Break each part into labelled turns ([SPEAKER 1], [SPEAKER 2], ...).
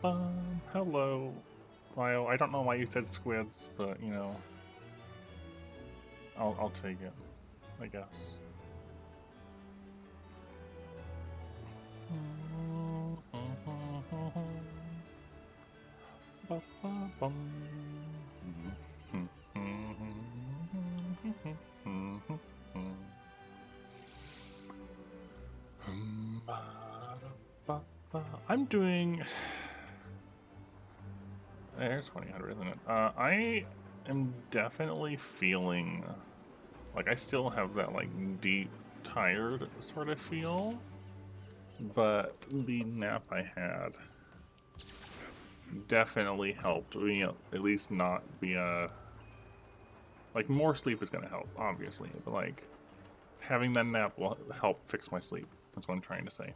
[SPEAKER 1] Hello. Well, I don't know why you said squids, but you know, I'll take it, I guess. I'm doing. There's 2000, isn't it? I am definitely feeling like I still have that like deep, tired sort of feel, but the nap I had definitely helped me at least not be like more sleep is gonna help, obviously, but like having that nap will help fix my sleep. That's what I'm trying to say.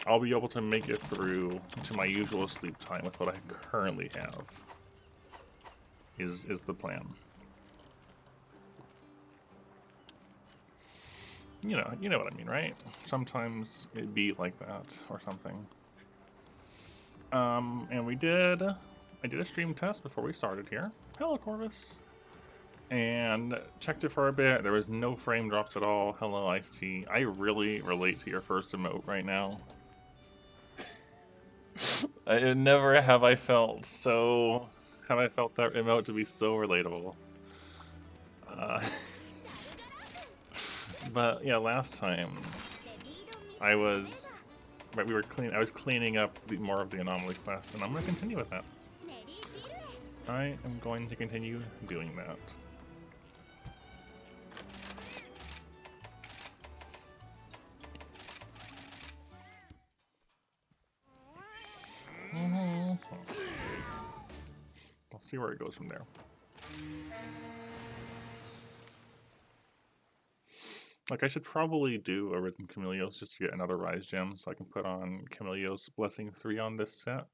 [SPEAKER 1] I'll be able to make it through to my usual sleep time with what I currently have. Is the plan. You know what I mean, right? Sometimes it'd be like that or something. And I did a stream test before we started here. Hello, Corvus. And checked it for a bit. There was no frame drops at all. Hello, Ice-T. I really relate to your first emote right now. Never have I felt that emote to be so relatable. But yeah, last time I was cleaning up more of the anomaly quest, and I'm going to continue with that. I am going to continue doing that. We'll see where it goes from there. Like, I should probably do a Rhythm Camellios just to get another Rise gem, so I can put on Camellios Blessing 3 on this set.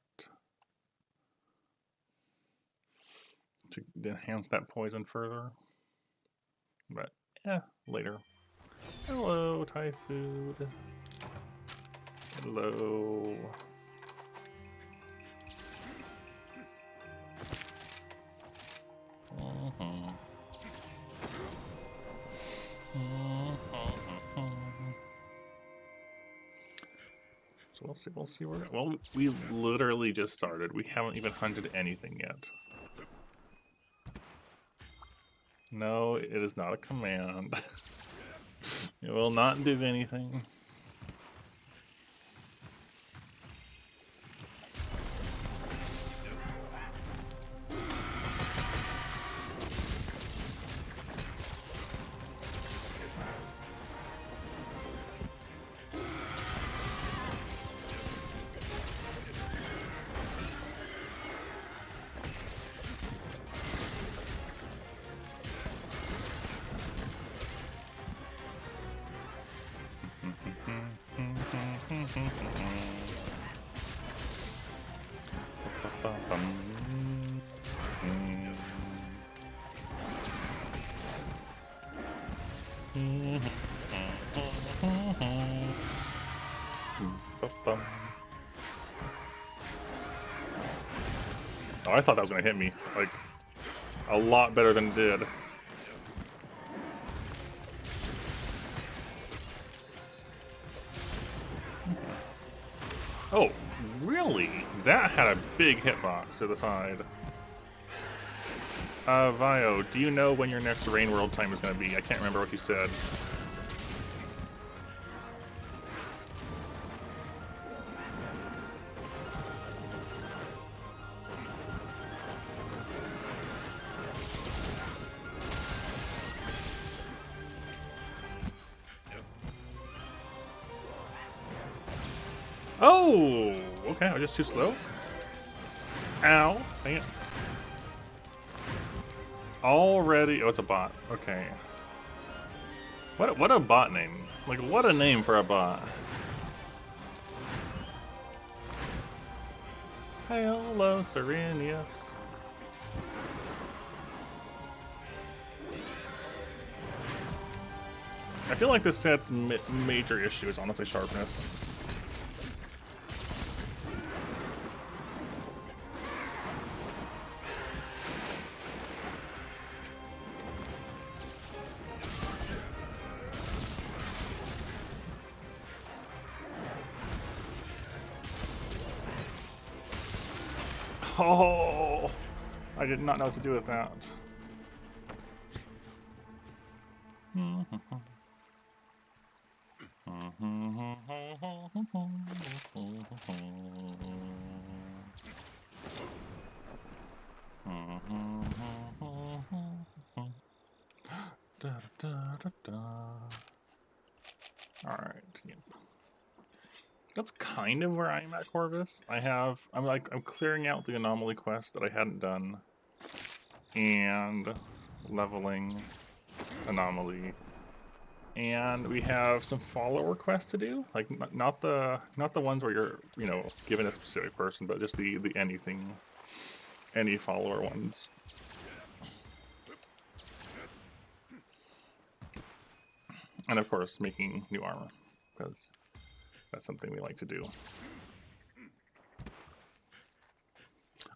[SPEAKER 1] To enhance that poison further. But, yeah, later. Hello, Thai food. Hello. So we'll see where. Well, we literally just started. We haven't even hunted anything yet. No, it is not a command. It will not do anything. Oh, I thought that was gonna hit me, like, a lot better than it did. Oh, really? That had a big hitbox to the side. Vio, do you know when your next Rain World time is gonna be? I can't remember what you said. Oh, okay, I was just too slow. Ow, dang it. Already, oh, it's a bot. Okay. What a bot name. Like, what a name for a bot. Hello, Serenius. I feel like this set's major issue is honestly sharpness. Oh, I did not know what to do with that. Da, da, da, da. All right. Yep. That's kind of where I'm at, Corvus. I'm clearing out the anomaly quest that I hadn't done, and leveling anomaly, and we have some follower quests to do. Like not the ones where you're given a specific person, but just the any follower ones. And of course, making new armor, because that's something we like to do.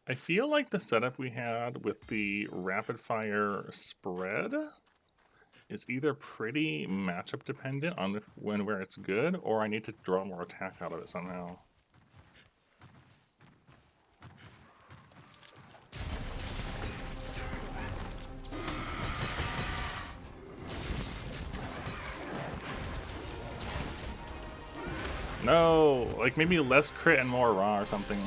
[SPEAKER 1] I feel like the setup we had with the rapid fire spread is either pretty matchup dependent on where it's good, or I need to draw more attack out of it somehow. No, like maybe less crit and more raw or something.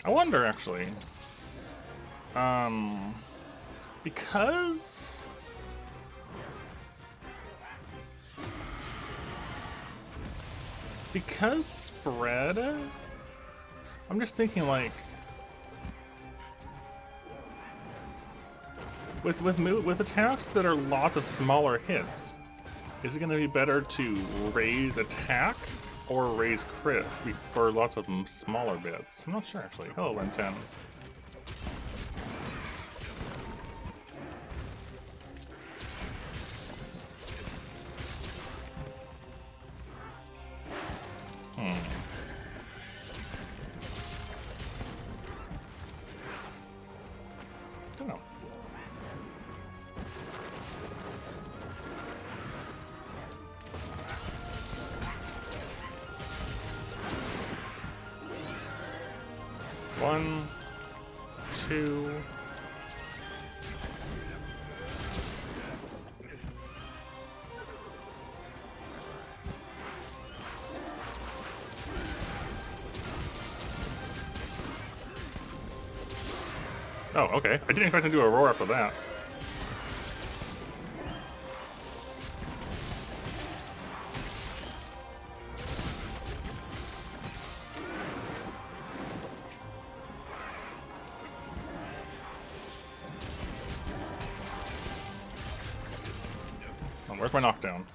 [SPEAKER 1] I wonder actually. Because spread, I'm just thinking like with attacks that are lots of smaller hits, is it going to be better to raise attack or raise crit for lots of smaller bits? I'm not sure actually. Hello, Len 10. One, two. Oh, okay. I didn't expect to do Aurora for that. Oh, where's my knockdown?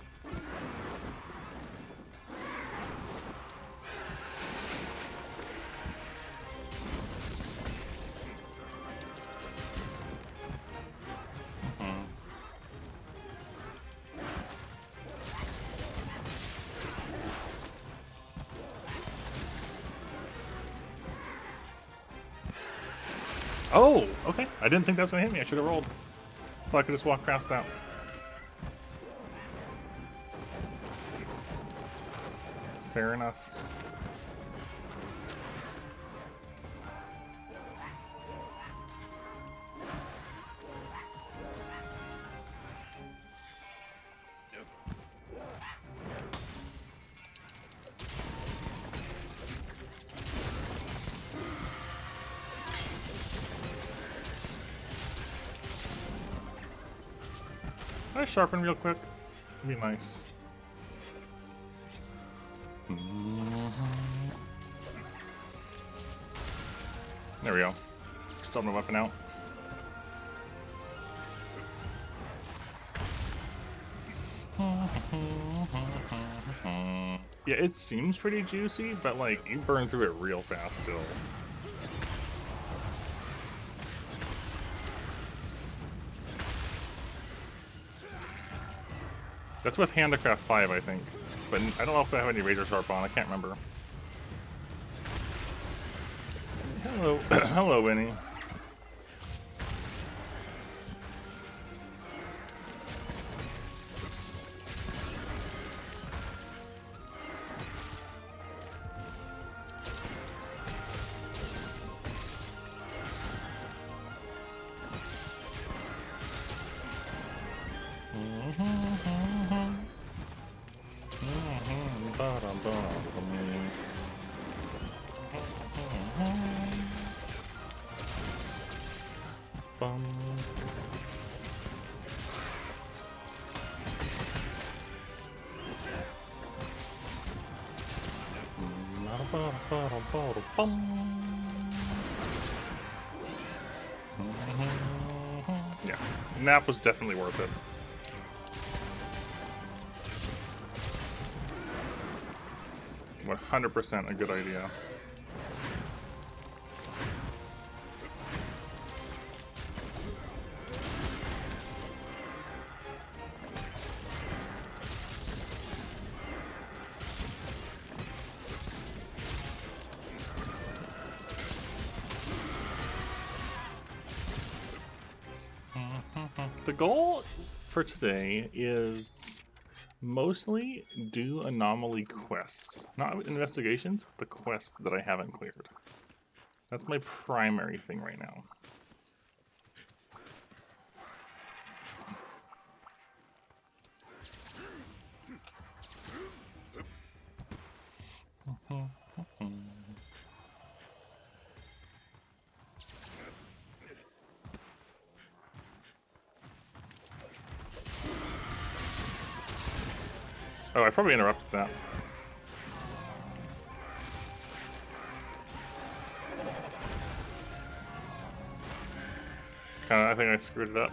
[SPEAKER 1] Oh, okay. I didn't think that was gonna hit me. I should have rolled. So I could just walk past that. Fair enough. Can I sharpen real quick? It'd be nice. There we go. Still have my weapon out. Yeah, it seems pretty juicy, but like you burn through it real fast still. That's with Handicraft 5, I think. But I don't know if I have any Razor Sharp on, I can't remember. Hello, hello, Winnie. Yeah, nap was definitely worth it. One 100% a good idea. The goal for today is mostly do anomaly quests. Not investigations, but the quests that I haven't cleared. That's my primary thing right now. Oh, I probably interrupted that. I think I screwed it up.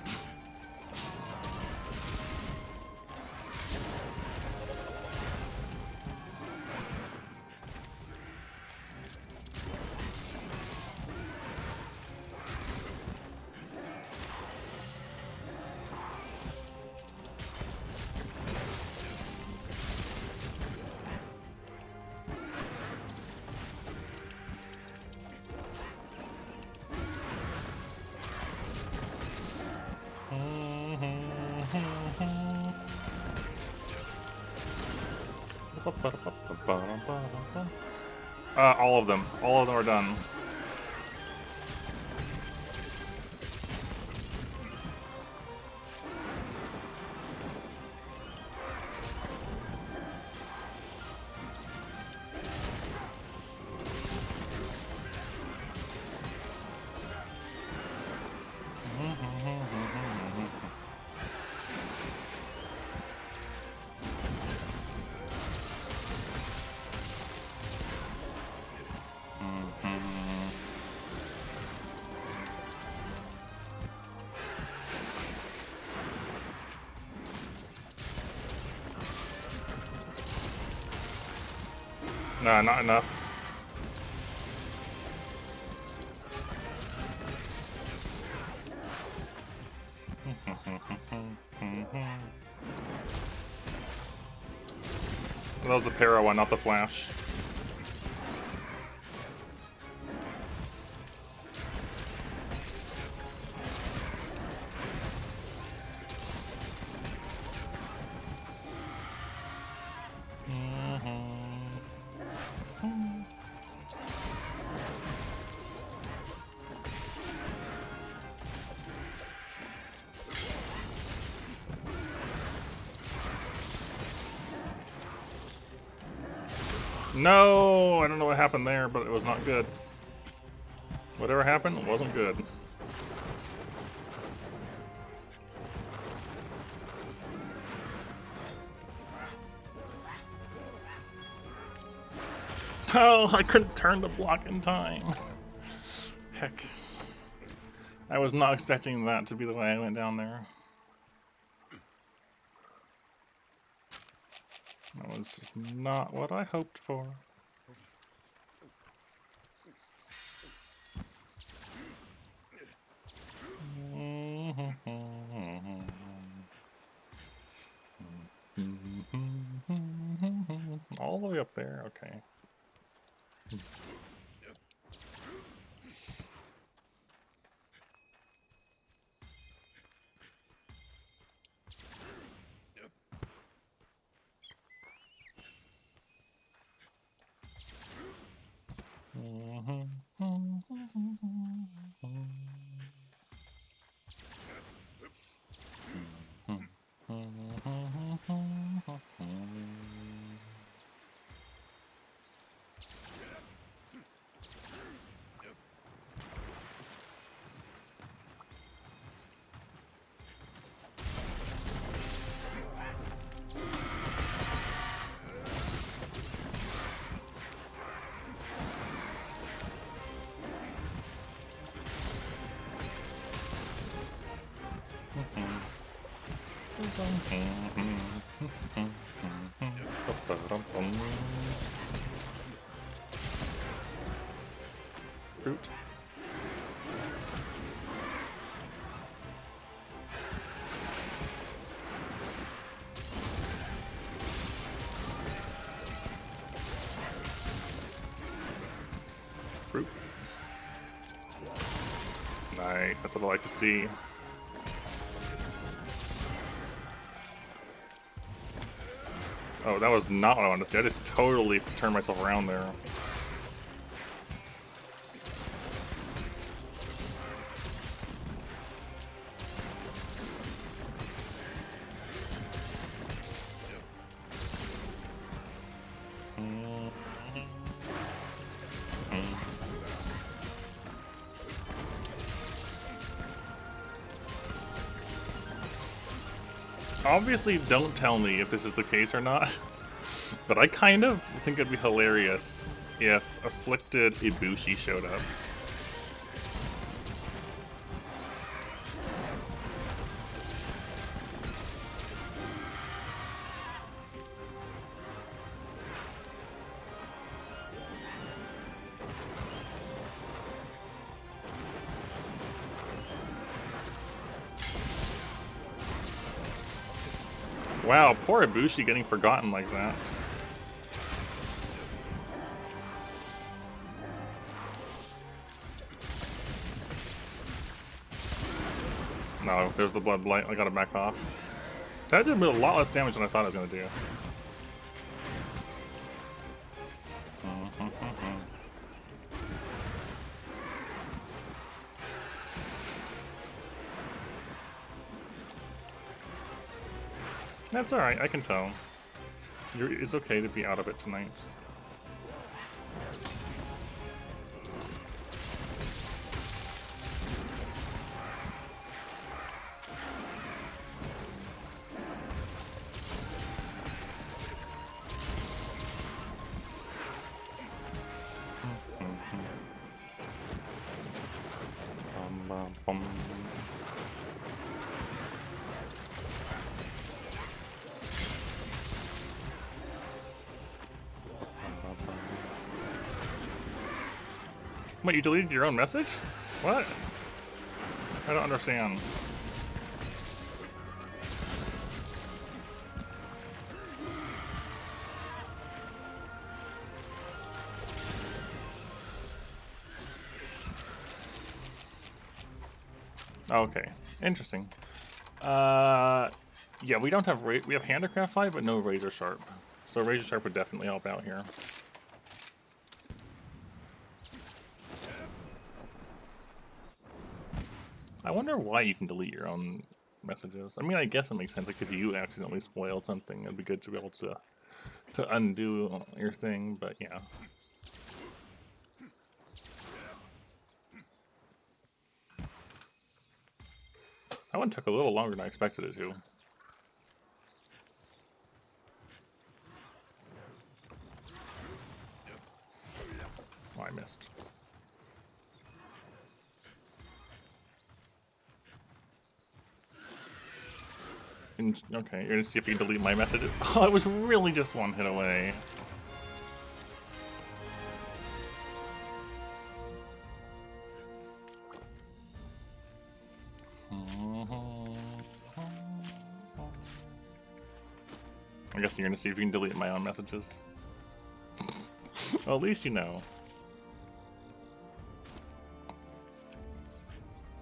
[SPEAKER 1] All of them. All of them are done. Nah, not enough. That was the para one, not the flash. No, I don't know what happened there, but it was not good. Whatever happened wasn't good. Oh, I couldn't turn the block in time. Heck. I was not expecting that to be the way I went down there. That was not what I hoped for. All the way up there, okay. Fruit. Fruit. Nice. That's what I like to see. Oh, that was not what I wanted to see. I just totally turned myself around there. Obviously, don't tell me if this is the case or not, but I kind of think it'd be hilarious if Afflicted Ibushi showed up. Wow, poor Ibushi getting forgotten like that. No, there's the blood blight. I gotta back off. That did a lot less damage than I thought it was gonna do. That's alright, I can tell. It's okay to be out of it tonight. Wait, you deleted your own message? What? I don't understand. Okay, interesting. Yeah, we don't have we have handicraft 5, but no razor sharp. So razor sharp would definitely help out here. I wonder why you can delete your own messages. I mean, I guess it makes sense. Like if you accidentally spoiled something, it'd be good to be able to undo your thing. But yeah. That one took a little longer than I expected it to. Oh, I missed. Okay, you're gonna see if you can delete my messages. Oh, it was really just one hit away. I guess you're gonna see if you can delete my own messages. Well, at least you know.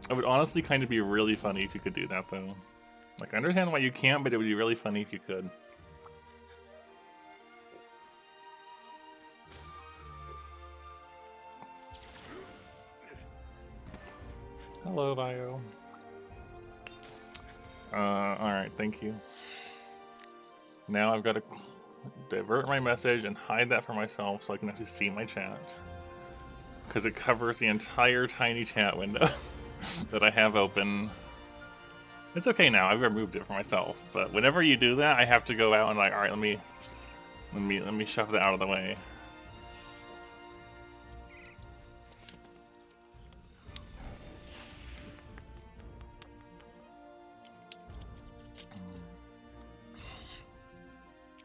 [SPEAKER 1] It would honestly kind of be really funny if you could do that, though. Like, I understand why you can't, but it would be really funny if you could. Hello, Vio. Alright, thank you. Now I've got to divert my message and hide that for myself so I can actually see my chat. Because it covers the entire tiny chat window that I have open. It's okay now, I've removed it for myself. But whenever you do that, I have to go out and like, alright, let me shove that out of the way.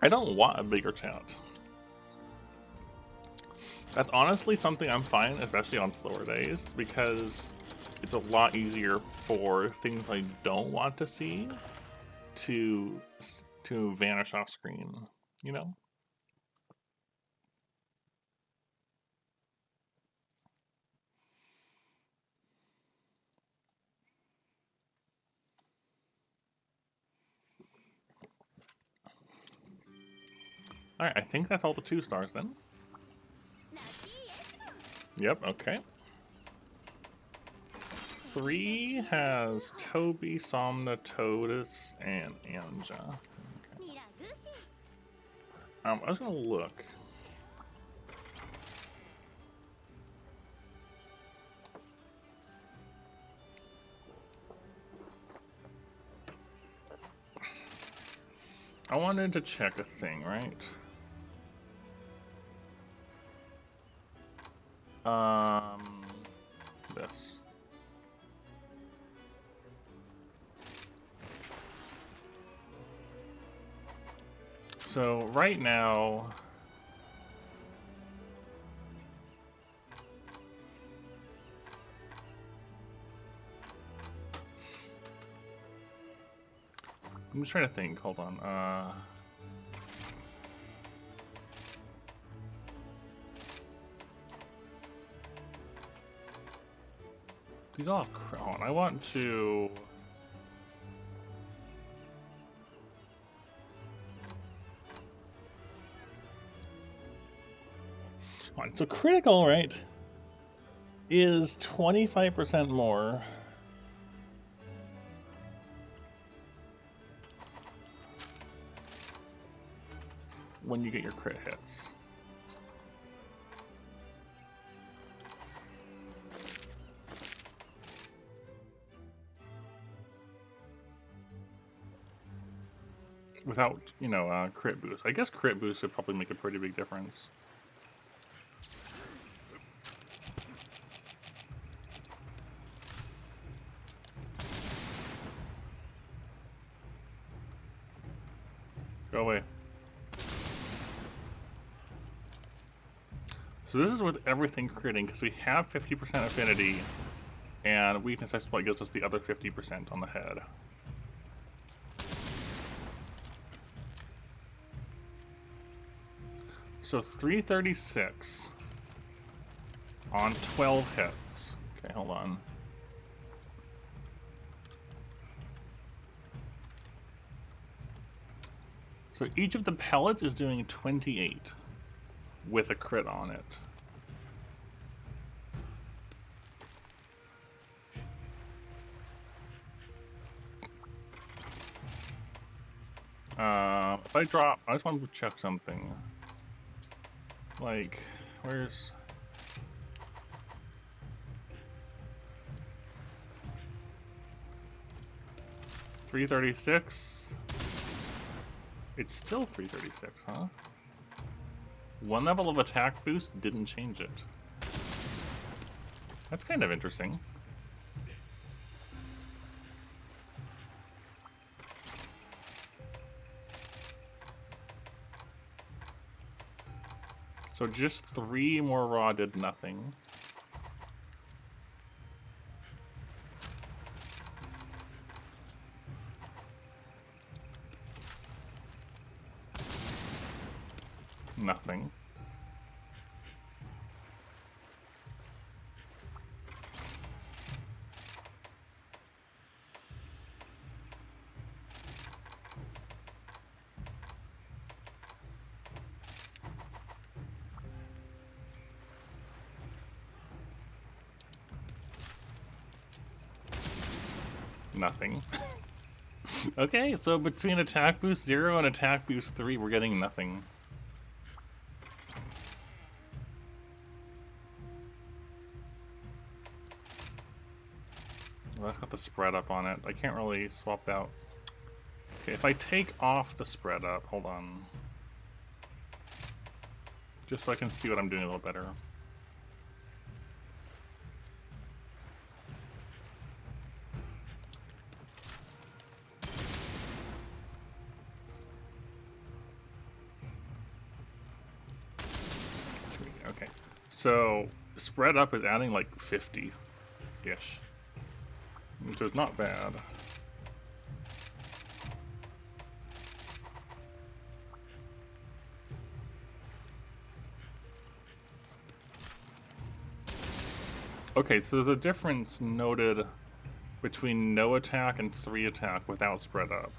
[SPEAKER 1] I don't want a bigger chat. That's honestly something I'm fine, especially on slower days, because it's a lot easier for things I don't want to see to vanish off screen, you know? Alright, I think that's all the 2 stars then. Yep, okay. 3 has Toby, Somna, Toadus, and Anja. Okay. I was gonna look. I wanted to check a thing, right? This. So right now, I'm just trying to think. Hold on. These all have crown. I want to. So critical, right, is 25% more when you get your crit hits. Without, you know, crit boost. I guess crit boost would probably make a pretty big difference. Go away. So this is with everything critting, because we have 50% affinity, and weakness exploit gives us the other 50% on the head. So 336 on 12 hits. Okay, hold on. So each of the pellets is doing 28 with a crit on it. If I drop, I just want to check something. Like, where's... $336. It's still 336, huh? 1 level of attack boost didn't change it. That's kind of interesting. So just 3 more raw did nothing. Nothing. Nothing. Okay, so between attack boost 0 and attack boost 3, we're getting nothing. Well, that's got the spread up on it. I can't really swap that out. Okay, if I take off the spread up, hold on. Just so I can see what I'm doing a little better. So spread up is adding like 50-ish, which is not bad. Okay, so there's a difference noted between no attack and 3 attack without spread up.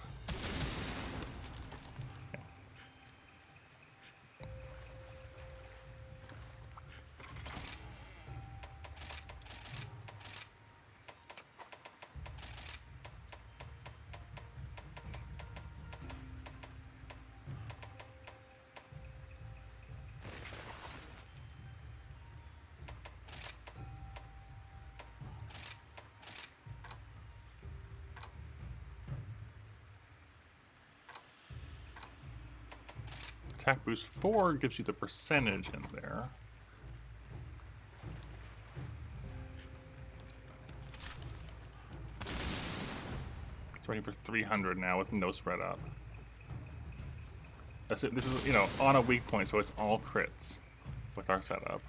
[SPEAKER 1] Attack boost 4 gives you the percentage in there. It's ready for 300 now with no spread up. That's it. This is, you know, on a weak point, so it's all crits with our setup.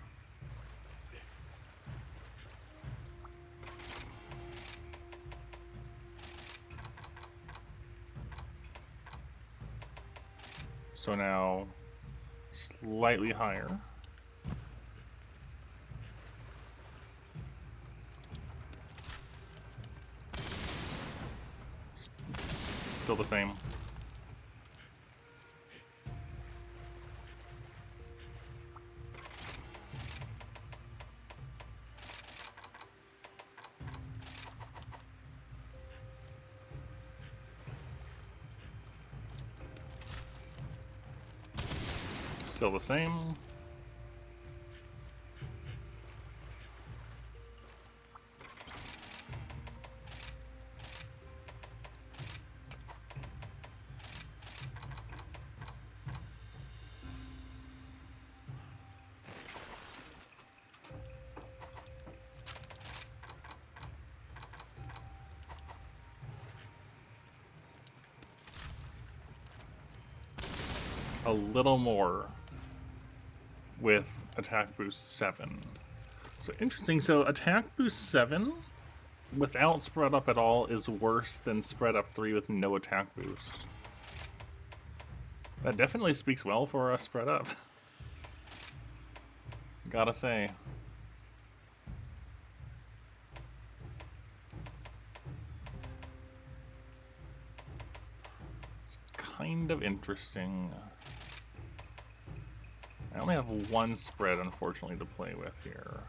[SPEAKER 1] So now, slightly higher. Still the same. Still the same. A little more with attack boost 7. So interesting. So attack boost 7 without spread up at all is worse than spread up 3 with no attack boost. That definitely speaks well for a spread up. Gotta say. It's kind of interesting. I only have one spread, unfortunately, to play with here.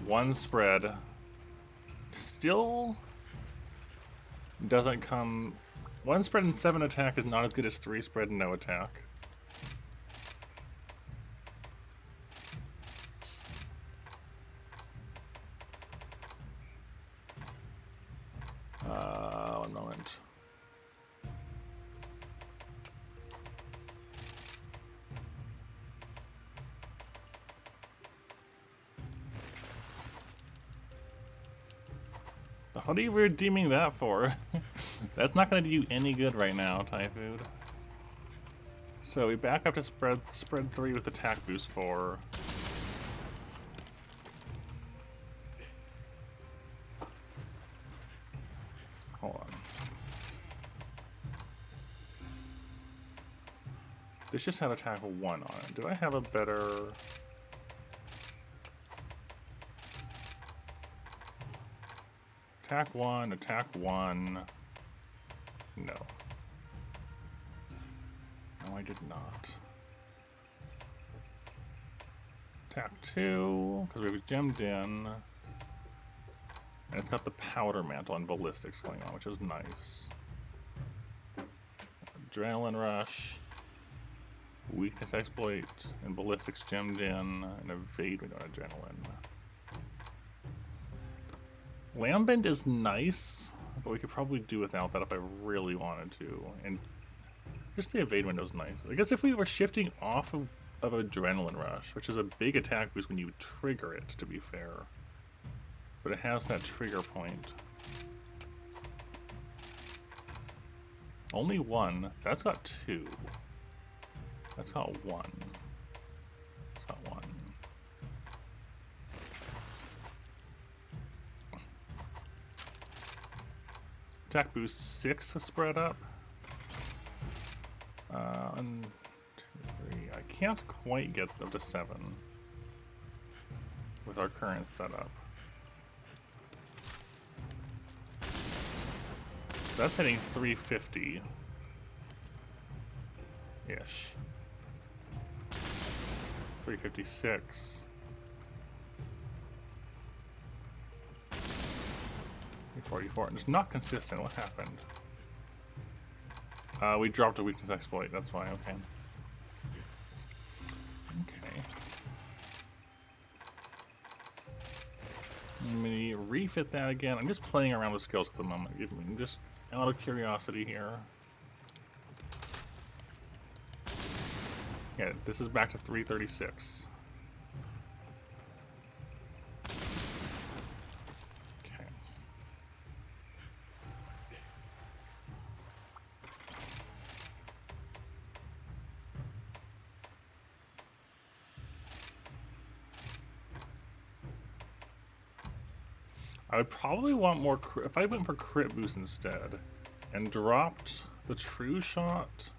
[SPEAKER 1] One spread. Still doesn't come... One spread and 7 attack is not as good as 3 spread and no attack. One moment. What are you redeeming that for? That's not going to do you any good right now, Typhoon. So we back up to spread 3 with attack boost 4. Hold on. This just had attack 1 on it. Do I have a better... Attack 1, attack 1. No. No, I did not. Attack 2, because we have gemmed in. And it's got the powder mantle and ballistics going on, which is nice. Adrenaline rush. Weakness exploit and ballistics gemmed in. And evade we got adrenaline. Lambent is nice, but we could probably do without that if I really wanted to. And just the evade window's nice. I guess if we were shifting off of Adrenaline Rush, which is a big attack boost when you trigger it, to be fair. But it has that trigger point. Only one. That's got two. That's got one. That's got one. Attack boost 6 to spread up. 1, 2, 3. I can't quite get up to 7 with our current setup. That's hitting 350. Ish. 356. 344. It's not consistent. What happened? We dropped a weakness exploit. That's why. Okay. Okay. Let me refit that again. I'm just playing around with skills at the moment. Just out of curiosity here. Yeah, this is back to 336. Okay. I would probably want more if I went for crit boost instead and dropped the true shot.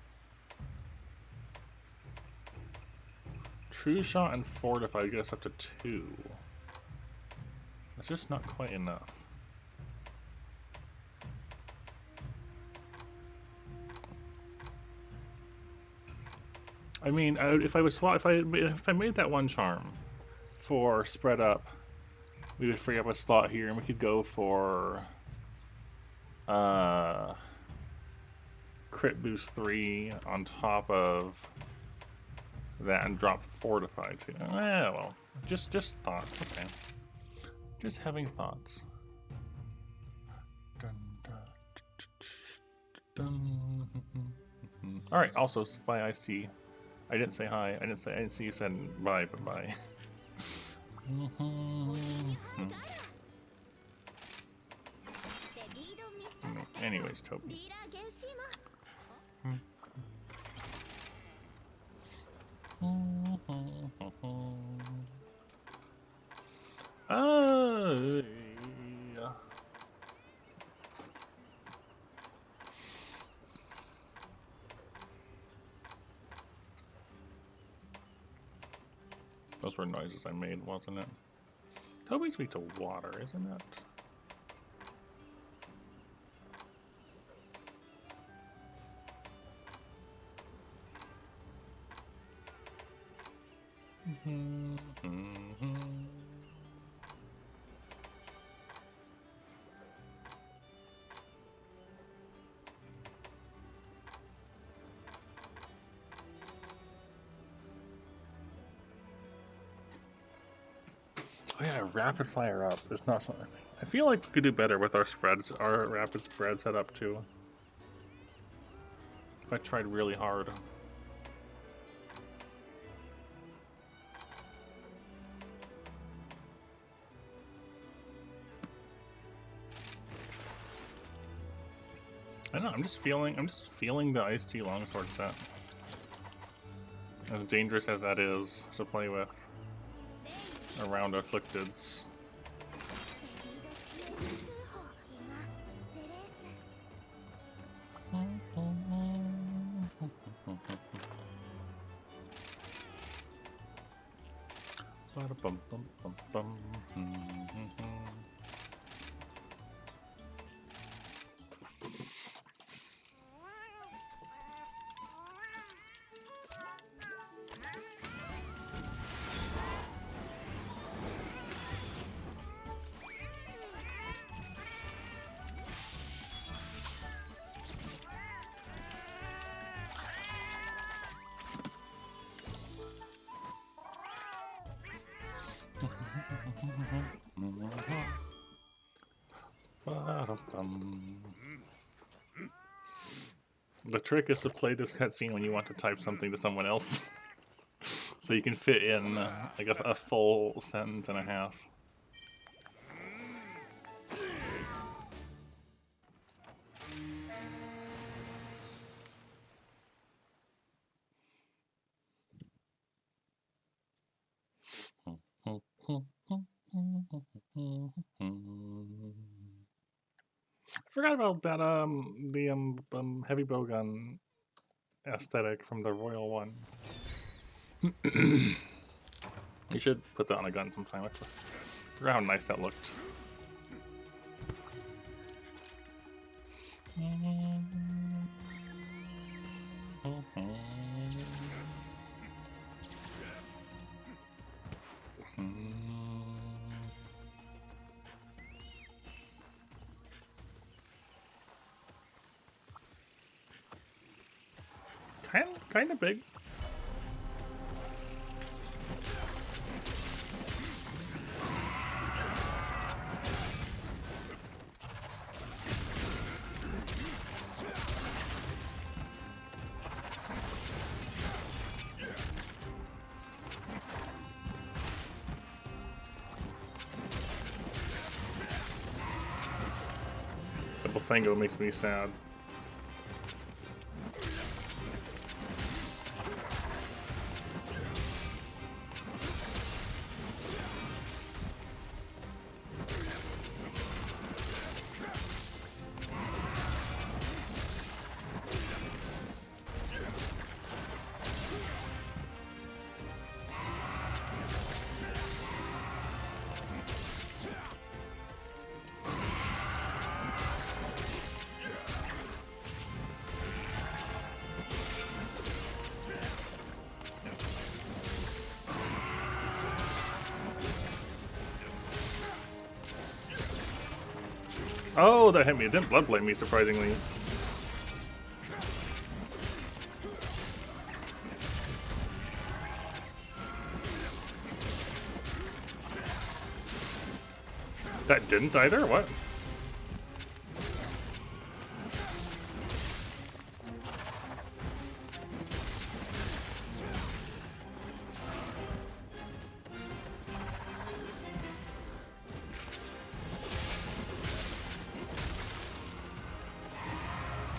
[SPEAKER 1] True shot and fortify would get us up to 2. That's just not quite enough. I mean, if I made that one charm for spread up, we would free up a slot here, and we could go for crit boost 3 on top of that, and drop fortify too. Well, just thoughts. Okay, just having thoughts. Dun, dun, dun. All right. Also, bye. I see. I didn't say hi. I didn't see you said bye, but bye. Anyways, Toby. Those were noises I made, wasn't it? Toby's weak to water, isn't it? Oh yeah, rapid fire up. It's not something. I feel like we could do better with our spreads, our rapid spread setup too. If I tried really hard. I don't know, I'm just feeling the Ice T longsword set. As dangerous as that is to play with around afflicteds. The trick is to play this cutscene when you want to type something to someone else, so you can fit in like a full sentence and a half. Forgot about that. The heavy bowgun aesthetic from the Royal one. You should put that on a gun sometime. I forgot how nice that looked. Kind of big. Double Fango makes me sad. Oh, that hit me. It didn't blood blade me, surprisingly. That didn't either? What?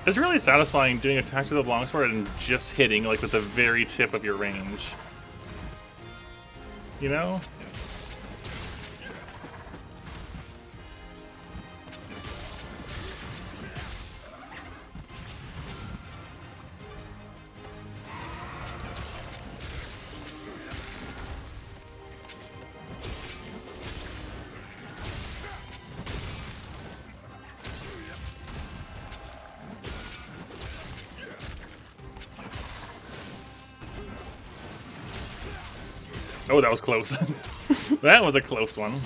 [SPEAKER 1] It's really satisfying doing attacks with a longsword and just hitting like with the very tip of your range. You know? Oh, that was close. That was a close one.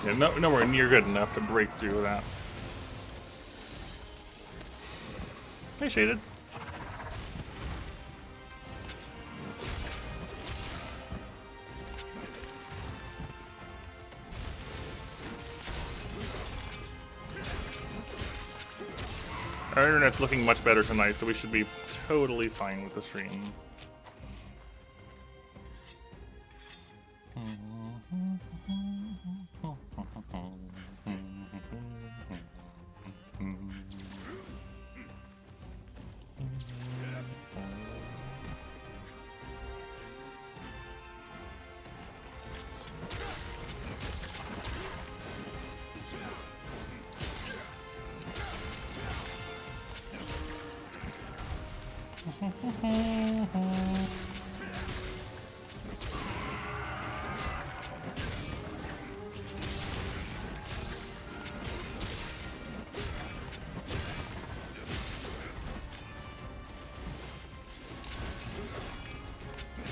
[SPEAKER 1] Yeah, nowhere near good enough to break through that. Hey, Shaded. Our internet's looking much better tonight, so we should be totally fine with the stream.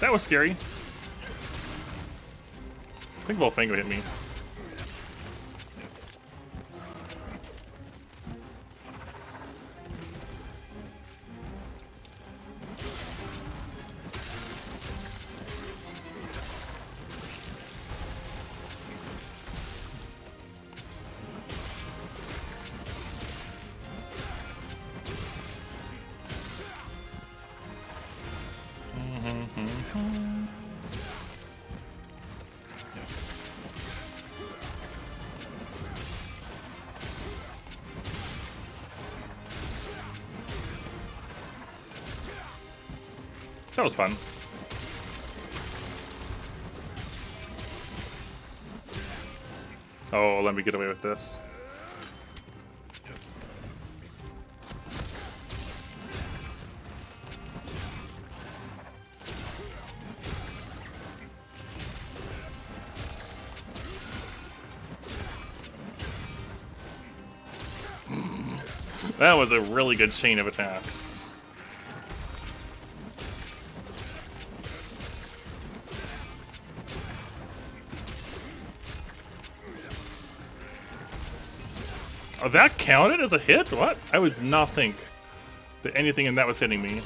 [SPEAKER 1] That was scary. I think Volfango hit me. That was fun. Oh, let me get away with this. That was a really good chain of attacks. Oh, that counted as a hit? What? I would not think that anything in that was hitting me.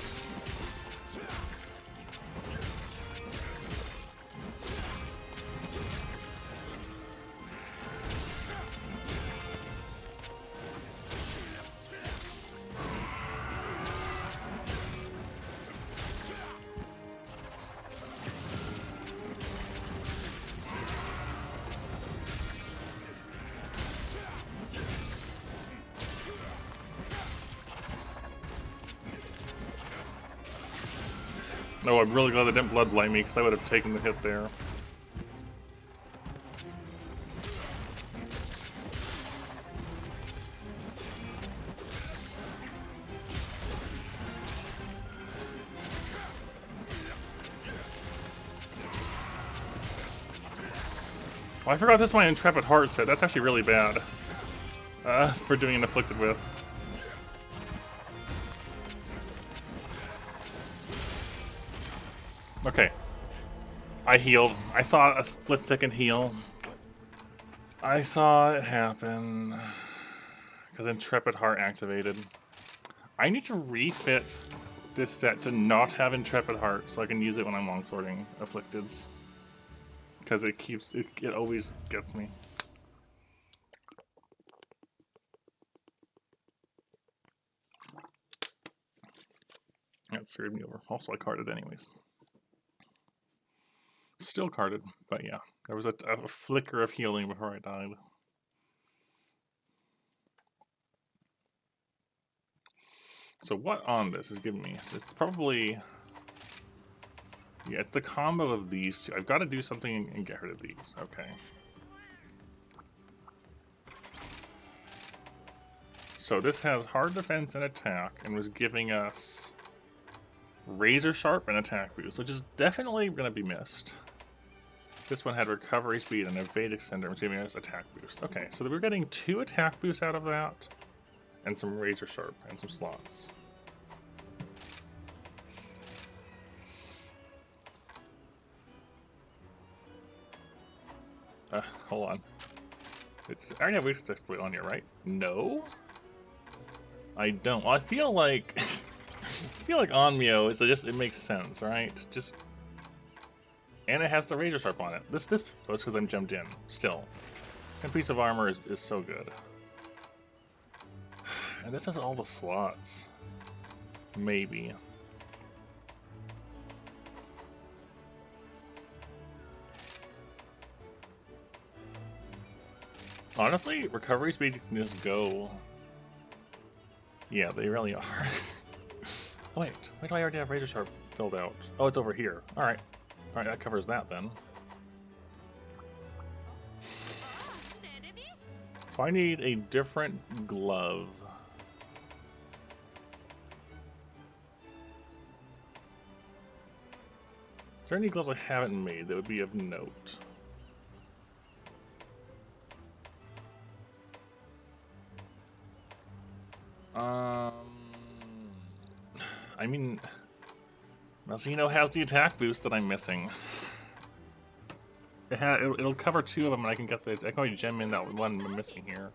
[SPEAKER 1] Oh, I'm really glad they didn't bloodlight me, because I would have taken the hit there. Oh, I forgot this my Intrepid Heart set. That's actually really bad for doing an Afflicted with. Okay. I healed. I saw a split-second heal. I saw it happen. Because Intrepid Heart activated. I need to refit this set to not have Intrepid Heart so I can use it when I'm longswording Afflicteds. Because it always gets me. That screwed me over. Also, I carded anyways. Still carded, but yeah. There was a flicker of healing before I died. So what on this is giving me? It's probably... Yeah, it's the combo of these two. I've got to do something and get rid of these. Okay. So this has hard defense and attack, and was giving us razor sharp and attack boost, which is definitely going to be missed. This one had recovery speed and evade extender, which giving us attack boost. Okay, so we're getting 2 attack boosts out of that, and some razor sharp and some slots. Hold on. I already have weakness exploit on here, right? No? I don't. Well, I feel like... I feel like Onmyo is just... It makes sense, right? Just... And it has the razor sharp on it. This oh, it's because I'm jumped in. Still. And piece of armor is so good. And this has all the slots. Maybe. Honestly, recovery speed can just go. Yeah, they really are. Wait, why do I already have razor sharp filled out? Oh, it's over here. Alright. Alright, that covers that then. So I need a different glove. Is there any gloves I haven't made that would be of note? I mean, Malzeno has the attack boost that I'm missing. It'll cover 2 of them, and I can get the. I can only gem in that one I'm missing here.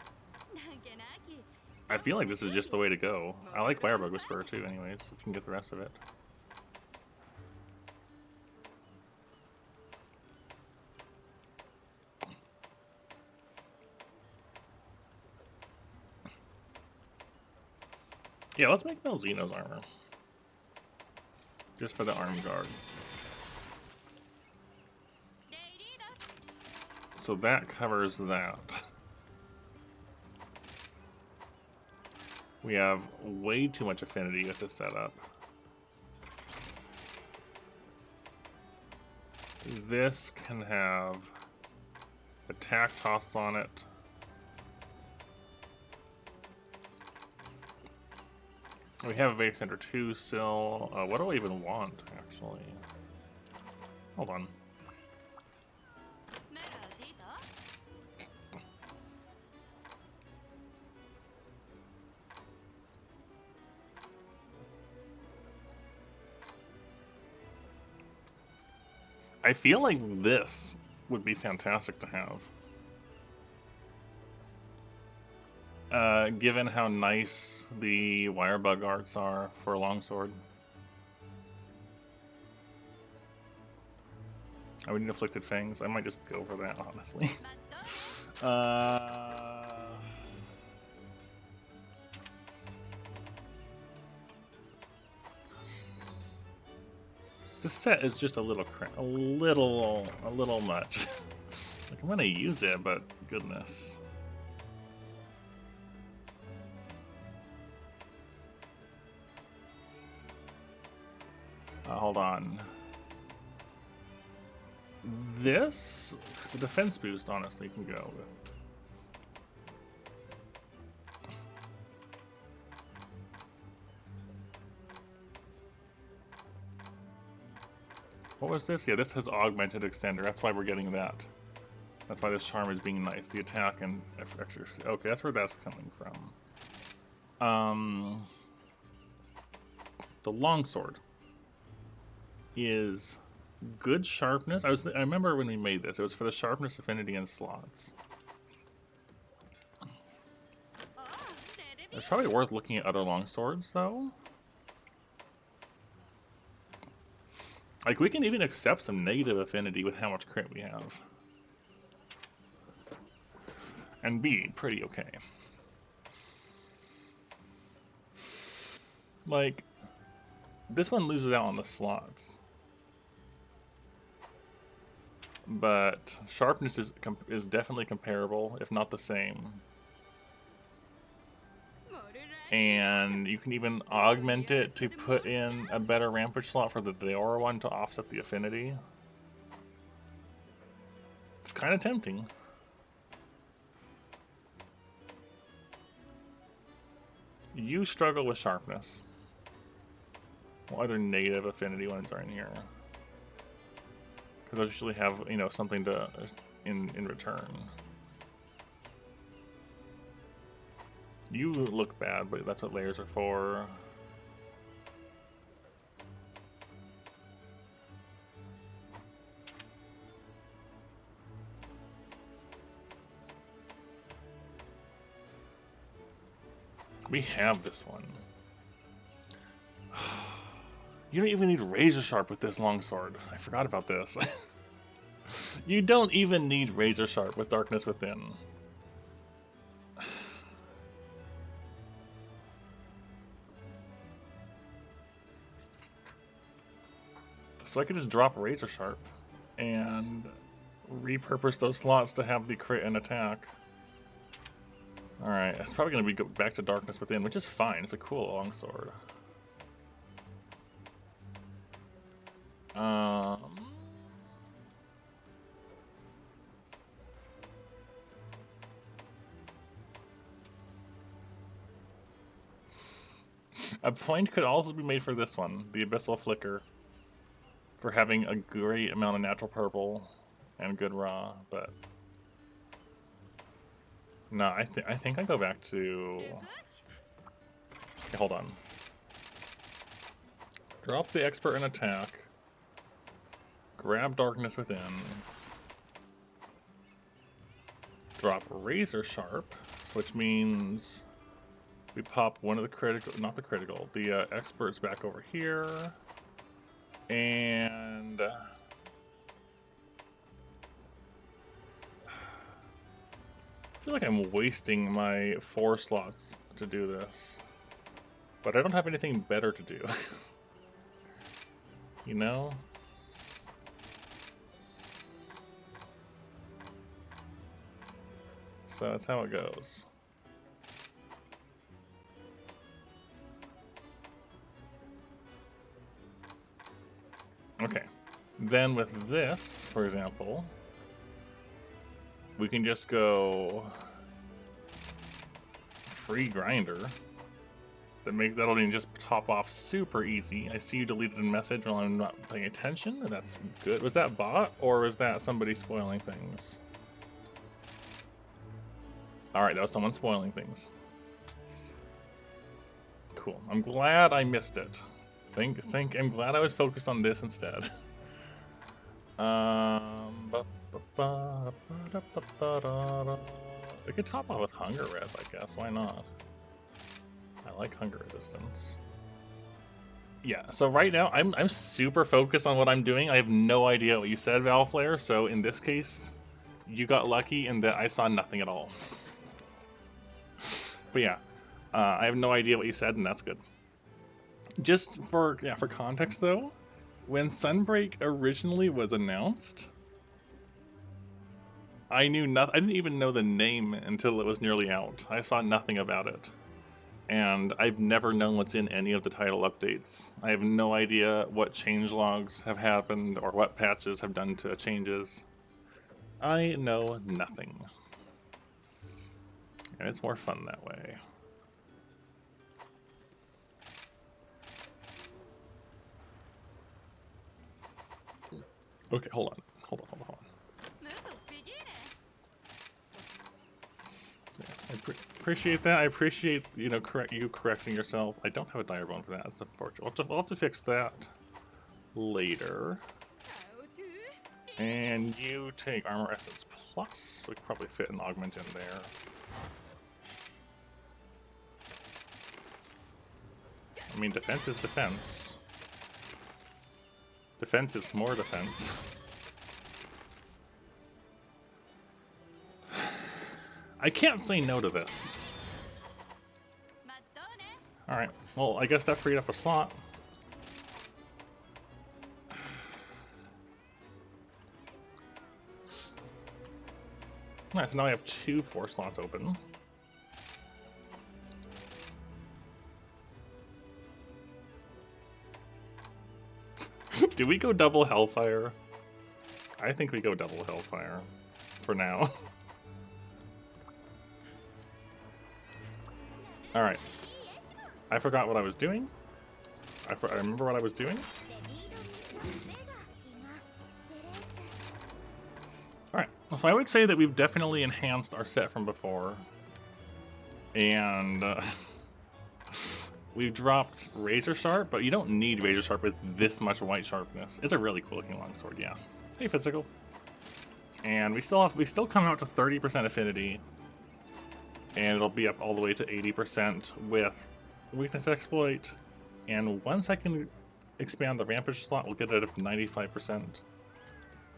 [SPEAKER 1] I feel like this is just the way to go. I like Firebug Whisperer too, anyways. If you can get the rest of it. Yeah, let's make Malzeno's armor. Just for the arm guard. So that covers that. We have way too much affinity with this setup. this can have attack toss on it. We have Evade Center 2 still. What do I even want, actually? Hold on. I feel like this would be fantastic to have. Given how nice the wire bug arts are for a longsword. Oh, we need Afflicted Fangs. I might just go for that, honestly. This set is just a little much. Like, I'm gonna use it, but goodness. Hold on. This, the defense boost, honestly, can go. What was this? Yeah, this has augmented extender. That's why we're getting that. That's why this charm is being nice. The attack and extra. Okay, that's where that's coming from. The longsword is good sharpness. I remember when we made this. It was for the sharpness, affinity, and slots. It's probably worth looking at other longswords, though. Like, we can even accept some negative affinity with how much crit we have. And be pretty okay. Like, this one loses out on the slots. But sharpness is definitely comparable, if not the same. And you can even augment it to put in a better rampage slot for the Deora one to offset the affinity. It's kind of tempting. You struggle with sharpness. What other negative affinity ones are in here? Because those usually have, you know, something to in return. You look bad, but that's what layers are for. We have this one. You don't even need Razor Sharp with this longsword. I forgot about this. You don't even need Razor Sharp with Darkness Within. So I could just drop Razor Sharp and repurpose those slots to have the crit and attack. Alright, it's probably going to be back to Darkness Within, which is fine. It's a cool longsword. A point could also be made for this one, the Abyssal Flicker, for having a great amount of natural purple and good raw, but no, I think I go back to. Okay, hold on. Drop the Expert in attack. Grab Darkness Within. Drop Razor Sharp, which means we pop one of the critical, not the critical, the experts back over here. And I feel like I'm wasting my 4 slots to do this. But I don't have anything better to do. You know? So that's how it goes. Okay. Then with this, for example, we can just go free grinder. That'll even just top off super easy. I see you deleted a message while I'm not paying attention. That's good. Was that bot or was that somebody spoiling things? All right, that was someone spoiling things. Cool. I'm glad I missed it. I'm glad I was focused on this instead. We could top off with hunger res, I guess. Why not? I like hunger resistance. Yeah, so right now I'm super focused on what I'm doing. I have no idea what you said, Valflare, so in this case, you got lucky in that I saw nothing at all. But yeah, I have no idea what you said, and that's good. Just for context though, when Sunbreak originally was announced, I knew nothing. I didn't even know the name until it was nearly out. I saw nothing about it. And I've never known what's in any of the title updates. I have no idea what changelogs have happened or what patches have done to changes. I know nothing. And it's more fun that way. Okay, hold on. I appreciate that. I appreciate, you know, correcting yourself. I don't have a dire bone for that. It's unfortunate. I'll have to fix that later. And you take armor essence plus. So we could probably fit an augment in there. I mean, defense is defense. Defense is more defense. I can't say no to this. Alright, well, I guess that freed up a slot. Alright, so now I have 2 4 slots open. Do we go double Hellfire? I think we go double Hellfire for now. Alright. I forgot what I was doing. I remember what I was doing. Alright, so I would say that we've definitely enhanced our set from before. And we've dropped Razor Sharp, but you don't need Razor Sharp with this much white sharpness. It's a really cool looking longsword, yeah. Hey, Physical. And we still come out to 30% affinity. And it'll be up all the way to 80% with Weakness Exploit. And once I can expand the Rampage slot, we'll get it up to 95%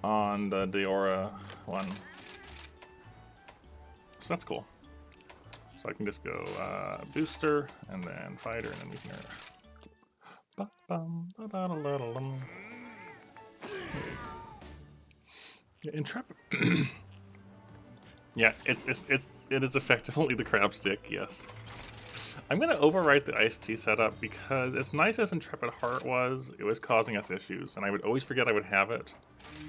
[SPEAKER 1] on the Deora one. So that's cool. So I can just go Booster, and then Fighter, and then Weakener. Intrepid. Yeah, it is effectively the crab stick, yes. I'm gonna overwrite the Iced Tea setup because as nice as Intrepid Heart was, it was causing us issues, and I would always forget I would have it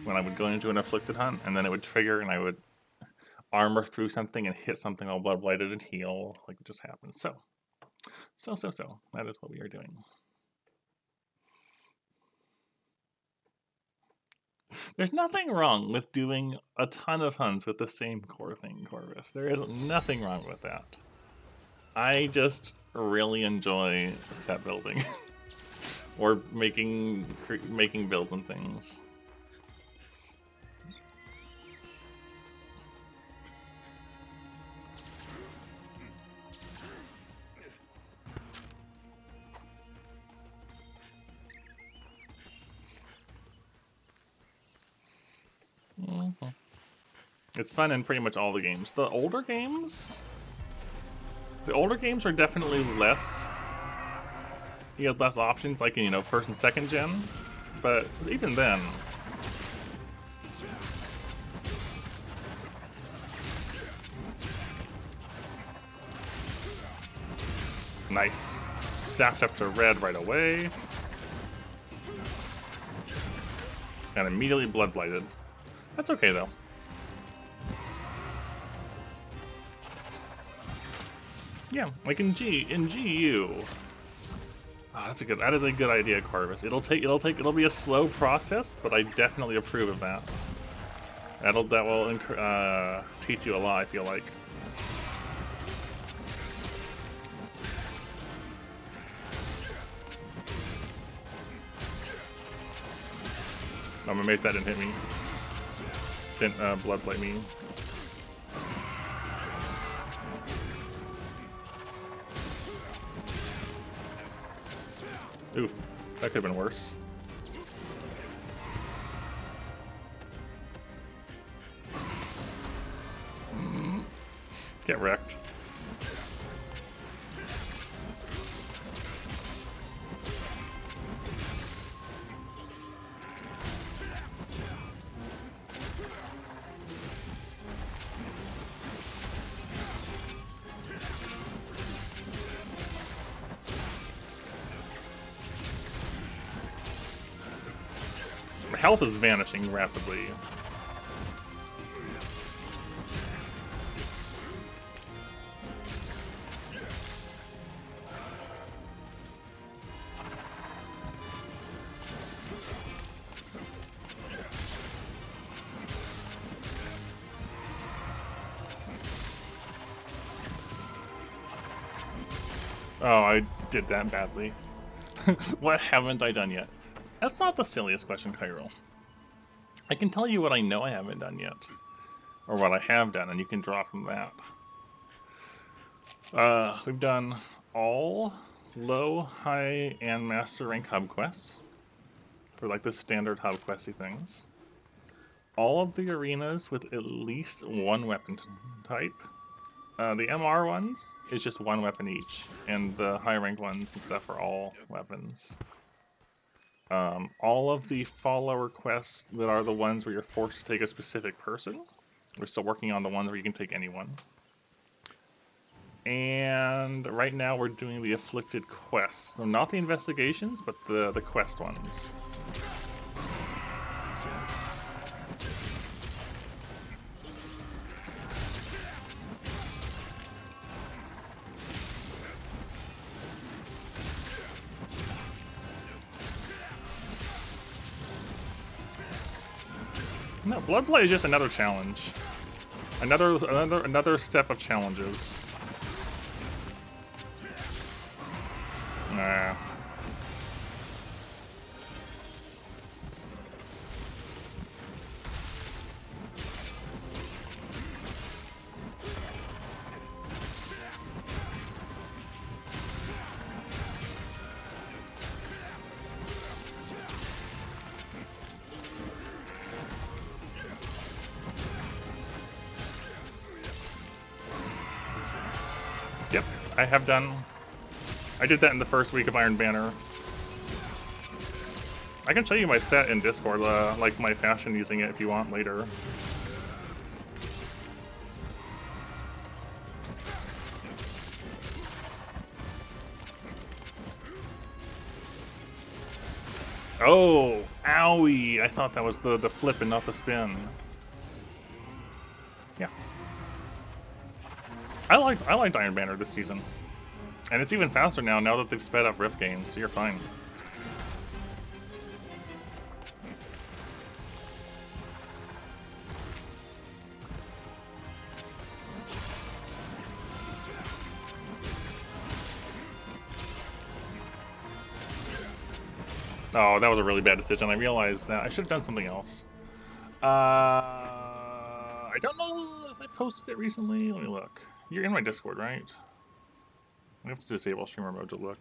[SPEAKER 1] when I would go into an Afflicted Hunt, and then it would trigger, and I would armor through something and hit something all blood blighted and heal, like it just happened. So. That is what we are doing. There's nothing wrong with doing a ton of hunts with the same core thing, Corvus. There is nothing wrong with that. I just really enjoy set building. Or making builds and things. It's fun in pretty much all the games. The older games are definitely less. You have less options, like in, you know, first and second gen. But even then, nice. Stacked up to red right away. And immediately blood blighted. That's okay though. Yeah, like in GU. Ah, that is a good idea, Carvis. It'll be a slow process, but I definitely approve of that. That will teach you a lot, I feel like. I'm amazed that didn't hit me. Didn't blood blight me. Oof, that could have been worse. Get wrecked. My health is vanishing rapidly. Oh, I did that badly. What haven't I done yet? That's not the silliest question, Cairo. I can tell you what I know I haven't done yet. Or what I have done, and you can draw from that. We've done all low, high, and master rank hub quests. For like the standard hub questy things. All of the arenas with at least one weapon type. The MR ones is just one weapon each, and the high rank ones and stuff are all weapons. All of the follower quests that are the ones where you're forced to take a specific person. We're still working on the ones where you can take anyone. And right now we're doing the afflicted quests. So not the investigations, but the quest ones. No, Bloodblade is just another challenge. Another step of challenges. Nah. Yep, I have done. I did that in the first week of Iron Banner. I can show you my set in Discord, like my fashion using it if you want later. Oh, owie! I thought that was the flip and not the spin. Yeah. I liked Iron Banner this season. And it's even faster now that they've sped up rip gain, so you're fine. Oh, that was a really bad decision. I realized that I should have done something else. I don't know if I posted it recently. Let me look. You're in my Discord, right? I have to disable streamer mode to look.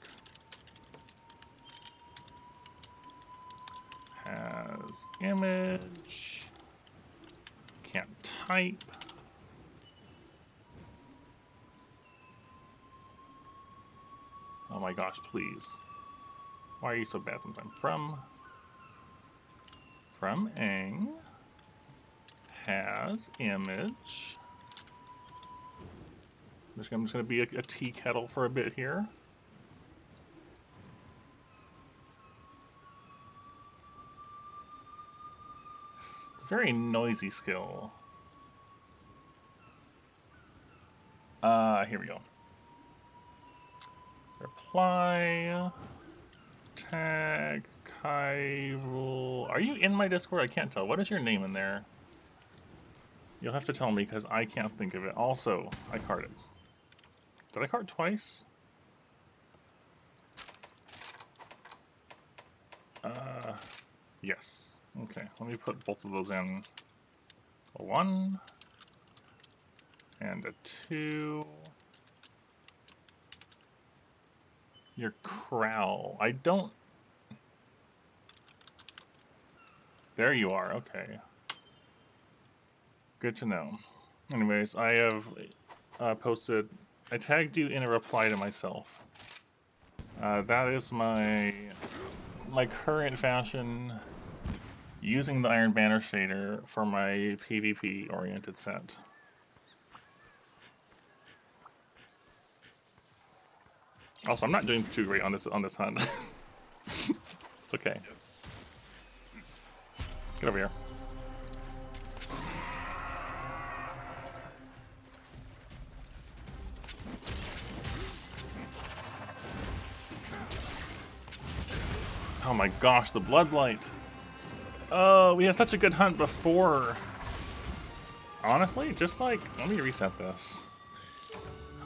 [SPEAKER 1] Has image. Can't type. Oh my gosh, please. Why are you so bad sometimes? From Ang. Has image. I'm just gonna be a tea kettle for a bit here. Very noisy skill. Here we go. Reply. Tag. Kyrul. Are you in my Discord? I can't tell. What is your name in there? You'll have to tell me because I can't think of it. Also, I carded. Did I card twice? Yes. Okay, let me put both of those in. A 1 and a 2. Your Crowl. I don't... There you are, okay. Good to know. Anyways, I have posted... I tagged you in a reply to myself. That is my current fashion using the Iron Banner shader for my PvP-oriented set. Also, I'm not doing too great on this hunt. It's okay. Get over here. Oh my gosh, the Blood Blight. Oh, we had such a good hunt before. Honestly, just like, let me reset this.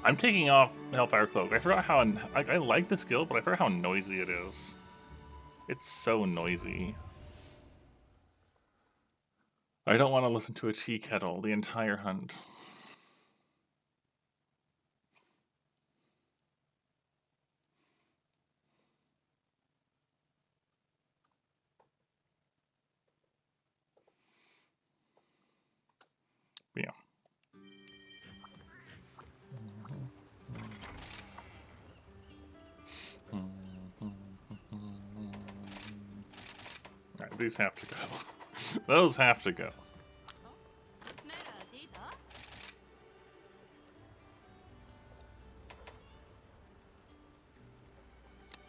[SPEAKER 1] I'm taking off Hellfire Cloak. I forgot how, I like the skill, but I forgot how noisy it is. It's so noisy. I don't want to listen to a tea kettle the entire hunt. But yeah. Alright, these have to go. Those have to go.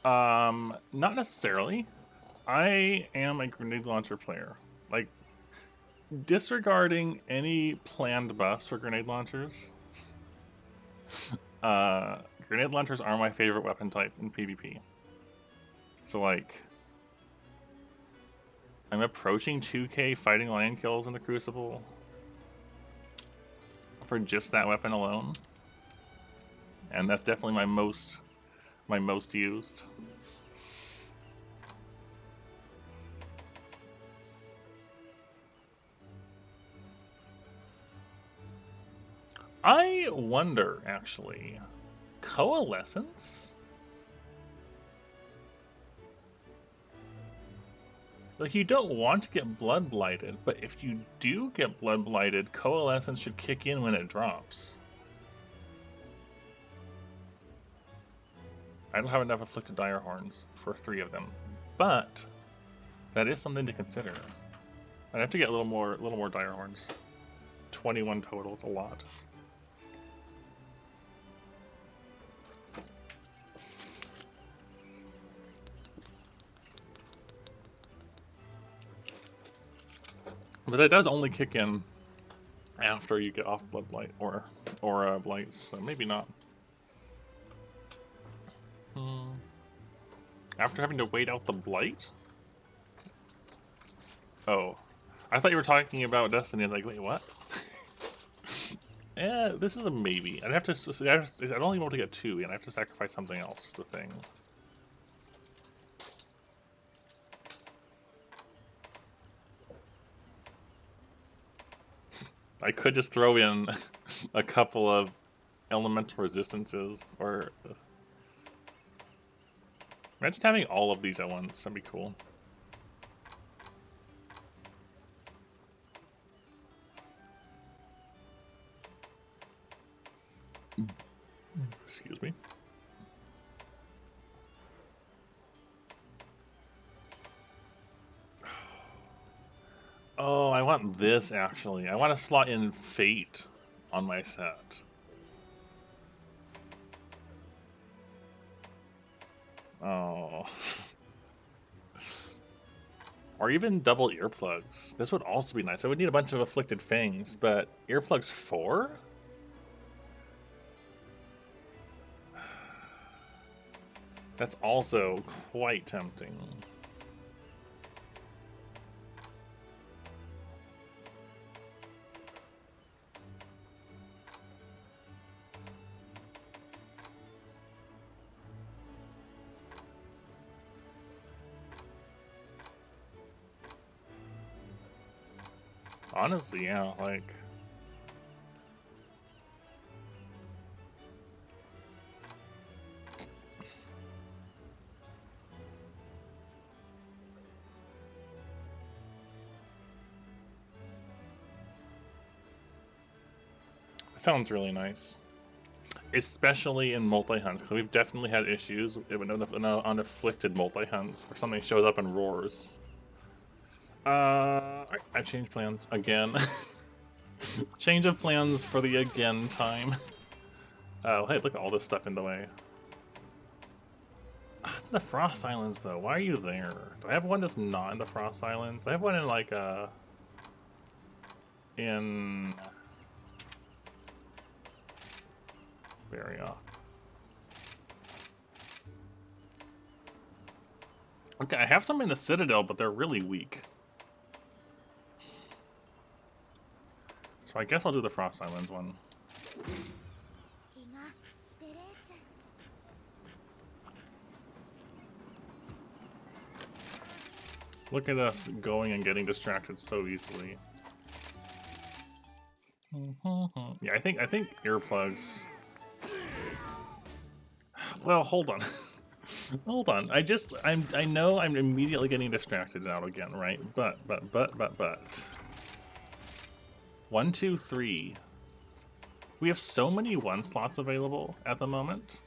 [SPEAKER 1] Not necessarily. I am a grenade launcher player. Like, disregarding any planned buffs for grenade launchers, grenade launchers are my favorite weapon type in PvP. So, like, I'm approaching 2k fighting lion kills in the Crucible for just that weapon alone. And that's definitely my most used. I wonder, actually, Coalescence? Like, you don't want to get Blood Blighted, but if you do get Blood Blighted, Coalescence should kick in when it drops. I don't have enough Afflicted Dire Horns for 3 of them, but that is something to consider. I'd have to get a little more Dire Horns. 21 total, it's a lot. But that does only kick in after you get off Blood Blight or Blights, so maybe not. After having to wait out the Blight? Oh. I thought you were talking about Destiny, like, wait, what? Yeah, this is a maybe. I'd have to, I'd only be able to get 2, and I have to sacrifice something else, is the thing. I could just throw in a couple of elemental resistances, or... Imagine having all of these at once, that'd be cool. Excuse me. Oh, I want this, actually. I want to slot in Fate on my set. Oh. Or even double earplugs. This would also be nice. I would need a bunch of afflicted fangs, but earplugs 4? That's also quite tempting. Honestly, yeah, like... Sounds really nice. Especially in multi-hunts, because we've definitely had issues on afflicted multi-hunts, where something shows up and roars. I've changed plans again. Change of plans for the again time. Oh, hey, look at all this stuff in the way. It's in the Frost Islands, though. Why are you there? Do I have one that's not in the Frost Islands? I have one in, like, in... Very off. Okay, I have some in the Citadel, but they're really weak. So I guess I'll do the Frost Islands one. Look at us going and getting distracted so easily. Yeah, I think earplugs. Well, hold on. Hold on. I know I'm immediately getting distracted now again, right? But. 1, 2, 3. We have so many 1 slots available at the moment.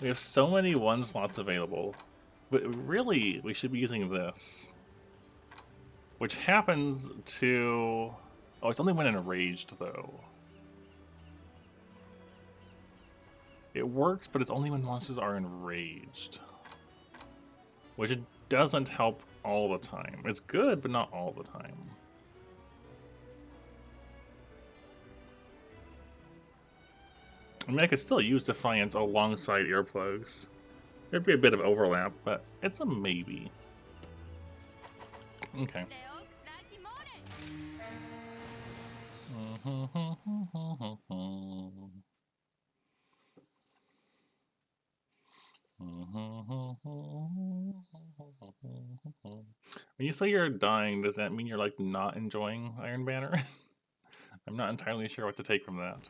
[SPEAKER 1] We have so many 1 slots available. But really, we should be using this. Which happens to... Oh, it's only when enraged, though. It works, but it's only when monsters are enraged. Which doesn't help all the time. It's good, but not all the time. I mean, I could still use Defiance alongside earplugs. There'd be a bit of overlap, but it's a maybe. Okay. When you say you're dying, does that mean you're, like, not enjoying Iron Banner? I'm not entirely sure what to take from that.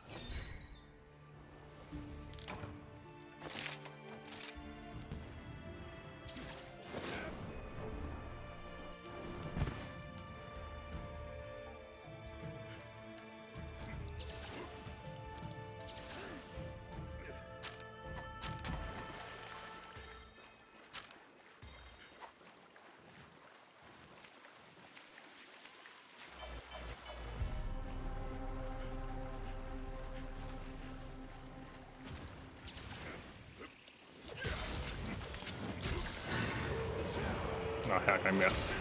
[SPEAKER 1] Oh heck, I missed.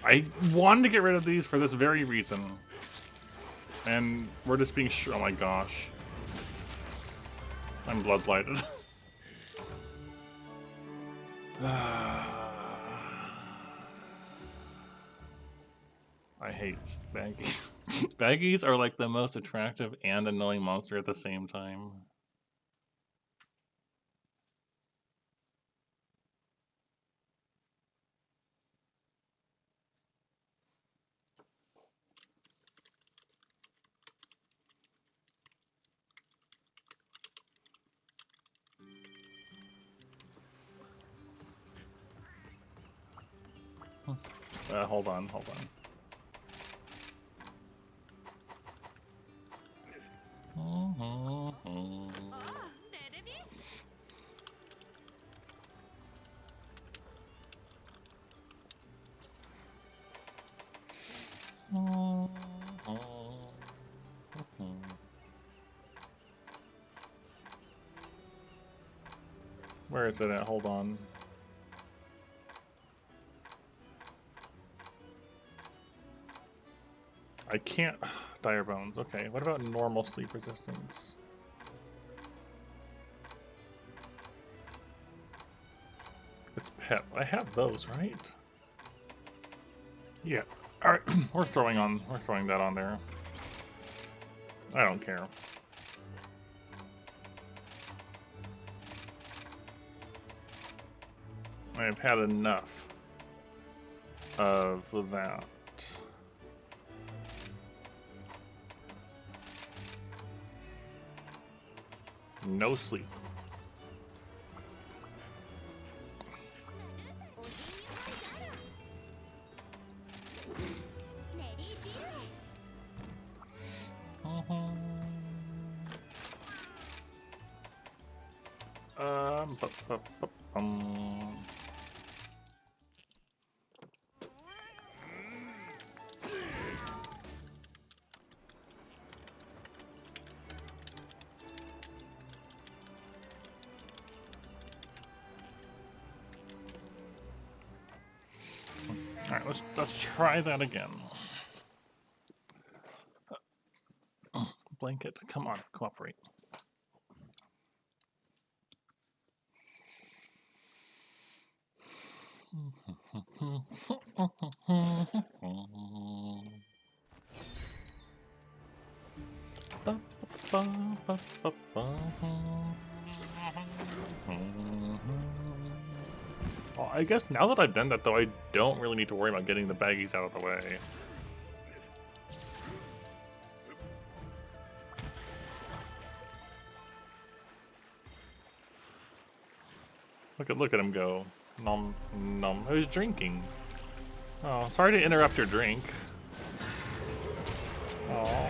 [SPEAKER 1] I wanted to get rid of these for this very reason. And we're just being oh my gosh. I'm blood blighted. I hate baggies. Baggies are like the most attractive and annoying monster at the same time. Hold on. Where is it at? Hold on. I can't. Dire bones. Okay. What about normal sleep resistance? It's pep. I have those, right? Yeah. All right. We're throwing that on there. I don't care. I've had enough of that. No sleep. All right, let's try that again. Blanket, come on, cooperate. Well, I guess now that I've done that, though, I don't really need to worry about getting the baggies out of the way. Look at him go. Nom nom. Who's drinking? Oh, sorry to interrupt your drink. Oh.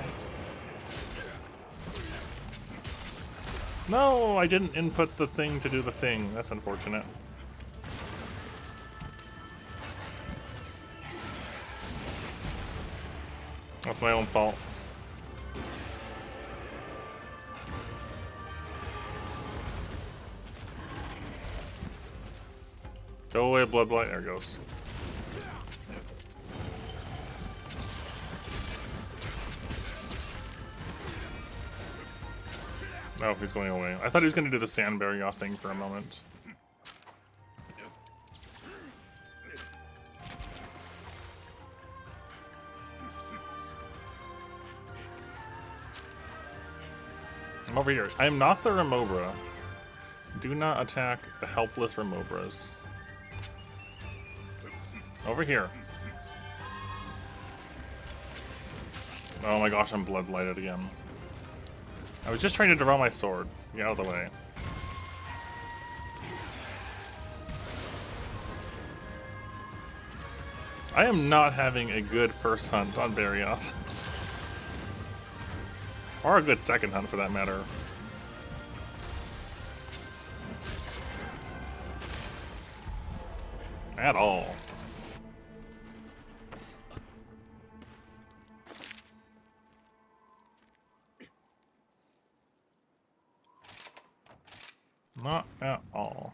[SPEAKER 1] No, I didn't input the thing to do the thing. That's unfortunate. That's my own fault. Go away, blood blight. There it goes. Oh, he's going away. I thought he was going to do the sandberry off thing for a moment. I'm over here. I am not the Remobra. Do not attack the helpless Remobras. Over here. Oh my gosh, I'm blood blighted again. I was just trying to draw my sword. Get out of the way. I am not having a good first hunt on Barioth. Or a good second hunt, for that matter. At all. Not at all.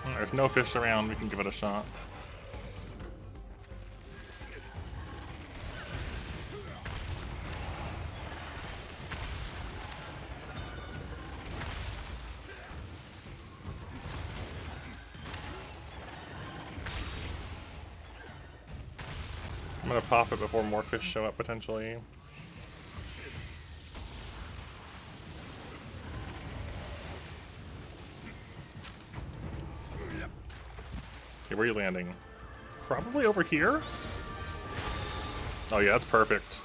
[SPEAKER 1] There's no fish around, we can give it a shot. I'm gonna pop it before more fish show up, potentially. Okay, where are you landing? Probably over here? Oh yeah, that's perfect.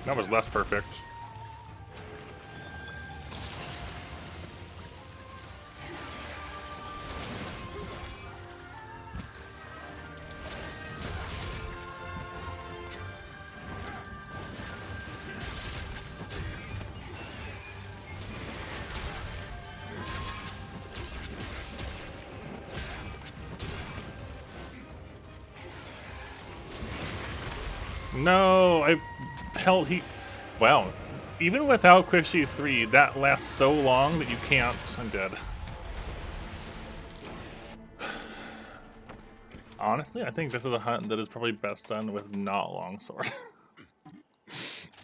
[SPEAKER 1] That was less perfect. No, I held he. Wow, even without Quick Sheet 3, that lasts so long that you can't. I'm dead. Honestly, I think this is a hunt that is probably best done with not longsword.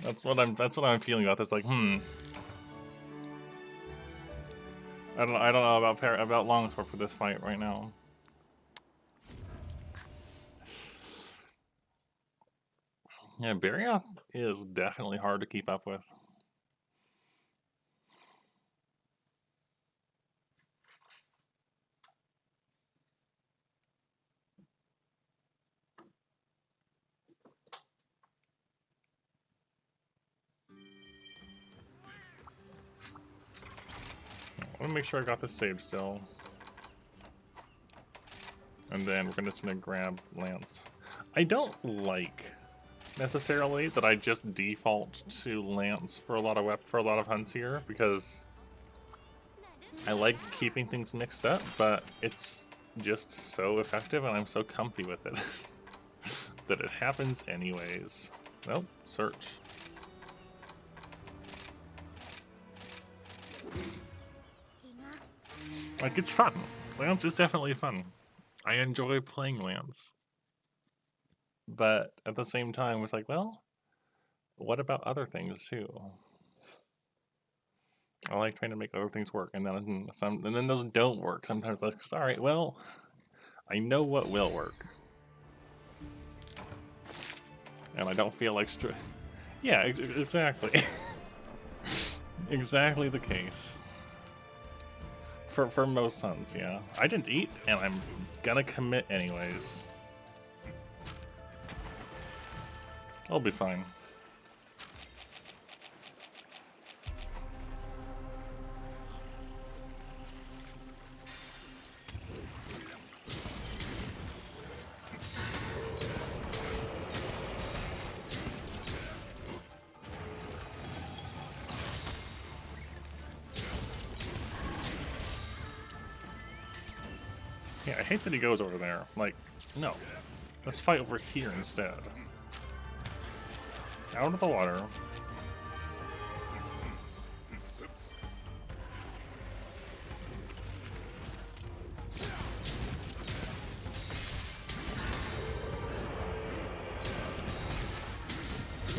[SPEAKER 1] That's what I'm feeling about this. Like, I don't know about longsword for this fight right now. Yeah, Barrioth is definitely hard to keep up with. I want to make sure I got this saved still. And then we're going to grab Lance. I don't like necessarily that I just default to Lance for a lot of hunts here, because I like keeping things mixed up, but it's just so effective and I'm so comfy with it that it happens anyways. Nope, search. Like, it's fun. Lance is definitely fun. I enjoy playing Lance. But at the same time, it's like, well, what about other things too? I like trying to make other things work, and then those don't work. Sometimes that's just, all right, well, I know what will work. And I don't feel like yeah, exactly. Exactly the case. For most hunts, yeah. I didn't eat, and I'm gonna commit anyways. I'll be fine. Yeah, I hate that he goes over there. Like, no. Let's fight over here instead. Out of the water.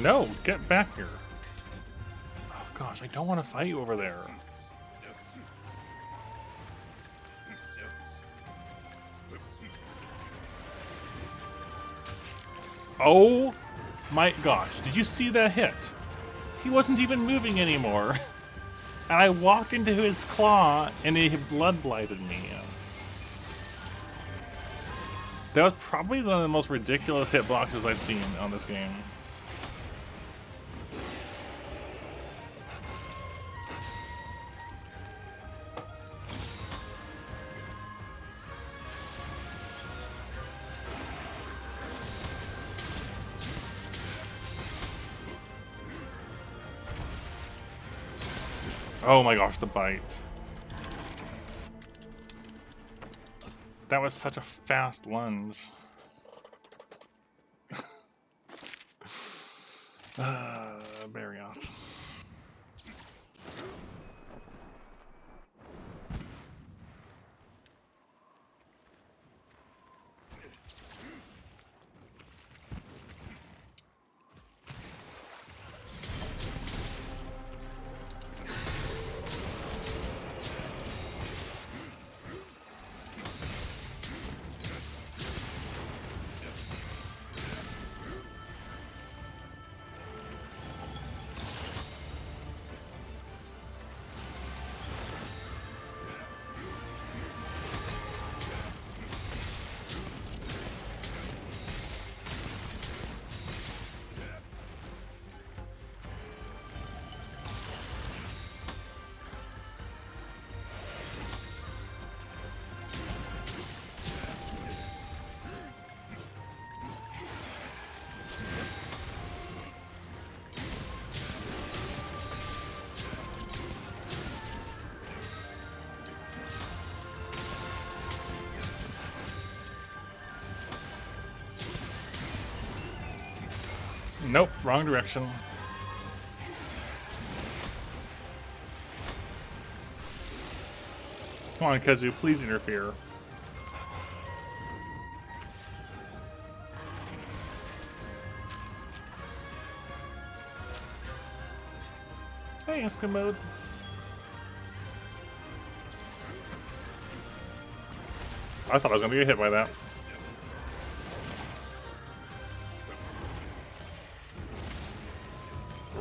[SPEAKER 1] No, get back here. Oh gosh, I don't want to fight you over there. Oh my gosh, did you see that hit? He wasn't even moving anymore. And I walked into his claw and he blood blighted me. That was probably one of the most ridiculous hitboxes I've seen on this game. Oh my gosh, the bite. That was such a fast lunge. Barrioth. Nope, wrong direction. Come on, Kazu, please interfere. Hey, Eskimo. I thought I was gonna get hit by that.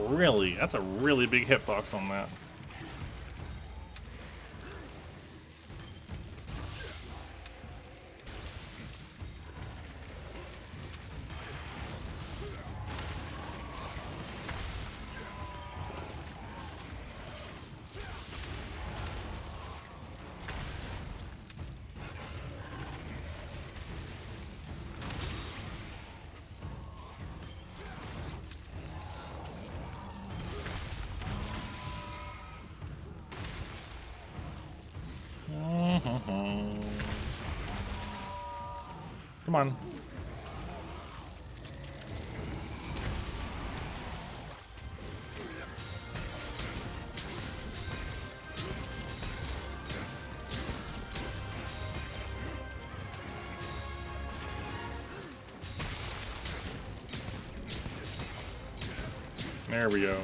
[SPEAKER 1] Really? That's a really big hitbox on that. Come on. There we go.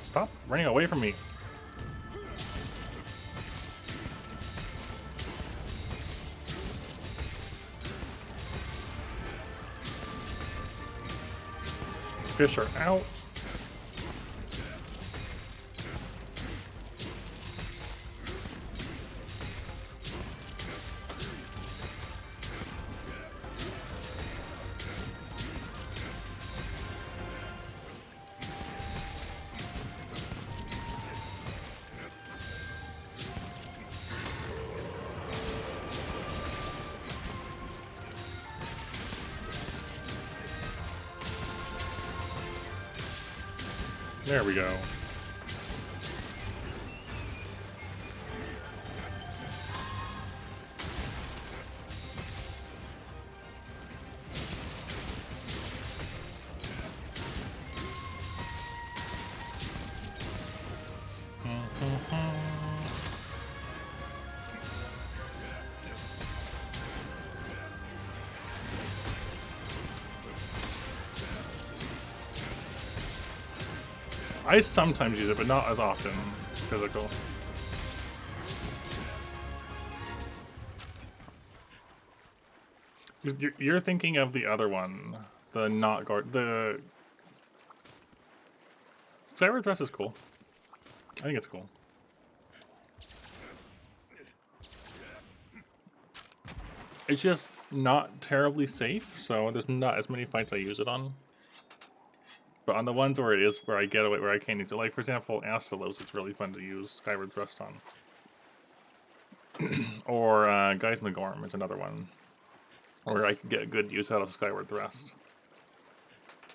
[SPEAKER 1] Stop running away from me. Fish are out. There we go. I sometimes use it, but not as often. Physical. You're thinking of the other one, the not guard. The Cyber Thrust is cool. I think it's cool. It's just not terribly safe, so there's not as many fights I use it on. But on the ones where it is, where I get away, where I can't use it, like for example, Astalos, it's really fun to use Skyward Thrust on. Or Geismagorm is another one, where I can get good use out of Skyward Thrust.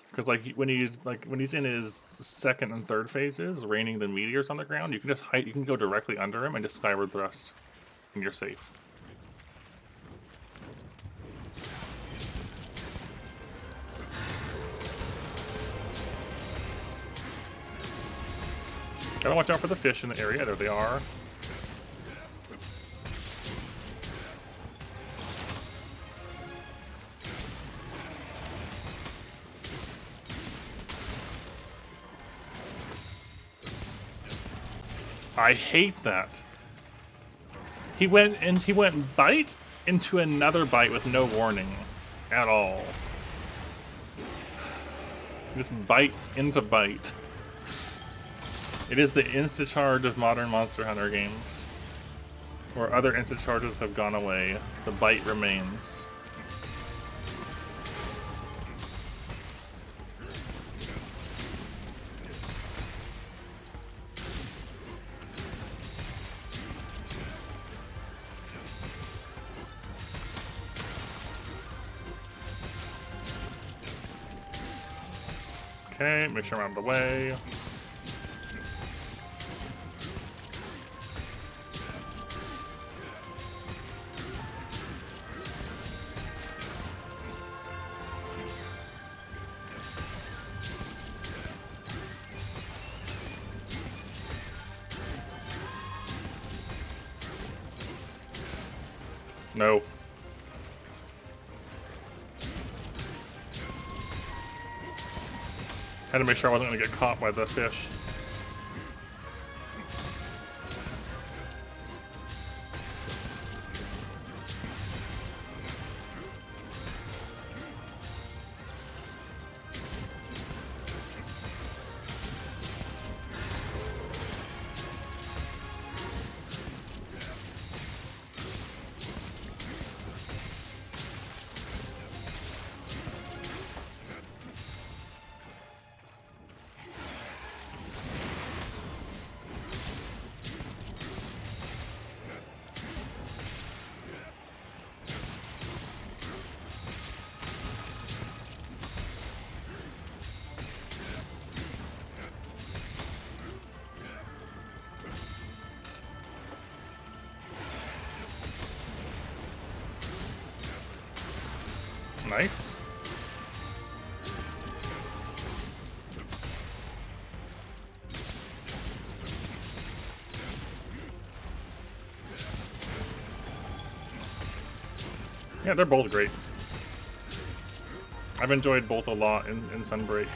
[SPEAKER 1] Because like when he's in his second and third phases, raining the meteors on the ground, you can just hide, you can go directly under him and just Skyward Thrust, and you're safe. Gotta watch out for the fish in the area. There they are. I hate that. He went bite into another bite with no warning at all. Just bite into bite. It is the insta-charge of modern Monster Hunter games. Where other insta-charges have gone away, the bite remains. Okay, make sure I'm out of the way. No. Had to make sure I wasn't going to get caught by the fish. Nice. Yeah, they're both great. I've enjoyed both a lot in Sunbreak.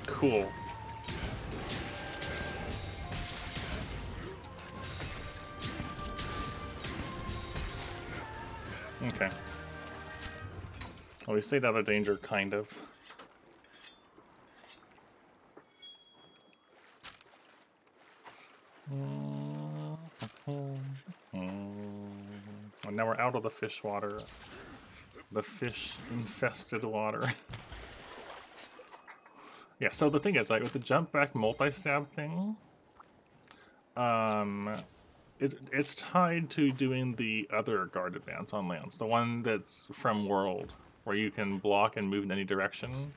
[SPEAKER 1] Cool. Okay. Well, we stayed out of danger, kind of. And now we're out of the fish water. The fish-infested water. Yeah, so the thing is, like, with the jump back multi-stab thing, it's tied to doing the other guard advance on lands, the one that's from World, where you can block and move in any direction.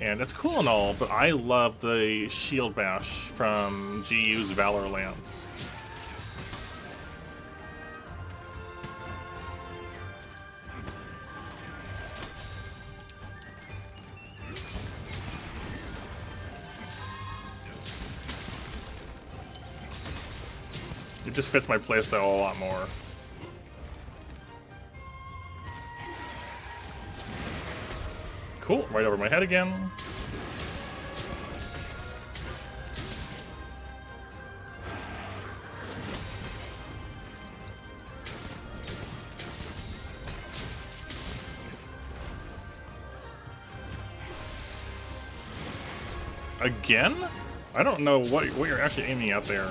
[SPEAKER 1] And it's cool and all, but I love the shield bash from GU's Valor Lance. It just fits my playstyle a lot more. Cool, right over my head again. Again? I don't know what you're actually aiming at there.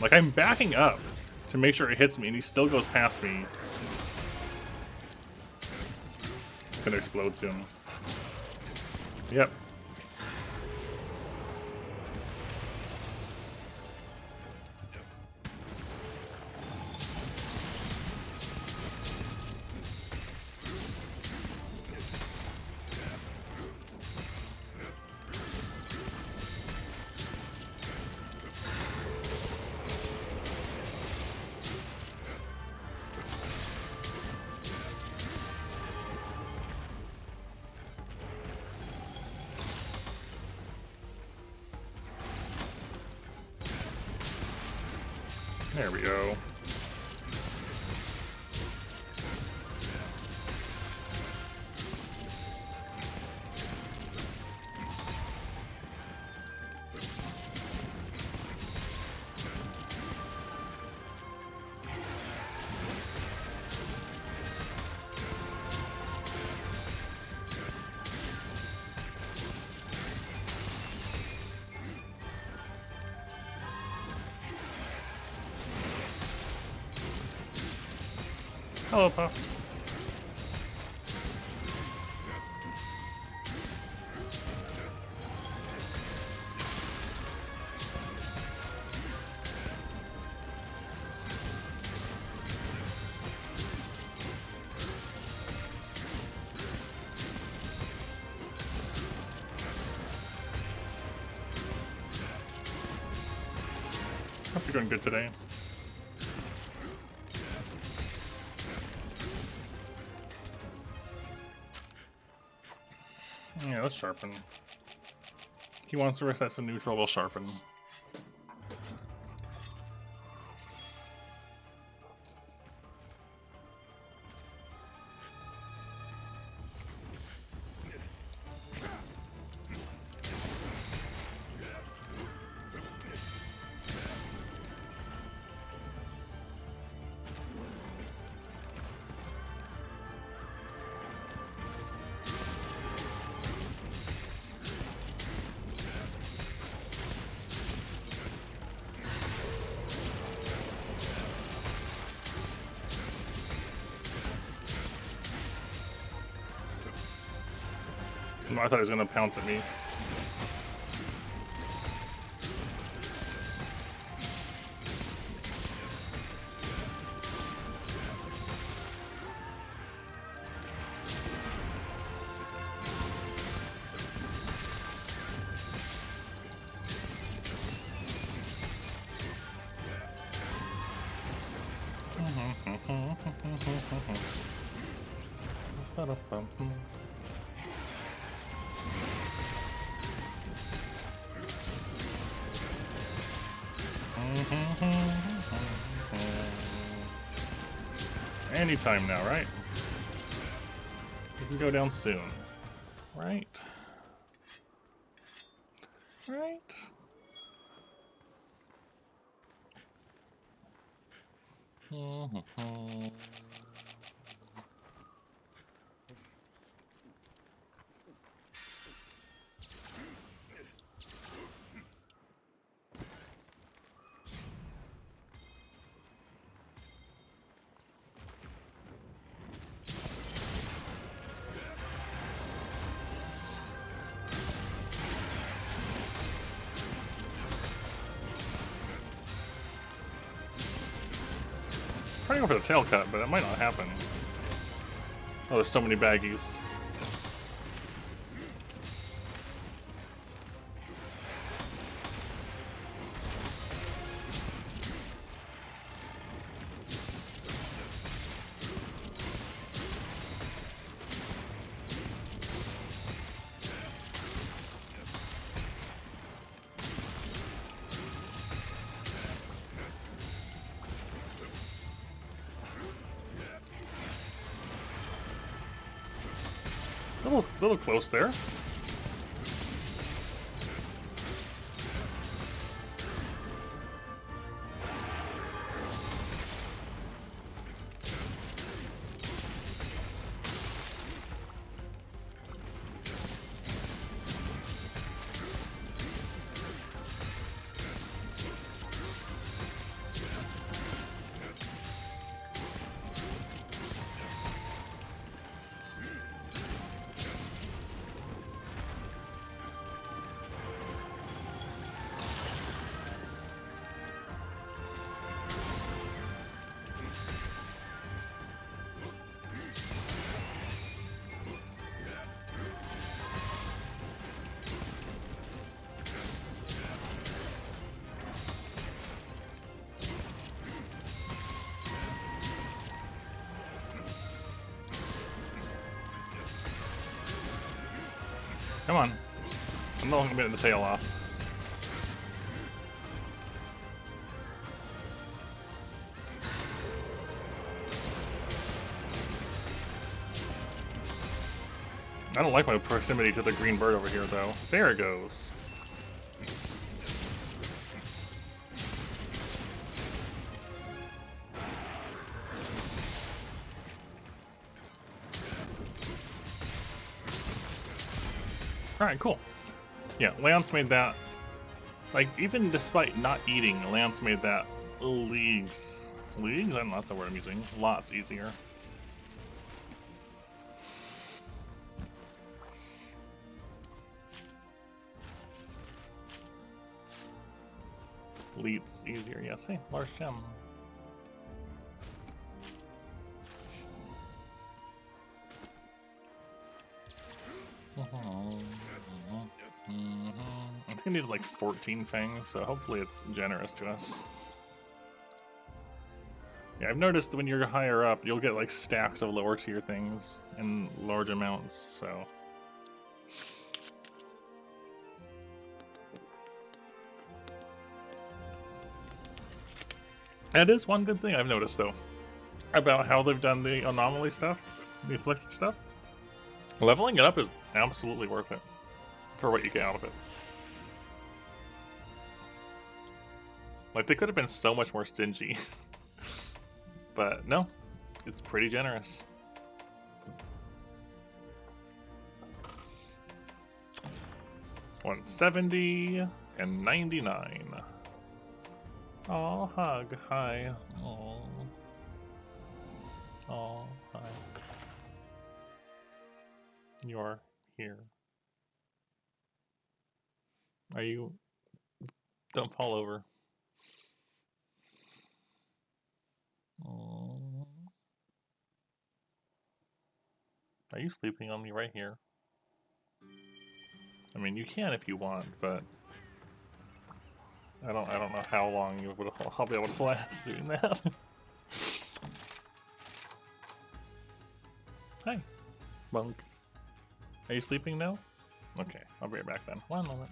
[SPEAKER 1] Like, I'm backing up to make sure it hits me, and he still goes past me. It's gonna explode soon. Yep. There we go. Hello, Puffed. Hope you're doing good today. Yeah, let's sharpen. He wants to reset some neutral, we'll sharpen. I thought he was gonna pounce at me. Anytime now, right? You can go down soon. Right? Right? Trying to go for the tail cut, but it might not happen. Oh, there's so many baggies. Little close there. Come on. I'm not getting the tail off. I don't like my proximity to the green bird over here, though. There it goes. Alright, cool. Yeah, Lance made that, like, even despite not eating, Lance made that leagues. Leagues? I don't know, that's a word I'm using. Lots easier. Leads easier, yes. Hey, large gem. think I needed like 14 fangs, so hopefully it's generous to us. Yeah, I've noticed when you're higher up, you'll get like stacks of lower tier things in large amounts, so. That is one good thing I've noticed, though, about how they've done the anomaly stuff, the afflicted stuff. Leveling it up is absolutely worth it for what you get out of it. Like, they could have been so much more stingy. But no, it's pretty generous. $170 and 99. Oh, hug, hi. Oh, hi. You're here. Are you? Don't fall over. Oh. Are you sleeping on me right here? I mean, you can if you want, but I don't know how long I'll be able to last doing that. Hi, Monk. Are you sleeping now? Okay, I'll be right back then. One moment.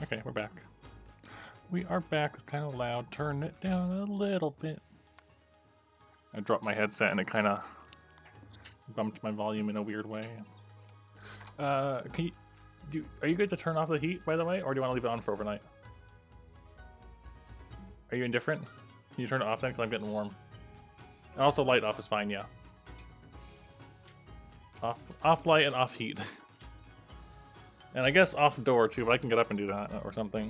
[SPEAKER 1] Okay, we're back. We are back. It's kind of loud. Turn it down a little bit. I dropped my headset and it kind of bumped my volume in a weird way. Can you are you good to turn off the heat, by the way, or do you want to leave it on for overnight? Are you indifferent? Can you turn it off then, because I'm getting warm? And also light off is fine, yeah. Off light and off heat. And I guess off door too, but I can get up and do that or something.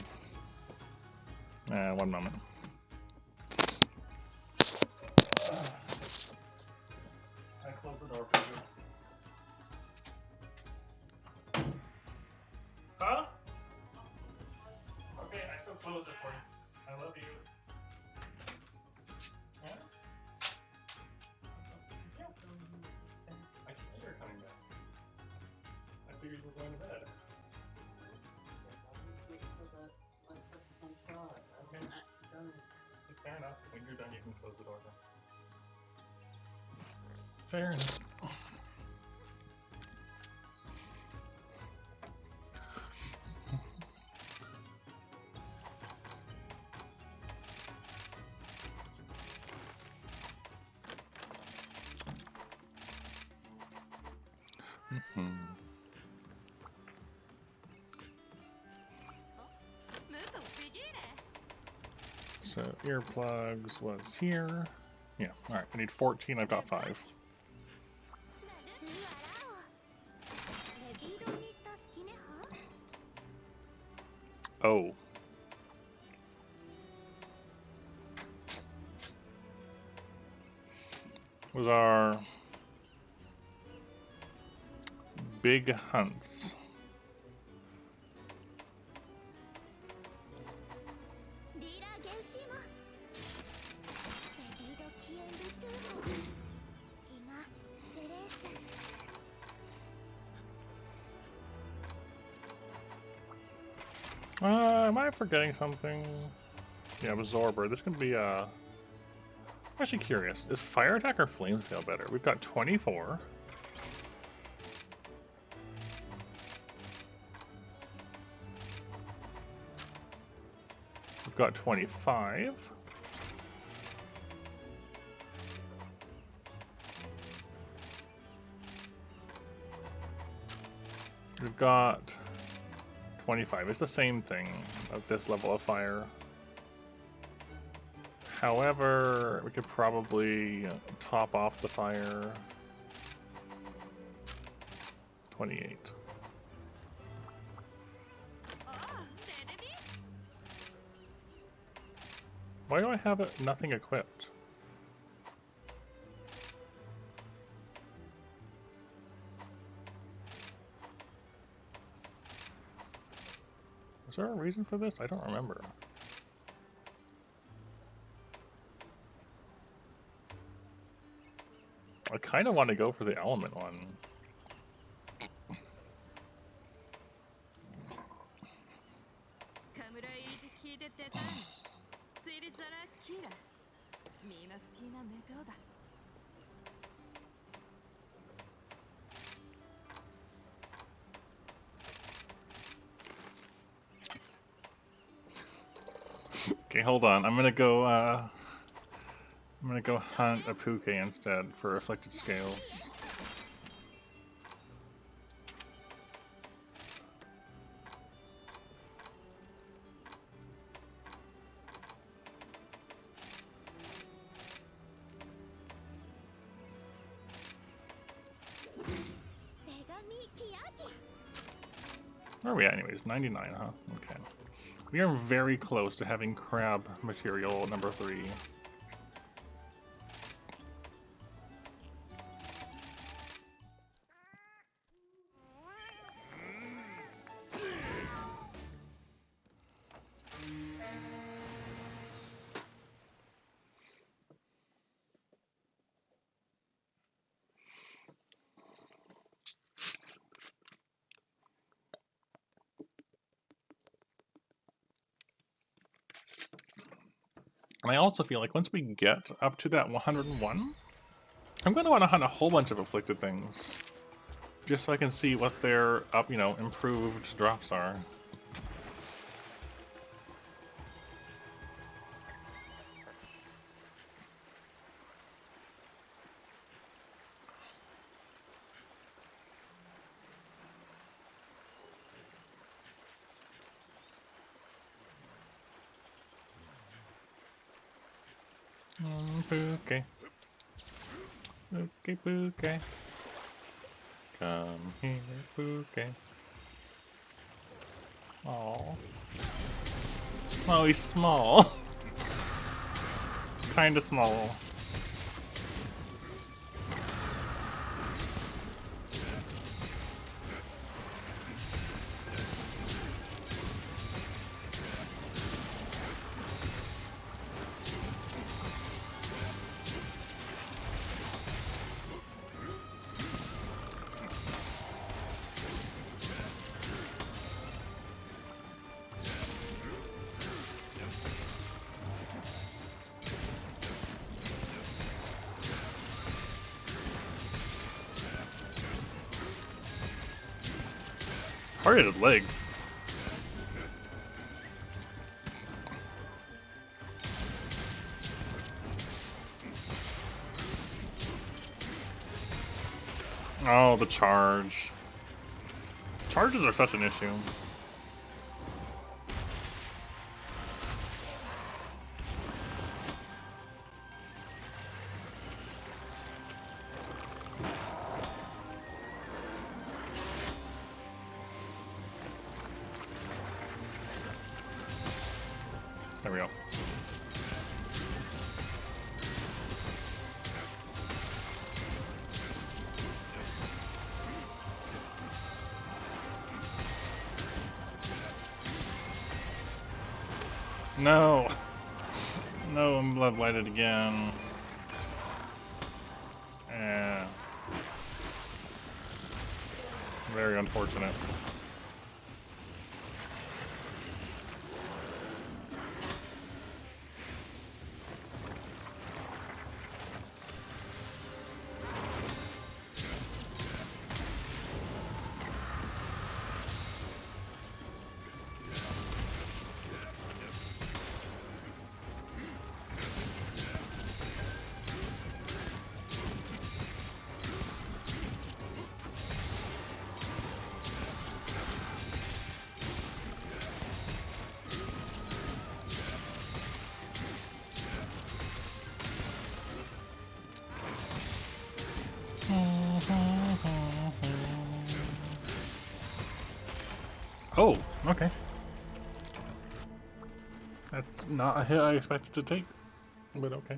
[SPEAKER 1] 1 moment. I close the door for you. Huh? Okay, I still closed it for you. I love you. Yeah? I can't hear coming back. I figured you were going to bed. Okay. Fair enough. When you're done, you can close the door then. Fair enough. So earplugs was here. Yeah, alright, I need 14, I've got 5. Oh. Was our big hunts. Am I forgetting something? Yeah, Absorber. This could be, I'm actually curious. Is Fire Attack or Flame Tail better? We've got 24. We've got 25. We've got 25. It's the same thing at this level of fire. However, we could probably top off the fire. 28. Why do I have nothing equipped? Is there a reason for this? I don't remember. I kind of want to go for the element one. Okay, hold on. I'm gonna go hunt a Puke instead for Afflicted Scales. Where are we at anyways? 99, huh? Okay. We are very close to having crab material number 3. And I also feel like once we get up to that 101, I'm going to want to hunt a whole bunch of afflicted things. Just so I can see what their improved drops are. Puke. Puke, Puke. Come here, Puke. Aww. Oh, he's small. Kinda small. Targeted legs. Oh, the charge. Charges are such an issue. There we go. No! No, I'm blood blighted again. Very unfortunate. Oh, okay. That's not a hit I expected to take, but okay.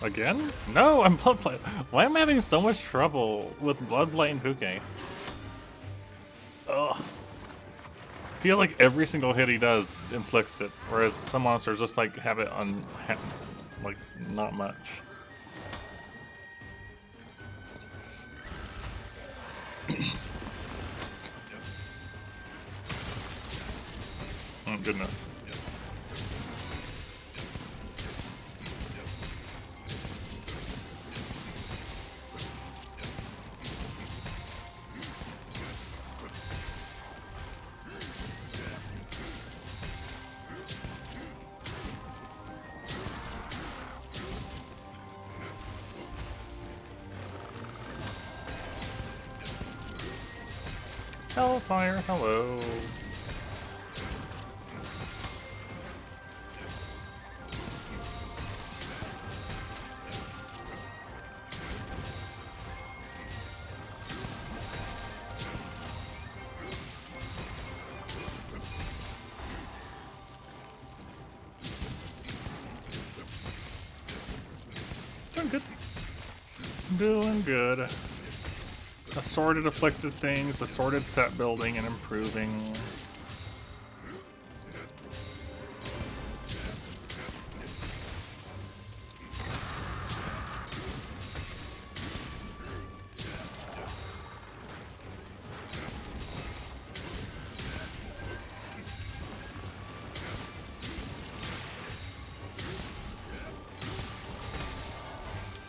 [SPEAKER 1] Again? No, I'm blood blight. Why am I having so much trouble with blood blight and Puke? Ugh. I feel like every single hit he does inflicts it, whereas some monsters just like have it on, like, not much. Oh goodness. Hellfire, hello. Doing good. Doing good. Assorted afflicted things, assorted set building and improving.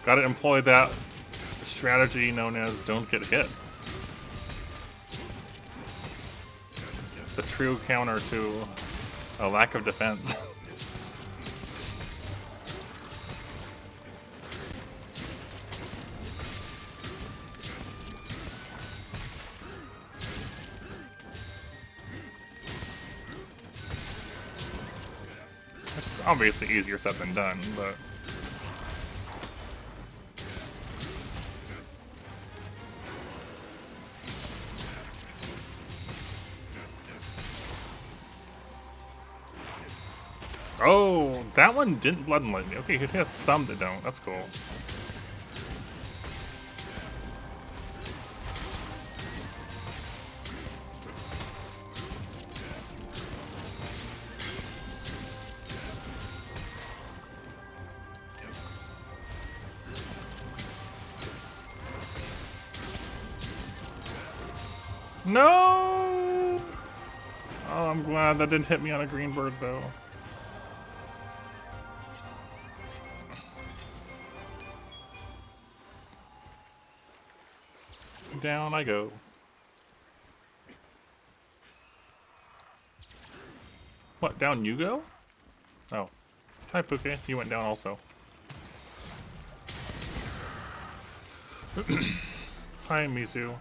[SPEAKER 1] Gotta employ that strategy known as don't get hit. The true counter to a lack of defense. It's obviously easier said than done, but... Oh, that one didn't blood and lightning. Okay, he has some that don't. That's cool. No! Oh, I'm glad that didn't hit me on a green bird, though. Down I go. What, down you go? Oh. Hi, Puke. You went down also. Hi, Mizu.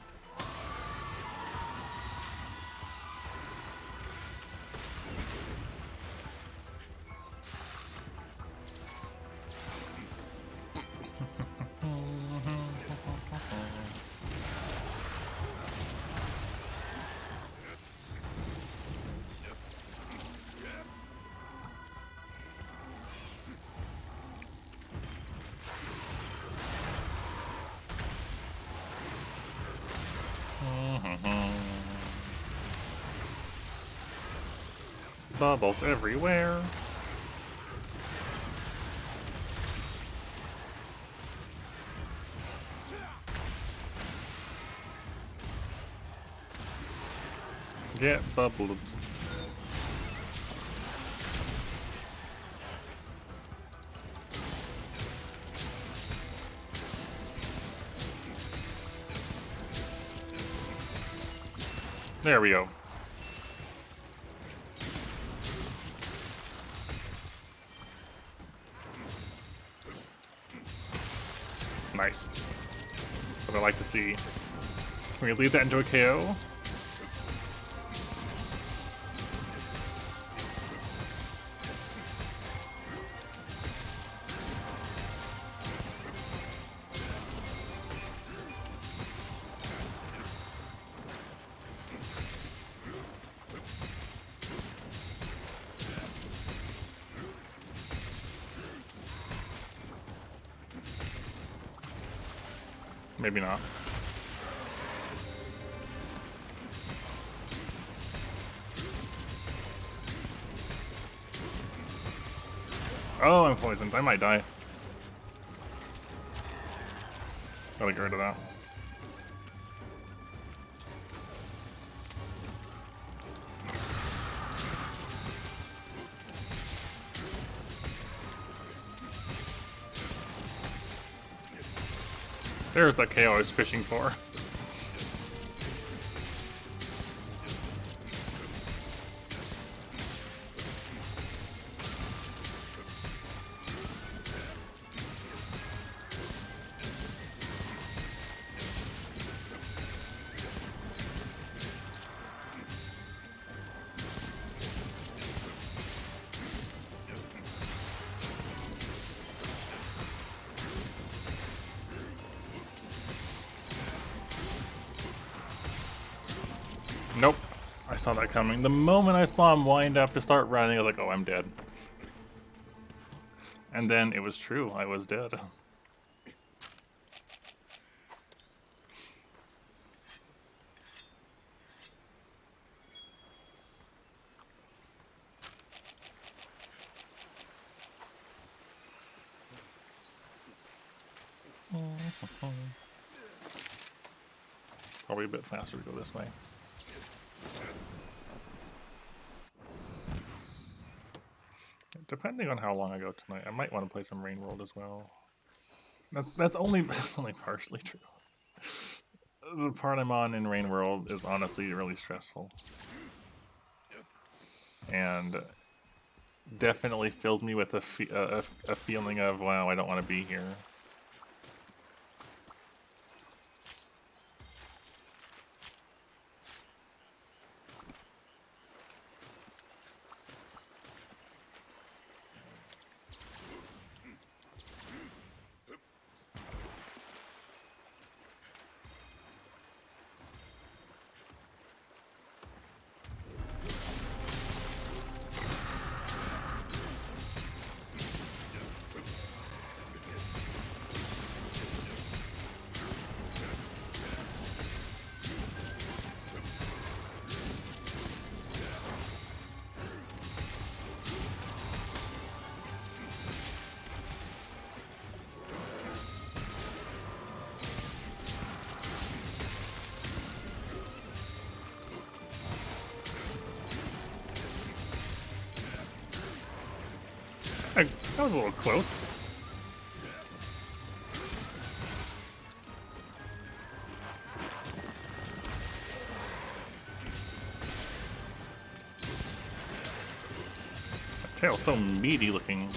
[SPEAKER 1] Bubbles everywhere. Get bubbled. There we go. Nice. What I like to see. Can we lead that into a KO? Maybe not. Oh, I'm poisoned. I might die. Gotta get rid of that. There's that KO I was fishing for. Nope. I saw that coming. The moment I saw him wind up to start running, I was like, oh, I'm dead. And then it was true. I was dead. Probably a bit faster to go this way. Depending on how long I go tonight, I might want to play some Rain World as well. That's only only partially true. The part I'm on in Rain World is honestly really stressful, and definitely fills me with a feeling of, wow, I don't want to be here. That was a little close. That tail's so meaty looking.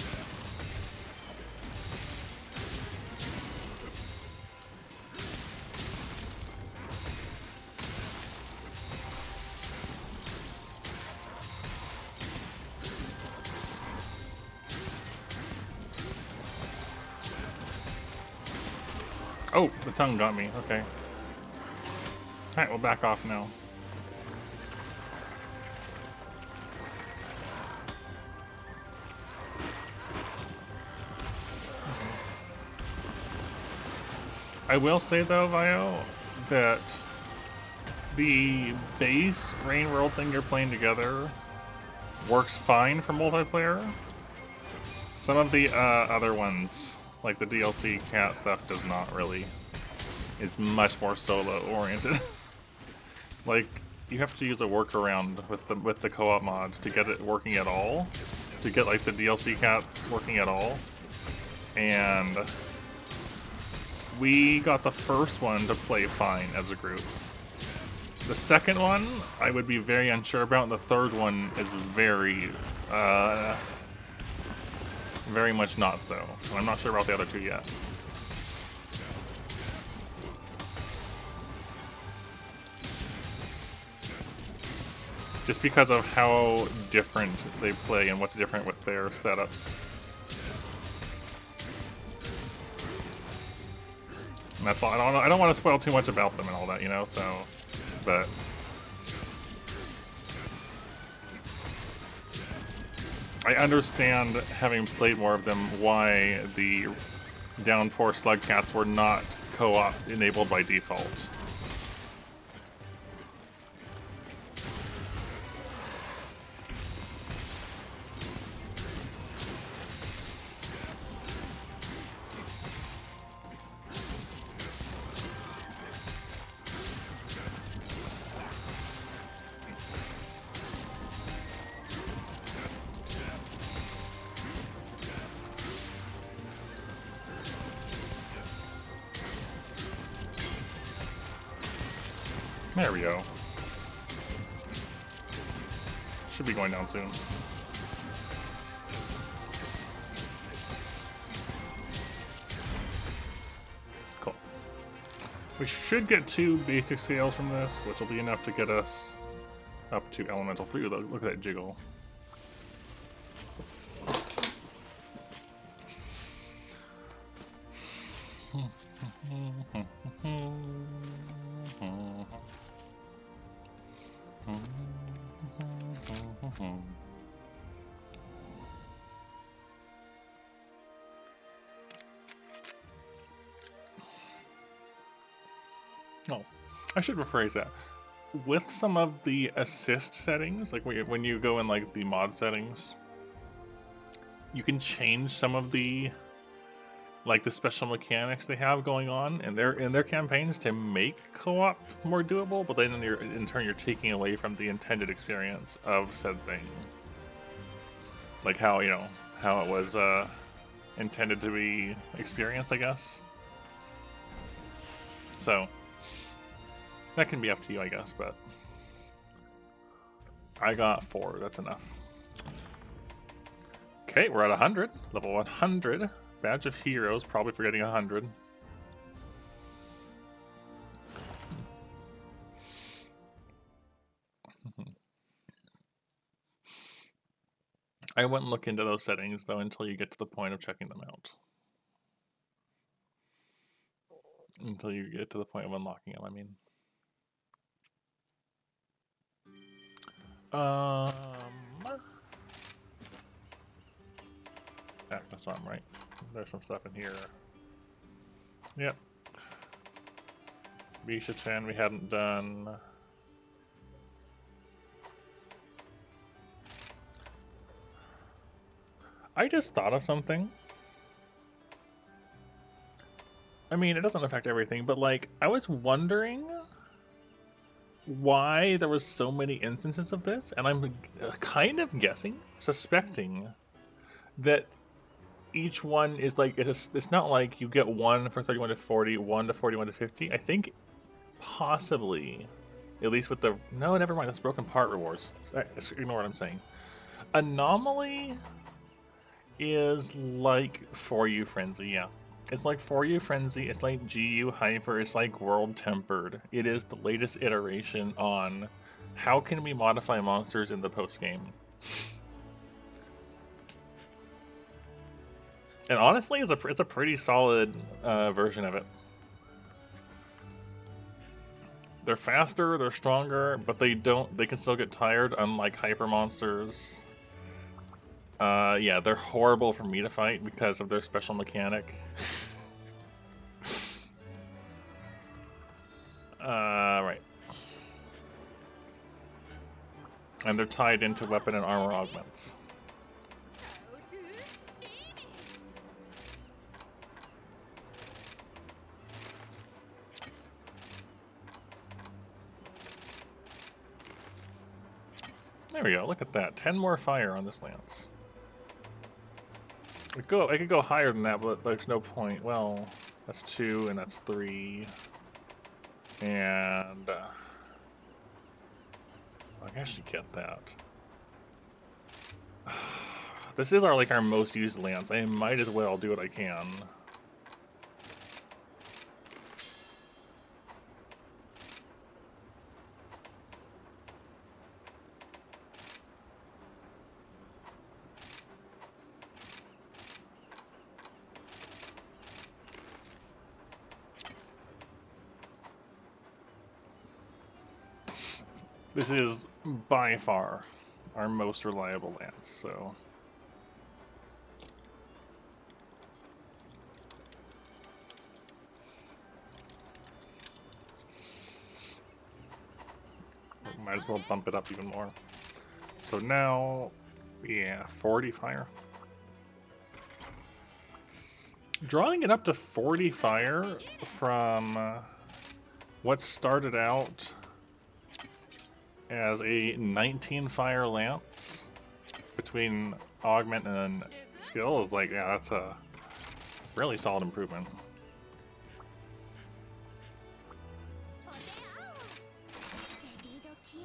[SPEAKER 1] Oh, the tongue got me. Okay. Alright, we'll back off now. I will say though, Vio, that the base Rain World thing you're playing together works fine for multiplayer. Some of the other ones, like the DLC cat stuff, does not really. It's much more solo oriented. Like, you have to use a workaround with the co-op mod to get it working at all. To get like the DLC cats working at all. And we got the first one to play fine as a group. The second one, I would be very unsure about, and the third one is very much not so. And I'm not sure about the other two yet. Just because of how different they play and what's different with their setups. And that's all. I don't want to spoil too much about them and all that, you know. So, but I understand, having played more of them, why the Downpour Slug Cats were not co-op enabled by default. There we go. Should be going down soon. Cool. We should get 2 basic scales from this, which will be enough to get us up to Elemental 3. Look at that jiggle. Oh, I should rephrase that. With some of the assist settings, like when you go in like the mod settings, you can change some of the special mechanics they have going on in their campaigns to make co-op more doable, but then in turn you're taking away from the intended experience of said thing. Like how it was intended to be experienced, I guess. So that can be up to you, I guess, but I got 4, that's enough. Okay, we're at 100, level 100. Badge of Heroes, probably forgetting 100. I wouldn't look into those settings, though, until you get to the point of checking them out. Until you get to the point of unlocking them, I mean. Back to some, right? There's some stuff in here. Yep. Bisha-chan we hadn't done. I just thought of something. I mean, it doesn't affect everything, but like, I was wondering why there was so many instances of this, and I'm kind of guessing, suspecting, that each one is like, it's not like you get one for 31 to 40, one to 41 to 50. I think possibly, at least with the, no, never mind, that's broken part rewards. Ignore what I'm saying. Anomaly is like For You Frenzy, yeah. It's like For You Frenzy, it's like GU Hyper, it's like World Tempered. It is the latest iteration on how can we modify monsters in the post-game. And honestly, it's a pretty solid version of it. They're faster, they're stronger, but they can still get tired, unlike hyper monsters. Yeah, they're horrible for me to fight because of their special mechanic. Right. And they're tied into weapon and armor augments. There we go, look at that. 10 more fire on this lance. I could go higher than that, but there's no point. Well, that's 2 and that's 3. And I can actually get that. This is our most used lance. I might as well do what I can. This is by far our most reliable lance, so. Might as well bump it up even more. So now, yeah, 40 fire. Drawing it up to 40 fire from what started out as a 19 fire lance between augment and skill is like, yeah, that's a really solid improvement.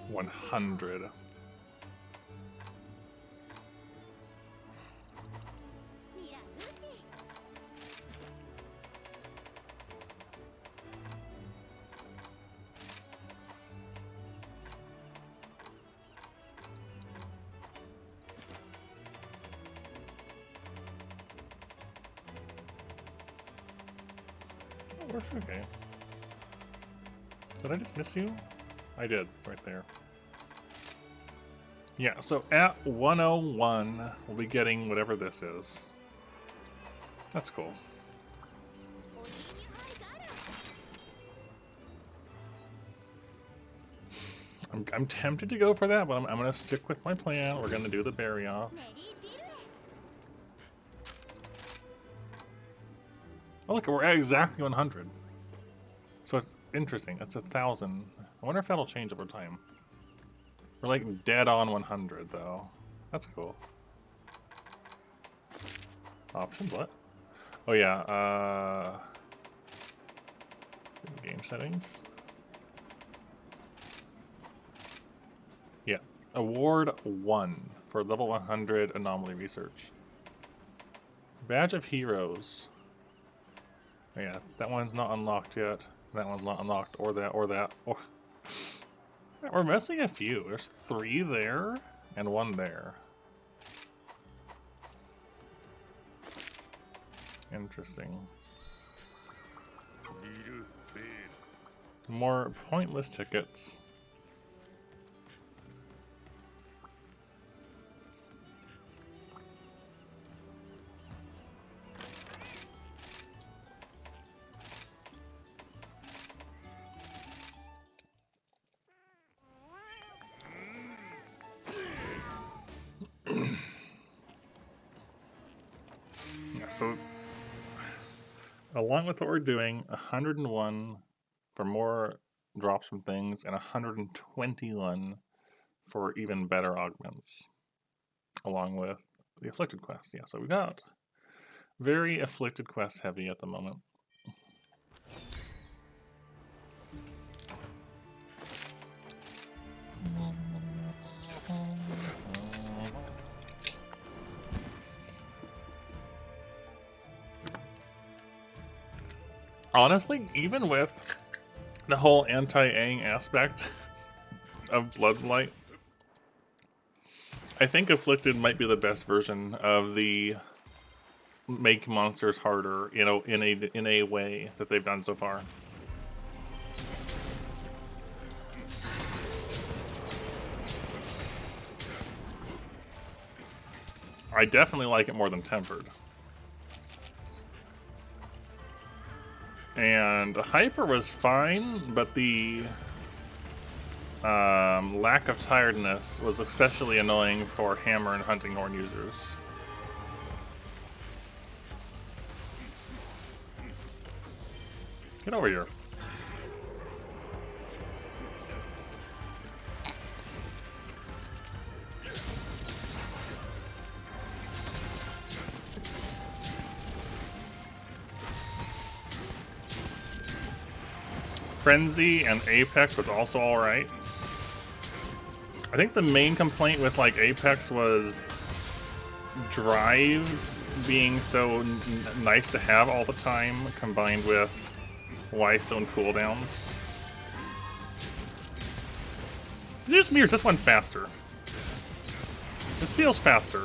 [SPEAKER 1] 100. Okay. Did I just miss you? I did, right there. Yeah, so at 101, we'll be getting whatever this is. That's cool. I'm tempted to go for that, but I'm going to stick with my plan. We're going to do the berry off. Oh, look, we're at exactly 100. So it's interesting. It's 1,000. I wonder if that'll change over time. We're like dead on 100, though. That's cool. Options, what? Oh, yeah, game settings. Yeah, award 1 for level 100 anomaly research. Badge of Heroes. Oh, yeah, that one's not unlocked yet. That one's not unlocked, or that, or that. Oh. We're missing a few. There's 3 there and 1 there. Interesting. More pointless tickets. Yeah, so along with what we're doing, 101 for more drops from things, and 121 for even better augments, along with the Afflicted quest. Yeah, so we got Very afflicted quest heavy at the moment. Honestly, even with the whole anti-Aang aspect of Bloodlight, I think Afflicted might be the best version of the make monsters harder, you know, in a way that they've done so far. I definitely like it more than Tempered. And Hyper was fine, but the lack of tiredness was especially annoying for Hammer and Hunting Horn users. Get over here. Frenzy and Apex was also alright. I think the main complaint with like Apex was Drive being so nice to have all the time, combined with Wystone cooldowns. Is it just me or is this one faster? This feels faster.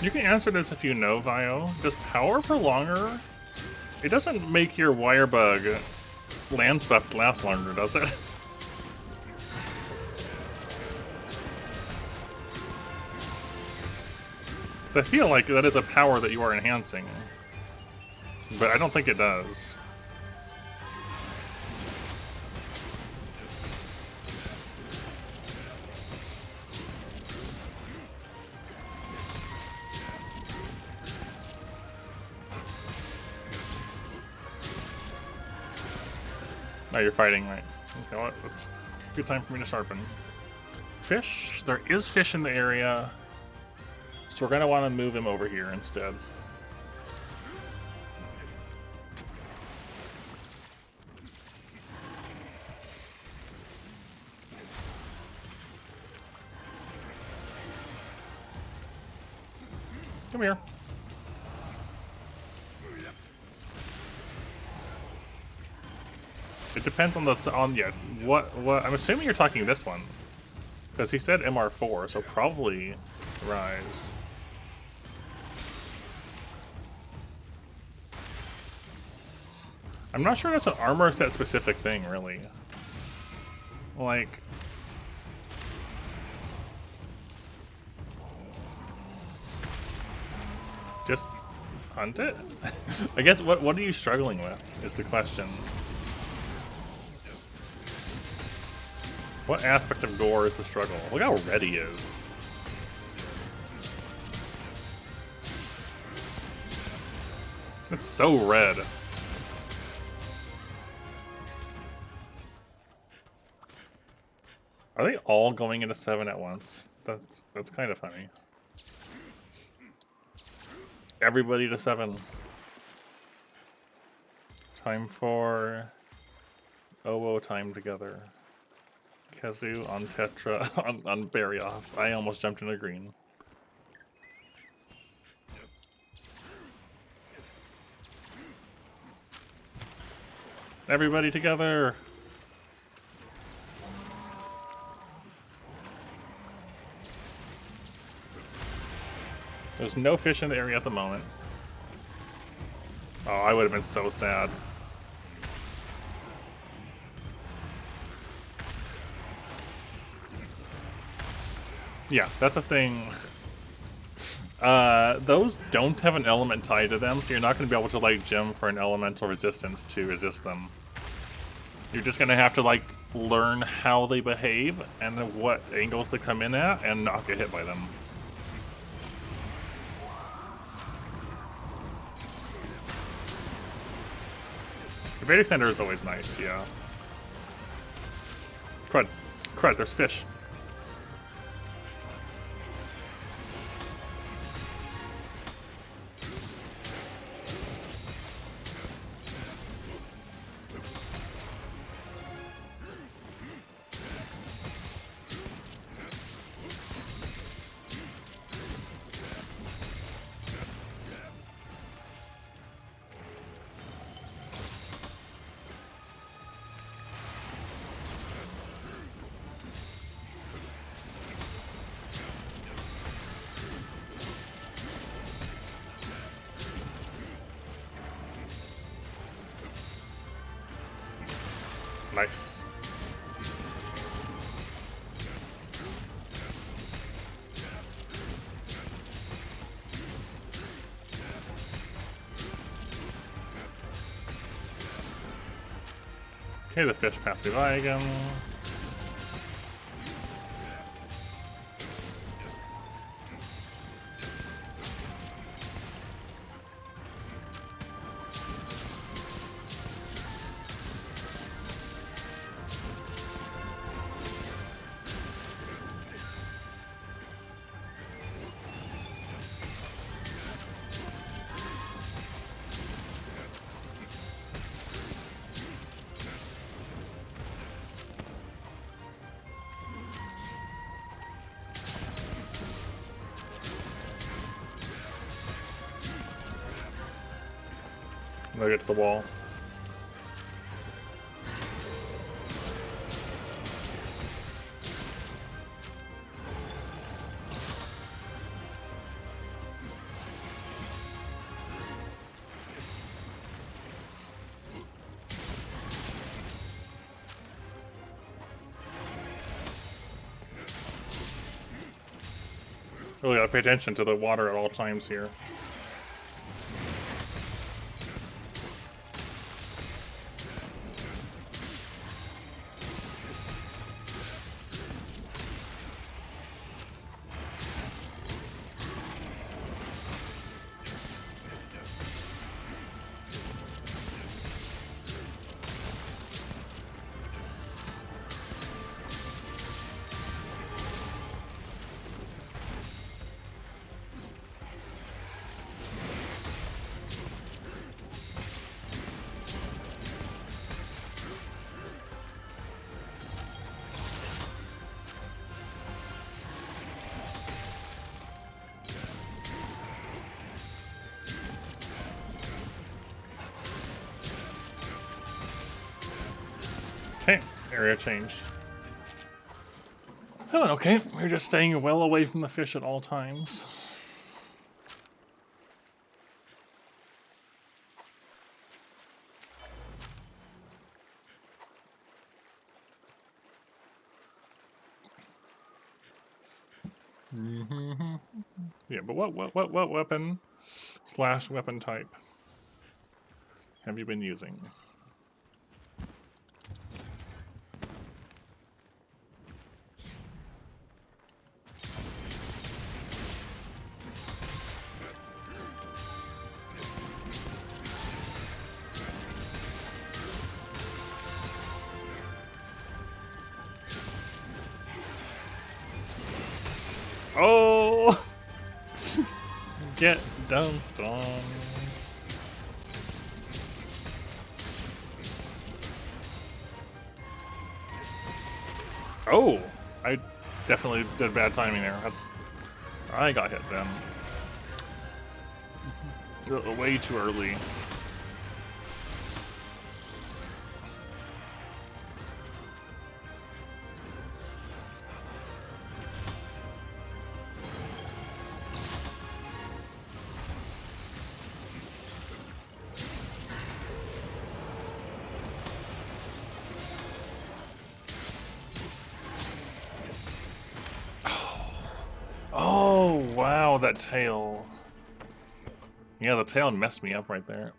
[SPEAKER 1] You can answer this if you know, Vio. Does Power Prolonger... It doesn't make your Wirebug land stuff last longer, does it? Because I feel like that is a power that you are enhancing. But I don't think it does. Oh, you're fighting, right? Okay, well, it's a good time for me to sharpen. Fish? There is fish in the area. So we're going to want to move him over here instead. Come here. It depends on the what I'm assuming you're talking this one, because he said MR4, so probably Rise. I'm not sure that's an armor set specific thing, really. Like, just hunt it? I guess what are you struggling with is the question. What aspect of gore is the struggle? Look how red he is. It's so red. Are they all going into 7 at once? That's kind of funny. Everybody to 7. Time for OO time together. Kazu on Tetra on Berry off. I almost jumped into green. Everybody together! There's no fish in the area at the moment. Oh, I would have been so sad. Yeah, that's a thing. Those don't have an element tied to them, so you're not going to be able to, like, gem for an elemental resistance to resist them. You're just going to have to, like, learn how they behave and what angles they come in at and not get hit by them. The bait extender is always nice, yeah. Crud. Crud, there's fish. Nice. Okay, the fish passed me by again. I'm gonna get to the wall. Really gotta pay attention to the water at all times here. Okay, area change. Oh, okay, we're just staying well away from the fish at all times. Yeah, but what weapon / weapon type have you been using? Oh! Get dunked on. Oh! I definitely did bad timing there. I got hit then. Way too early. Oh, wow, that tail. Yeah, the tail messed me up right there.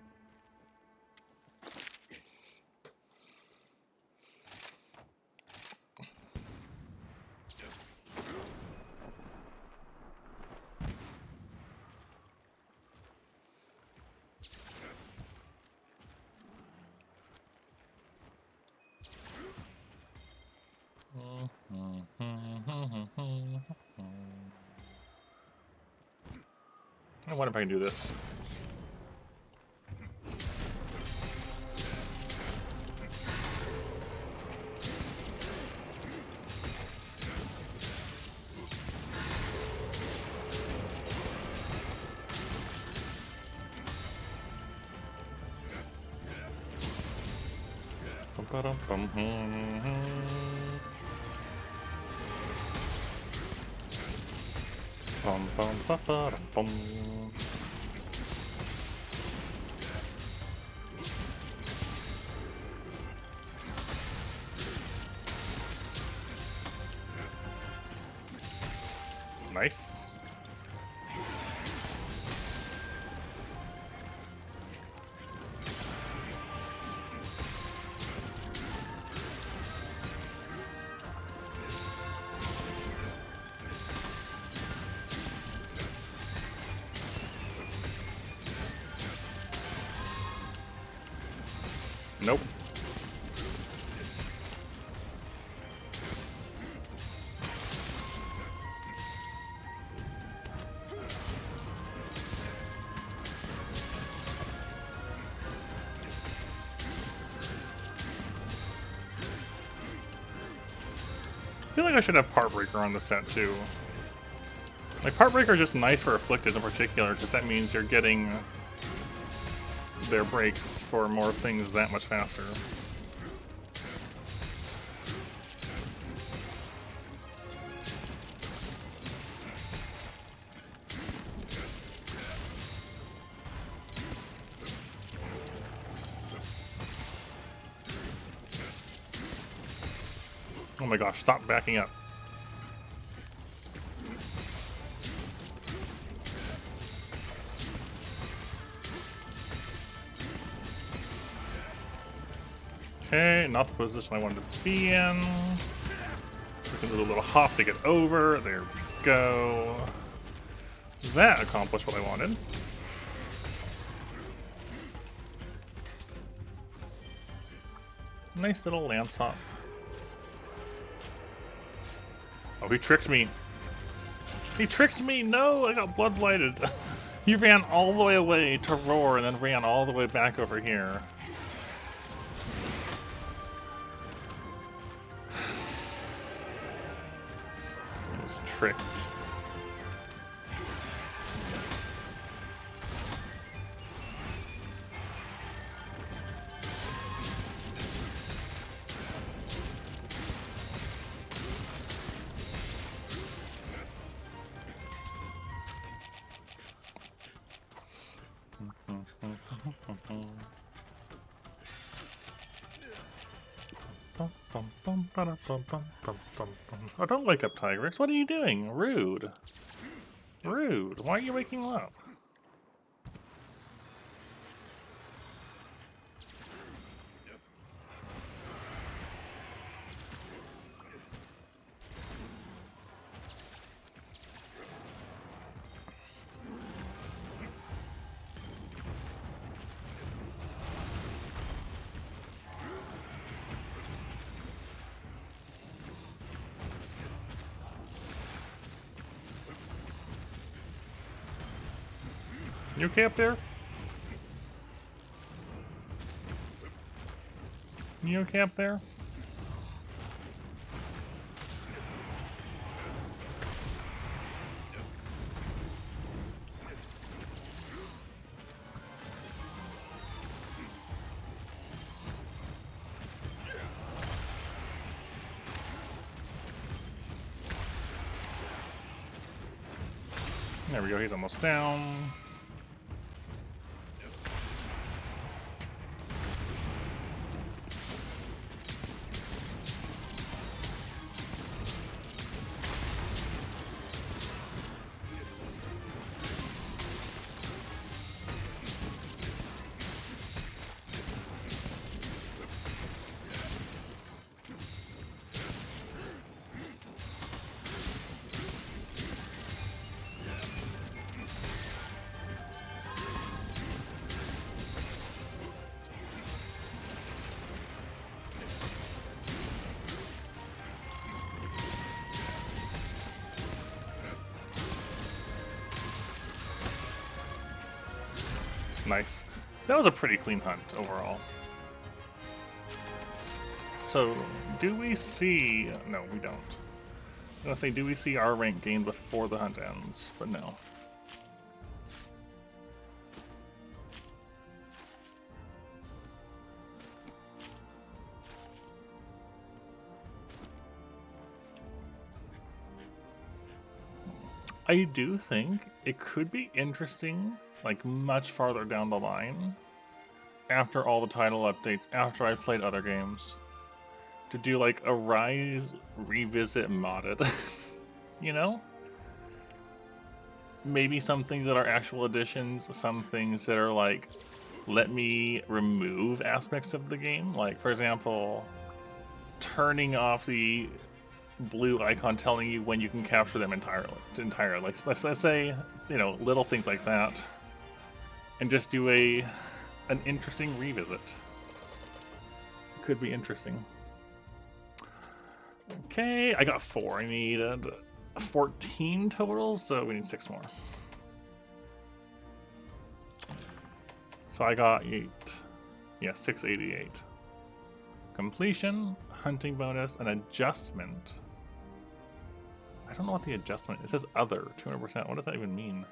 [SPEAKER 1] I wonder if I can do this. Nice. Nope. I feel like I should have Part Breaker on the set too. Like, Part Breaker is just nice for Afflicted in particular, because that means you're getting their breaks for more things that much faster. Oh my gosh, stop backing up. Okay, not the position I wanted to be in. We can do a little hop to get over. There we go. That accomplished what I wanted. Nice little lance hop. Oh, he tricked me. He tricked me! No, I got blood blighted. He ran all the way away to roar and then ran all the way back over here. I was tricked. Oh, don't wake up, Tigress. What are you doing? Rude. Rude. Why are you waking up? You okay up there? You okay up there? There we go, he's almost down. Nice. That was a pretty clean hunt overall. So, do we see... No, we don't. I'm gonna say, do we see our rank gain before the hunt ends? But no. I do think it could be interesting, like much farther down the line, after all the title updates, after I played other games, to do like a Rise Revisit modded, you know? Maybe some things that are actual additions, some things that are like, let me remove aspects of the game. Like, for example, turning off the blue icon telling you when you can capture them entirely. Like, let's say, you know, little things like that, and just do an interesting revisit. Could be interesting. Okay, I got 4. I needed 14 total, so we need 6 more. So I got 8. Yeah, 688. Completion, hunting bonus, an adjustment. I don't know what the adjustment. It says other 200%. What does that even mean?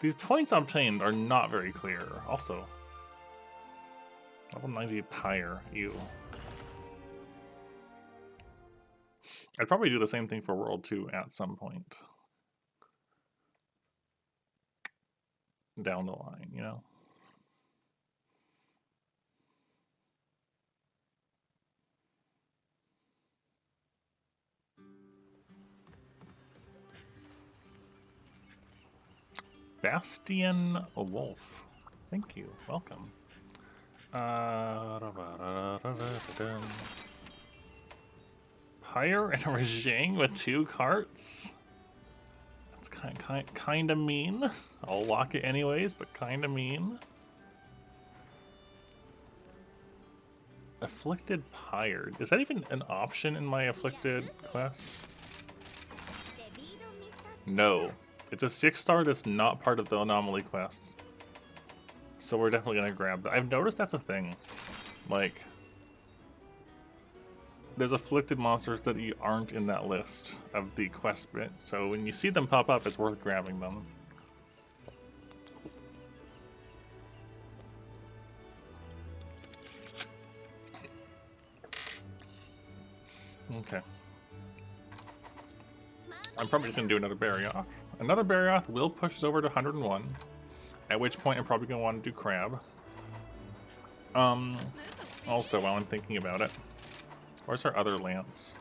[SPEAKER 1] These points obtained are not very clear. Also, level 90 Pyre. Ew. I'd probably do the same thing for World 2 at some point. Down the line, you know? Bastian Wolf. Thank you. Welcome. Pyre and a Rajang with 2 carts? That's kind of mean. I'll lock it anyways, but kind of mean. Afflicted Pyre. Is that even an option in my Afflicted quests? No. It's a 6-star that's not part of the anomaly quests. So we're definitely gonna grab that. I've noticed that's a thing. Like, there's afflicted monsters that aren't in that list of the quest bit. So when you see them pop up, it's worth grabbing them. Okay. I'm probably just gonna do another Barioth. Another Barioth will push us over to 101, at which point I'm probably gonna want to do Crab. Also, while I'm thinking about it, where's our other lance?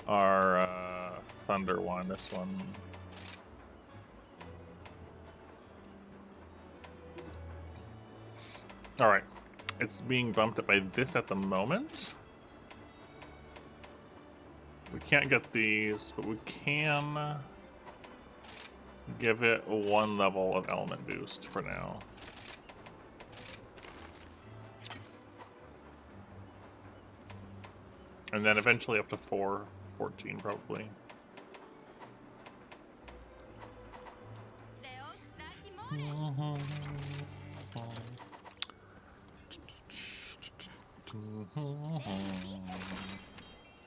[SPEAKER 1] Our Thunder one, this one. Alright, it's being bumped up by this at the moment. We can't get these, but we can give it 1 level of element boost for now. And then eventually up to 14 probably.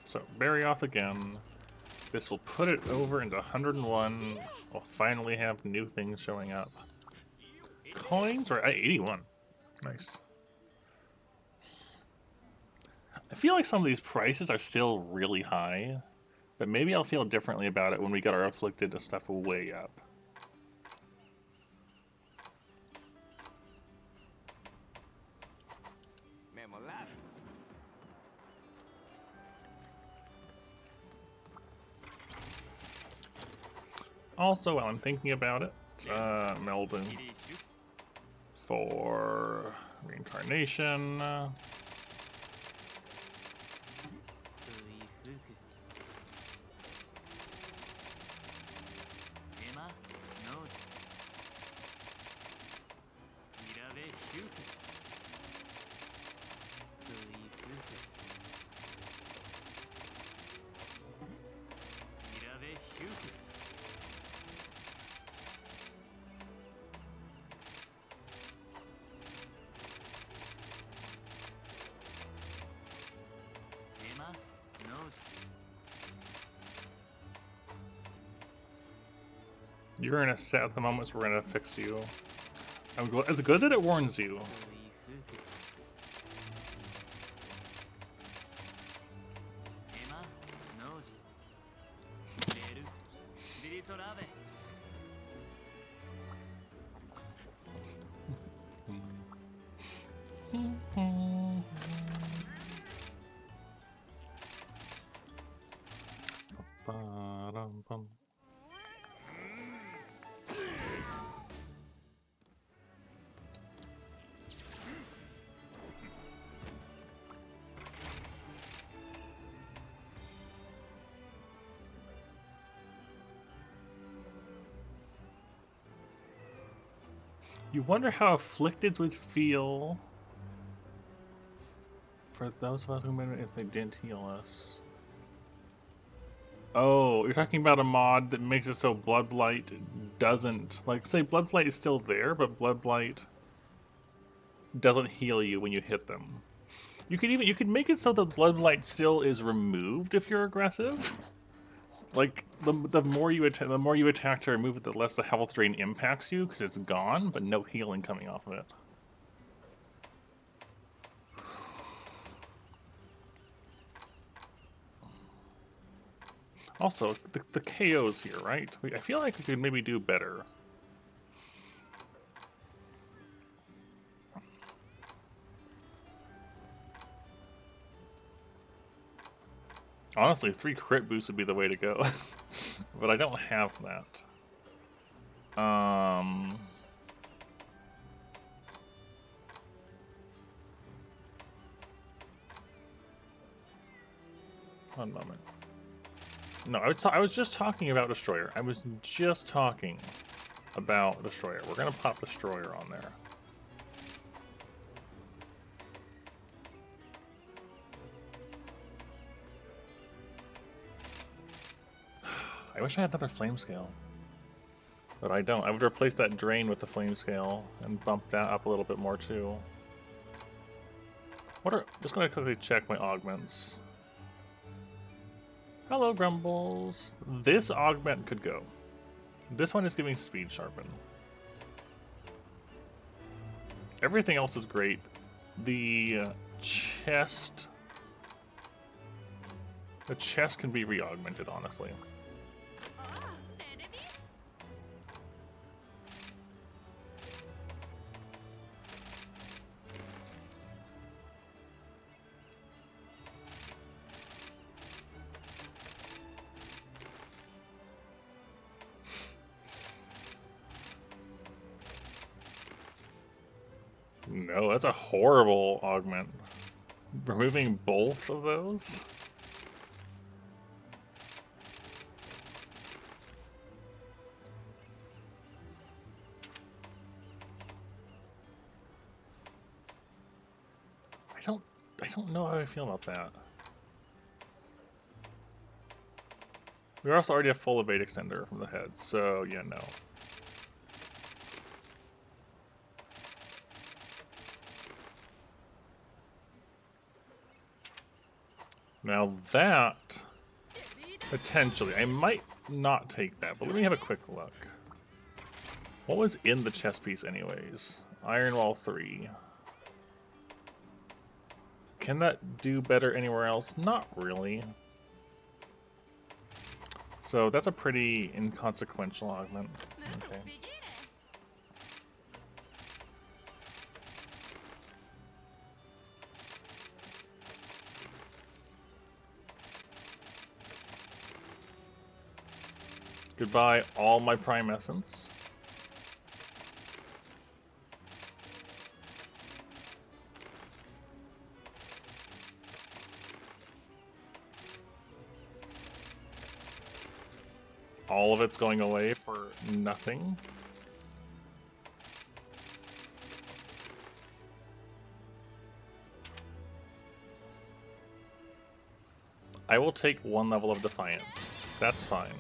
[SPEAKER 1] So, Barioth again. This will put it over into 101. We'll finally have new things showing up. Coins are at 81. Nice. I feel like some of these prices are still really high, but maybe I'll feel differently about it when we get our afflicted stuff way up. Also, while I'm thinking about it, Melbourne for reincarnation. You're in a set at the moment, so we're gonna fix you. It's good that it warns you. You wonder how afflicted would feel for those of us who made it if they didn't heal us. Oh, you're talking about a mod that makes it so Bloodblight doesn't, like, say Bloodblight is still there, but Bloodblight doesn't heal you when you hit them. You could make it so that Bloodblight still is removed if you're aggressive. Like the more you attack to remove it, the less the health drain impacts you because it's gone, but no healing coming off of it. Also, the KO's here, right? I feel like we could maybe do better. Honestly, 3 crit boosts would be the way to go. But I don't have that. One moment. No, I was just talking about Destroyer. I was just talking about Destroyer. We're gonna pop Destroyer on there. I wish I had another flame scale. But I don't. I would replace that drain with the flame scale and bump that up a little bit more too. Just gonna quickly check my augments. Hello, Grumbles. This augment could go. This one is giving speed sharpen. Everything else is great. The chest can be re-augmented, honestly. No, that's a horrible augment. Removing both of those? I don't know how I feel about that. We also already have full evade extender from the head, so yeah, no. Now that, potentially, I might not take that, but let me have a quick look. What was in the chess piece anyways? Iron Wall 3. Can that do better anywhere else? Not really. So that's a pretty inconsequential augment. Okay. Goodbye, all my Prime Essence. All of it's going away for nothing. I will take 1 level of Defiance. That's fine.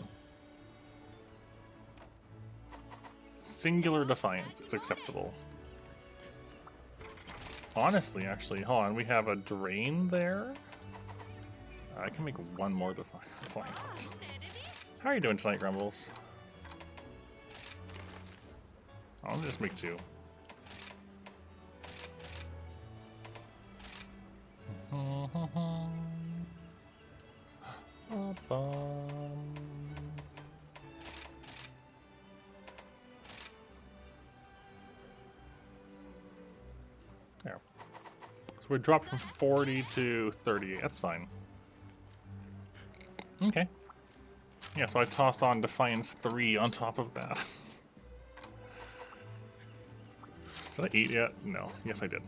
[SPEAKER 1] Singular Defiance is acceptable. Honestly, actually, hold on. We have a Drain there. I can make 1 more Defiance. Why not? How are you doing tonight, Grumbles? I'll just make 2. There. So we dropped from 40 to 38. That's fine. Okay. Yeah, so I toss on Defiance 3 on top of that. Did I eat yet? No. Yes, I did.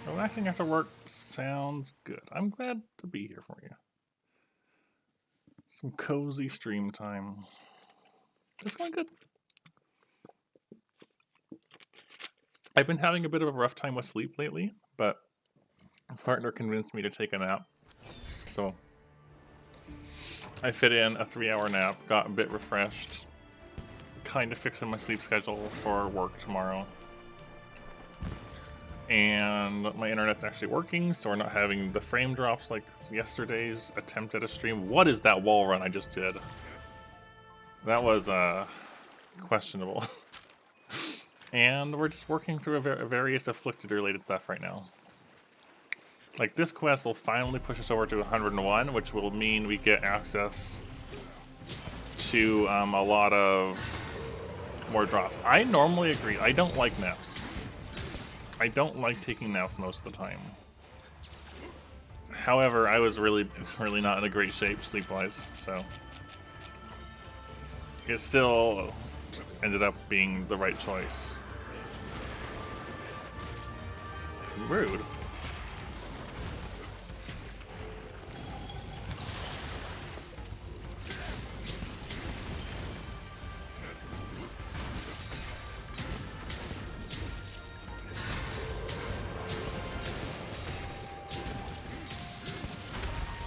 [SPEAKER 1] Relaxing after work sounds good. I'm glad to be here for you. Some cozy stream time. It's going good. I've been having a bit of a rough time with sleep lately, but my partner convinced me to take a nap. So I fit in a 3-hour nap, got a bit refreshed, kind of fixing my sleep schedule for work tomorrow. And my internet's actually working, so we're not having the frame drops like yesterday's attempt at a stream. What is that wall run I just did? That was questionable. And we're just working through various afflicted related stuff right now. Like this quest will finally push us over to 101, which will mean we get access to a lot of more drops. I normally agree. I don't like naps. I don't like taking naps most of the time. However, I was really not in a great shape sleep-wise, so it still ended up being the right choice. Rude.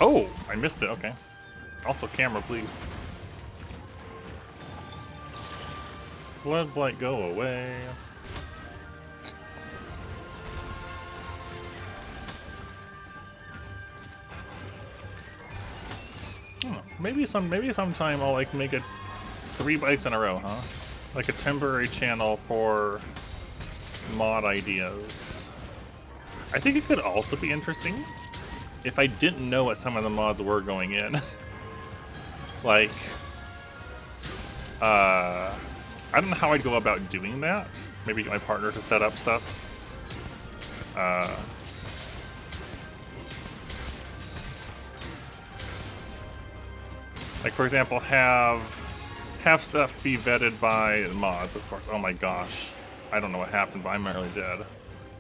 [SPEAKER 1] Oh, I missed it, okay. Also camera, please. Blood blight, go away. Maybe sometime I'll like make it 3 bites in a row, huh? Like a temporary channel for mod ideas. I think it could also be interesting if I didn't know what some of the mods were going in. Like, I don't know how I'd go about doing that. Maybe get my partner to set up stuff. Like, for example, have stuff be vetted by mods, of course. Oh my gosh. I don't know what happened, but I'm really dead.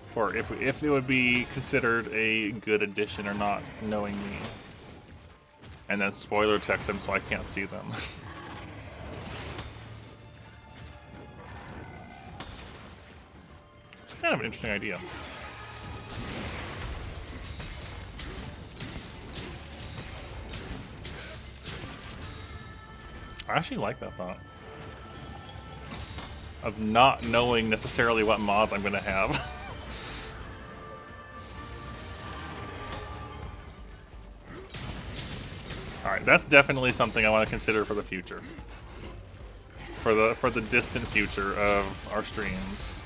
[SPEAKER 1] For if it would be considered a good addition or not, knowing me. And then spoiler text them so I can't see them. It's kind of an interesting idea. I actually like that thought. Of not knowing necessarily what mods I'm going to have. Alright, that's definitely something I want to consider for the future. For the distant future of our streams.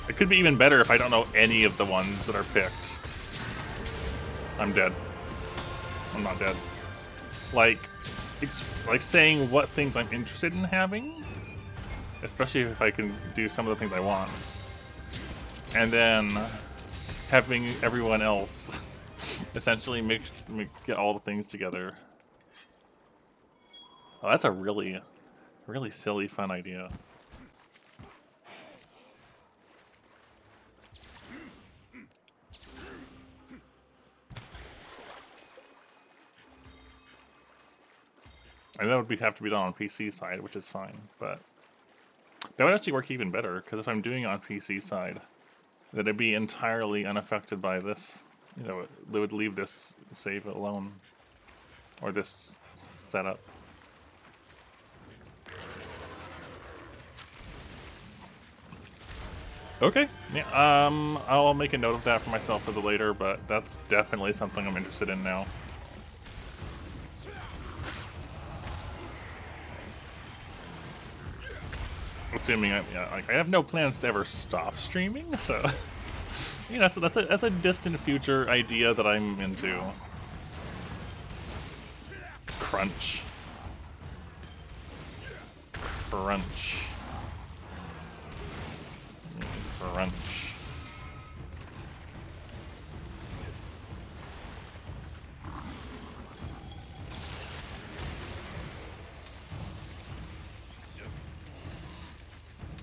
[SPEAKER 1] It could be even better if I don't know any of the ones that are picked. I'm dead. I'm not dead. Like, it's like saying what things I'm interested in having, especially if I can do some of the things I want, and then having everyone else essentially get all the things together. Oh, that's a really silly, fun idea. And that would have to be done on PC side, which is fine, but that would actually work even better, because if I'm doing it on PC side, that it'd be entirely unaffected by this. You know, they would leave this save alone, or this setup. Okay, yeah, I'll make a note of that for myself for the later, but that's definitely something I'm interested in now. Assuming I have no plans to ever stop streaming, so yeah, that's a distant future idea that I'm into. Crunch. Crunch. Crunch.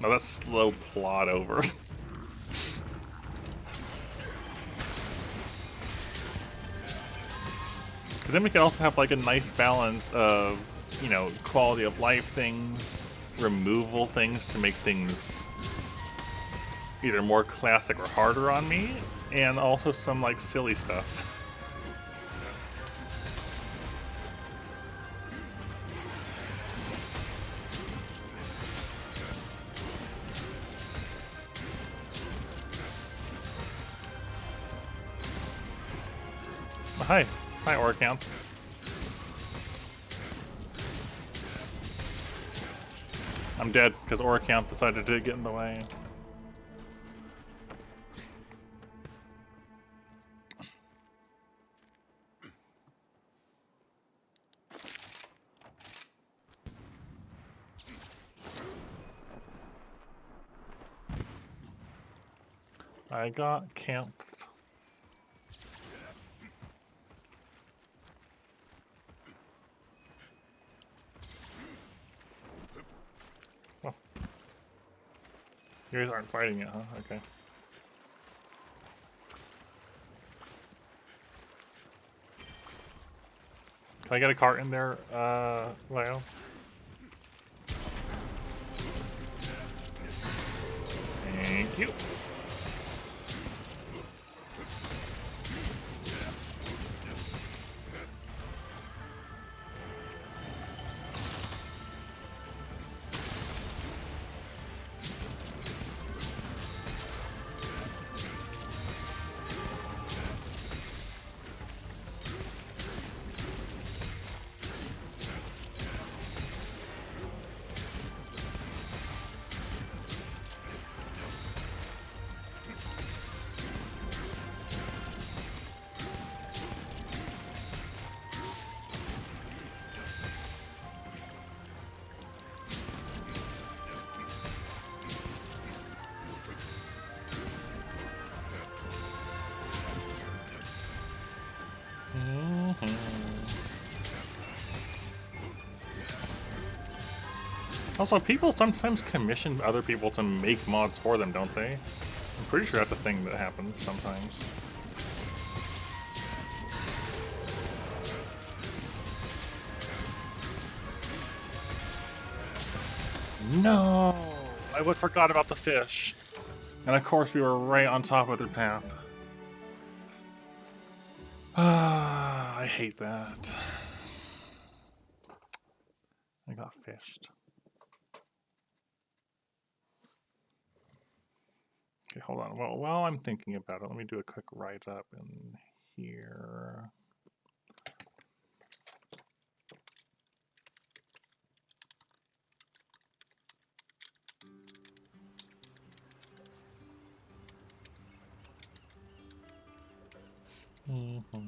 [SPEAKER 1] Oh, that's slow plot over. Because then we could also have like a nice balance of, you know, quality of life things, removal things to make things either more classic or harder on me, and also some like silly stuff. Hi. Hi, Orcamp. I'm dead because Orcamp decided to get in the way. I got camps. Oh. You guys aren't fighting it, huh? Okay. Can I get a cart in there, Leo? Thank you. Also, people sometimes commission other people to make mods for them, don't they? I'm pretty sure that's a thing that happens sometimes. No! I would forgot about the fish. And of course we were right on top of their path. Ah, I hate that. I got fished. Okay, hold on. Well, while I'm thinking about it, let me do a quick write-up in here. Mm-hmm.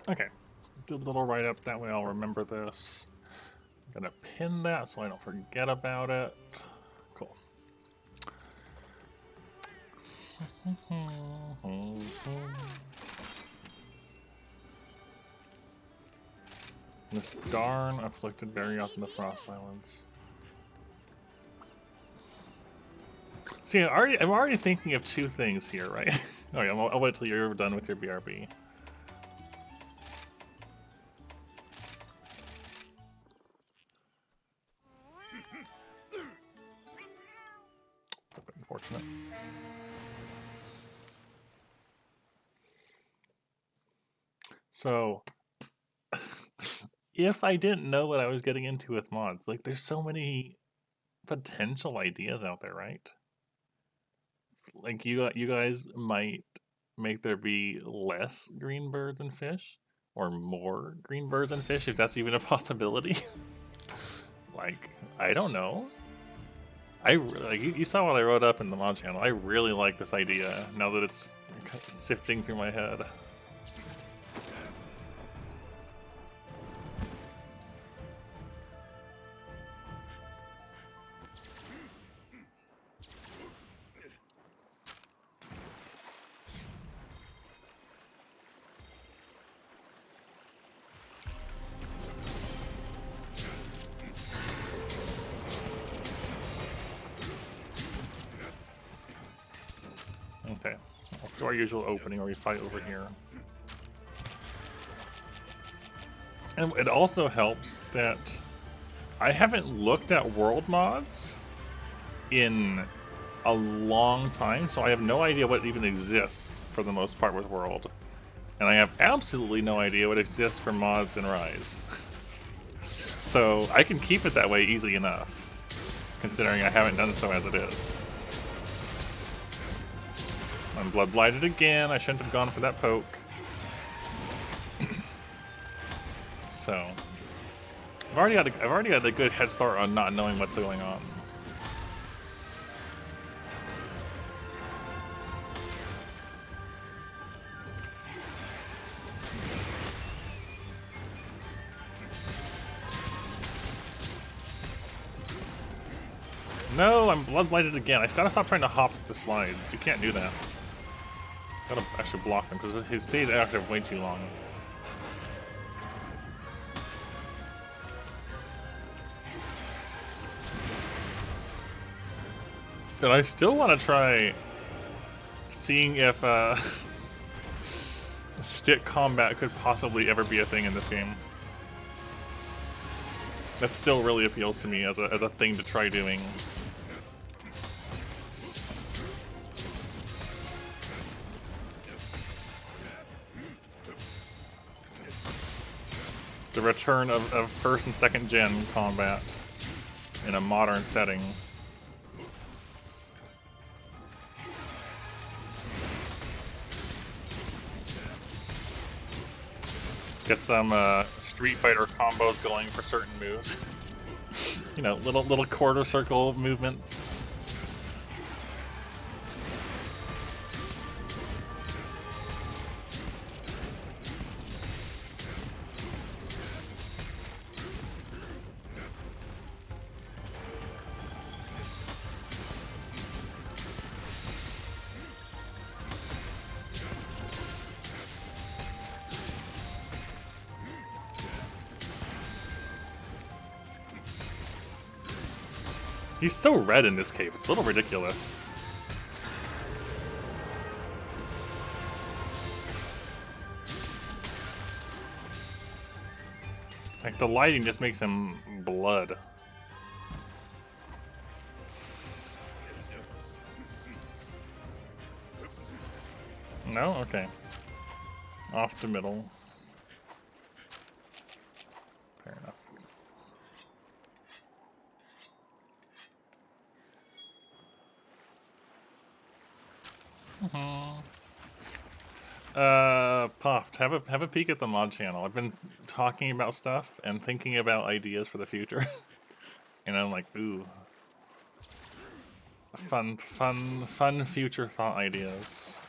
[SPEAKER 1] Okay, do a little write-up, that way I'll remember this. I'm gonna pin that so I don't forget about it. Cool. This darn afflicted berry up in the frost silence. See, I'm already thinking of two things here, right? Okay, I'll wait till you're done with your BRB. That's a bit unfortunate. So, if I didn't know what I was getting into with mods, like, there's so many potential ideas out there, right? Like, you guys might make there be less green birds and fish, or more green birds and fish, if that's even a possibility. Like, I don't know. Like, you saw what I wrote up in the mod channel. I really like this idea now that it's sifting through my head. Okay, let's do our usual opening where we fight over here. And it also helps that I haven't looked at world mods in a long time, so I have no idea what even exists for the most part with world. And I have absolutely no idea what exists for mods in Rise. So I can keep it that way easy enough, considering I haven't done so as it is. I'm blood blighted again. I shouldn't have gone for that poke. So, I've already had a good head start on not knowing what's going on. No, I'm blood blighted again. I've got to stop trying to hop the slides. You can't do that. Gotta actually block him because he stays active way too long. And I still want to try seeing if stick combat could possibly ever be a thing in this game. That still really appeals to me as a thing to try doing. The return of first and second gen combat in a modern setting. Get some Street Fighter combos going for certain moves. You know, little quarter circle movements. He's so red in this cave, it's a little ridiculous. Like, the lighting just makes him blood. No? Okay. Off the middle. Fair enough. Puffed, have a peek at the mod channel. I've been talking about stuff and thinking about ideas for the future. And I'm like, ooh. Fun future thought ideas.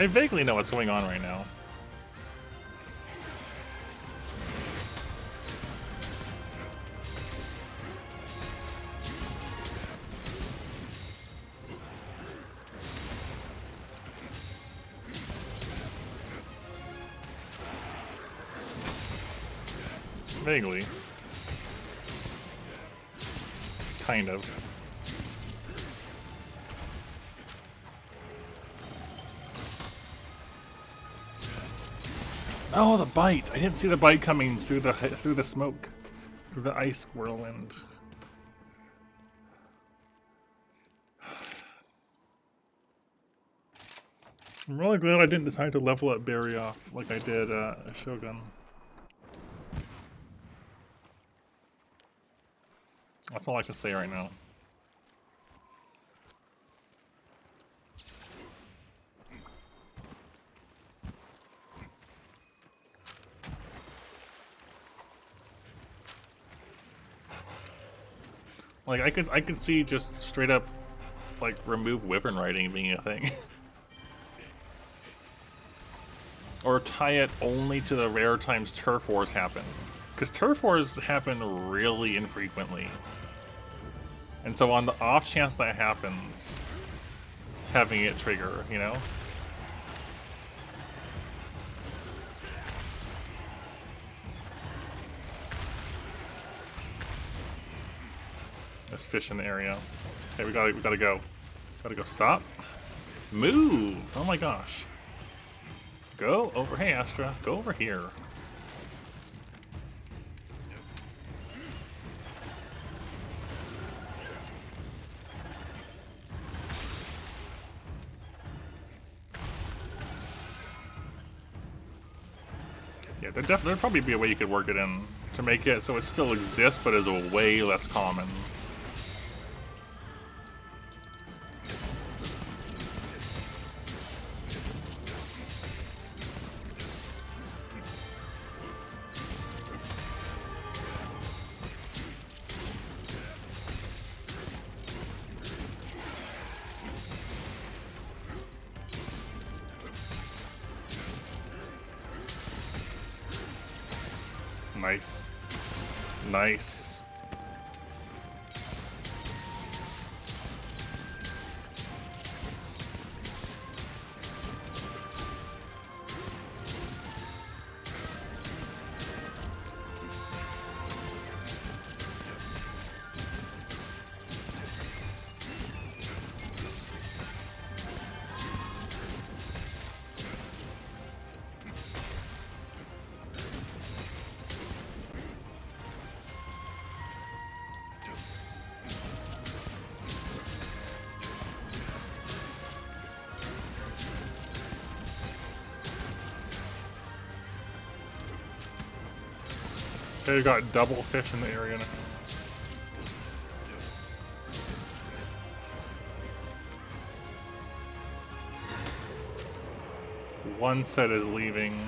[SPEAKER 1] I vaguely know what's going on right now. Vaguely. Kind of. Oh, the bite! I didn't see the bite coming through the smoke, through the ice whirlwind. I'm really glad I didn't decide to level up Barry off like I did Shogun. That's all I can say right now. Like I could see just straight up like remove Wyvern riding being a thing. Or tie it only to the rare times turf wars happen. Because turf wars happen really infrequently. And so on the off chance that happens, having it trigger, you know? There's fish in the area. Okay, we gotta go. Gotta go. Stop. Move! Oh my gosh. Go over. Hey, Astra. Go over here. Yeah, there'd probably be a way you could work it in to make it so it still exists, but is a way less common. Nice. Nice. They got double fish in the area now. One set is leaving.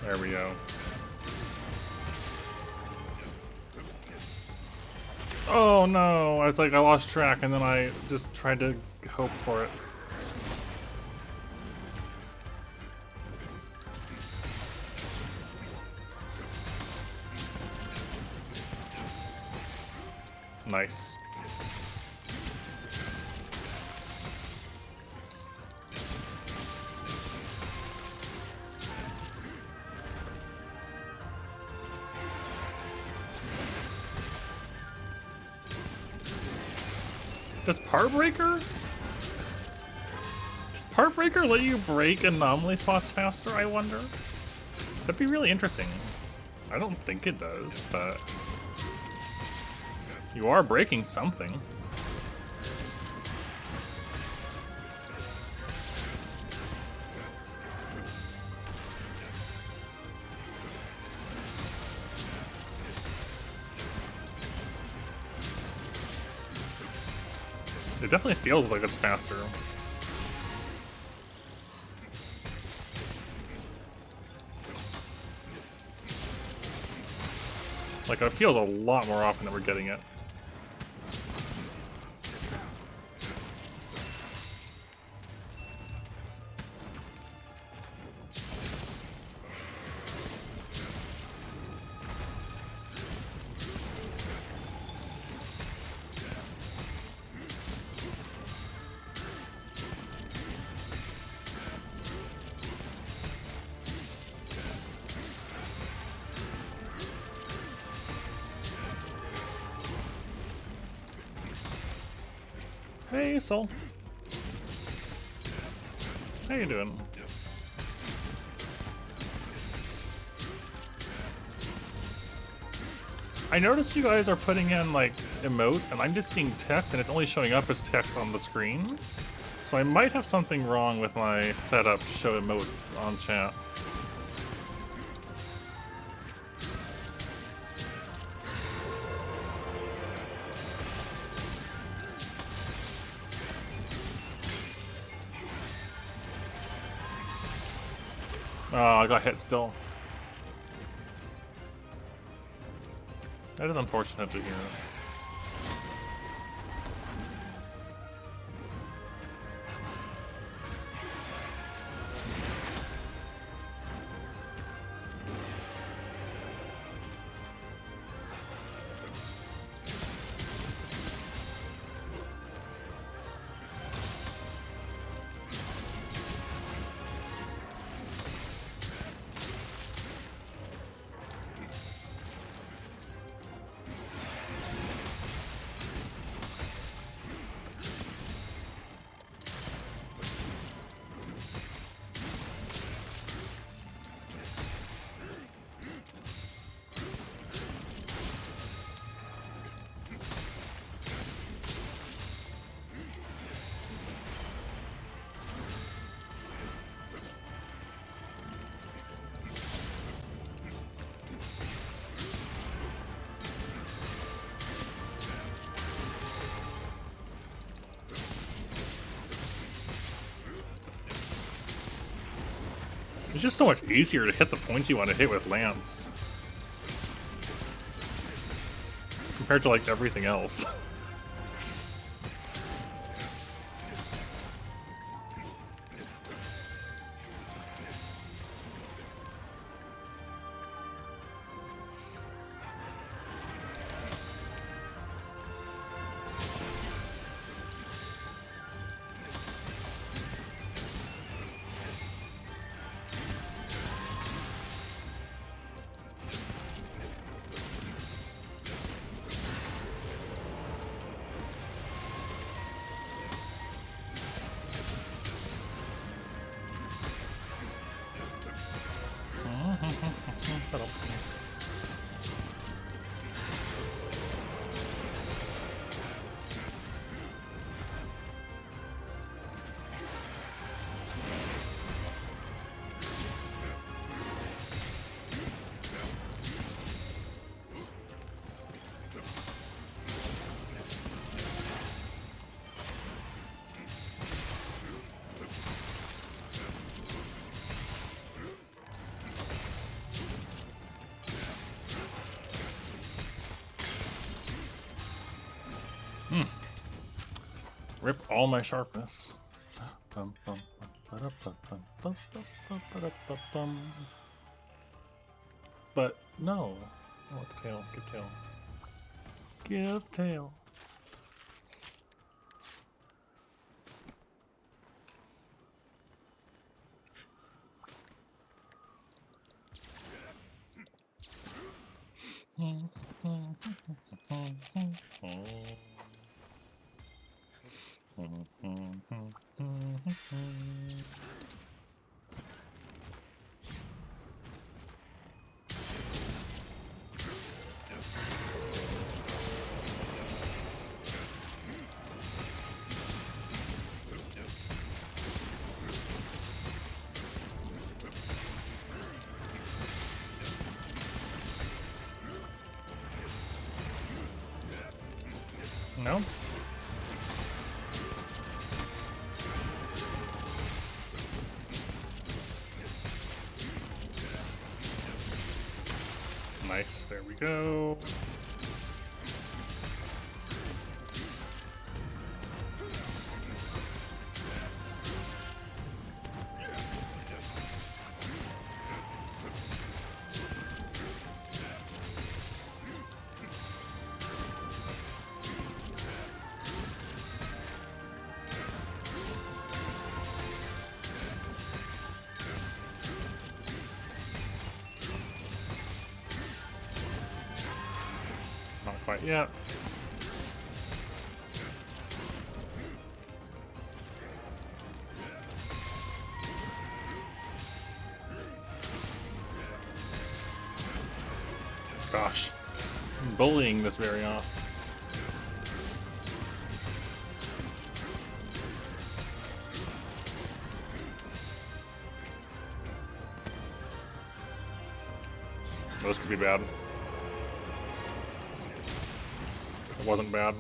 [SPEAKER 1] There we go. Oh no! I was like, I lost track, and then I just tried to hope for it. Nice. Does Part Breaker? Does Part Breaker let you break anomaly spots faster, I wonder? That'd be really interesting. I don't think it does, but you are breaking something. It definitely feels like it's faster. Like, it feels a lot more often that we're getting it. Hey, Soul. How you doing? I noticed you guys are putting in, like, emotes, and I'm just seeing text, and it's only showing up as text on the screen. So I might have something wrong with my setup to show emotes on chat. Oh, I got hit still. That is unfortunate to hear. It's just so much easier to hit the points you want to hit with Lance. Compared to, like, everything else. Rip all my sharpness. But no. I want the tail. Give tail. Give tail. No? Nice, there we go. Not quite yet. Gosh, I'm bullying this very off. This could be bad. It wasn't bad.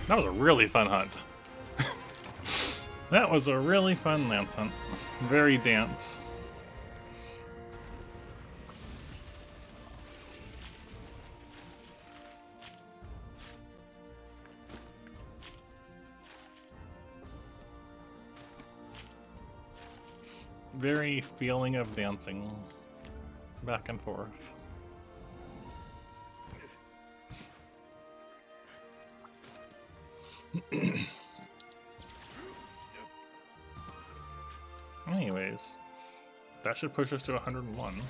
[SPEAKER 1] That was a really fun hunt. That was a really fun lance hunt. Very dance. Very feeling of dancing back and forth. Anyways, that should push us to 101.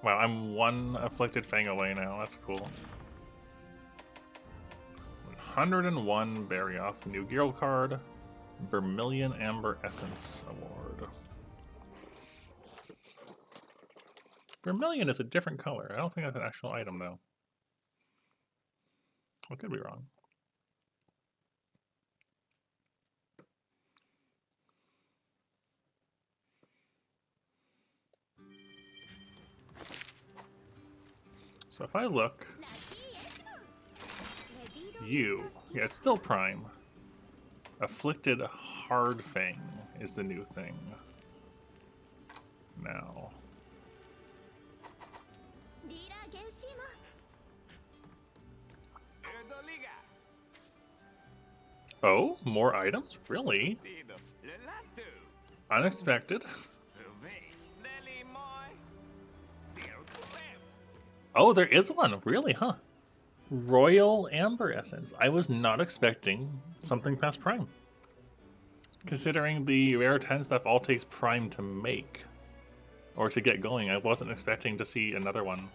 [SPEAKER 1] Wow, I'm one afflicted fang away now. That's cool. 101 Barioth, new Guild card, Vermilion Amber Essence Award. Vermilion is a different color. I don't think that's an actual item though. I could be wrong. So if I look, yeah, it's still Prime. Afflicted Hard Fang is the new thing. Now. Oh, more items? Really? Unexpected. Oh, there is one. Really, huh? Royal Amber Essence. I was not expecting something past Prime. Considering the rare 10 stuff all takes Prime to make. Or to get going, I wasn't expecting to see another one.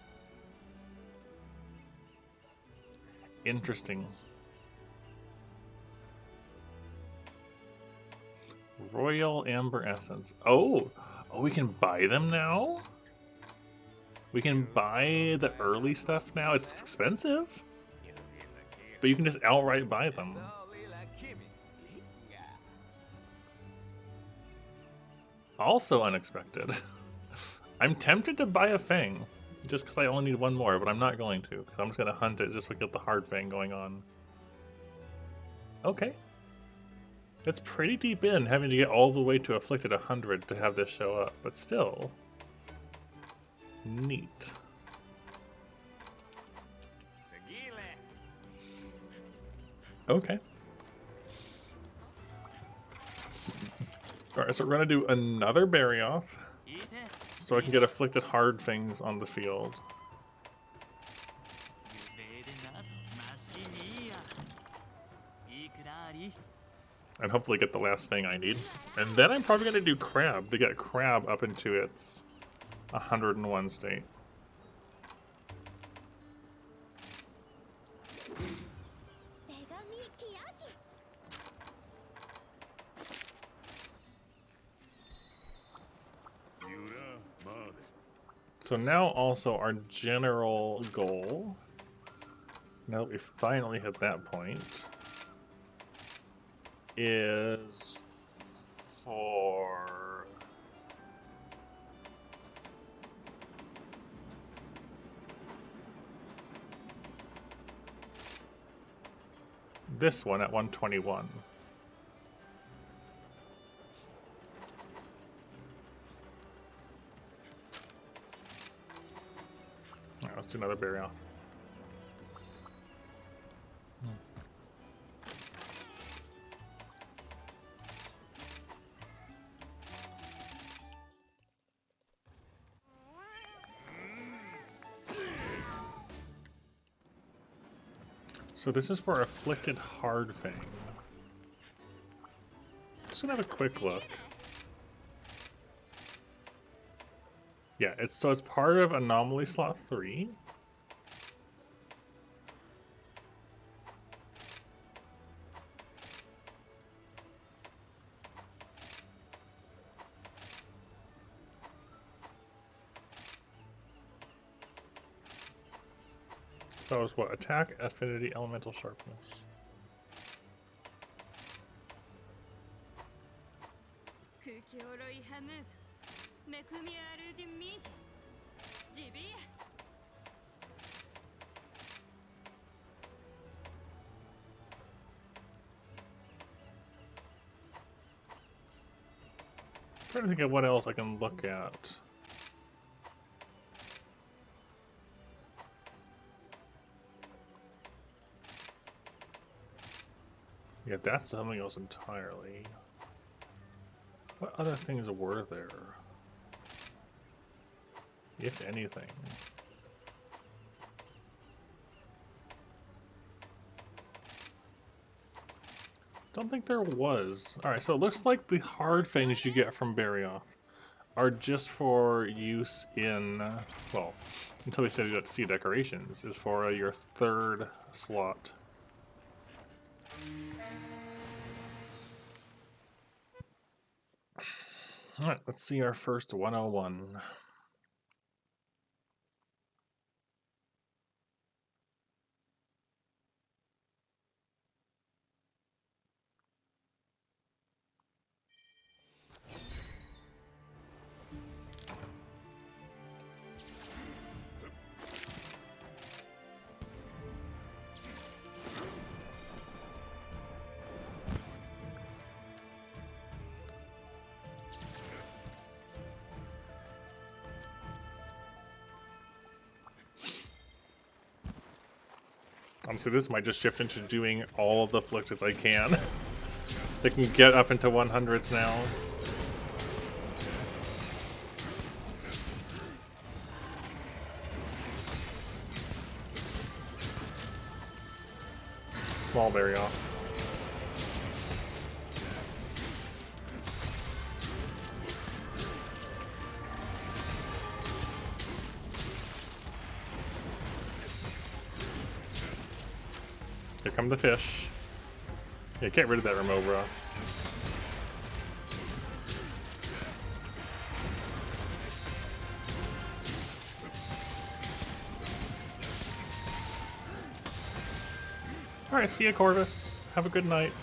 [SPEAKER 1] Interesting. Royal Amber Essence. Oh, we can buy them now? We can buy the early stuff now? It's expensive. But you can just outright buy them. Also unexpected. I'm tempted to buy a Fang. Just because I only need one more, but I'm not going to. Because I'm just going to hunt it just to get the hard Fang going on. Okay. It's pretty deep in, having to get all the way to Afflicted 100 to have this show up. But still. Neat. Okay. Alright, so we're gonna do another Barioth. So I can get Afflicted Hard Things on the field. And hopefully get the last thing I need. And then I'm probably gonna do Crab to get Crab up into its 101 state. So now also our general goal, now that we finally hit that point, is for this one at 121. Alright, let's do another Barioth. So this is for Afflicted Hard Fang. Just gonna have a quick look. Yeah, it's part of Anomaly Slot 3. That was what? Attack, affinity, elemental sharpness. Trying to think of what else I can look at. Yeah, that's something else entirely. What other things were there? If anything. Don't think there was. Alright, so it looks like the hard things you get from Barioth are just for use in, well, until they set it up to see decorations, is for your third slot. Alright, let's see our first 101. Honestly, this might just shift into doing all of the afflicted I can. They can get up into 100s now. Small Barioth. Here come the fish. Yeah, get rid of that Remobra. Alright, see ya, Corvus. Have a good night.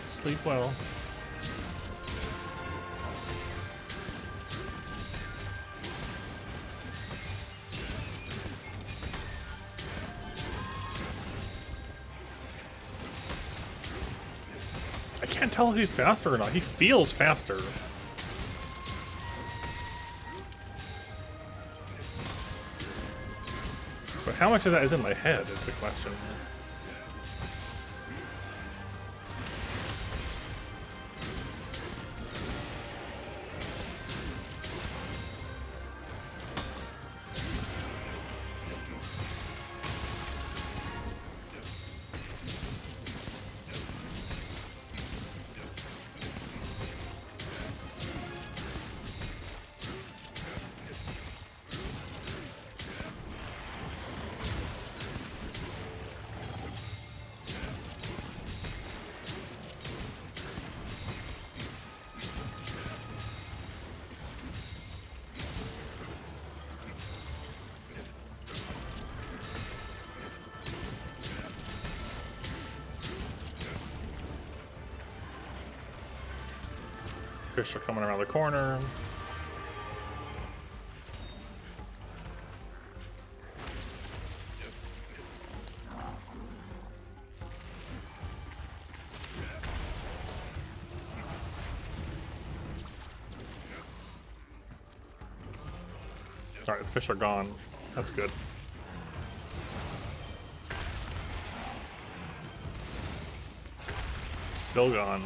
[SPEAKER 1] Sleep well. I can't tell if he's faster or not. He feels faster. But how much of that is in my head is the question. Fish are coming around the corner. Alright, the fish are gone. That's good. Still gone.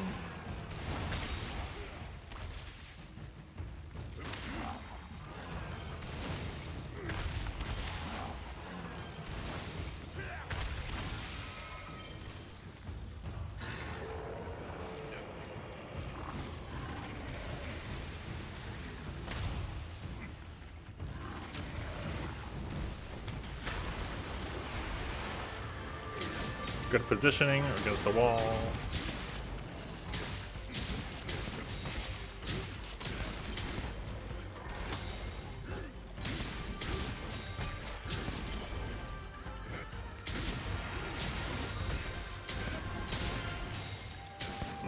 [SPEAKER 1] Good positioning against the wall.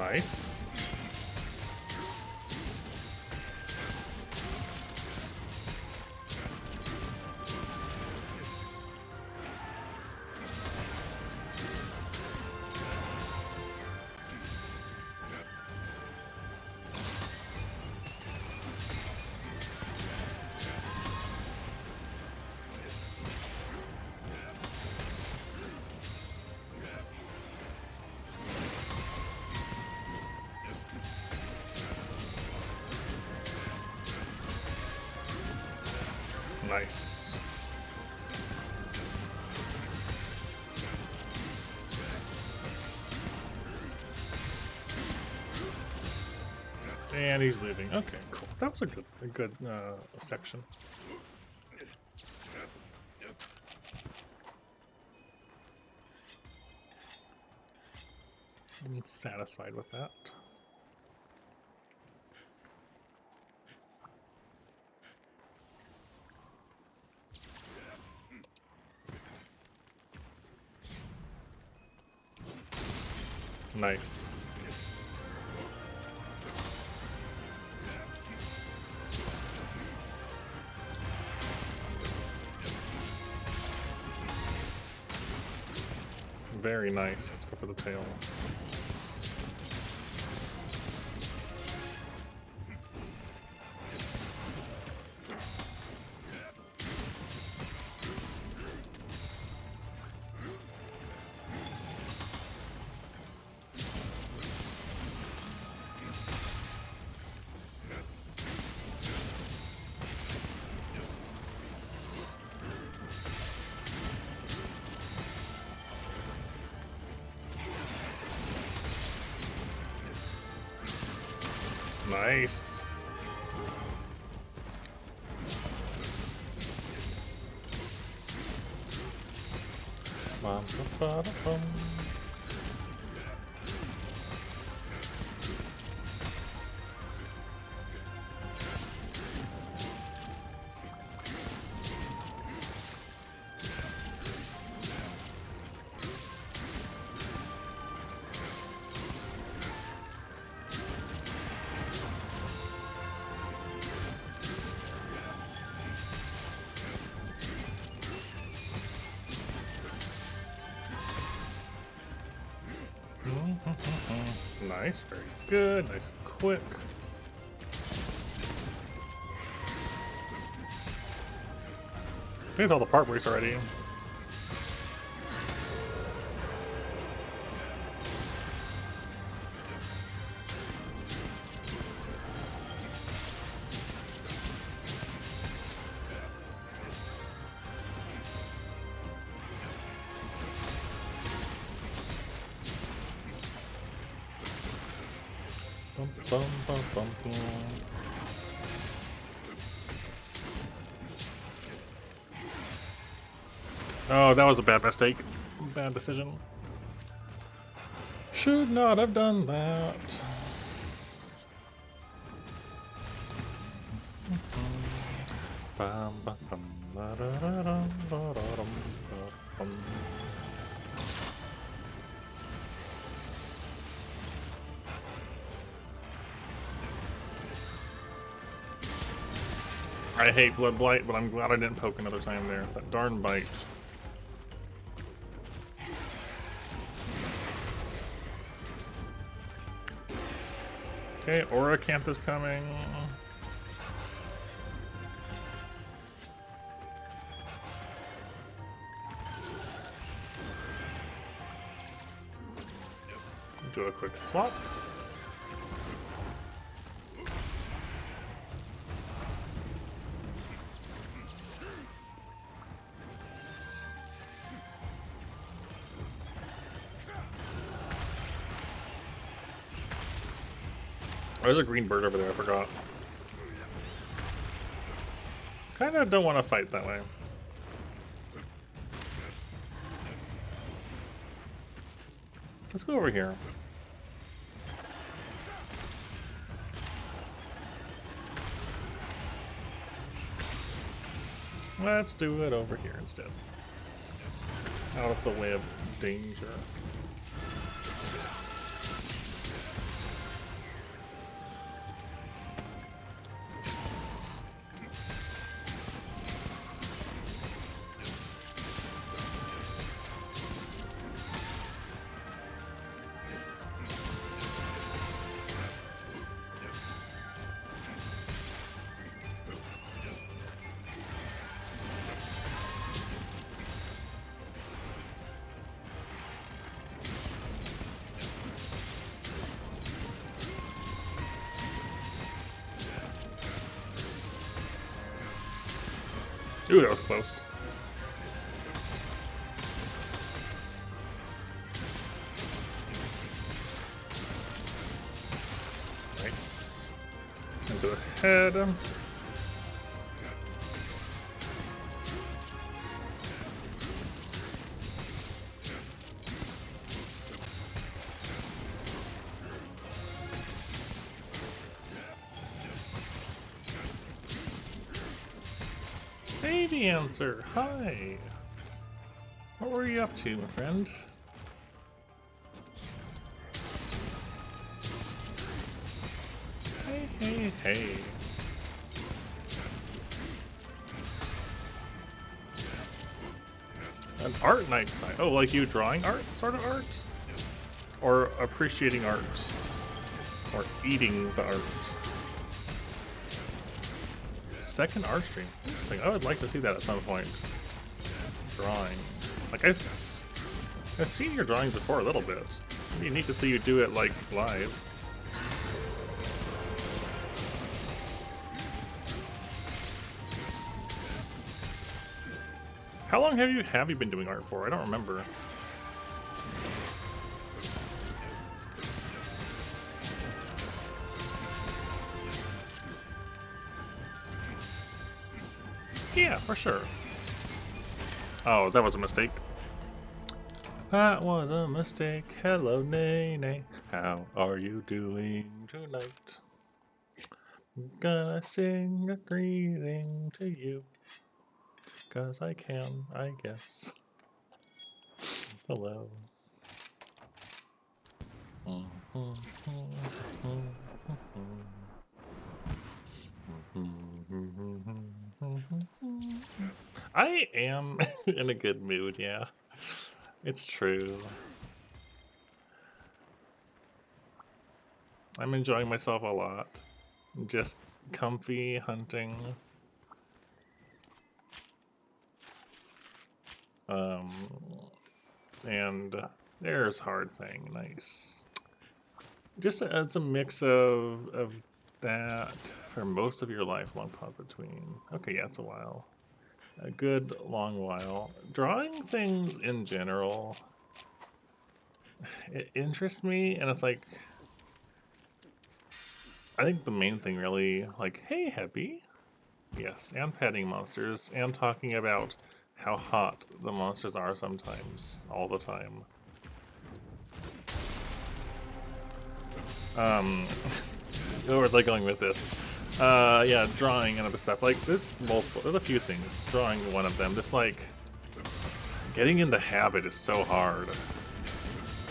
[SPEAKER 1] Nice. Nice. And he's leaving. Okay, cool. That was a good section. I'm satisfied with that. Nice. Very nice. Let's go for the tail. Nice. Bum, ba, da, bum. Nice, very good, nice and quick. There's all the part breaks already. Bum, bum, bum, bum, bum. Oh, that was a bad mistake. Bad decision. Should not have done that. Bum, bum, bum, da, da, da, da, da, da, dum, da, bum. I hate Blood Blight, but I'm glad I didn't poke another time there. That darn bite. Okay, Auracanth is coming. Do a quick swap. Oh, there's a green bird over there, I forgot. Kinda don't want to fight that way. Let's go over here. Let's do it over here instead. Out of the way of danger. Ooh, that was close. Nice. Into the head. Hey, the answer. Hi. What were you up to, my friend? Hey, hey. An art night tonight. Oh, like you drawing art? Sort of art? Or appreciating art? Or eating the art? Second art stream. Interesting. I would like to see that at some point. Drawing. Like, I've seen your drawings before a little bit. It'd be neat to see you do it, like, live. How long have you been doing art for? I don't remember. Yeah, for sure. Oh, that was a mistake. That was a mistake. Hello, Nene. How are you doing tonight? Gonna sing a greeting to you. 'Cause I can, I guess. Hello. I am in a good mood, yeah. It's true. I'm enjoying myself a lot. Just comfy hunting. And there's hard thing, nice. Just it's a mix of that for most of your life, long pause between. Okay, yeah, it's a while. A good long while. Drawing things in general, it interests me, and it's like, I think the main thing really, like, hey, happy. Yes, and petting monsters, and talking about how hot the monsters are sometimes, all the time. Where was I going with this? Yeah, drawing and other stuff. Like, there's a few things. Drawing one of them. Just like, getting in the habit is so hard.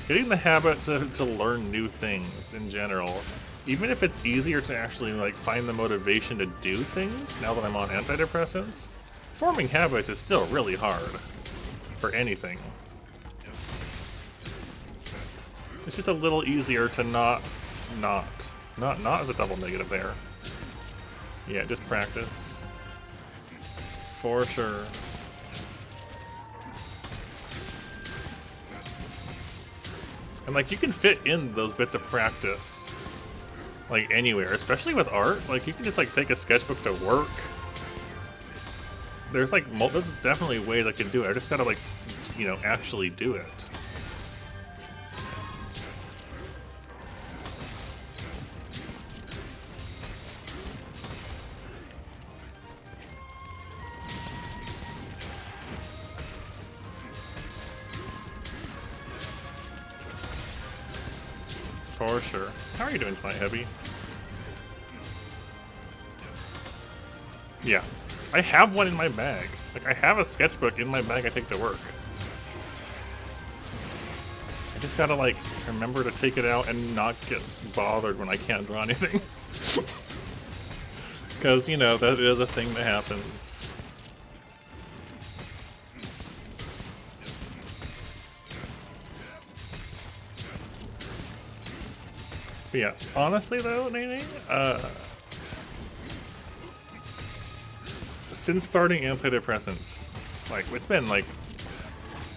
[SPEAKER 1] Getting the habit to learn new things in general. Even if it's easier to actually, like, find the motivation to do things, now that I'm on antidepressants, forming habits is still really hard. For anything. It's just a little easier to not is a double negative there. Yeah, just practice. For sure. And like, you can fit in those bits of practice like anywhere, especially with art. Like, you can just like take a sketchbook to work. There's like there's definitely ways I can do it. I just gotta, like, you know, actually do it. For sure. How are you doing tonight, Heavy? Yeah. I have one in my bag. Like, I have a sketchbook in my bag I take to work. I just gotta, like, remember to take it out and not get bothered when I can't draw anything. Because, you know, that is a thing that happens. But yeah, honestly though, Nene, since starting antidepressants, like, it's been like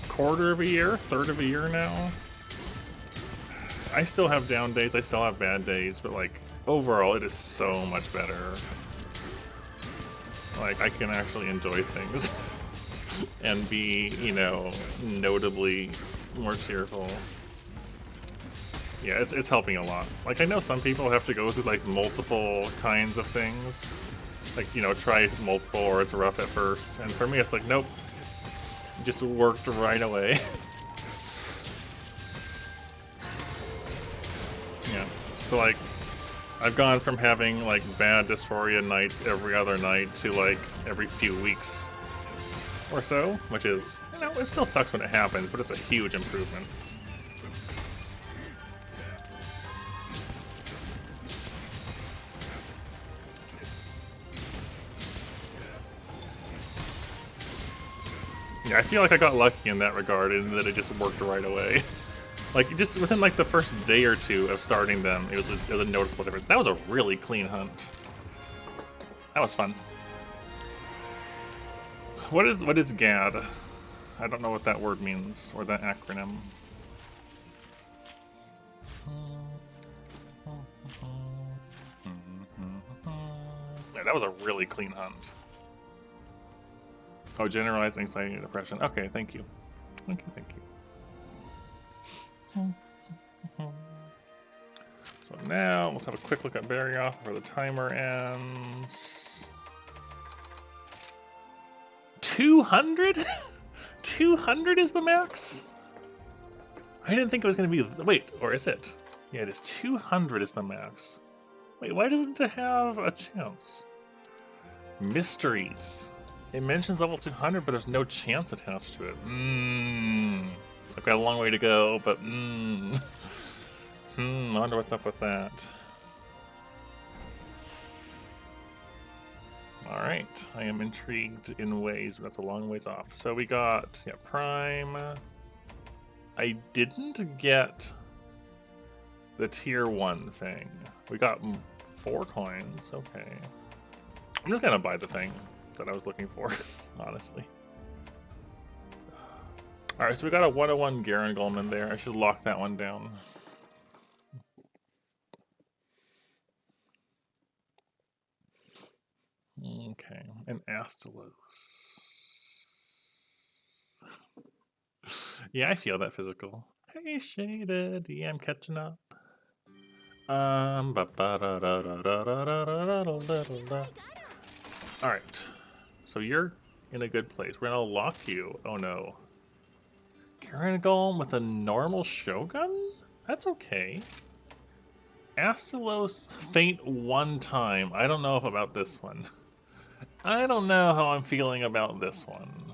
[SPEAKER 1] quarter of a year, third of a year now. I still have down days, I still have bad days, but like overall it is so much better. Like, I can actually enjoy things and be, you know, notably more cheerful. Yeah, it's helping a lot. Like, I know some people have to go through, like, multiple kinds of things. Like, you know, try multiple or it's rough at first. And for me, it's like, nope. Just worked right away. Yeah. So, like, I've gone from having, like, bad dysphoria nights every other night to, like, every few weeks or so, which is, you know, it still sucks when it happens, but it's a huge improvement. Yeah, I feel like I got lucky in that regard, in that it just worked right away. Like, just within, like, the first day or two of starting them, it was a noticeable difference. That was a really clean hunt. That was fun. What is GAD? I don't know what that word means, or that acronym. Yeah, that was a really clean hunt. Oh, generalized anxiety and depression. Okay, thank you. Thank you. So now, let's have a quick look at Berry Off before the timer ends. 200? 200 is the max? I didn't think it was going to be... Wait, or is it? Yeah, it is. 200 is the max. Wait, why doesn't it have a chance? Mysteries. It mentions level 200, but there's no chance attached to it. I've got a long way to go, but I wonder what's up with that. Alright, I am intrigued in ways, but that's a long ways off. So we got, yeah, Prime. I didn't get the tier 1 thing. We got 4 coins, okay. I'm just gonna buy the thing that I was looking for, honestly. Alright, so we got a 101 Garen Golem in there. I should lock that one down. Okay, and Astalos. Yeah, I feel that physical. Hey, Shaded, yeah, I'm catching up. Alright, so you're in a good place. We're gonna lock you. Oh no. Garen Golem with a normal Shogun? That's okay. Astalos faint 1 time. I don't know about this one. I don't know how I'm feeling about this one,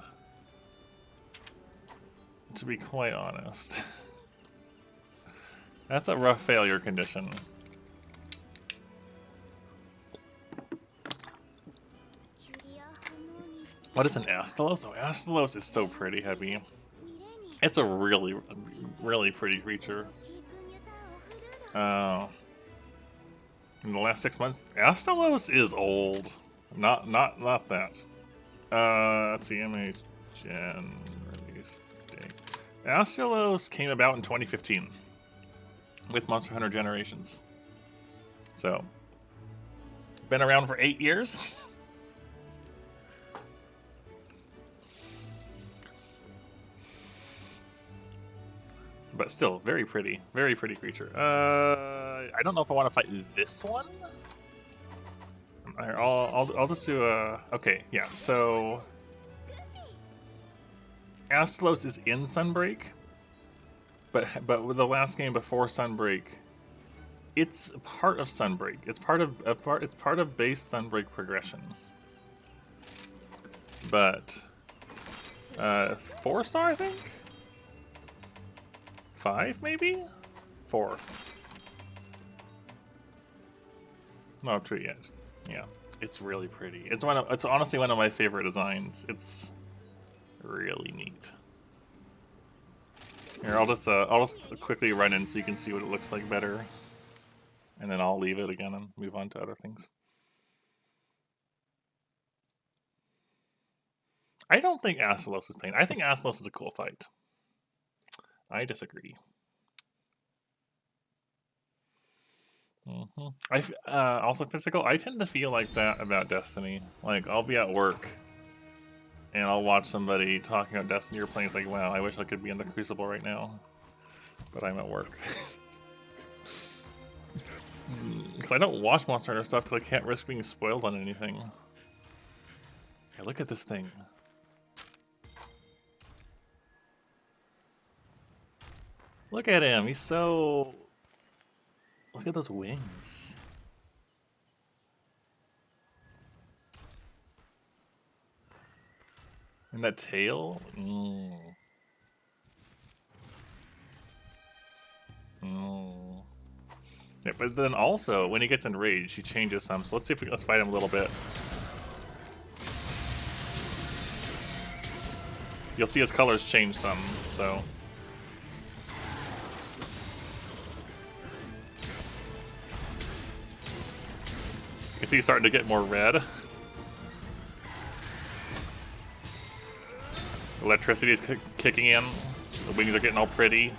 [SPEAKER 1] to be quite honest. That's a rough failure condition. What is an Astalos? Oh, Astalos is so pretty, Heavy. It's a really, really pretty creature. In the last 6 months, Astalos is old. Not that. Let's see, MHR release date. Astalos came about in 2015 with Monster Hunter Generations. So, been around for 8 years. But still, very pretty creature. I don't know if I want to fight this one. I'll just do a... Okay, yeah, so... Astalos is in Sunbreak, but with the last game before Sunbreak, it's part of Sunbreak. It's part of base Sunbreak progression. But 4-star, I think? 5, maybe? 4. Not true yet. Yeah, it's really pretty. It's honestly one of my favorite designs. It's really neat. Here, I'll just quickly run in so you can see what it looks like better, and then I'll leave it again and move on to other things. I don't think Astalos is pain. I think Astalos is a cool fight. I disagree. Also physical. I tend to feel like that about Destiny. Like I'll be at work and I'll watch somebody talking about Destiny or playing. It's like, wow, I wish I could be in the Crucible right now, but I'm at work. Because I don't watch Monster Hunter stuff because I can't risk being spoiled on anything. Hey, look at this thing. Look at him. He's so... Look at those wings. And that tail. Yeah, but then also, when he gets enraged, he changes some. So let's see if let's fight him a little bit. You'll see his colors change some, so... You see he's starting to get more red. Electricity is kicking in. The wings are getting all pretty.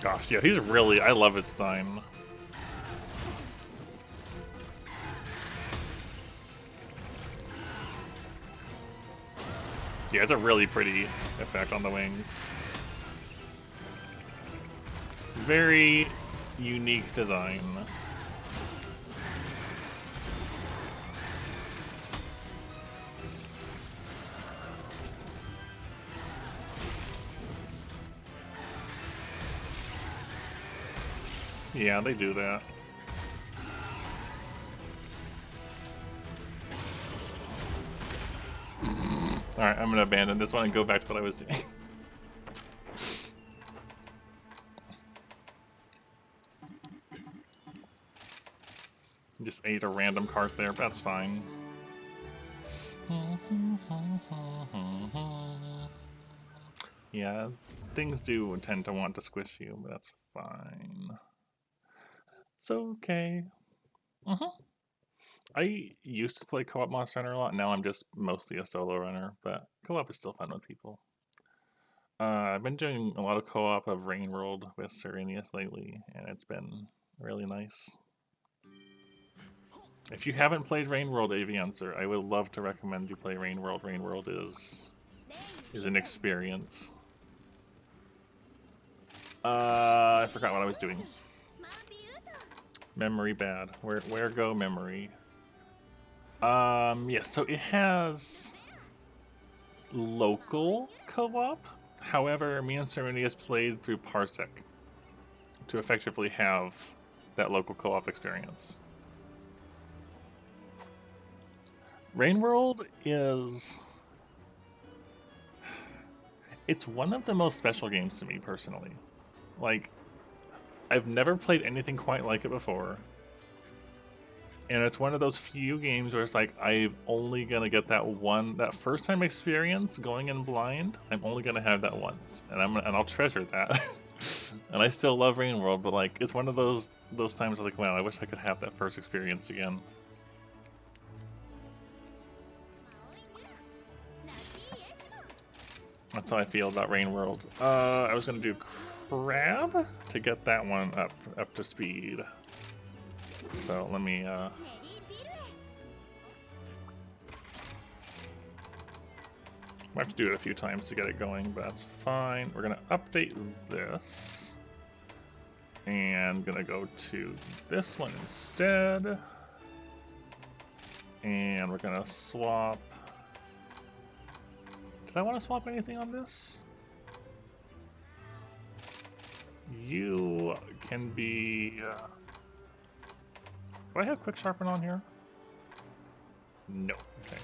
[SPEAKER 1] Gosh, yeah, he's really... I love his design. Yeah, it's a really pretty effect on the wings. Very unique design. Yeah, they do that. Alright, I'm gonna abandon this one and go back to what I was doing. Just ate a random cart there, but that's fine. Yeah, things do tend to want to squish you, but that's fine. It's okay. I used to play co-op Monster Hunter a lot. Now I'm just mostly a solo runner, but co-op is still fun with people. I've been doing a lot of co-op of Rain World with Serenius lately, and it's been really nice. If you haven't played Rain World, Aviancer, I would love to recommend you play Rain World. Rain World is an experience. I forgot what I was doing. Memory bad. Where go memory? Yes, so it has local co-op. However, me and Serenius played through Parsec to effectively have that local co-op experience. Rain World is... It's one of the most special games to me, personally. Like, I've never played anything quite like it before. And it's one of those few games where it's like, I'm only gonna get that first time experience going in blind. I'm only gonna have that once, and I'll treasure that. And I still love Rain World, but like, it's one of those times where like, wow, I wish I could have that first experience again. That's how I feel about Rain World. I was gonna do Crab to get that one up to speed. So let me I have to do it a few times to get it going, but that's fine. We're gonna update this. And gonna go to this one instead. And we're gonna swap. Did I want to swap anything on this? You can be... Do I have Quick Sharpen on here? No. Okay.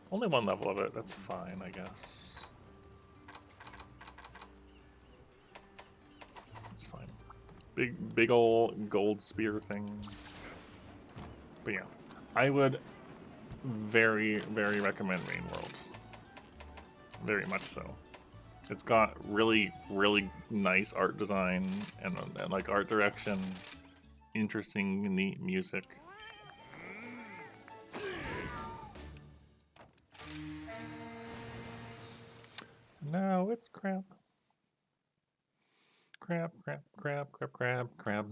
[SPEAKER 1] Only one level of it. That's fine, I guess. It's fine. Big old gold spear thing. But yeah, I would very, very recommend Rain World. Very much so. It's got really, really nice art design and like art direction, interesting, neat music. no, it's crab. Crab, crab, crab, crab, crab, crab.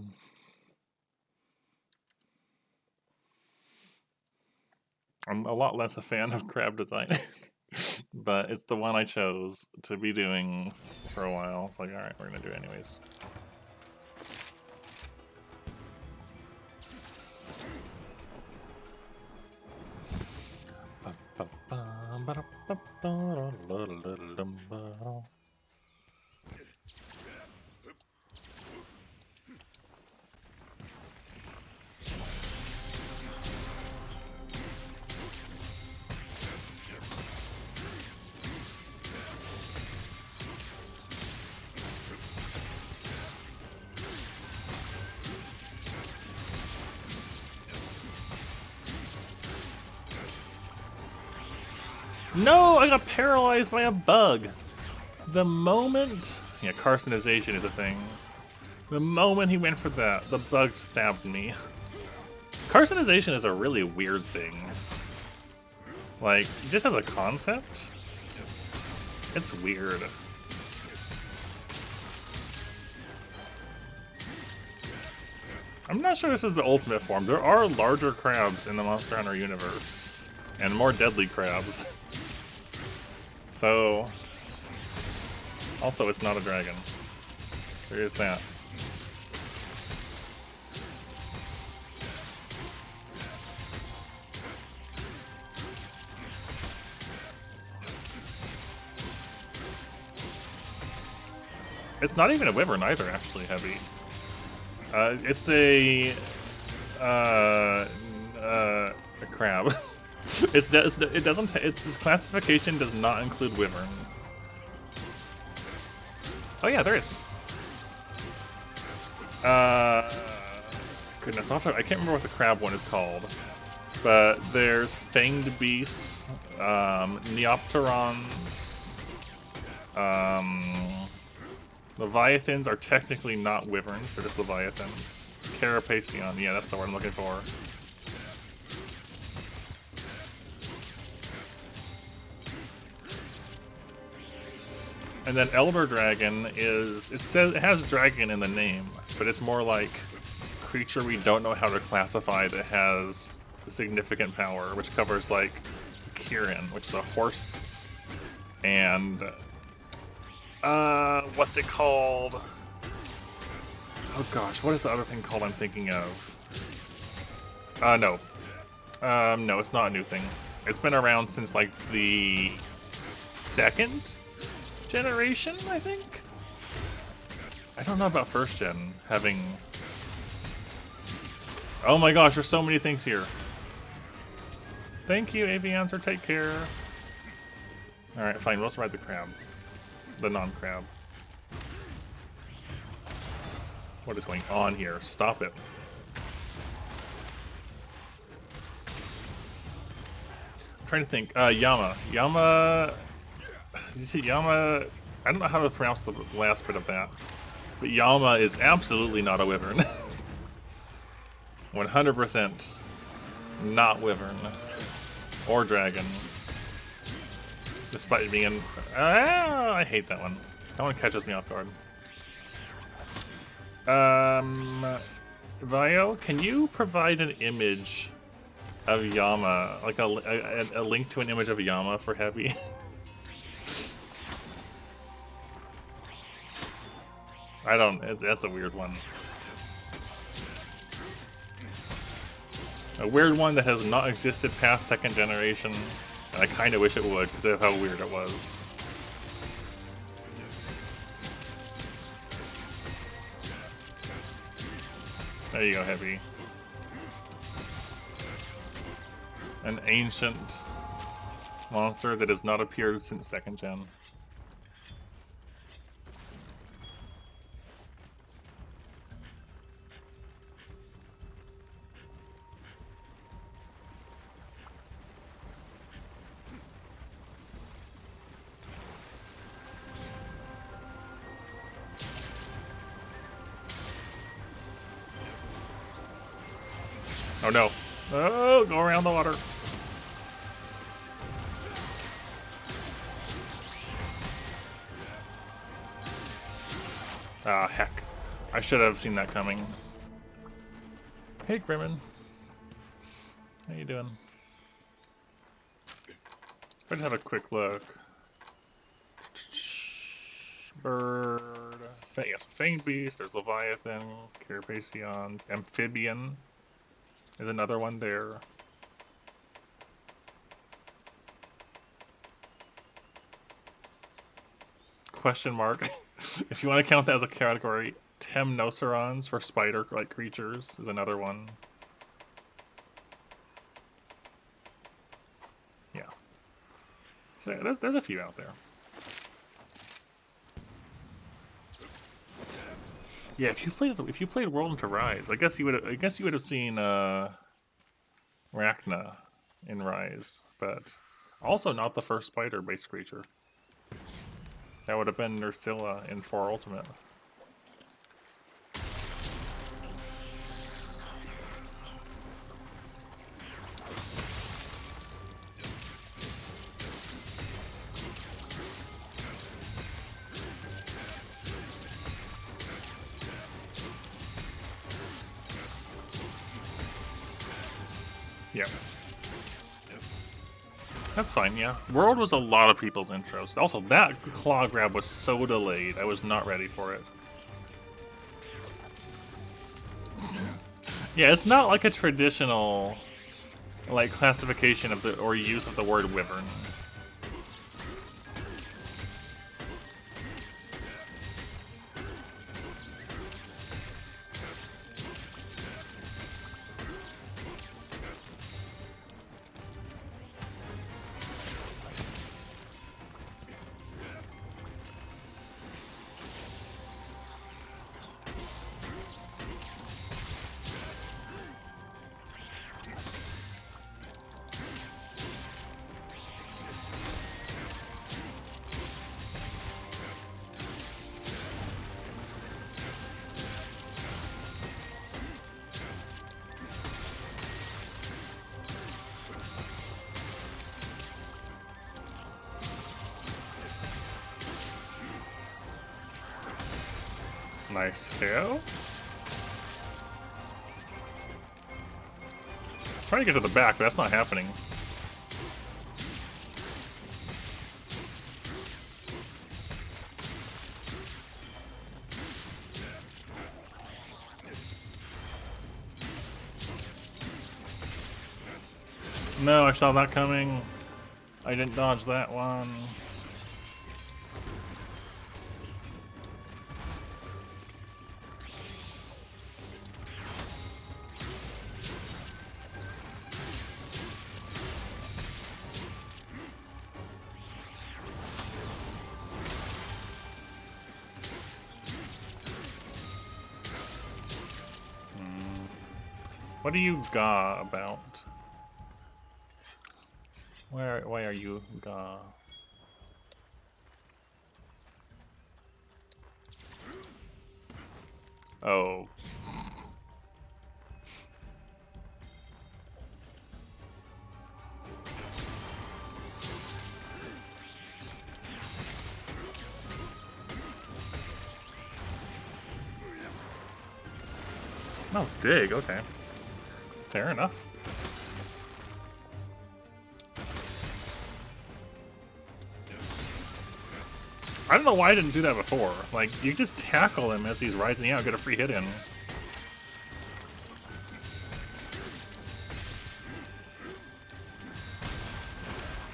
[SPEAKER 1] I'm a lot less a fan of crab design, but it's the one I chose to be doing for a while. It's like, all right, we're gonna do it anyways. No, I got paralyzed by a bug. The moment... Yeah, carcinization is a thing. The moment he went for that, the bug stabbed me. Carcinization is a really weird thing. Like, just as a concept, it's weird. I'm not sure this is the ultimate form. There are larger crabs in the Monster Hunter universe, and more deadly crabs. So, also it's not a dragon. There is that. It's not even a wyvern either, actually, Heavy. It's a crab. Its classification does not include wyvern. Oh yeah, there is. Goodness, I can't remember what the crab one is called. But there's fanged beasts, neopterons, leviathans are technically not wyverns, they're just leviathans. Carapacion, yeah, that's the word I'm looking for. And then Elder Dragon is, it has dragon in the name, but it's more like creature we don't know how to classify that has significant power, which covers like Kirin, which is a horse, and what's it called? Oh gosh, what is the other thing called I'm thinking of? No, it's not a new thing. It's been around since like the second generation, I think? I don't know about first gen having... Oh my gosh, there's so many things here. Thank you, Aviancer, take care. Alright, fine, we'll just ride the crab. The non-crab. What is going on here? Stop it. I'm trying to think. Yama. You see, Yama... I don't know how to pronounce the last bit of that. But Yama is absolutely not a wyvern. 100% not wyvern. Or dragon. Despite being... I hate that one. That one catches me off guard. Vio, can you provide an image of Yama? Like a link to an image of Yama for Heavy? I don't... that's a weird one. A weird one that has not existed past second generation. And I kind of wish it would, because of how weird it was. There you go, Heavy. An ancient monster that has not appeared since second gen. Oh no. Oh, go around the water. Ah, heck. I should have seen that coming. Hey, Grimmin. How you doing? If I just have a quick look. Bird. Yes, Fanged Beast. There's Leviathan. Carapaceons. Amphibian. There's another one there. Question mark. If you want to count that as a category, Temnocerons for spider-like creatures is another one. Yeah. So there's a few out there. Yeah, if you played World Into Rise, I guess you would have seen Rachna in Rise, but also not the first spider-based creature. That would have been Nursilla in 4 Ultimate. Yeah. That's fine, yeah. World was a lot of people's intros. Also, that claw grab was so delayed. I was not ready for it. Yeah, it's not like a traditional like classification of the or use of the word wyvern. Nice KO. Trying to get to the back, but that's not happening. No, I saw that coming. I didn't dodge that one. What do you ga about? Why are you ga? Oh. Oh, dig, okay. Fair enough. I don't know why I didn't do that before. Like, you just tackle him as he's rising out, get a free hit in.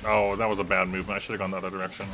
[SPEAKER 1] Oh, that was a bad movement. I should have gone the other direction.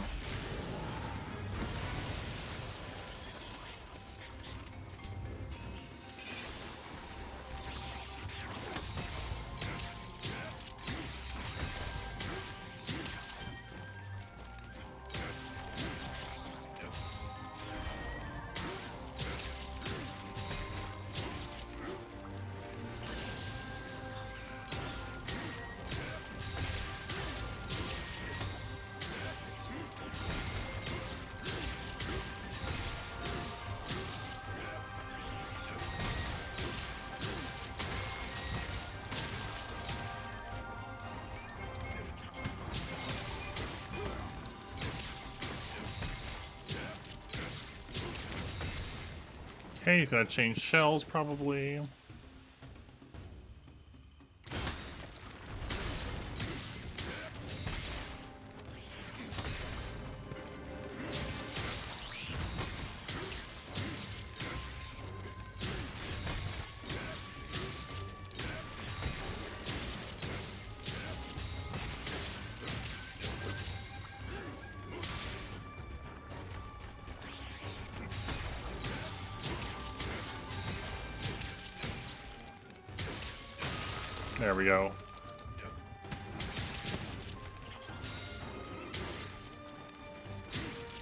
[SPEAKER 1] Okay, he's gonna change shells probably. There we go.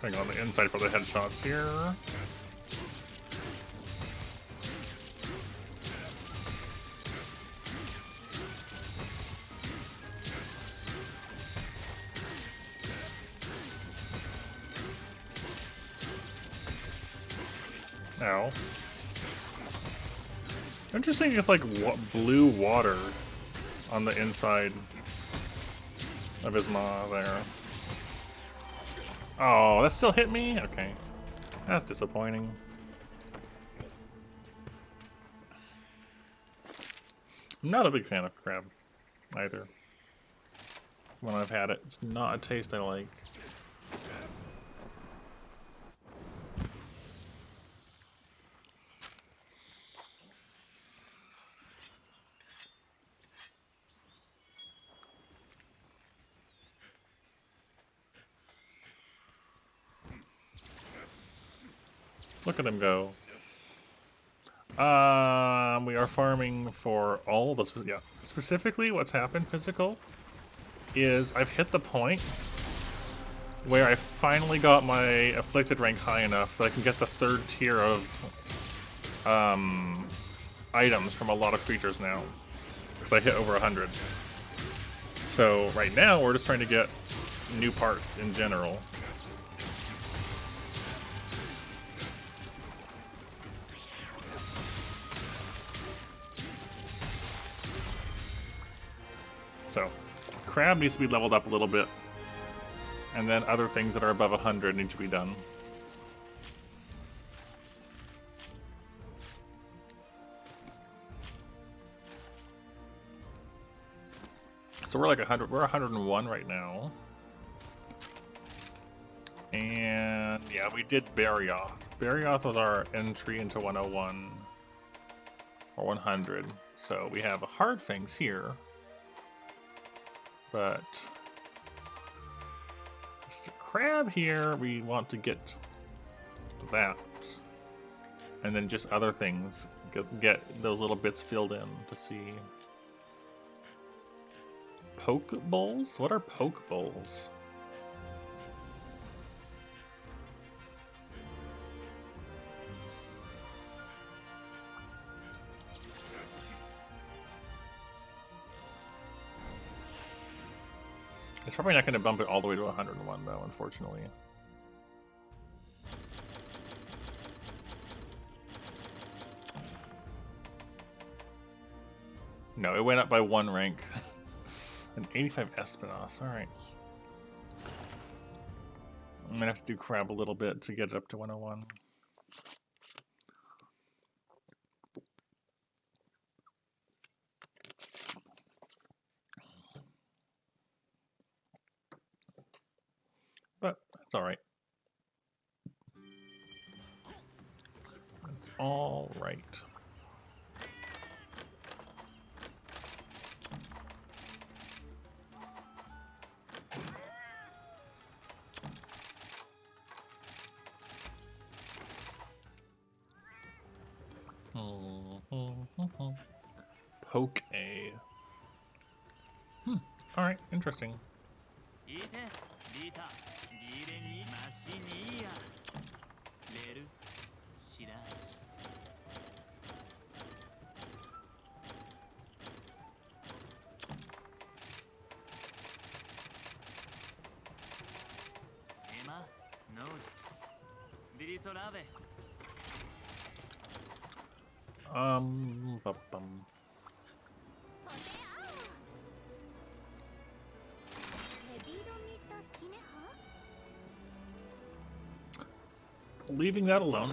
[SPEAKER 1] Going on the inside for the headshots here. Ow. Interesting, it's like blue water on the inside of his maw there. Oh, that still hit me? Okay. That's disappointing. I'm not a big fan of crab either. When I've had it, it's not a taste I like. Look at him go. We are farming for all the... Yeah, specifically what's happened physical is I've hit the point where I finally got my afflicted rank high enough that I can get the 3rd tier of items from a lot of creatures now, because I hit over 100. So right now we're just trying to get new parts in general. So crab needs to be leveled up a little bit, and then other things that are above 100 need to be done. So we're like 100. We're 101 right now. And yeah, we did Barioth. Barioth was our entry into 101 or 100. So we have hard things here, but Mr. Crab here, we want to get that, and then just other things. Get those little bits filled in to see. Poke bowls? What are poke bowls? It's probably not going to bump it all the way to 101 though, unfortunately. No, it went up by 1 rank. An 85 Espinos, alright. I'm gonna have to do crab a little bit to get it up to 101. But that's alright. That's alright. Poke A. Alright, interesting. Bum. Leaving that alone.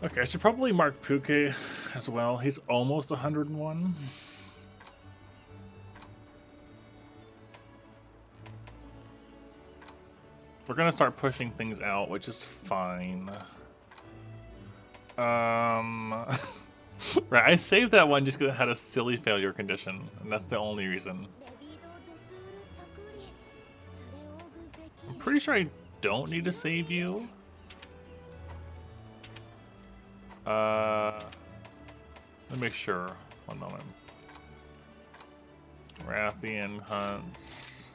[SPEAKER 1] Okay, I should probably mark Puke as well. He's almost 101. We're gonna start pushing things out, which is fine. Right, I saved that one just because it had a silly failure condition, and that's the only reason. I'm pretty sure I don't need to save you. Let me make sure. One moment. Rathian hunts.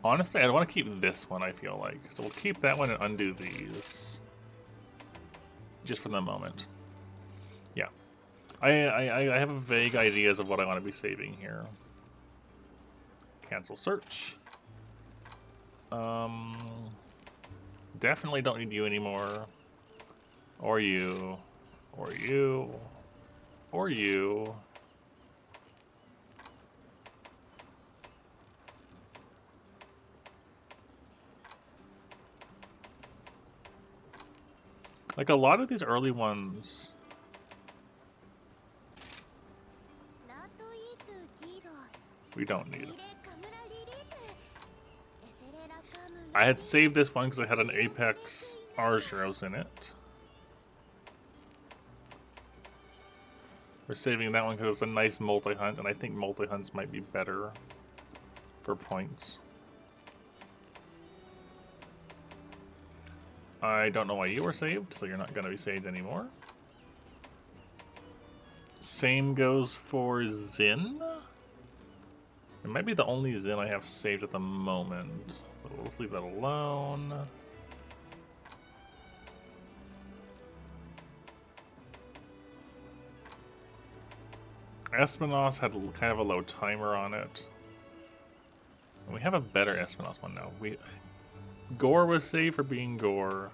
[SPEAKER 1] Honestly, I want to keep this one, I feel like. So we'll keep that one and undo these. Just for the moment. Yeah. I have vague ideas of what I want to be saving here. Cancel search. Definitely don't need you anymore. Or you. Or you. Or you. Like a lot of these early ones. We don't need it. I had saved this one because I had an Apex Argyros in it. We're saving that one because it's a nice multi-hunt, and I think multi-hunts might be better for points. I don't know why you were saved, so you're not going to be saved anymore. Same goes for Zin. It might be the only Zin I have saved at the moment. But we'll leave that alone. Espinos had kind of a low timer on it. And we have a better Espinos one now. Gore was saved for being Gore.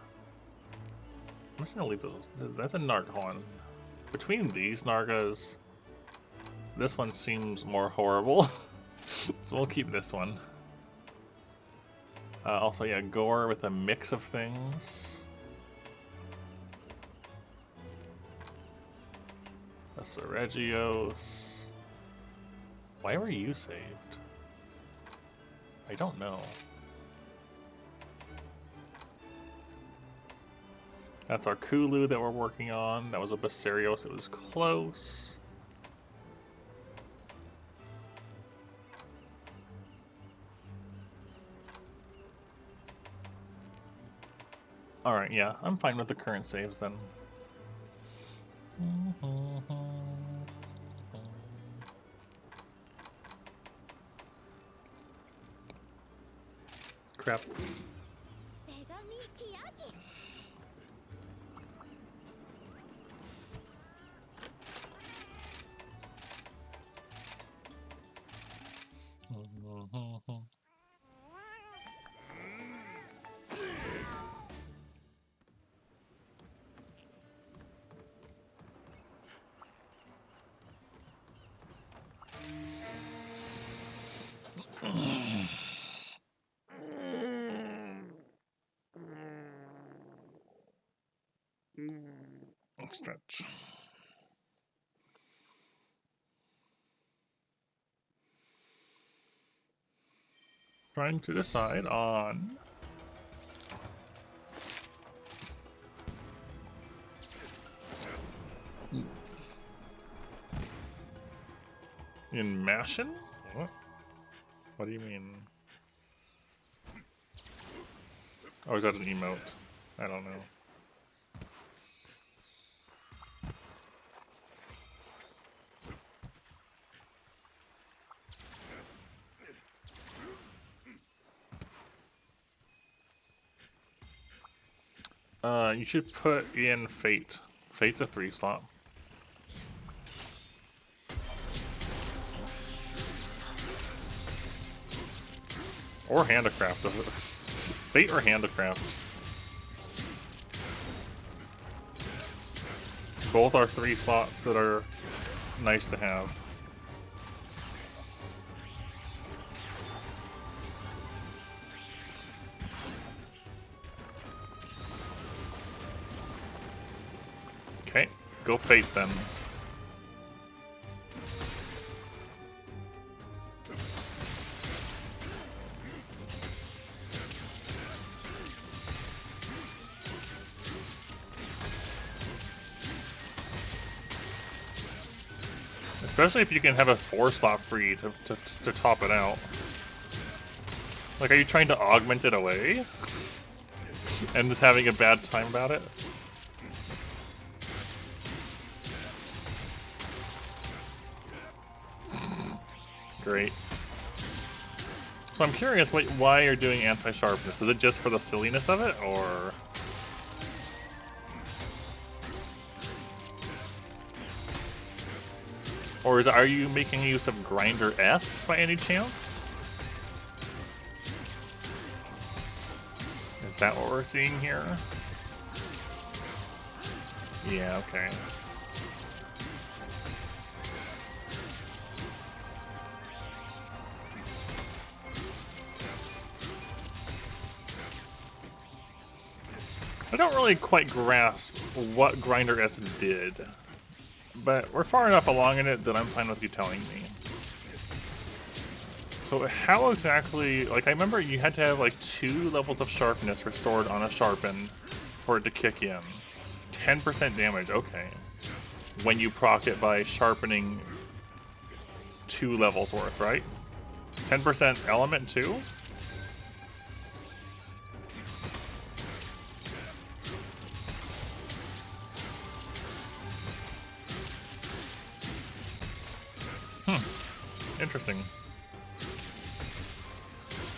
[SPEAKER 1] I'm just gonna leave those. That's a Narg one. Between these Nargas, this one seems more horrible. So we'll keep this one. Also, yeah, Gore with a mix of things. A Seregios. Why were you saved? I don't know. That's our Kulu that we're working on. That was a Basarios. It was close. Alright, yeah. I'm fine with the current saves then. Crap. Stretch. Trying to decide on in Mashin? What do you mean? Oh, is that an emote? I don't know. You should put in Fate. Fate's a 3-slot. Or Handicraft. Fate or Handicraft. Both are 3 slots that are nice to have. Okay, go Fate then. Especially if you can have a 4-slot free to top it out. Like, are you trying to augment it away? And just having a bad time about it? Great. So I'm curious why you're doing anti-sharpness. Is it just for the silliness of it, or...? Or are you making use of Grinder S by any chance? Is that what we're seeing here? Yeah, okay. I don't really quite grasp what Grinder S did, but we're far enough along in it that I'm fine with you telling me. So how exactly, like I remember you had to have like 2 levels of sharpness restored on a sharpen for it to kick in. 10% damage, okay. When you proc it by sharpening 2 levels worth, right? 10% element too? Interesting.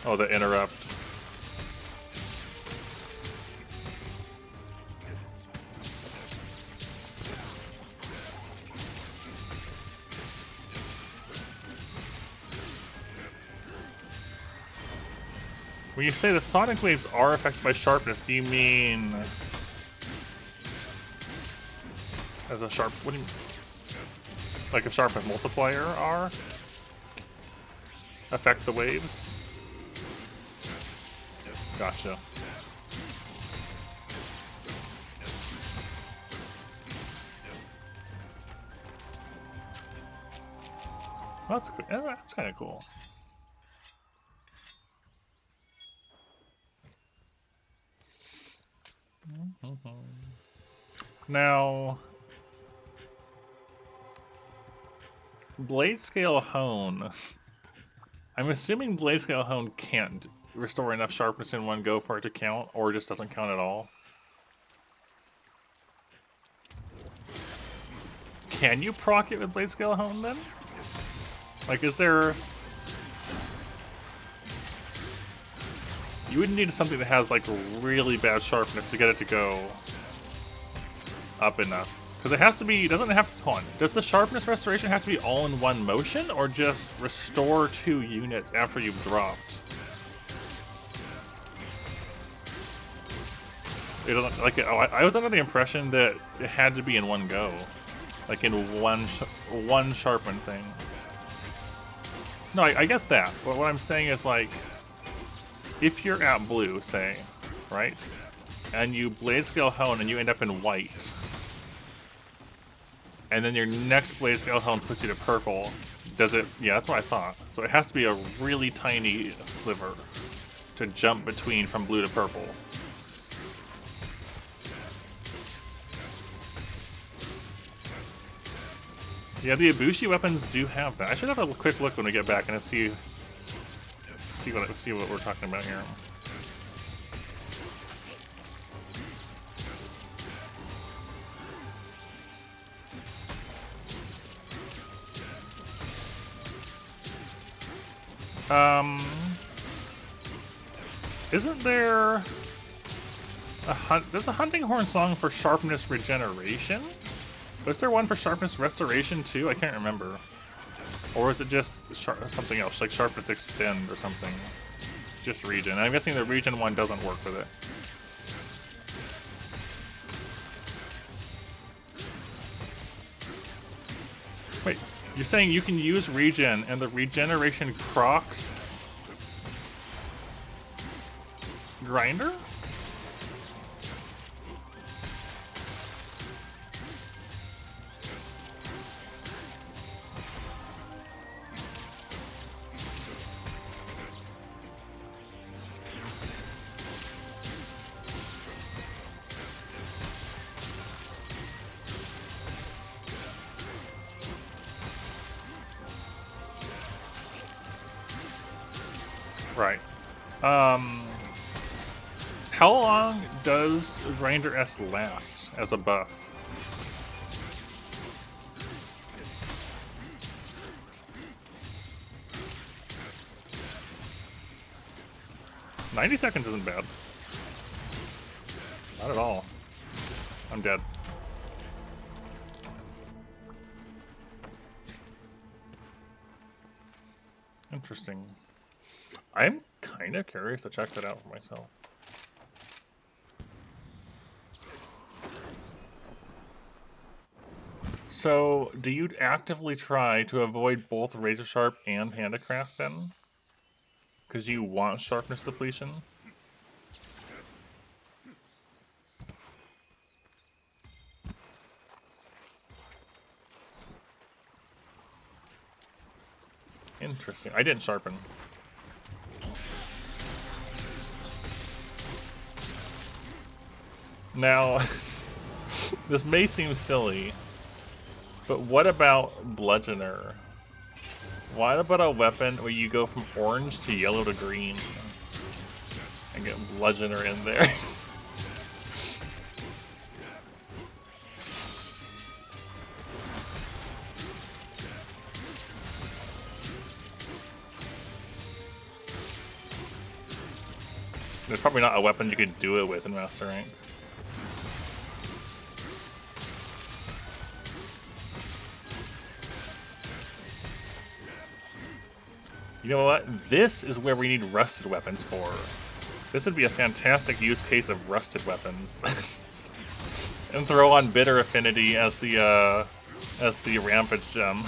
[SPEAKER 1] Oh, the interrupt. When you say the sonic waves are affected by sharpness, do you mean as a sharp? What do you mean? Like a sharpness multiplier are? Affect the waves? Gotcha. That's good. Yeah, that's kind of cool. Now, Blade Scale Hone. I'm assuming Blade Scale Hone can't restore enough sharpness in one go for it to count, or just doesn't count at all. Can you proc it with Blade Scale Hone then? Like, is there... You would need something that has, like, really bad sharpness to get it to go up enough. Because it has to be... Doesn't it have... Hold on. Does the sharpness restoration have to be all in one motion, or just restore 2 units after you've dropped? It doesn't... Like, I was under the impression that it had to be in one go. Like, in one sharpened thing. No, I get that. But what I'm saying is, like... If you're at blue, say, right? And you Blade Scale Hone and you end up in white. And then your next Blade Scale Hone puts you to purple. Does it... Yeah, that's what I thought. So it has to be a really tiny sliver to jump between from blue to purple. Yeah, the Ibushi weapons do have that. I should have a quick look when we get back and see what we're talking about here. Isn't there there's a hunting horn song for sharpness regeneration? Was there one for sharpness restoration too? I can't remember. Or is it just something else, like sharpness extend or something? Just regen. I'm guessing the regen one doesn't work with it. Wait, you're saying you can use regen and the regeneration procs grinder? Right. How long does Grinder S last as a buff? "90 seconds isn't bad. Not at all. I'm dead. Interesting. I'm kind of curious to check that out for myself. So, do you actively try to avoid both Razor Sharp and Handicraft then? Because you want sharpness depletion? Interesting. I didn't sharpen. Now, this may seem silly, but what about Bludgeoner? What about a weapon where you go from orange to yellow to green and get Bludgeoner in there? There's probably not a weapon you could do it with in Master Rank. You know what? This is where we need rusted weapons for. This would be a fantastic use case of rusted weapons. And throw on Bitter Affinity as the Rampage gem.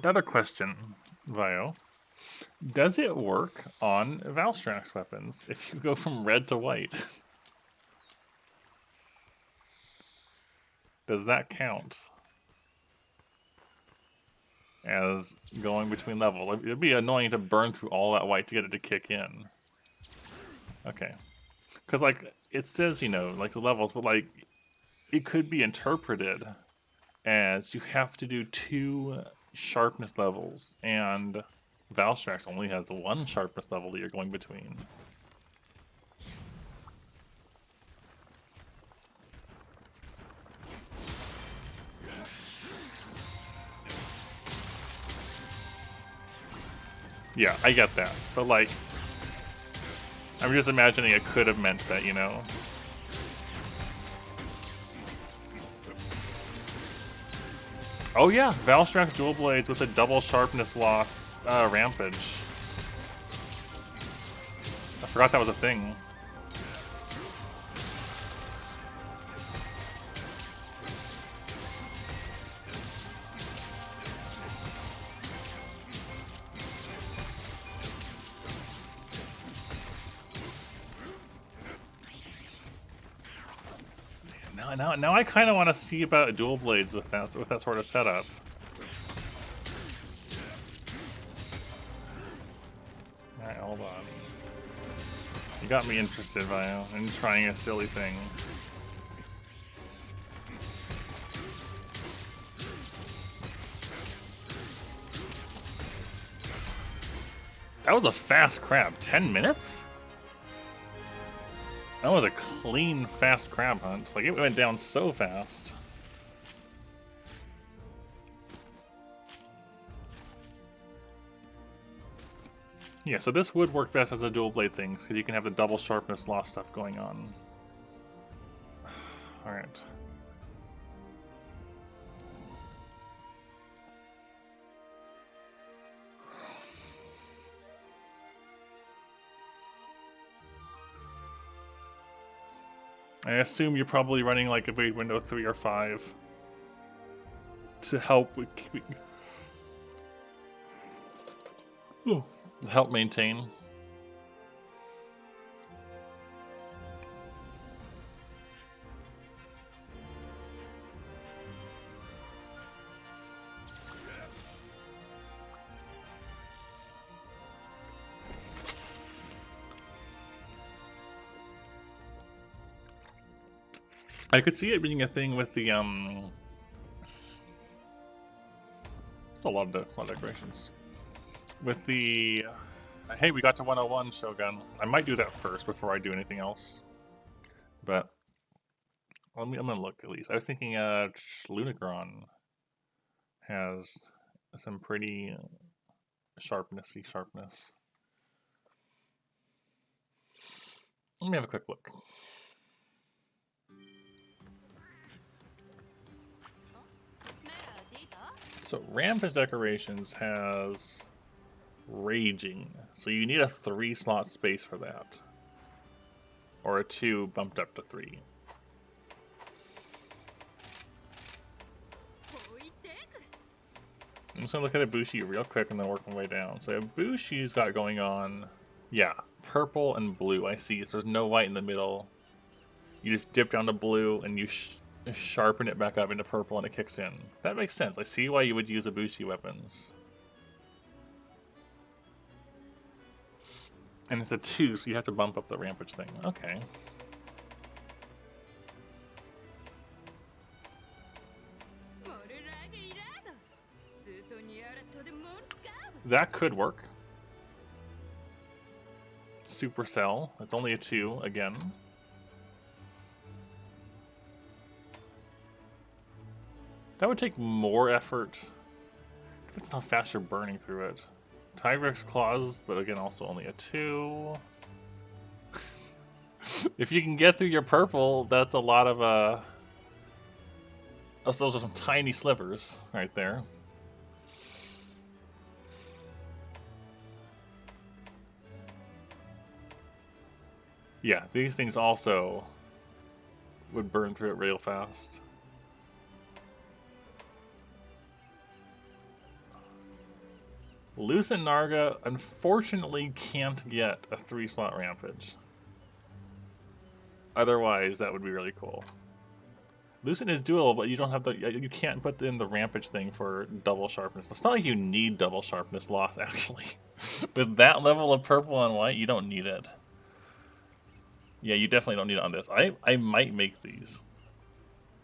[SPEAKER 1] Another question, Vio. Does it work on Valstrax weapons if you go from red to white? Does that count as going between levels? It'd be annoying to burn through all that white to get it to kick in. Okay. Because, like, it says, you know, like the levels, but, like, it could be interpreted as you have to do 2 sharpness levels, and Valstrax only has 1 sharpness level that you're going between. Yeah, I get that, but like, I'm just imagining it could have meant that, you know? Oh yeah, Valstrax Dual Blades with a double sharpness loss Rampage. I forgot that was a thing. Now I kind of want to see about dual blades with that sort of setup. All right, hold on. You got me interested, Vio, in trying a silly thing. That was a fast crab. 10 minutes? That was a clean, fast crab hunt. Like, it went down so fast. Yeah, so this would work best as a dual blade thing, because you can have the double sharpness loss stuff going on. Alright. I assume you're probably running like a big window 3 or 5 to help with keeping... help maintain. I could see it being a thing with the it's a lot of decorations. With the hey, we got to 101 Shogun. I might do that first before I do anything else. But I'm gonna look at least. I was thinking Lunagron has some pretty sharpness. Let me have a quick look. So Rampage Decorations has Raging. So you need a 3-slot space for that. Or a 2 bumped up to 3. I'm just gonna look at Ibushi real quick and then work my way down. So Ibushi's got going on, yeah, purple and blue. I see. So there's no white in the middle. You just dip down to blue and you sharpen it back up into purple and it kicks in. That makes sense. I see why you would use Ibushi weapons. And it's a 2, so you have to bump up the Rampage thing. Okay. That could work. Supercell. It's only a 2 again. That would take more effort. Depends on how fast you're burning through it. Tigrex Claws, but again, also only a 2. If you can get through your purple, that's a lot of those are some tiny slivers right there. Yeah, these things also would burn through it real fast. Lucent Narga, unfortunately, can't get a 3-slot Rampage. Otherwise, that would be really cool. Lucent is doable, but you don't have you can't put in the Rampage thing for double sharpness. It's not like you need double sharpness loss, actually. With that level of purple and white, you don't need it. Yeah, you definitely don't need it on this. I might make these.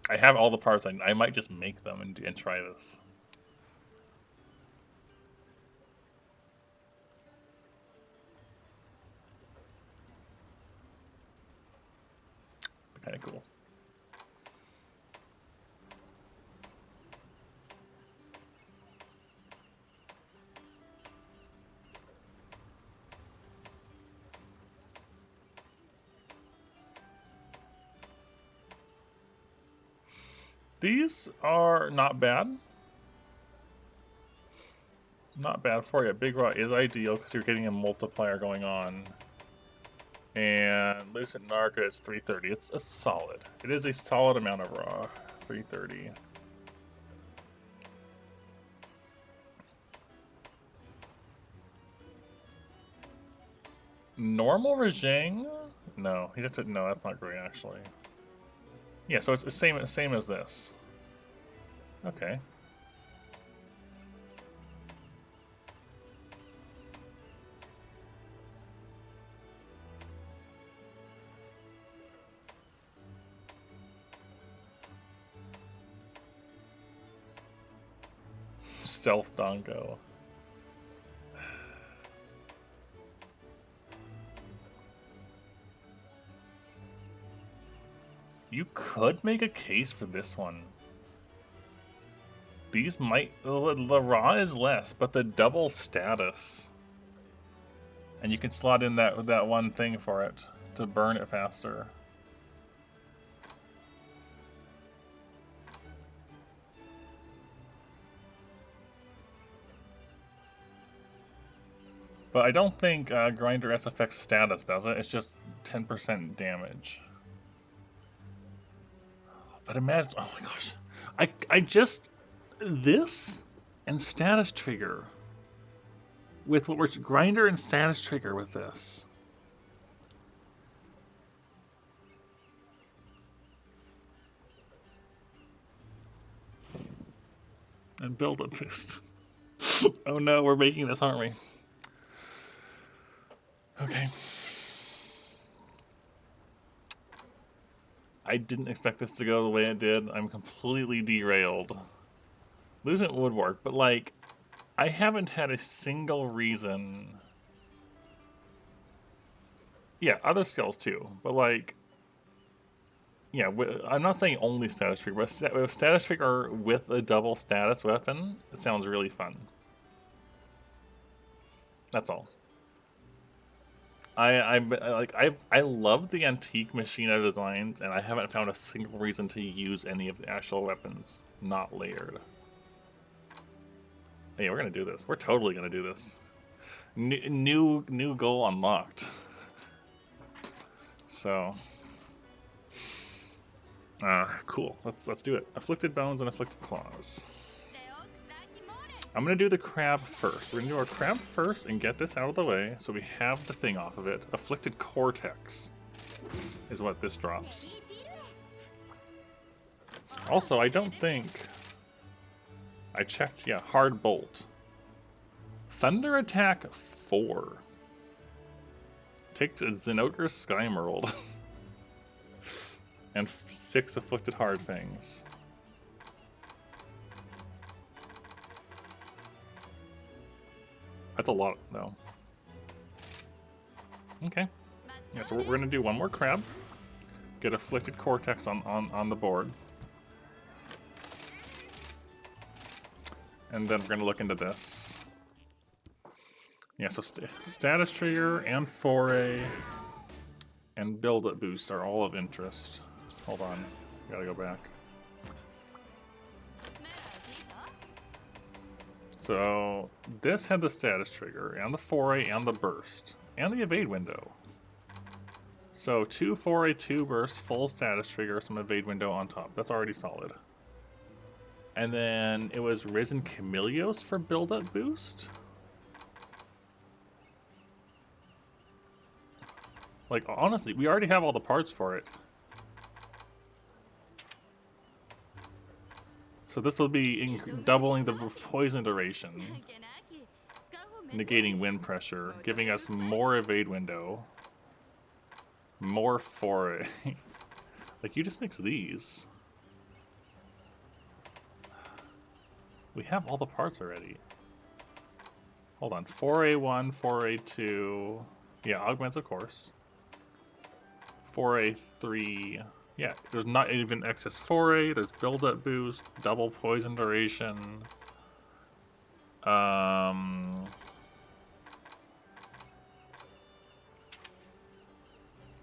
[SPEAKER 1] I have all the parts. I might just make them and try this. Kind of cool. These are not bad. Not bad for you. Big Raw is ideal because you're getting a multiplier going on. And Lucent Narca is 330. It's a solid. It is a solid amount of raw. 330. Normal Rajang? No, he did no, that's not great actually. Yeah, so it's the same as this. Okay. Stealth Dongo. You could make a case for this one. These might... The raw is less, but the double status. And you can slot in that one thing for it to burn it faster. But I don't think Grinder S affects status, does it? It's just 10% damage. But imagine, oh my gosh. I just, this and status trigger with what we're, Grinder and status trigger with this. And build a boost. Oh no, we're making this, aren't we? Okay. I didn't expect this to go the way it did. I'm completely derailed. Losing it would work, but like, I haven't had a single reason. Yeah, other skills too, but like, yeah, I'm not saying only status trigger, but status trigger with a double status weapon, it sounds really fun. That's all. I love the antique Machina designs, and I haven't found a single reason to use any of the actual weapons not layered. Hey, we're gonna do this. We're totally gonna do this. New goal unlocked. So, cool. Let's do it. Afflicted bones and afflicted claws. I'm gonna do the crab first. We're gonna do our crab first and get this out of the way so we have the thing off of it. Afflicted cortex is what this drops. Also, I don't think I checked. Yeah, hard bolt. Thunder attack 4. Takes a Zinogre Skymerald. And 6 afflicted hard fangs. That's a lot, though. Okay. Yeah, so we're gonna do one more crab. Get afflicted cortex on the board. And then we're gonna look into this. Yeah, so status trigger and foray and build up boost are all of interest. Hold on, gotta go back. So this had the status trigger and the foray and the burst and the evade window. So 2 foray, 2 burst, full status trigger, some evade window on top. That's already solid. And then it was Risen Chameleos for build-up boost. Like, honestly, we already have all the parts for it. So this will be doubling the poison duration, negating wind pressure, giving us more evade window, more foray. Like, you just mix these. We have all the parts already. Hold on, 4A1, 4A2, yeah, augments of course. 4A3, yeah, there's not even excess 4A, there's build-up boost, double poison duration.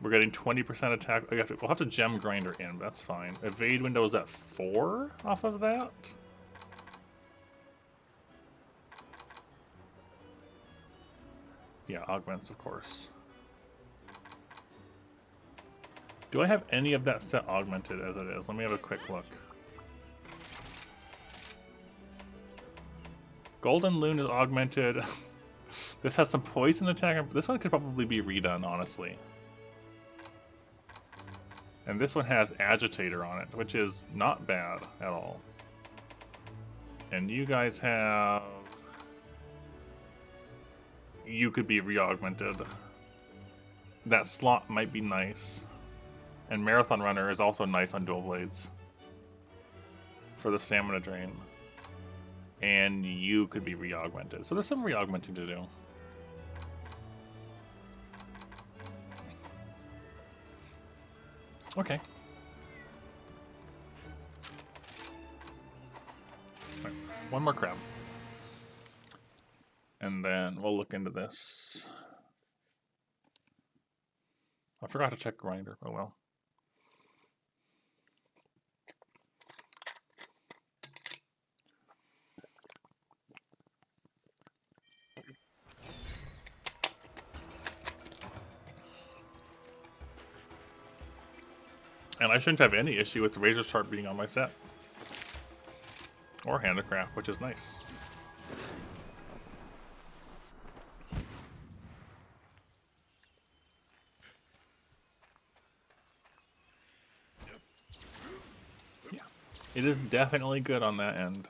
[SPEAKER 1] We're getting 20% attack. We'll have to gem grinder in, but that's fine. Evade window is at 4 off of that. Yeah, augments, of course. Do I have any of that set augmented as it is? Let me have a quick look. Golden Loon is augmented. This has some poison attack. This one could probably be redone, honestly. And this one has Agitator on it, which is not bad at all. And you guys have... You could be re-augmented. That slot might be nice. And Marathon Runner is also nice on dual blades for the stamina drain. And you could be re-augmented. So there's some re-augmenting to do. Okay. Right. One more crab. And then we'll look into this. I forgot to check grinder. Oh well. And I shouldn't have any issue with the razor sharp being on my set. Or handicraft, which is nice. Yeah. It is definitely good on that end.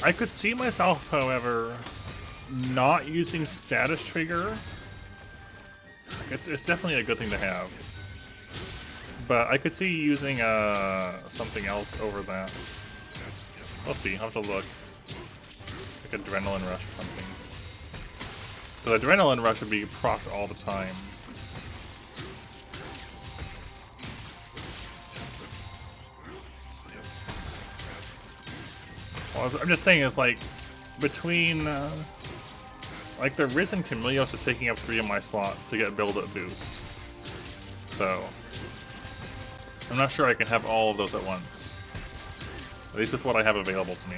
[SPEAKER 1] I could see myself, however, not using status trigger. It's definitely a good thing to have. But I could see using something else over that. We'll see, I'll have to look. Like Adrenaline Rush or something. So the Adrenaline Rush would be procced all the time. Well, I'm just saying is like, between, like the Risen Chameleos is taking up 3 of my slots to get build-up boost. So, I'm not sure I can have all of those at once. At least with what I have available to me.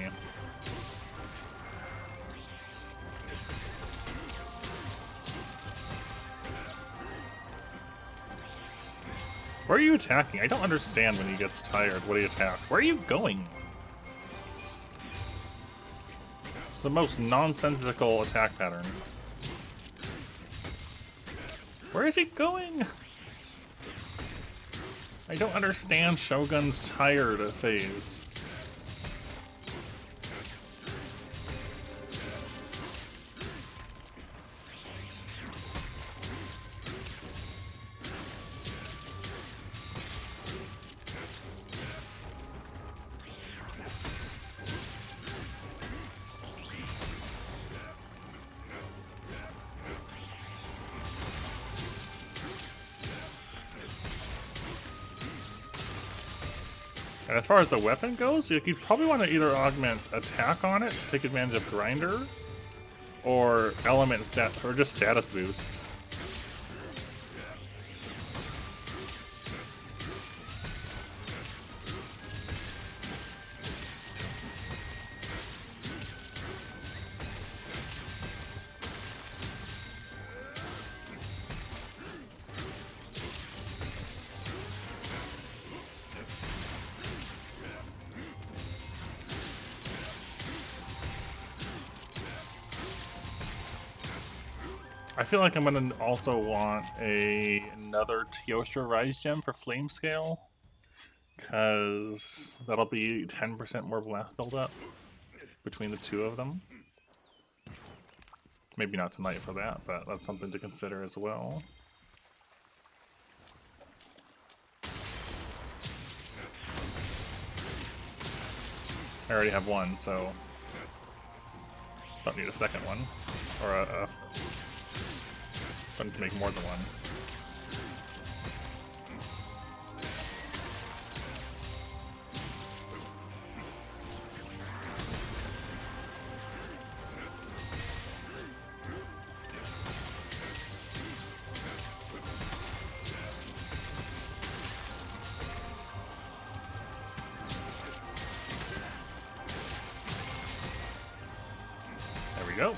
[SPEAKER 1] Where are you attacking? I don't understand when he gets tired what he attacks. Where are you going? It's the most nonsensical attack pattern. Where is he going? I don't understand Shogun's tired phase. And as far as the weapon goes, you'd probably want to either augment attack on it to take advantage of Grinder, or element stat, or just status boost. I feel like I'm gonna also want another Teostra Rise Gem for Flame Scale, because that'll be 10% more blast buildup between the 2 of them. Maybe not tonight for that, but that's something to consider as well. I already have one, so don't need a second one, or don't need to make more than one. There we go.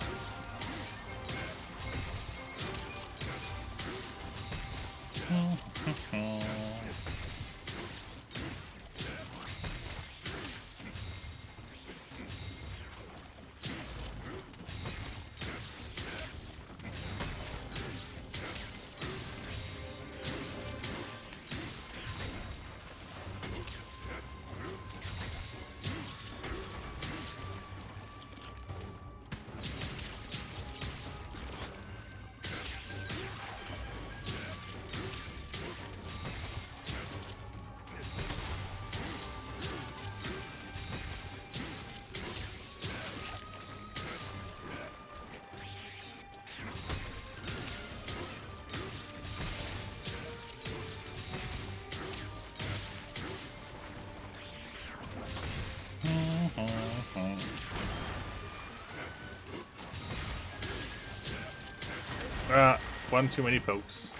[SPEAKER 1] One too many pokes.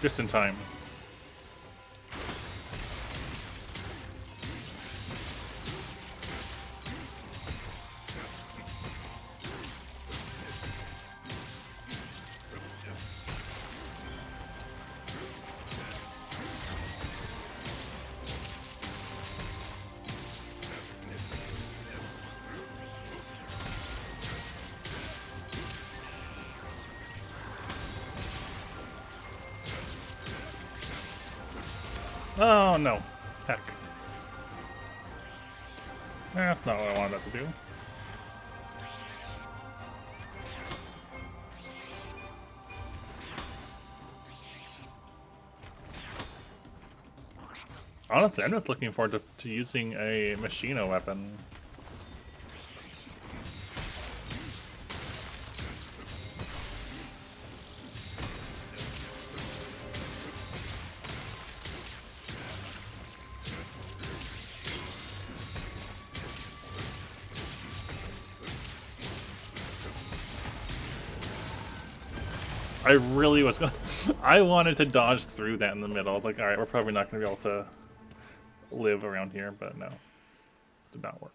[SPEAKER 1] Just in time. Oh no. Heck. That's not what I wanted that to do. Honestly, I'm just looking forward to using a Machina weapon. I really was gonna... I wanted to dodge through that in the middle. I was like, alright, we're probably not going to be able to live around here, but no. Did not work.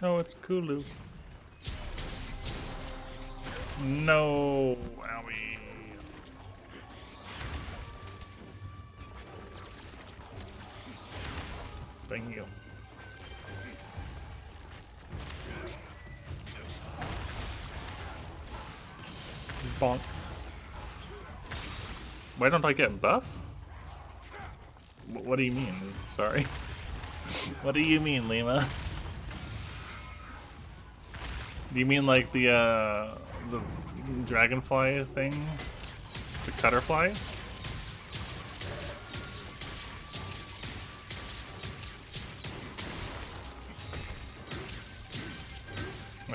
[SPEAKER 1] Oh, it's Kulu. No, owie. Thank you. Bonk. Why don't I get buff? What do you mean? Sorry. What do you mean, Lima? Do you mean like the dragonfly thing? The cutterfly?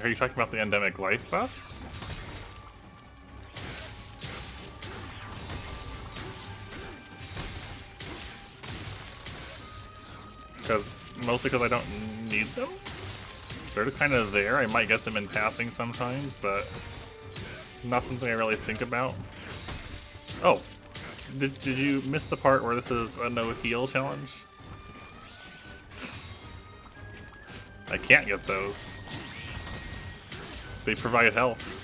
[SPEAKER 1] Are you talking about the endemic life buffs? Mostly because I don't need them? They're just kind of there. I might get them in passing sometimes, but not something I really think about. Oh, did you miss the part where this is a no heal challenge? I can't get those. They provide health.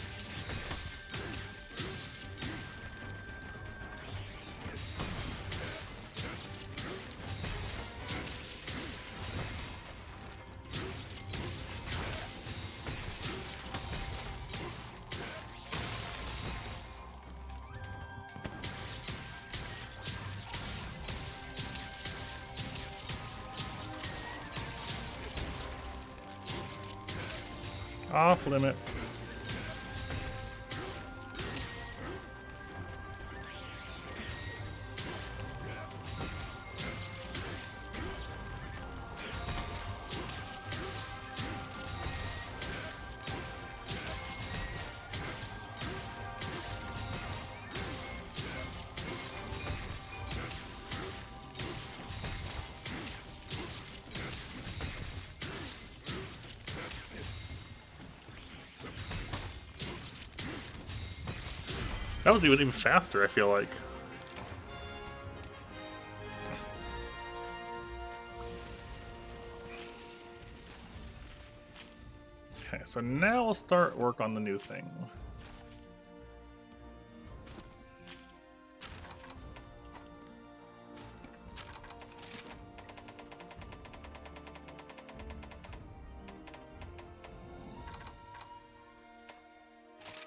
[SPEAKER 1] Off limits. That was even faster, I feel like. Okay, so now we'll start work on the new thing.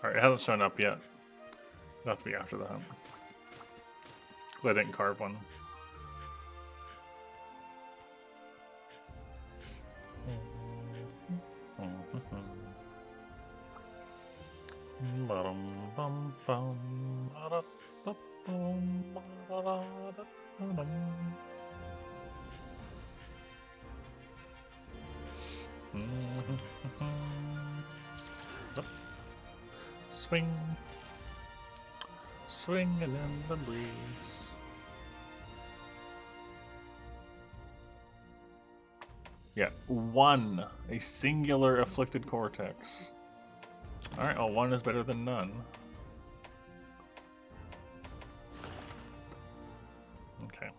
[SPEAKER 1] Alright, it hasn't shown up yet. It'll have to be after the hunt. But I didn't carve one. Swing, swinging in the breeze. Yeah, one, a singular afflicted cortex. All right, well, one is better than none. Okay.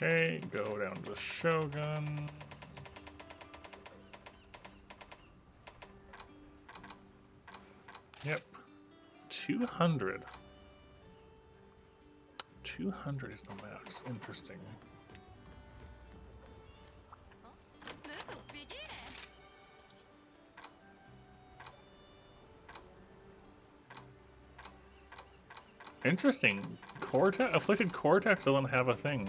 [SPEAKER 1] Okay, go down to Shogun. Yep. 200. 200 is the max. Interesting. Interesting. Cortex, afflicted cortex doesn't have a thing.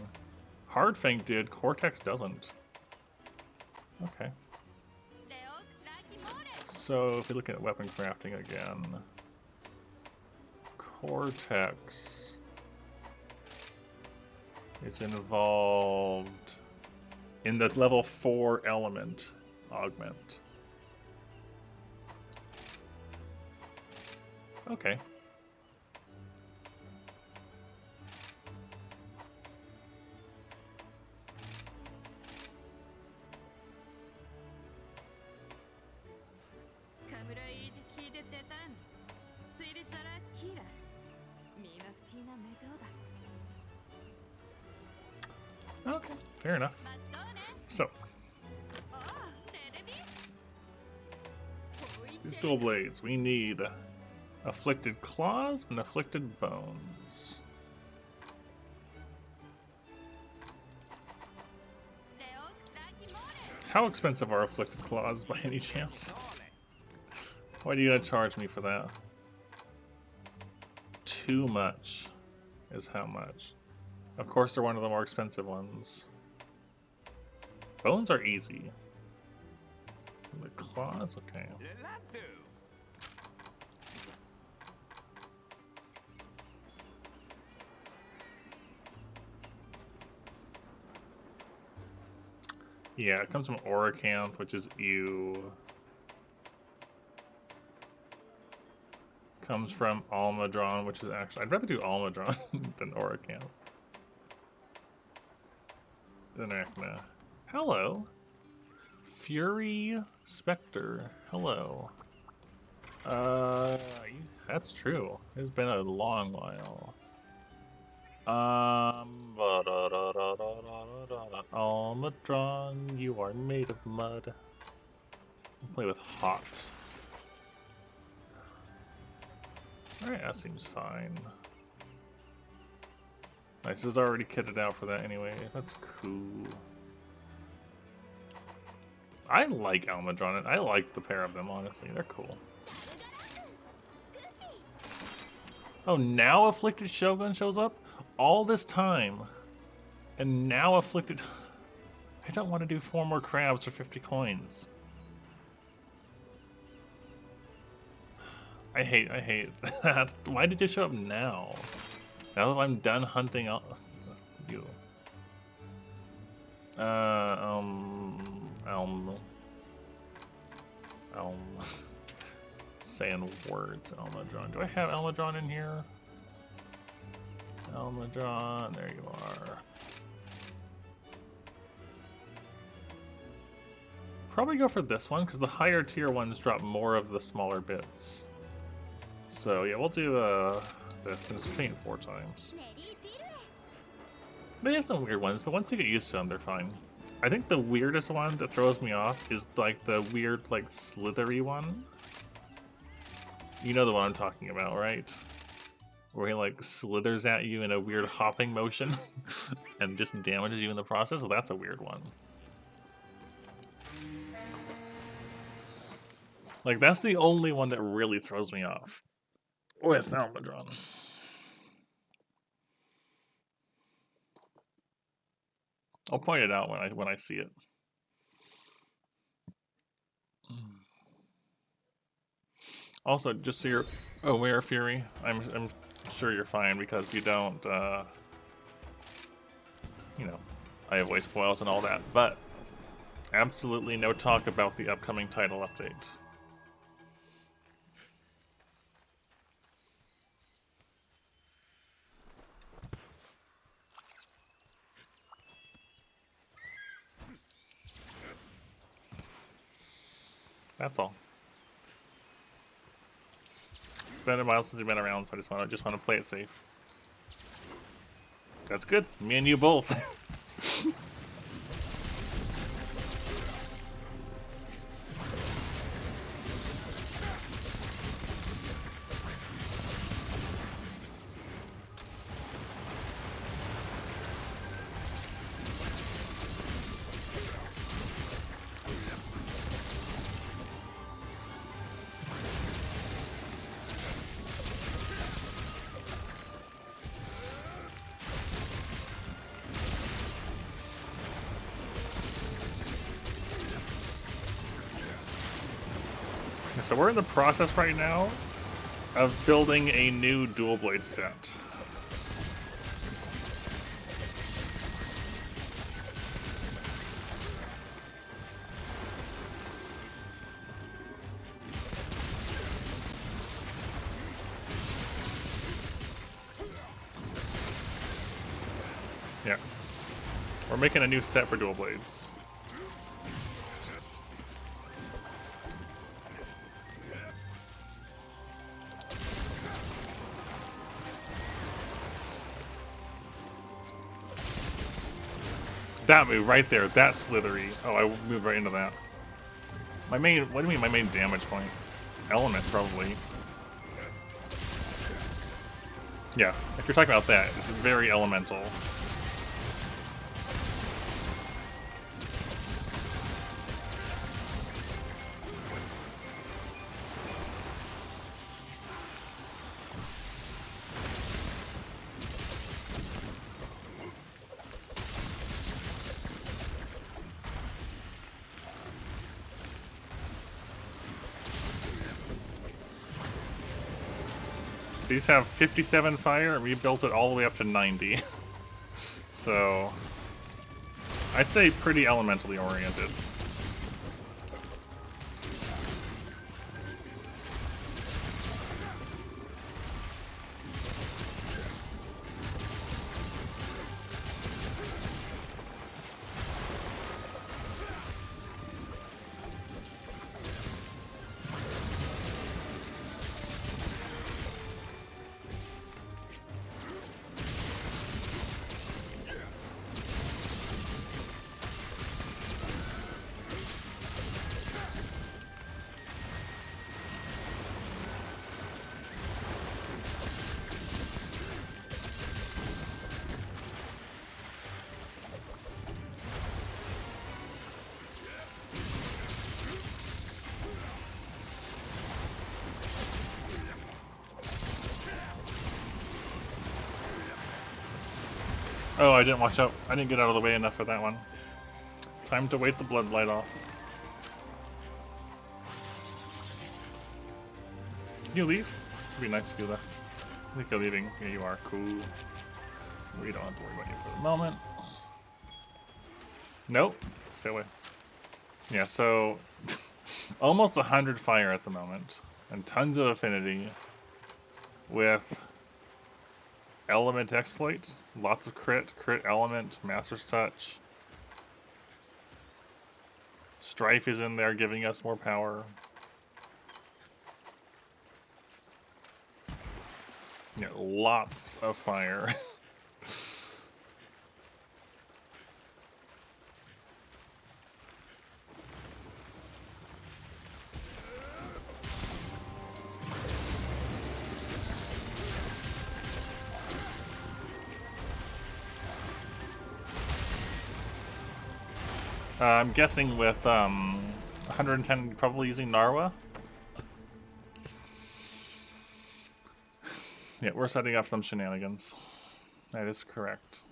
[SPEAKER 1] Hardfang did. Cortex doesn't. Okay. So if we look at weapon crafting again, Cortex is involved in the level 4 element augment. Okay. Okay, fair enough. So, these dual blades, we need afflicted claws and afflicted bones. How expensive are afflicted claws by any chance? Why are you gonna charge me for that? Too much is how much. Of course, they're one of the more expensive ones. Bones are easy. The claws, okay. Yeah, it comes from Oracanth, which is ew. Comes from Almadron, which is actually... I'd rather do Almadron than Oracanth. Than Acna. Hello. Fury Spectre. Hello. That's true. It's been a long while. Almadron, you are made of mud. I'll play with hot. Alright, that seems fine. Nice, is already kitted out for that anyway. That's cool. I like Almadron, and I like the pair of them, honestly. They're cool. Oh, now Afflicted Shogun shows up? All this time. And now Afflicted... I don't want to do 4 more crabs for 50 coins. I hate that. Why did you show up now? Now that I'm done hunting you. Saying words, Almadron. Do I have Almadron in here? Almadron, there you are. Probably go for this one, because the higher tier ones drop more of the smaller bits. So yeah, we'll do this, and it's faint 4 times. There's some weird ones, but once you get used to them, they're fine. I think the weirdest one that throws me off is like the weird, like, slithery one. You know the one I'm talking about, right? Where he like slithers at you in a weird hopping motion and just damages you in the process. So that's a weird one. Like that's the only one that really throws me off with Almudron. I'll point it out when I see it. Also, just so you're aware, Fury, I'm sure you're fine because you don't, you know, I have voice spoils and all that, but absolutely no talk about the upcoming title update. That's all. It's been a while since you've been around, so I just want to play it safe. That's good. Me and you both. So we're in the process right now of building a new dual blade set. Yeah. We're making a new set for dual blades. That move right there, that slithery. Oh, I moved right into that. My main, what do you mean my main damage point? Element, probably. Yeah, if you're talking about that, it's very elemental. These have 57 fire, and we built it all the way up to 90. So, I'd say pretty elementally oriented. Oh, I didn't watch out. I didn't get out of the way enough for that one. Time to wait the blood light off. Can you leave? It'd be nice if you left. I think you're leaving. Here you are. Cool. We don't have to worry about you for the moment. Nope. Stay away. Yeah, so almost 100 fire at the moment. And tons of affinity with element exploit. Lots of crit element, master's touch. Strife is in there giving us more power. Yeah, lots of fire. I'm guessing with 110 probably using Narwa. Yeah, we're setting up some shenanigans. That is correct.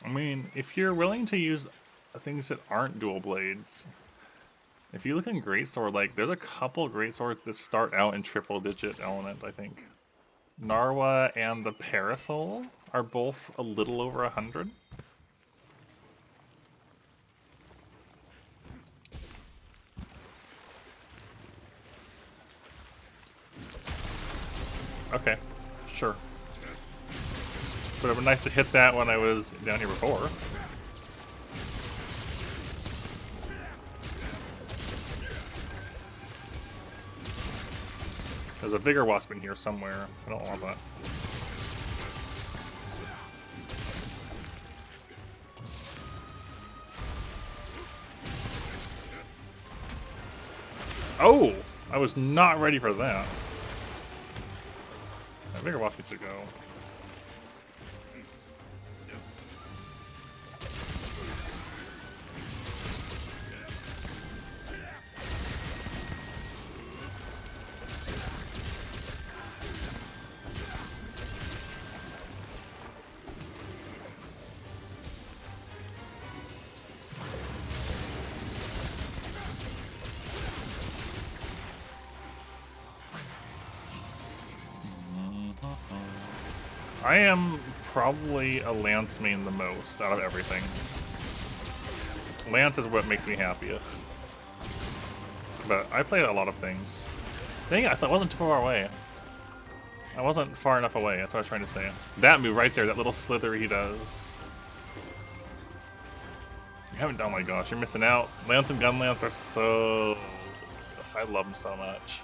[SPEAKER 1] I mean, if you're willing to use things that aren't dual blades, if you look in Greatsword, like, there's a couple Greatswords that start out in triple-digit element, I think. Narwa and the Parasol are both a little over 100. Okay, sure. But it would be nice to hit that when I was down here before. There's a Vigor Wasp in here somewhere. I don't want that. Oh! I was not ready for that. That Vigor Wasp needs to go. I am probably a Lance main the most out of everything. Lance is what makes me happy. But I play a lot of things. Dang it, I thought I wasn't too far away. I wasn't far enough away, that's what I was trying to say. That move right there, that little slither he does. You haven't, oh my gosh, you're missing out. Lance and Gun Lance are so... Yes, I love them so much.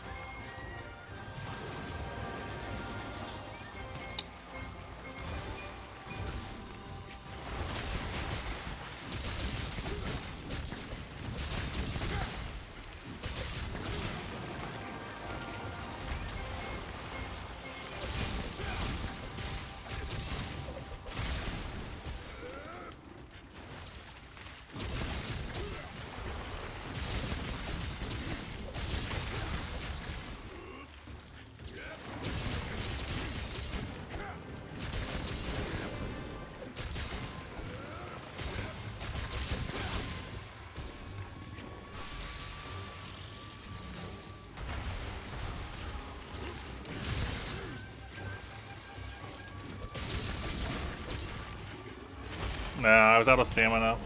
[SPEAKER 1] Nah, I was out of stamina.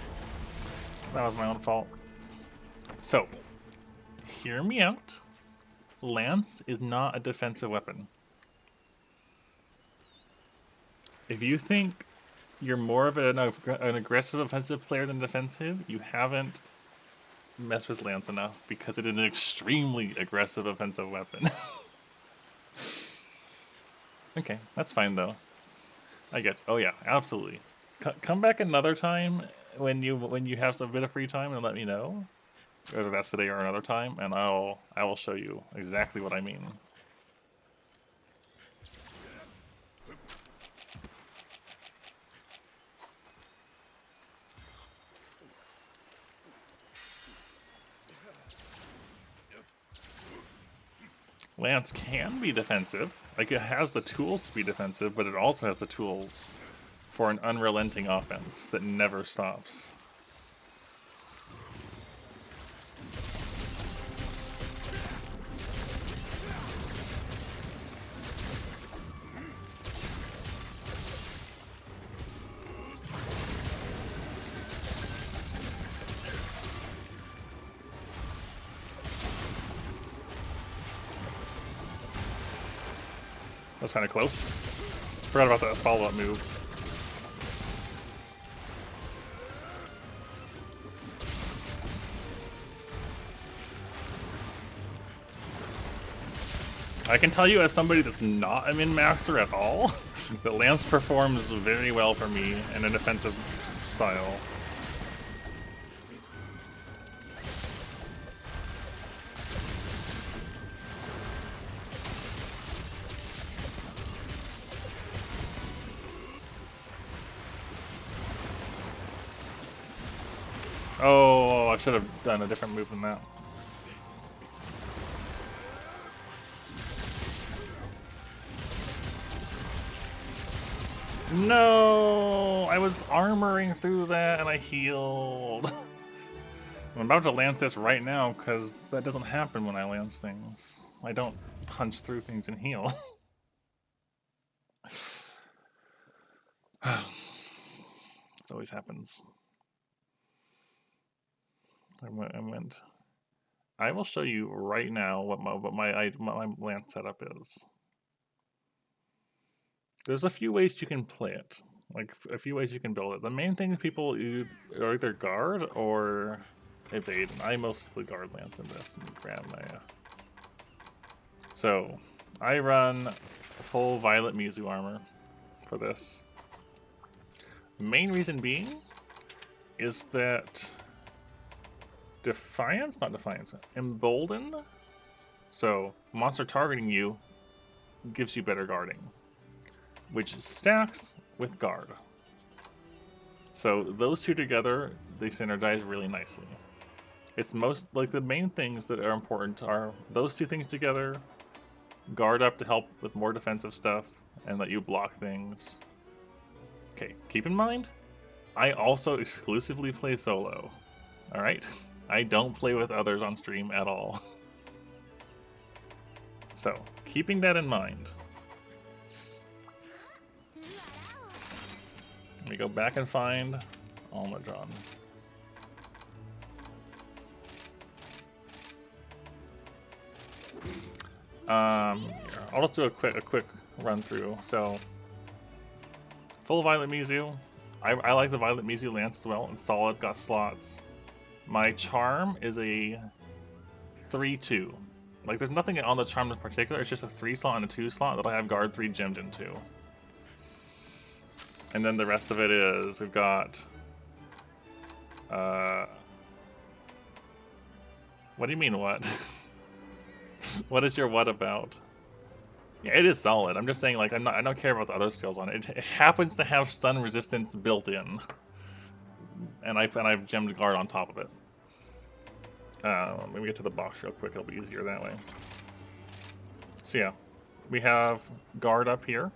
[SPEAKER 1] That was my own fault. So, hear me out. Lance is not a defensive weapon. If you think you're more of an aggressive offensive player than defensive, you haven't messed with Lance enough, because it is an extremely aggressive offensive weapon. Okay, that's fine though. I get. Oh yeah, absolutely. Come back another time when you have a bit of free time and let me know, whether that's today or another time, and I will show you exactly what I mean. Lance can be defensive. Like, it has the tools to be defensive, but it also has the tools for an unrelenting offense that never stops. That was kind of close. Forgot about that follow-up move. I can tell you, as somebody that's not a min-maxer at all, that Lance performs very well for me in a defensive style. Oh, I should have done a different move than that. No! I was armoring through that and I healed. I'm about to lance this right now because that doesn't happen when I lance things. I don't punch through things and heal. This always happens. I went. I will show you right now what my lance setup is. There's a few ways you can play it, like a few ways you can build it. The main thing people are either guard or evade. And I mostly guard lance in this and grab my. So I run full Violet Mizu armor for this. Main reason being is that Embolden. So monster targeting you gives you better guarding, which stacks with guard. So those two together, they synergize really nicely. It's most like the main things that are important are those two things together, guard up to help with more defensive stuff and let you block things. Okay, keep in mind, I also exclusively play solo. All right, I don't play with others on stream at all. So keeping that in mind. Let me go back and find Almadron. I'll just do a quick run through. So, full Violet Mizu. I like the Violet Mizu lance as well. It's solid, got slots. My charm is a 3/2. Like, there's nothing on the charm in particular. It's just a 3 slot and a 2 slot that I have guard 3 gemmed into. And then the rest of it is we've got. What do you mean what? What is your what about? Yeah, it is solid. I'm just saying, like, I don't care about the other skills on it. It happens to have stun resistance built in, and I've gemmed guard on top of it. Let me get to the box real quick. It'll be easier that way. So yeah, we have guard up here.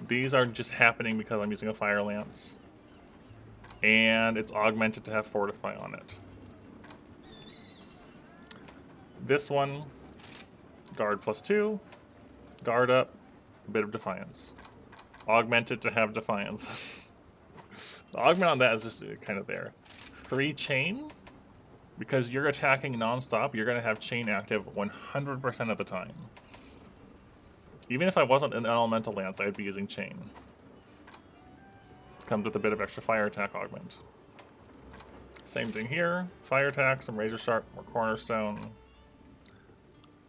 [SPEAKER 1] These are just happening because I'm using a fire lance, and it's augmented to have fortify on it. This one, guard +2, guard up, a bit of defiance. Augmented to have defiance. The augment on that is just kind of there. 3 chain, because you're attacking non-stop, you're going to have chain active 100% of the time. Even if I wasn't an elemental lance, I'd be using chain. Comes with a bit of extra fire attack augment. Same thing here, fire attack, some razor sharp, more cornerstone.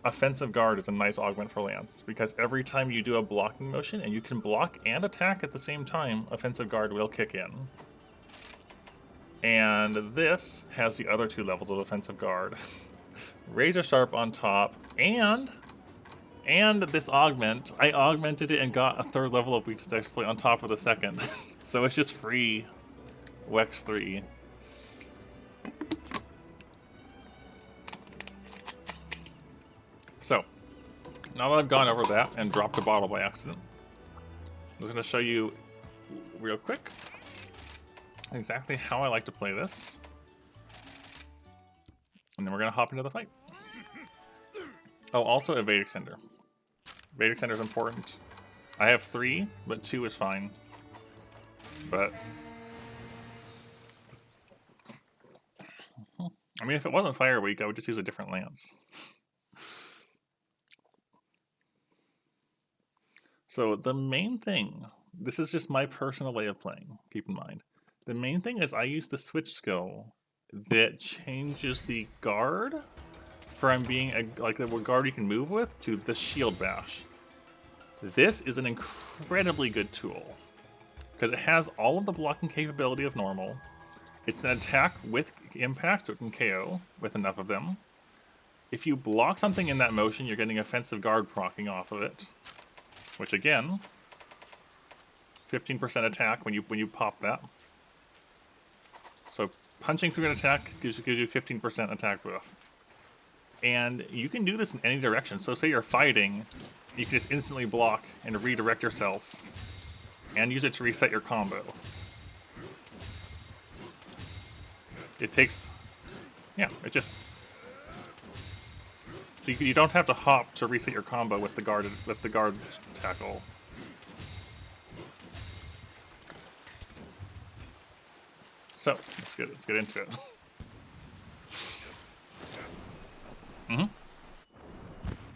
[SPEAKER 1] Offensive guard is a nice augment for lance, because every time you do a blocking motion, and you can block and attack at the same time, offensive guard will kick in. And this has the other 2 levels of offensive guard. Razor sharp on top, and this augment, I augmented it and got a 3rd level of weakness exploit on top of the 2nd. So it's just free Wex 3. So, now that I've gone over that and dropped a bottle by accident, I'm just going to show you real quick exactly how I like to play this. And then we're going to hop into the fight. Oh, also evade extender. Evade extender is important. I have 3, but 2 is fine. But I mean, if it wasn't Fire Week, I would just use a different lance. So the main thing, this is just my personal way of playing, keep in mind. The main thing is I use the switch skill that changes the guard from being like the guard you can move with to the shield bash. This is an incredibly good tool because it has all of the blocking capability of normal. It's an attack with impact, so it can KO with enough of them. If you block something in that motion, you're getting offensive guard proccing off of it. Which again, 15% attack when you pop that. So punching through an attack gives you 15% attack buff. And you can do this in any direction. So say you're fighting, you can just instantly block and redirect yourself and use it to reset your combo. It takes, yeah, it just, so you don't have to hop to reset your combo with the guard tackle. So let's get into it.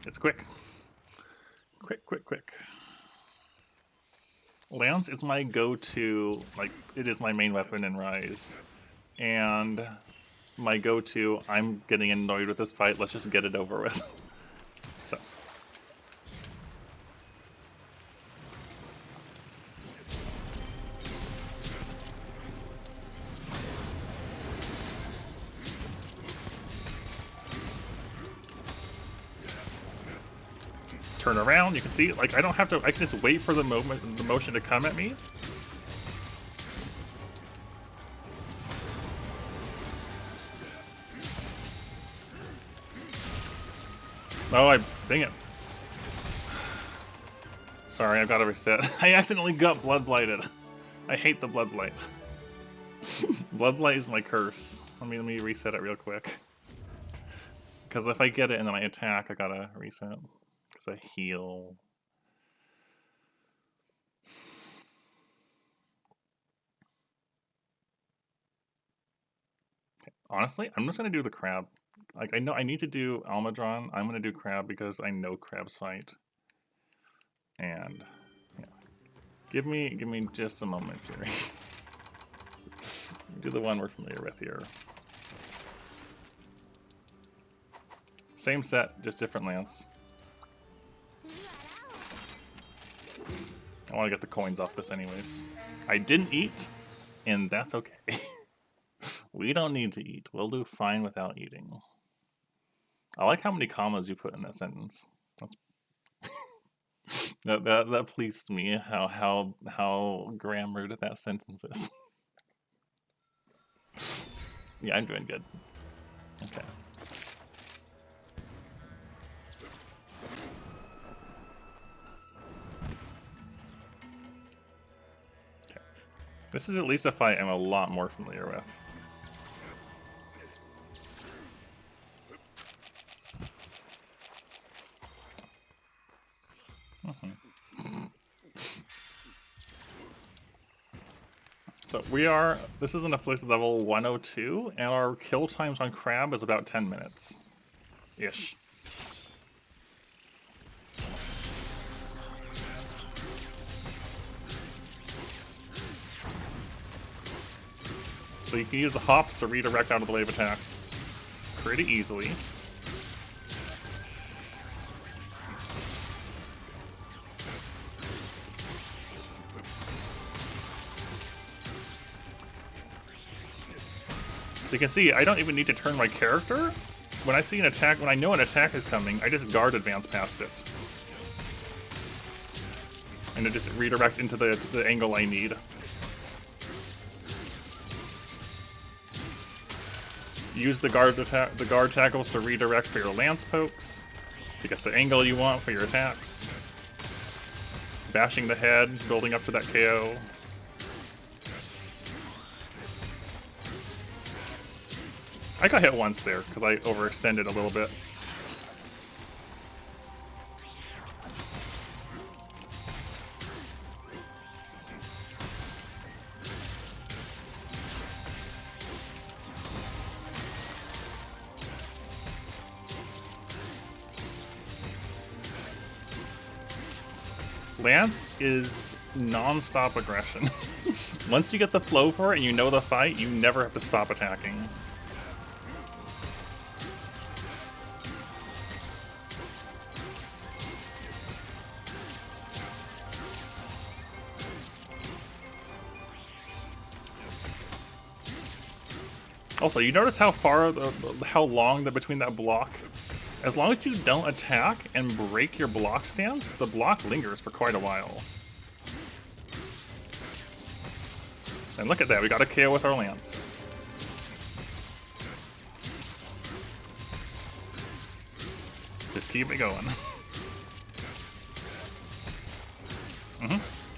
[SPEAKER 1] It's quick. Quick. Lance is my go-to, like, it is my main weapon in Rise. And my go-to, I'm getting annoyed with this fight, let's just get it over with. So. Turn around, you can see, like, I don't have to, I can just wait for the motion to come at me. Oh, dang it. Sorry, I've got to reset. I accidentally got Blood Blighted. I hate the Blood Blight. Blood Blight is my curse. Let me reset it real quick. Because if I get it and then I attack, I gotta reset. Because I heal. Okay. Honestly, I'm just gonna do the crab. Like, I know I need to do Almadron. I'm gonna do crab because I know crabs fight. And yeah. Give me just a moment, Fury. Do the one we're familiar with here. Same set, just different lance. I want to get the coins off this anyways. I didn't eat, and that's okay. We don't need to eat. We'll do fine without eating. I like how many commas you put in that sentence. That's that pleased me. How grammared that sentence is. Yeah, I'm doing good. Okay. This is at least a fight I'm a lot more familiar with. So this is an afflicted level 102, and our kill times on crab is about 10 minutes. Ish. So you can use the hops to redirect out of the wave attacks pretty easily. So you can see, I don't even need to turn my character. When I see an attack, when I know an attack is coming, I just guard advance past it. And it just redirect into the angle I need. Use the guard tackles to redirect for your lance pokes, to get the angle you want for your attacks. Bashing the head, building up to that KO. I got hit once there, because I overextended a little bit. Lance is non-stop aggression. Once you get the flow for it and you know the fight, you never have to stop attacking. Also, you notice how how long between that block? As long as you don't attack and break your block stance, the block lingers for quite a while. And look at that, we got a KO with our lance. Just keep it going.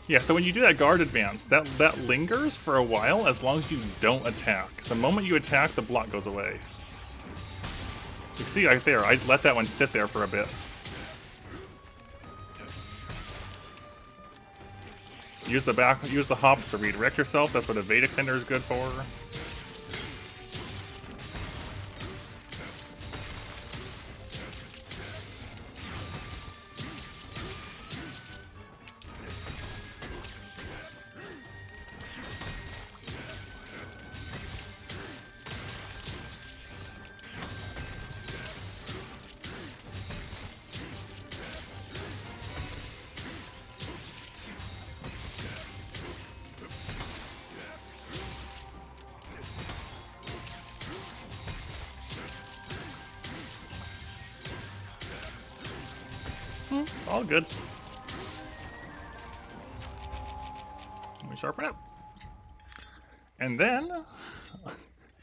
[SPEAKER 1] Yeah, so when you do that guard advance, that lingers for a while as long as you don't attack. The moment you attack, the block goes away. You can see right there, I let that one sit there for a bit. Use the hops to redirect yourself. That's what a Vade Extender is good for. All good. Let me sharpen it. And then,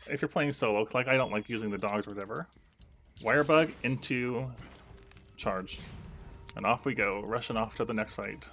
[SPEAKER 1] if you're playing solo, like I don't like using the dogs or whatever, wire bug into charge. And off we go, rushing off to the next fight.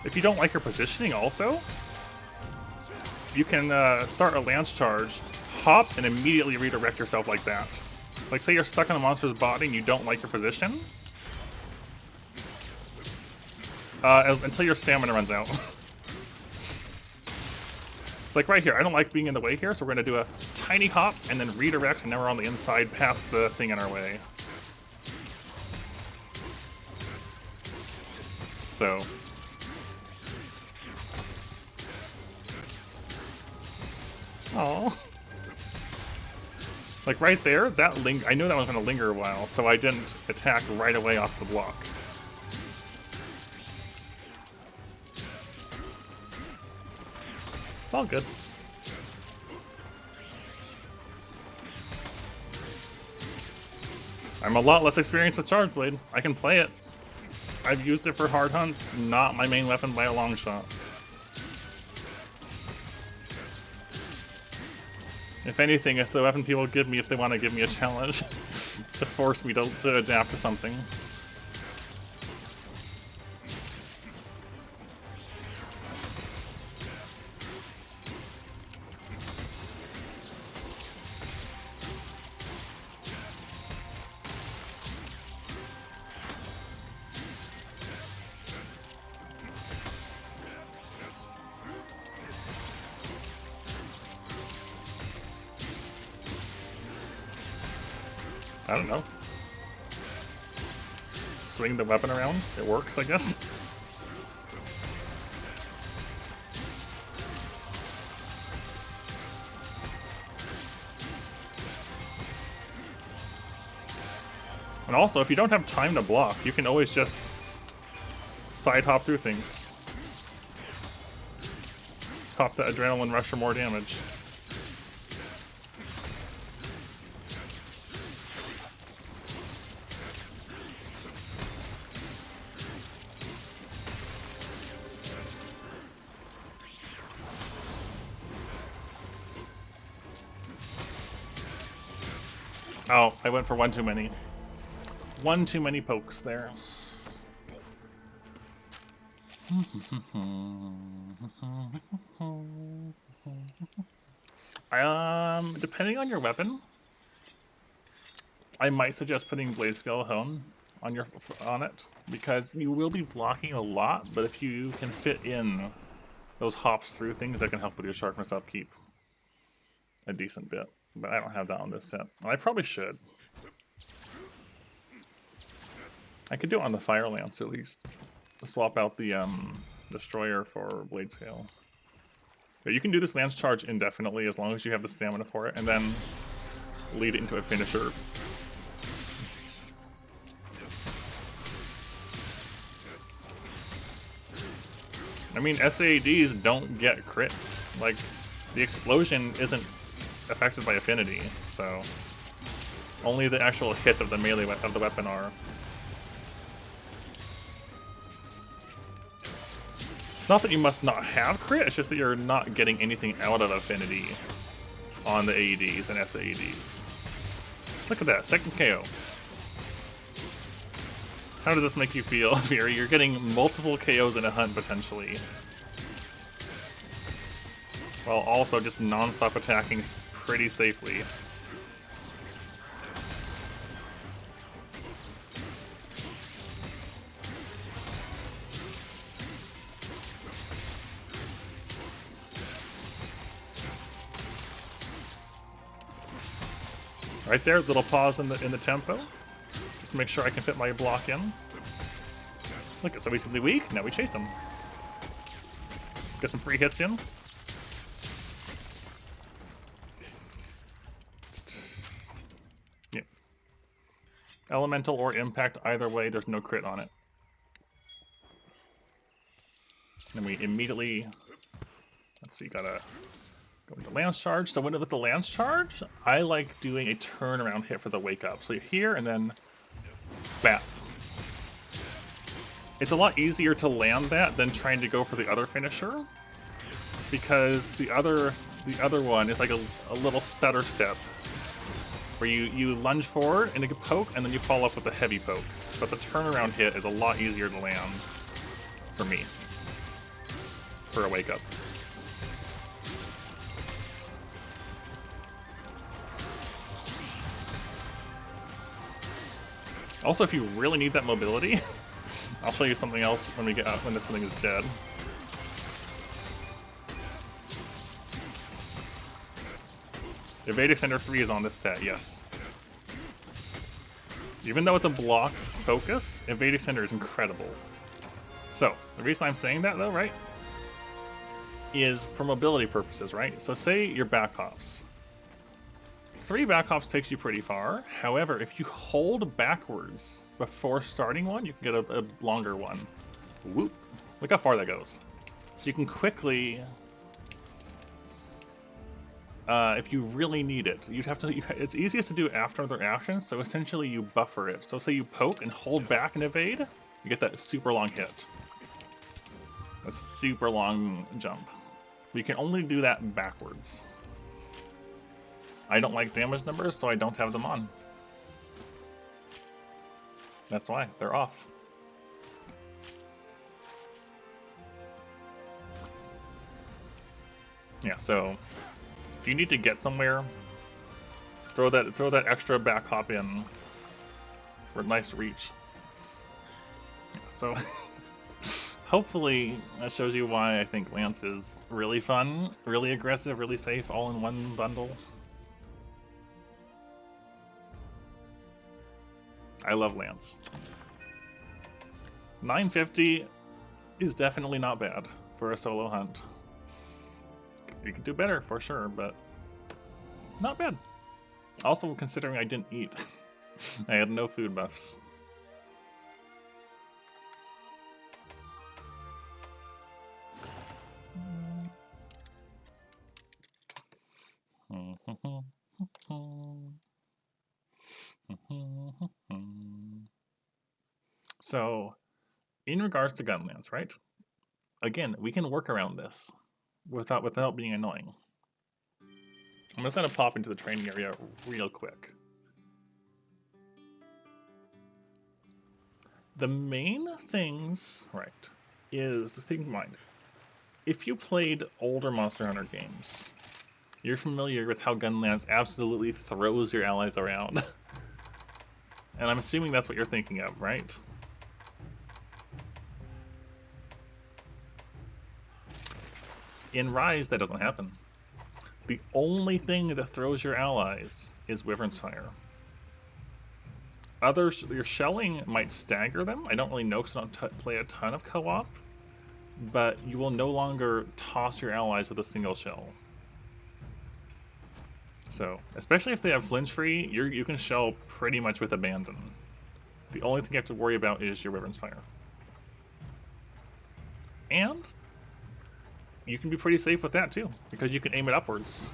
[SPEAKER 1] If you don't like your positioning also, you can start a lance charge, hop, and immediately redirect yourself like that. It's like, say you're stuck in a monster's body and you don't like your position, until your stamina runs out. It's like right here, I don't like being in the way here, so we're gonna do a tiny hop and then redirect, and now we're on the inside past the thing in our way. So... oh, like right there, that I knew that was going to linger a while, so I didn't attack right away off the block. It's all good. I'm a lot less experienced with Charge Blade. I can play it. I've used it for hard hunts, not my main weapon by a long shot. If anything, it's the weapon people give me if they want to give me a challenge to force me to adapt to something. I don't know. Swing the weapon around. It works, I guess. And also, if you don't have time to block, you can always just side hop through things. Pop the adrenaline rush for more damage. Oh, I went for one too many. One too many pokes there. Depending on your weapon, I might suggest putting Blade Skeleton on it, because you will be blocking a lot, but if you can fit in those hops through things, that can help with your sharpness upkeep a decent bit. But I don't have that on this set. I probably should. I could do it on the Fire Lance at least. Swap out the Destroyer for Blade Scale. But you can do this Lance Charge indefinitely as long as you have the stamina for it, and then lead it into a finisher. I mean, SADs don't get crit. Like, the explosion isn't affected by affinity, so only the actual hits of the melee of the weapon are. It's not that you must not have crit, it's just that you're not getting anything out of affinity on the AEDs and SAEDs. Look at that, second KO. How does this make you feel, Fury? You're getting multiple KOs in a hunt, potentially. While also just non-stop attacking pretty safely. Right there, little pause in the tempo, just to make sure I can fit my block in. Look, it's so easily weak. Now we chase him. Get some free hits in. Yeah. Elemental or impact, either way, there's no crit on it. And we immediately, let's see, gotta go into Lance Charge. So with the Lance Charge, I like doing a turnaround hit for the wake up. So you're here and then bap. It's a lot easier to land that than trying to go for the other finisher, because the other one is like a little stutter step where you lunge forward and you poke and then you follow up with a heavy poke. But the turnaround hit is a lot easier to land for me for a wake up. Also, if you really need that mobility, I'll show you something else when we get out, when this thing is dead. Evade Extender 3 is on this set, yes. Even though it's a block focus, Evade Extender is incredible. So, the reason I'm saying that though, right, is for mobility purposes, right? So say your back hops. 3 back hops takes you pretty far. However, if you hold backwards before starting one, you can get a longer one. Whoop. Look how far that goes. So you can quickly, if you really need it, you'd have to, it's easiest to do after other actions, so essentially you buffer it. So say you poke and hold back and evade, you get that super long hit. A super long jump. You can only do that backwards. I don't like damage numbers, so I don't have them on. That's why, they're off. Yeah, so if you need to get somewhere, throw that extra back hop in for a nice reach. So hopefully that shows you why I think Lance is really fun, really aggressive, really safe, all in one bundle. I love Lance. 950 is definitely not bad for a solo hunt. You can do better for sure, but not bad. Also, considering I didn't eat. I had no food buffs. So, in regards to Gunlance, right? Again, we can work around this without being annoying. I'm just gonna pop into the training area real quick. The main things, right, is, think in mind, if you played older Monster Hunter games, you're familiar with how Gunlance absolutely throws your allies around. And I'm assuming that's what you're thinking of, right? In Rise, that doesn't happen. The only thing that throws your allies is Wyvern's Fire. Your shelling might stagger them. I don't really know because I don't play a ton of co-op. But you will no longer toss your allies with a single shell. So, especially if they have flinch free, you can shell pretty much with abandon. The only thing you have to worry about is your Wyvern's Fire. And you can be pretty safe with that too, because you can aim it upwards.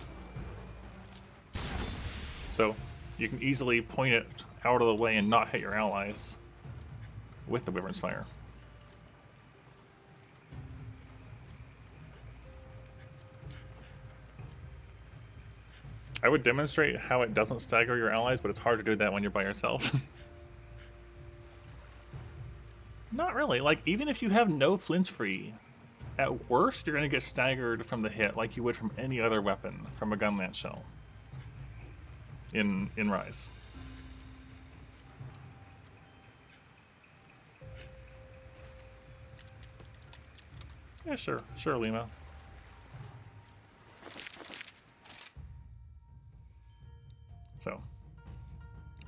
[SPEAKER 1] So you can easily point it out of the way and not hit your allies with the Wyvern's Fire. I would demonstrate how it doesn't stagger your allies, but it's hard to do that when you're by yourself. Not really. Like, even if you have no flinch free, at worst, you're going to get staggered from the hit like you would from any other weapon from a gun lance shell in Rise. Yeah, sure, Lima. So,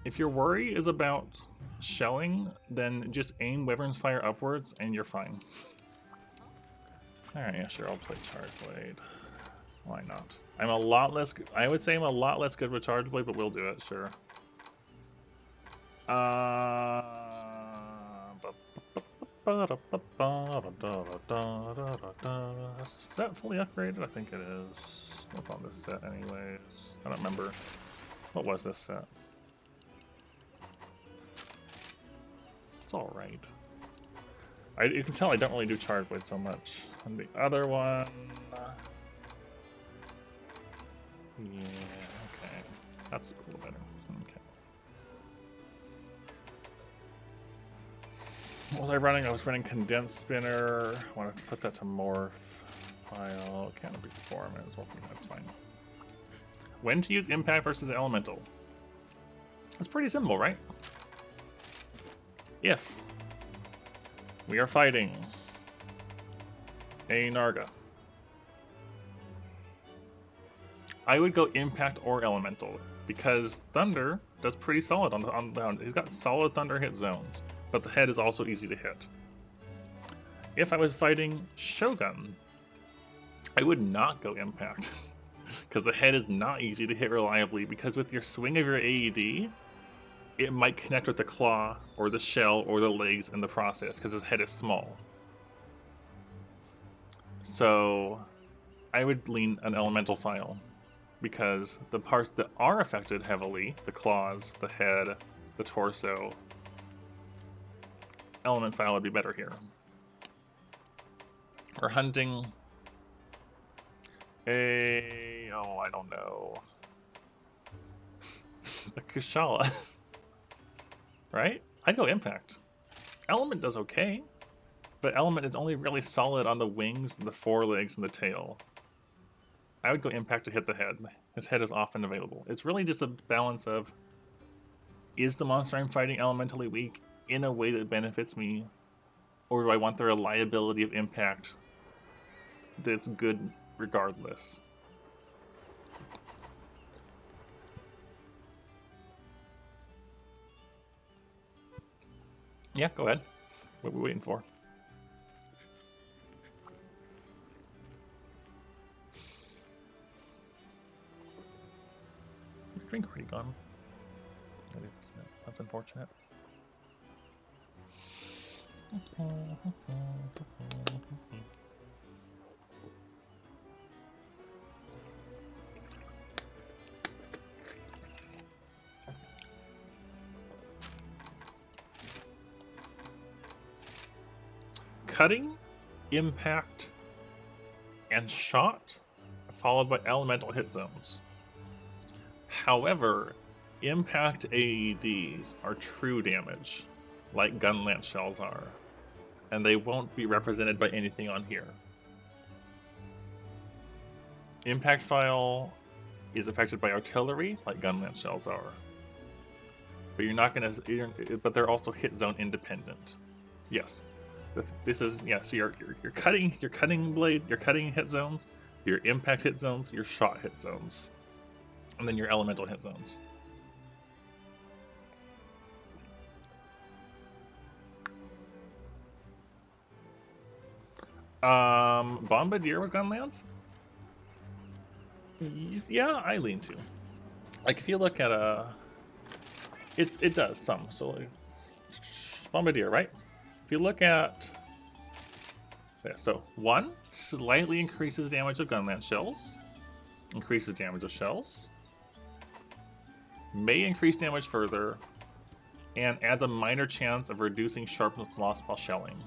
[SPEAKER 1] if your worry is about shelling, then just aim Wyvern's Fire upwards and you're fine. Alright, yeah, sure, I'll play Charge Blade. Why not? I'm a lot less, I would say I'm a lot less good with Charge Blade, but we'll do it, sure. Is that fully upgraded? I think it is. What's on this set anyways? I don't remember. What was this set? It's alright. You can tell I don't really do Charge Blade so much. And the other one... yeah, okay. That's a little better. Okay. What was I running? I was running Condensed Spinner. I want to put that to Morph. File. Canopy Performance. Well, that's fine. When to use Impact versus Elemental? It's pretty simple, right? If we are fighting a Narga, I would go Impact or Elemental, because Thunder does pretty solid on the ground. He's got solid Thunder hit zones, but the head is also easy to hit. If I was fighting Shogun, I would not go Impact, because the head is not easy to hit reliably, because with your swing of your AED, it might connect with the claw, or the shell, or the legs in the process, because his head is small. So, I would lean an Elemental File, because the parts that are affected heavily, the claws, the head, the torso, Element File would be better here. We're hunting I don't know. A Kushala. Right? I'd go Impact. Element does okay, but Element is only really solid on the wings, the forelegs, and the tail. I would go Impact to hit the head. His head is often available. It's really just a balance of, is the monster I'm fighting elementally weak in a way that benefits me, or do I want the reliability of Impact that's good regardless? Yeah, go ahead. What are we waiting for? Your drink already gone. That is, that's unfortunate. Cutting, Impact, and Shot, followed by Elemental hit zones. However, Impact AEDs are true damage, like gun lance shells are, and they won't be represented by anything on here. Impact File is affected by artillery, like gun lance shells are, but you're not gonna. But they're also hit zone independent. Yes. This is, yeah, so you're cutting blade, you're cutting hit zones, your impact hit zones, your shot hit zones, and then your elemental hit zones. Bombardier with gun lance? Yeah, I lean to. Like, if you look at it does some. So it's Bombardier, right? If you look at There, so 1 slightly increases damage of gunlance shells, increases damage of shells, may increase damage further, and adds a minor chance of reducing sharpness loss while shelling.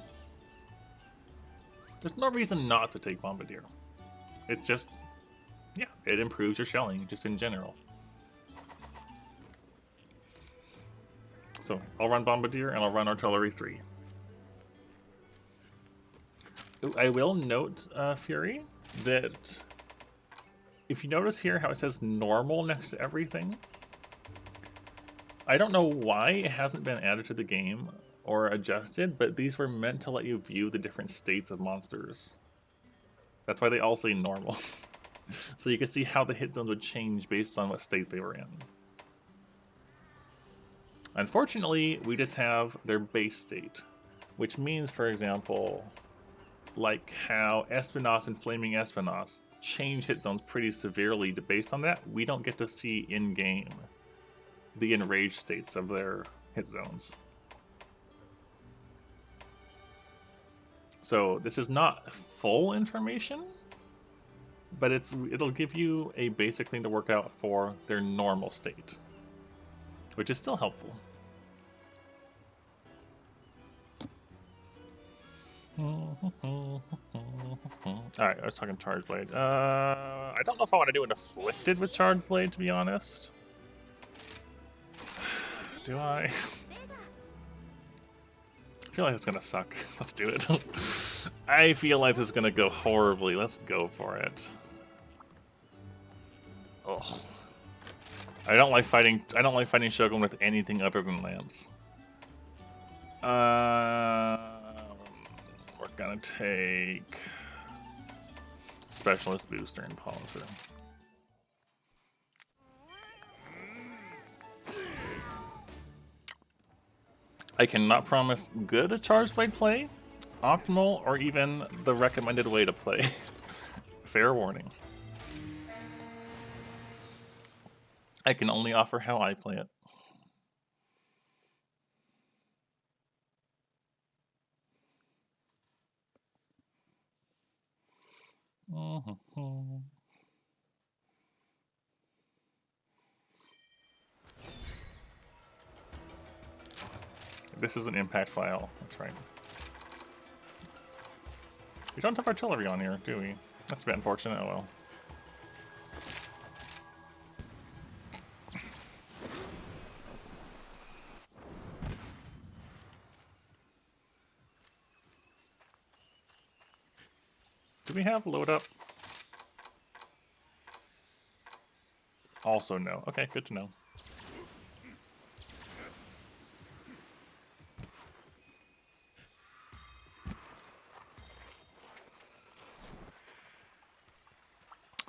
[SPEAKER 1] There's no reason not to take Bombardier. It just, yeah, it improves your shelling just in general. So I'll run Bombardier and I'll run Artillery 3. I will note, Fury, that if you notice here how it says normal next to everything, I don't know why it hasn't been added to the game or adjusted, but these were meant to let you view the different states of monsters. That's why they all say normal. So you can see how the hit zones would change based on what state they were in. Unfortunately, we just have their base state, which means, for example, like how Espinos and Flaming Espinos change hit zones pretty severely based on that, we don't get to see in-game the enraged states of their hit zones. So this is not full information, but it'll give you a basic thing to work out for their normal state, which is still helpful. Alright, I was talking Charge Blade. I don't know if I want to do an Afflicted with Charge Blade, to be honest. Do I? I feel like it's gonna suck. Let's do it. I feel like this is gonna go horribly. Let's go for it. Ugh. I don't like fighting Shogun with anything other than Lance. We're gonna take Specialist Booster and Polisher. I cannot promise good Charge Blade play, optimal, or even the recommended way to play. Fair warning. I can only offer how I play it. This is an impact file. That's right. We don't have artillery on here, do we? That's a bit unfortunate. Oh well. Do we have load up? Also no. Okay, good to know.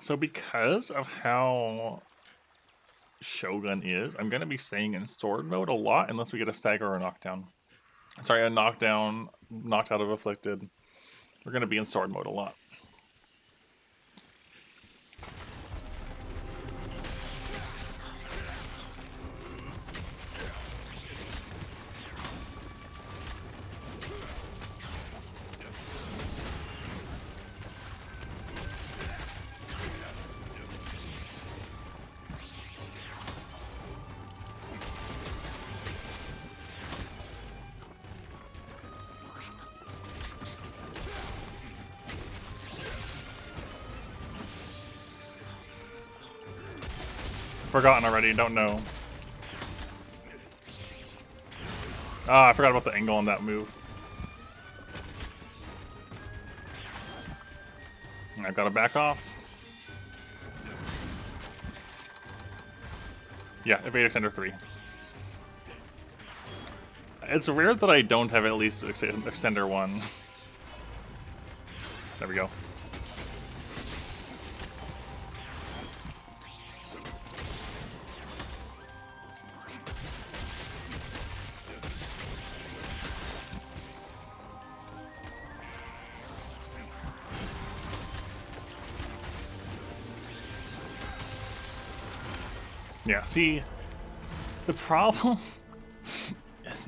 [SPEAKER 1] So because of how Shogun is, I'm going to be staying in sword mode a lot unless we get a stagger or a knockdown. Sorry, a knockdown, knocked out of Afflicted. We're going to be in sword mode a lot. Forgotten already, don't know. Ah, I forgot about the angle on that move. I gotta back off. Yeah, evade extender 3. It's rare that I don't have at least extender 1. There we go. Yeah, see, the problem is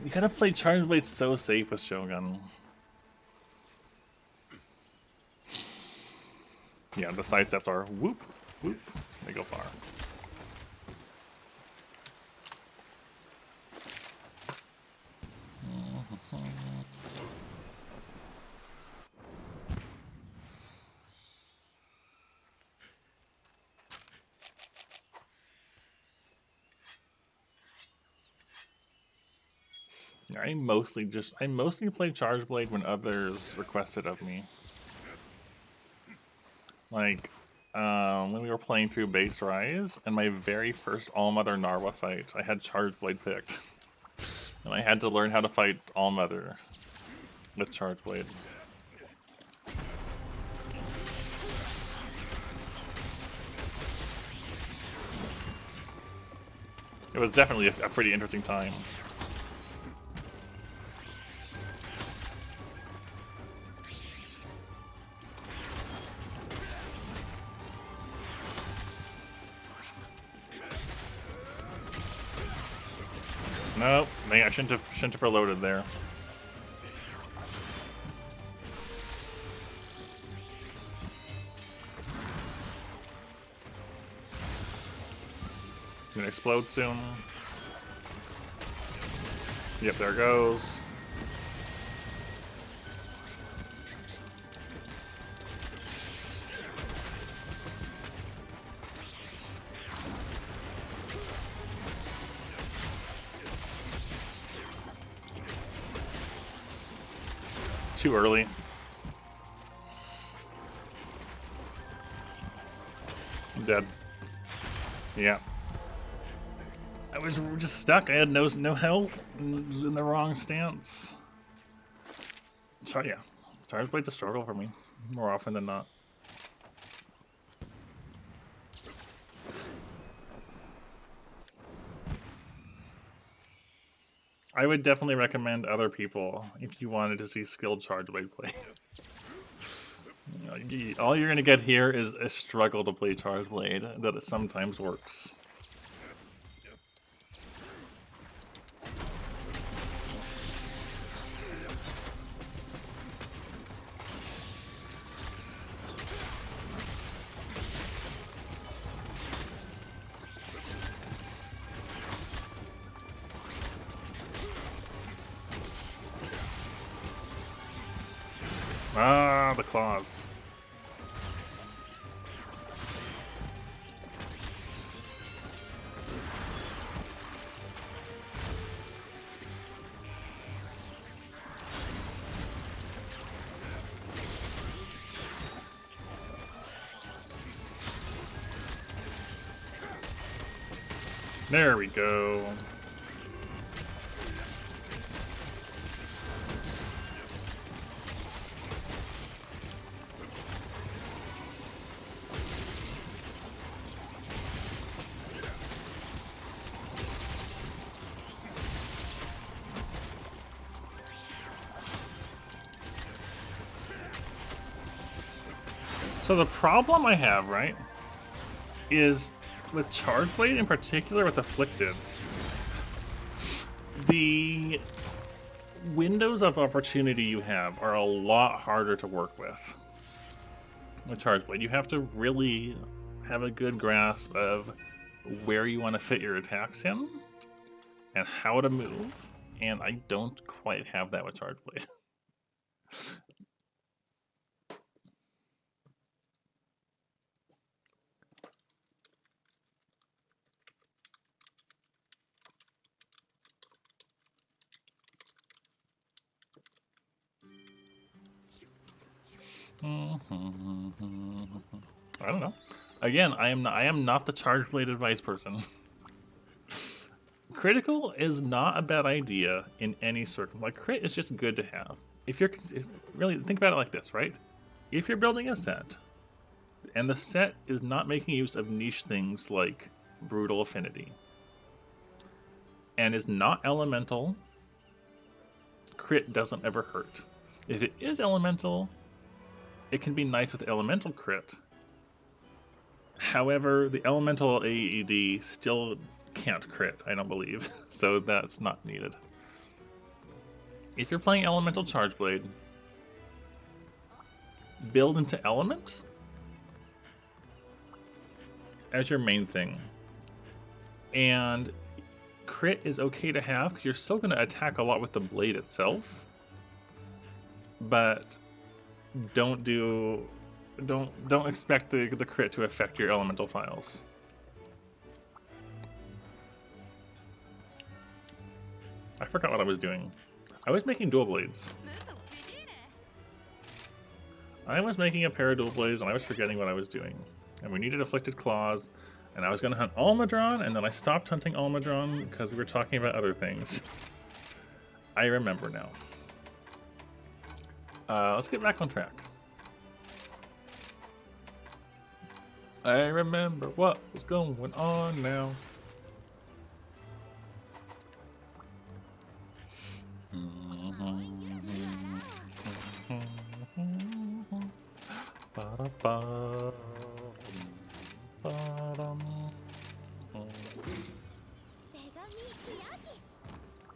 [SPEAKER 1] you gotta play Charge Blade so safe with Shogun. Yeah, the side steps are whoop, whoop. They go far. I mostly play Charge Blade when others request it of me. Like, when we were playing through Base Rise, and my very first All-Mother Narwa fight, I had Charge Blade picked. And I had to learn how to fight All-Mother with Charge Blade. It was definitely a pretty interesting time. Nope, man, I shouldn't have reloaded there. Gonna explode soon. Yep, there it goes. Too early. I'm dead. Yeah. I was just stuck. I had no health. And was in the wrong stance. Sorry, yeah. Charge Blade's a struggle for me more often than not. I would definitely recommend other people if you wanted to see skilled Charge Blade play. All you're gonna get here is a struggle to play Charge Blade that it sometimes works. Ah, the claws. There we go. So the problem I have, right, is with Charge Blade in particular with Afflicteds, the windows of opportunity you have are a lot harder to work with Charge Blade. You have to really have a good grasp of where you want to fit your attacks in and how to move, and I don't quite have that with Charge Blade. I don't know. Again, I am not the Charge Blade advice person. Critical is not a bad idea in any circle. Like, crit is just good to have. If you're really think about it like this, right? If you're building a set, and the set is not making use of niche things like Brutal Affinity, and is not elemental, crit doesn't ever hurt. If it is elemental, it can be nice with elemental crit. However, the elemental AED still can't crit, I don't believe, so that's not needed. If you're playing elemental Charge Blade, build into elements, as your main thing. And crit is okay to have because you're still going to attack a lot with the blade itself. But don't expect the crit to affect your elemental files. I forgot what I was doing. I was making dual blades. I was making a pair of dual blades and I was forgetting what I was doing. And we needed afflicted claws, and I was going to hunt Almadron, and then I stopped hunting Almadron because we were talking about other things. I remember now. Let's get back on track. I remember what was going on now.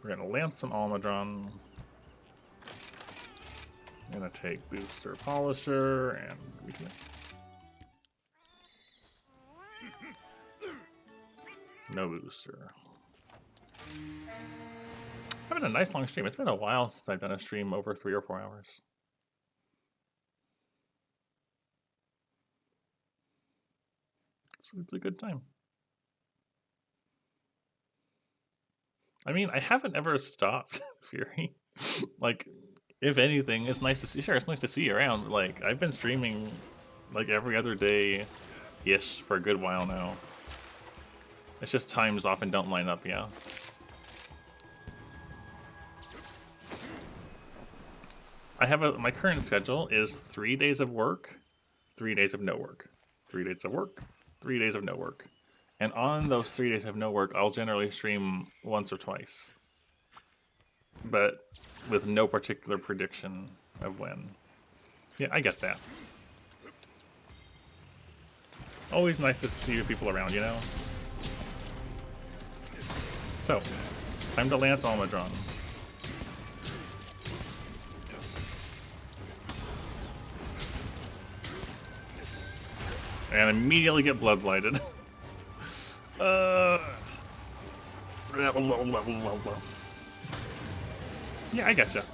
[SPEAKER 1] We're gonna lance some Almadron. I'm gonna take Booster Polisher and weaken it. No booster. Having a nice long stream. It's been a while since I've done a stream over 3 or 4 hours. It's a good time. I mean, I haven't ever stopped Fury. Like, if anything, it's nice to see. Sure, it's nice to see you around. Like, I've been streaming like every other day-ish for a good while now. It's just times often don't line up, yeah. I have my current schedule is 3 days of work, 3 days of no work, 3 days of work, 3 days of no work. And on those 3 days of no work, I'll generally stream once or twice. But with no particular prediction of when. Yeah, I get that. Always nice to see people around, you know? So, time to lance Almadron. And immediately get blood blighted. Yeah, I getcha.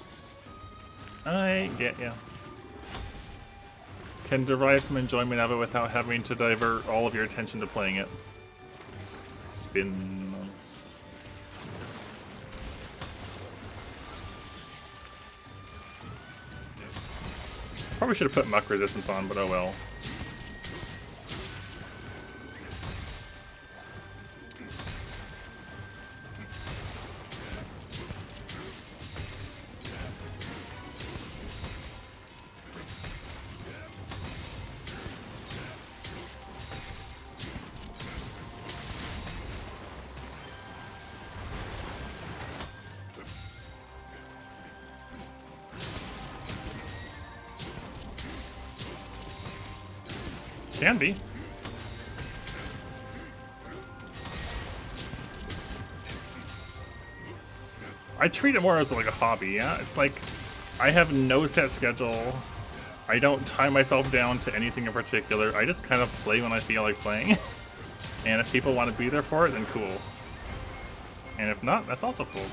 [SPEAKER 1] I get ya. Can derive some enjoyment of it without having to divert all of your attention to playing it. Spin. Probably should have put muck resistance on, but oh well. Can be. I treat it more as like a hobby, yeah? It's like, I have no set schedule. I don't tie myself down to anything in particular. I just kind of play when I feel like playing. And if people want to be there for it, then cool. And if not, that's also cool.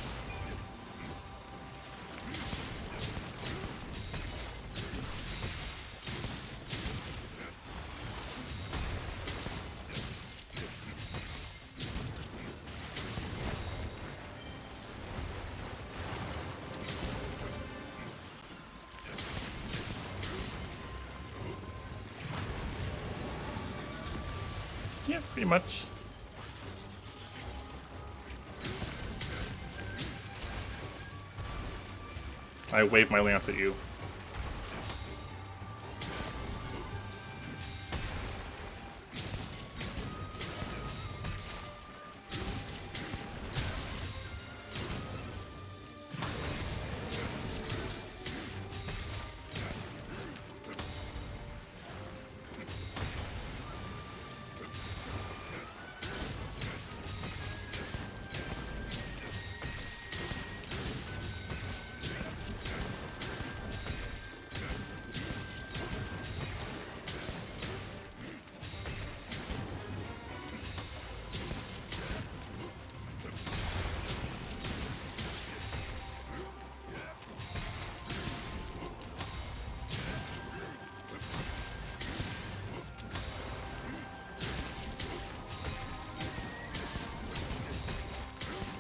[SPEAKER 1] Yeah, pretty much. I wave my lance at you.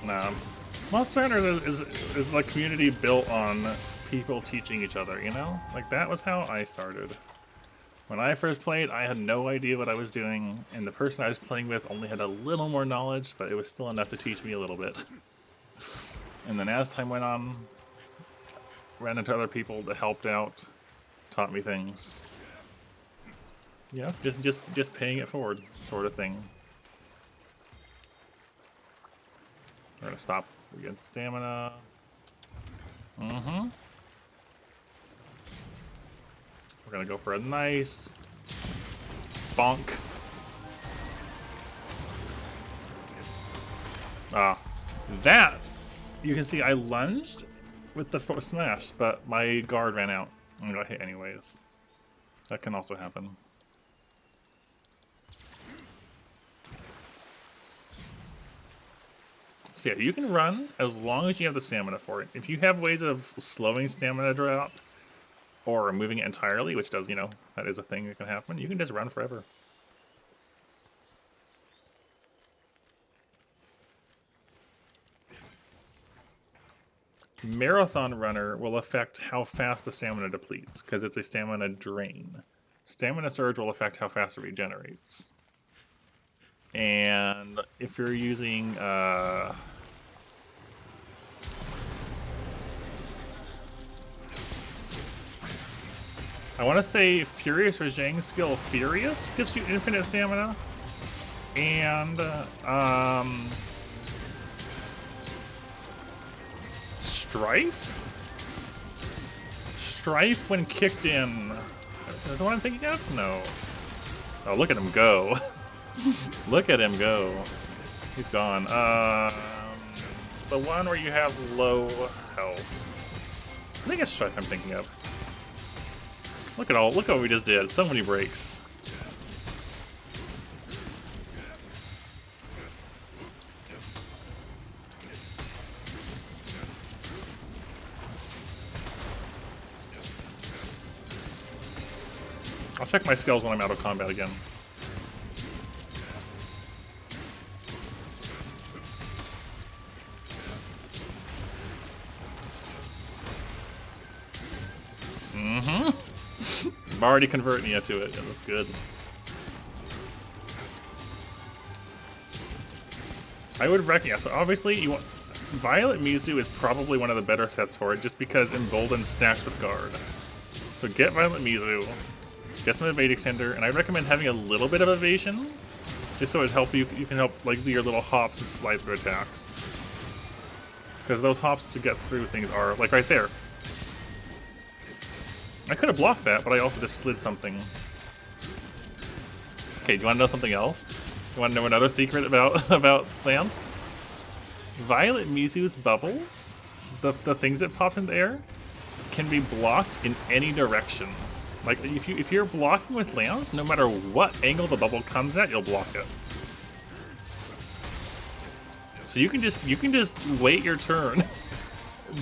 [SPEAKER 1] Nah. Monster Hunter is like community built on people teaching each other, you know? Like, that was how I started. When I first played, I had no idea what I was doing, and the person I was playing with only had a little more knowledge, but it was still enough to teach me a little bit. And then as time went on, ran into other people that helped out, taught me things. You know, just paying it forward, sort of thing. We're gonna stop against stamina. Mm-hmm. We're gonna go for a nice bonk. Ah, that you can see I lunged with the smash, but my guard ran out and got hit anyways. That can also happen. So yeah, you can run as long as you have the stamina for it. If you have ways of slowing stamina drop or removing it entirely, which does, you know, that is a thing that can happen, you can just run forever. Marathon runner will affect how fast the stamina depletes, because it's a stamina drain. Stamina surge will affect how fast it regenerates. And if you're using I want to say Furious or Zhang's skill Furious gives you infinite stamina. And Strife? Strife when kicked in. Is that what I'm thinking of? No. Oh, look at him go. Look at him go. He's gone. The one where you have low health. I think it's Strife I'm thinking of. Look what we just did. So many breaks. I'll check my skills when I'm out of combat again. I'm already converting you to it. Yeah, that's good. I would recommend. So obviously, you want Violet Mizu is probably one of the better sets for it, just because Emboldened stacks with guard. So get Violet Mizu, get some evade extender, and I recommend having a little bit of evasion, just so it help you. You can help like do your little hops and slide through attacks, because those hops to get through things are like right there. I could have blocked that, but I also just slid something. Okay, do you want to know something else? You want to know another secret about Lance? Violet Mizu's bubbles, the things that pop in the air, can be blocked in any direction. Like if you're blocking with Lance, no matter what angle the bubble comes at, you'll block it. So you can just wait your turn,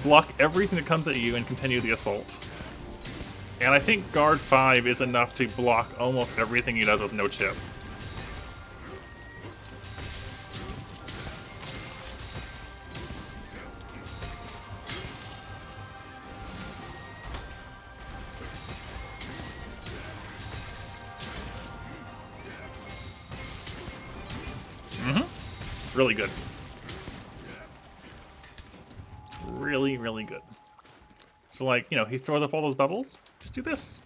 [SPEAKER 1] block everything that comes at you, and continue the assault. And I think Guard 5 is enough to block almost everything he does with no chip. It's really good. Really, really good. So like, you know, he throws up all those bubbles, just do this.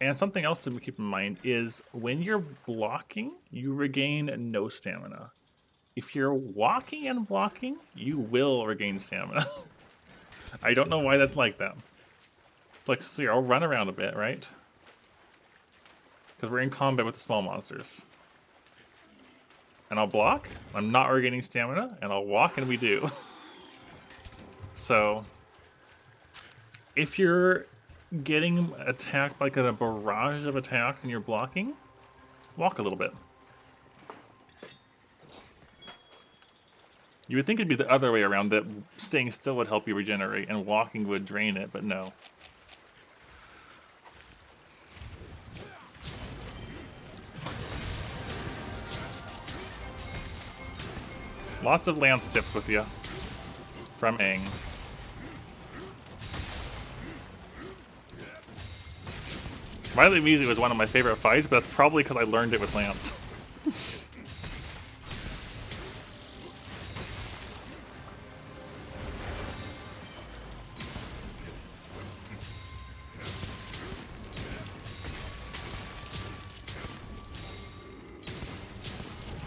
[SPEAKER 1] And something else to keep in mind is when you're blocking, you regain no stamina. If you're walking and blocking, you will regain stamina. I don't know why that's like that. It's like, see, I'll run around a bit, right? Because we're in combat with the small monsters. And I'll block, I'm not regaining stamina, and I'll walk and we do. So, if you're getting attacked like a barrage of attacks and you're blocking, walk a little bit. You would think it'd be the other way around, that staying still would help you regenerate and walking would drain it, but no. Lots of Lance tips with you. From Aang. Violet Mizu was one of my favorite fights, but that's probably because I learned it with Lance.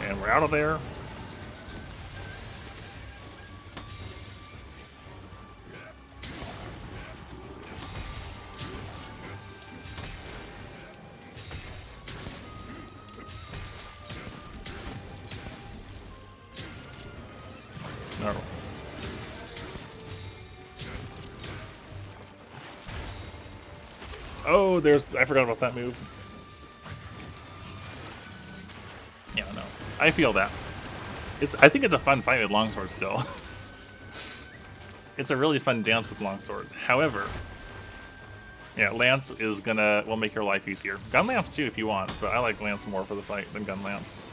[SPEAKER 1] And we're out of there. No. Oh, I forgot about that move. Yeah, no. I feel that. I think it's a fun fight with longsword still. It's a really fun dance with longsword. However, yeah, Lance will make your life easier. Gun Lance too if you want, but I like Lance more for the fight than Gun Lance.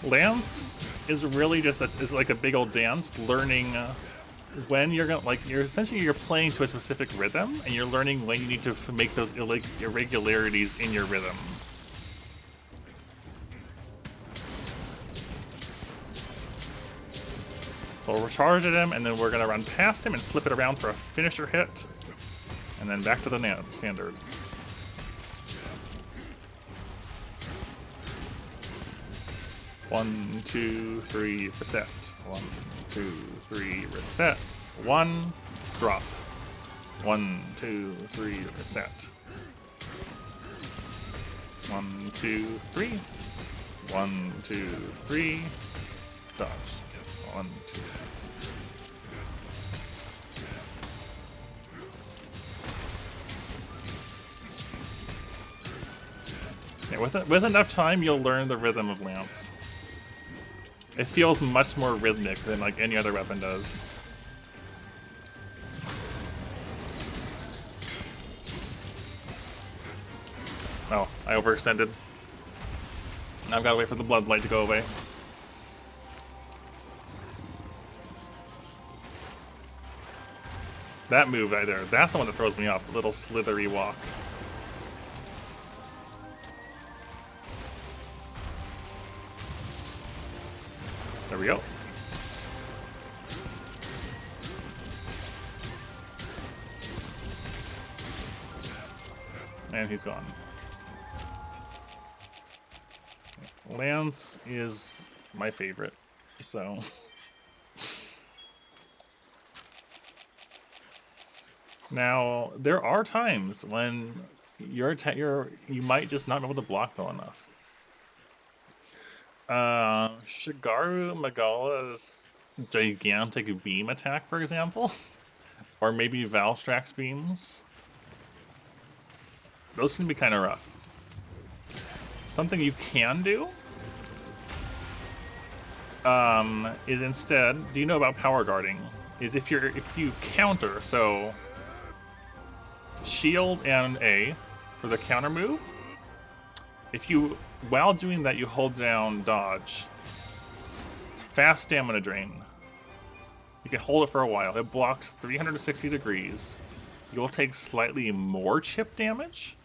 [SPEAKER 1] Lance is really just is like a big old dance, learning when you're gonna you're playing to a specific rhythm, and you're learning when you need to make those irregularities in your rhythm. So we'll charge at him, and then we're gonna run past him and flip it around for a finisher hit, and then back to the standard. One, two, three, reset. 1, 2, 3, reset. 1, drop. 1, 2, 3, reset. 1, 2, 3. 1, 2, 3. Dodge. 1, 2. Yeah, with enough time, you'll learn the rhythm of Lance. It feels much more rhythmic than like any other weapon does. Oh, I overextended. Now I've got to wait for the blood light to go away. That move right there, that's the one that throws me off. The little slithery walk. There we go. And he's gone. Lance is my favorite, so... Now, there are times when you might just not be able to block well enough. Shigaru Magala's gigantic beam attack, for example, or maybe Valstrax beams. Those can be kind of rough. Something you can do is instead, do you know about power guarding? Is if you counter, so shield and A for the counter move. While doing that, you hold down dodge. Fast stamina drain. You can hold it for a while. It blocks 360 degrees. You'll take slightly more chip damage.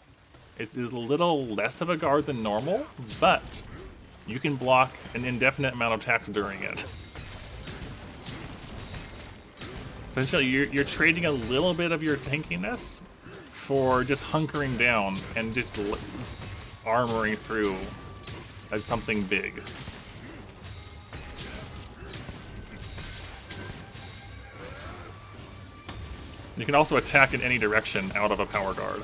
[SPEAKER 1] It is a little less of a guard than normal, but you can block an indefinite amount of attacks during it. Essentially, you're trading a little bit of your tankiness for just hunkering down and just armoring through as something big. You can also attack in any direction out of a power guard.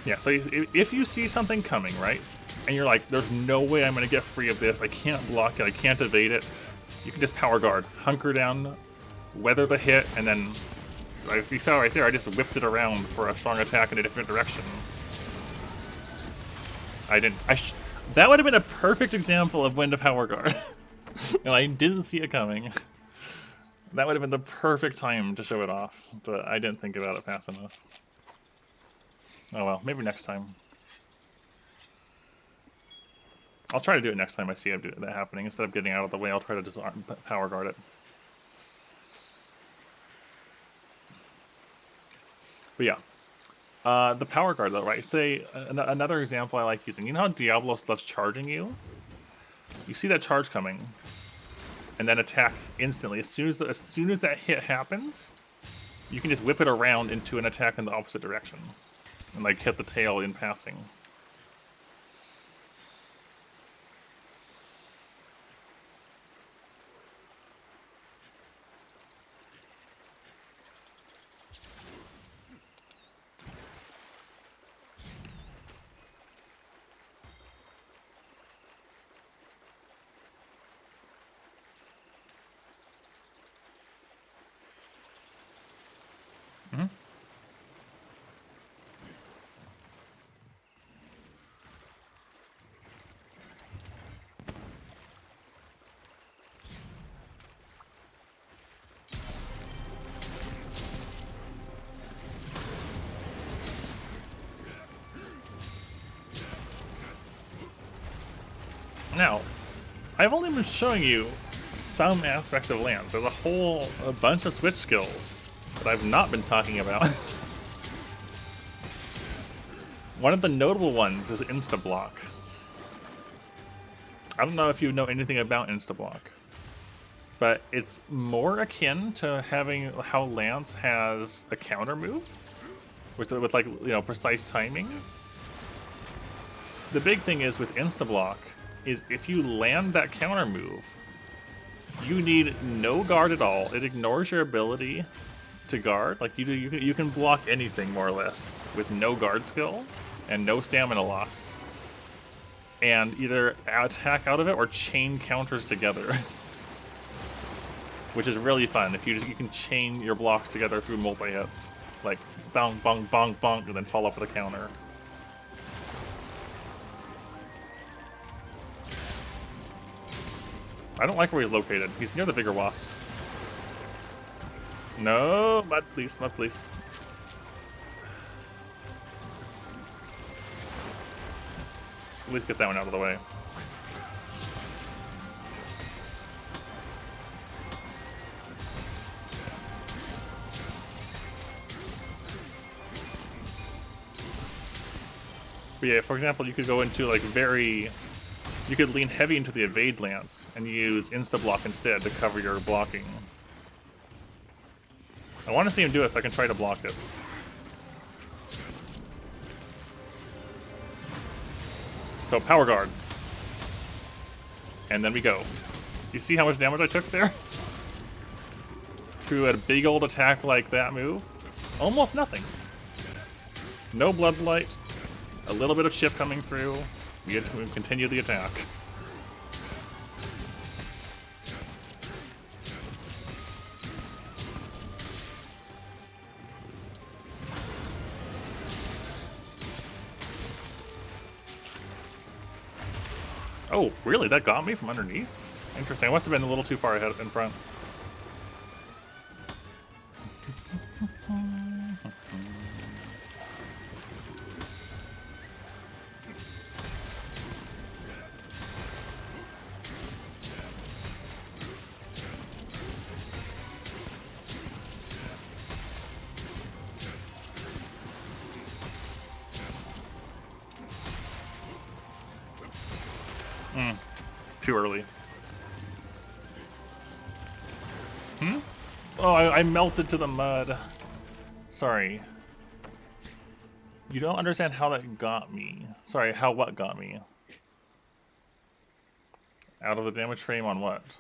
[SPEAKER 1] Yeah, so if you see something coming, right, and you're like, there's no way I'm going to get free of this, I can't block it, I can't evade it, you can just power guard, hunker down, weather the hit, and then, like you saw right there, I just whipped it around for a strong attack in a different direction. That would have been a perfect example of when to power guard. And I didn't see it coming. That would have been the perfect time to show it off, but I didn't think about it fast enough. Oh well, maybe next time. I'll try to do it next time I see that happening. Instead of getting out of the way, I'll try to just power guard it. But yeah. The power guard though, right? Say, another example I like using. You know how Diablo stuff's charging you? You see that charge coming, and then attack instantly. As soon as that hit happens, you can just whip it around into an attack in the opposite direction. And like hit the tail in passing. Mm-hmm. Now, I've only been showing you some aspects of Lance. There's a bunch of switch skills that I've not been talking about. One of the notable ones is Insta-Block. I don't know if you know anything about Insta-Block, but it's more akin to having how Lance has a counter move with like, you know, precise timing. The big thing is with Insta-Block is if you land that counter move, you need no guard at all. It ignores your ability to guard. Like you can block anything more or less with no guard skill and no stamina loss, and either attack out of it or chain counters together, which is really fun. If you can chain your blocks together through multi hits, like bong bong bong bong, and then follow up with a counter. I don't like where he's located. He's near the bigger wasps. No, mud please, mud please. Let's at least get that one out of the way. But yeah, for example, you could go into like you could lean heavy into the evade lance and use insta-block instead to cover your blocking. I want to see him do it so I can try to block it. So power guard. And then we go. You see how much damage I took there? Through a big old attack like that move? Almost nothing. No blood blight. A little bit of chip coming through. We get to continue the attack. Oh, really? That got me from underneath? Interesting. I must have been a little too far ahead in front. Too early. Oh, I melted to the mud. Sorry. You don't understand how that got me. Sorry, how what got me? Out of the damage frame on what?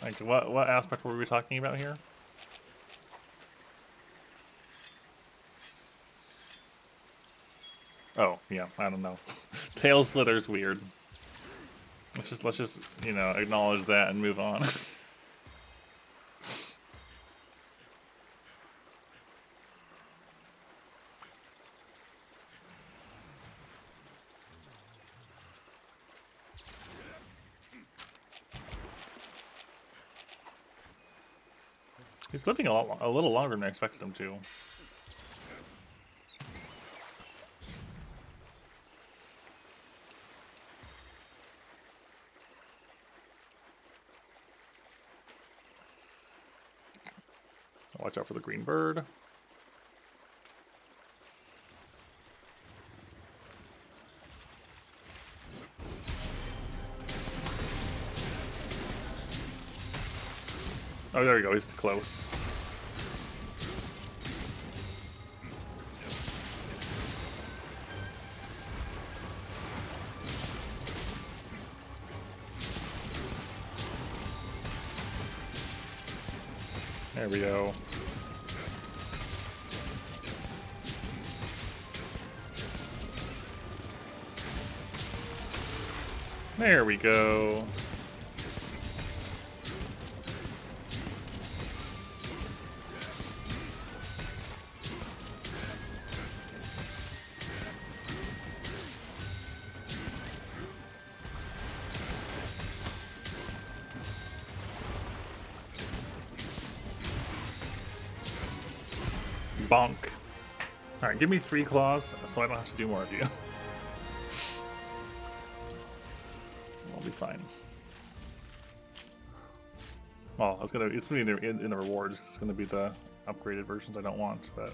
[SPEAKER 1] Like, what aspect were we talking about here? Oh, yeah, I don't know. Tail slither's weird. Let's just, you know, acknowledge that and move on. He's living a little longer than I expected him to. Watch out for the green bird. Oh, there we go. He's too close. There we go. There we go. Bonk. Alright, give me 3 claws so I don't have to do more of you. I'll be fine. Well, it's gonna be in the rewards. It's gonna be the upgraded versions I don't want, but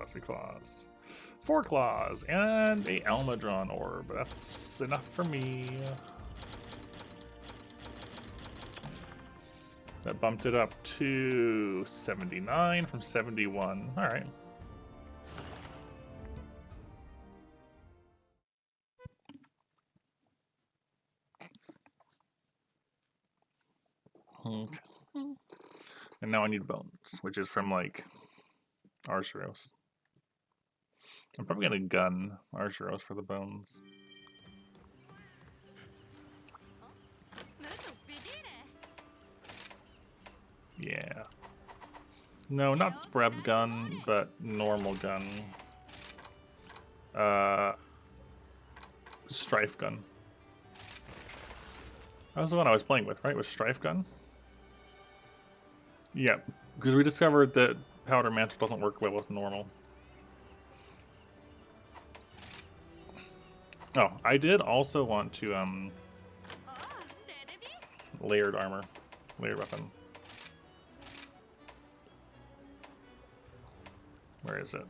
[SPEAKER 1] three claws. 4 claws, and a Almadron orb. That's enough for me. That bumped it up to 79 from 71. Alright. Okay. And now I need bones, which is from, like, Archeros. I'm probably gonna gun Archeros for the bones. Yeah. No, not Spreb gun, but normal gun. Strife gun. That was the one I was playing with, right? Was Strife gun? Yeah, because we discovered that Powder Mantle doesn't work well with normal. Oh, I did also want to, layered armor. Layered weapon. Where is it?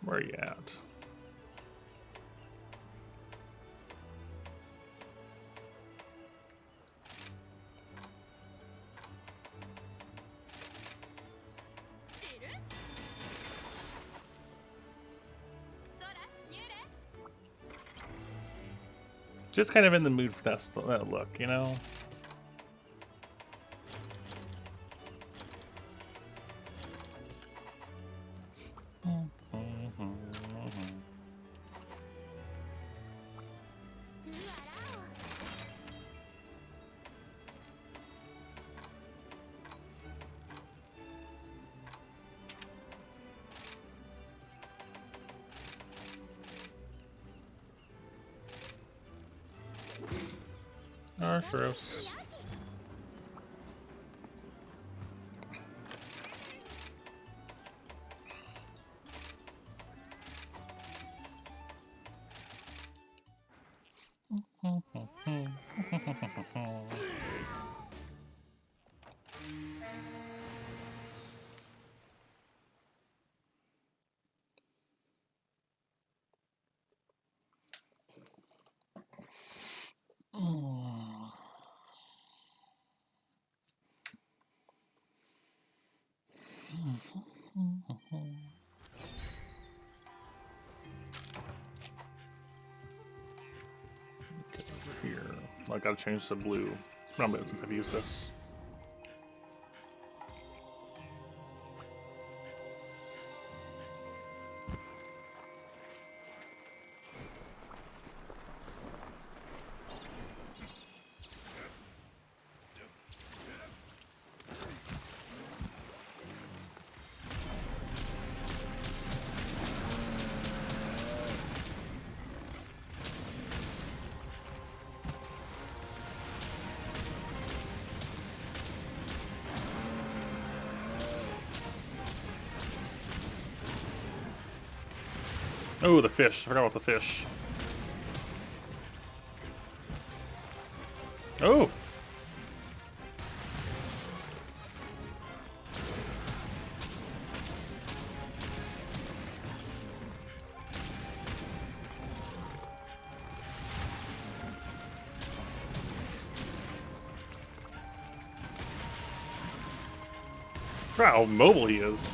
[SPEAKER 1] Where are you at? Just kind of in the mood for that look, you know? more shrimps. Get over here. I gotta change the blue. It's been a minute since I've used this. Oh, the fish. I forgot about the fish. Oh! Wow, how mobile he is.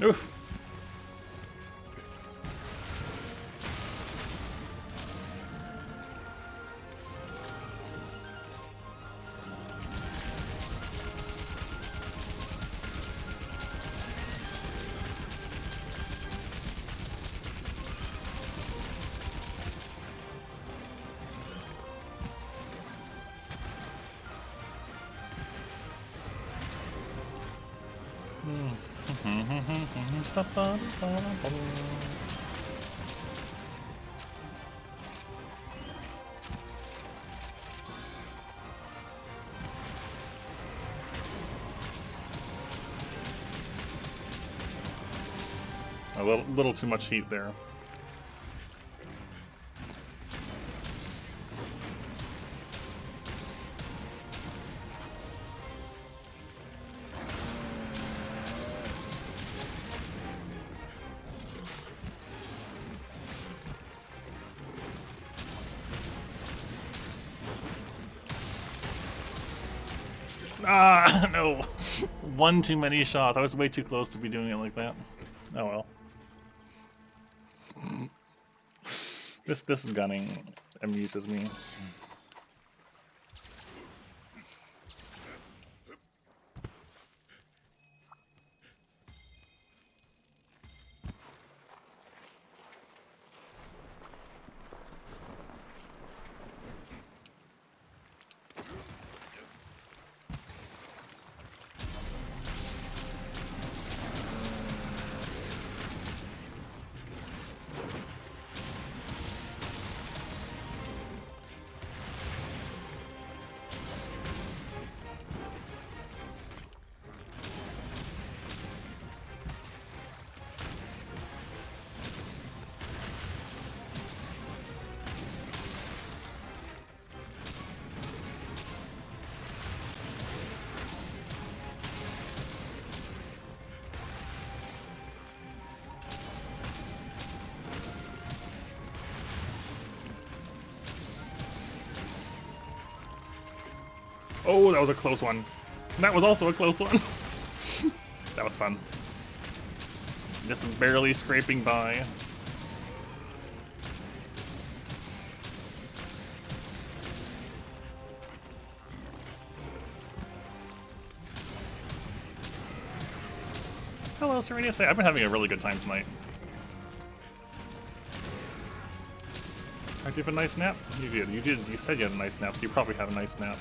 [SPEAKER 1] Oof. A little too much heat there. Ah, no. One too many shots. I was way too close to be doing it like that. Oh well. This gunning amuses me. Oh, that was a close one. That was also a close one. That was fun. Just barely scraping by. Hello, Serenia. I've been having a really good time tonight. Did you have a nice nap? You did. You did. You said you had a nice nap. So you probably had a nice nap.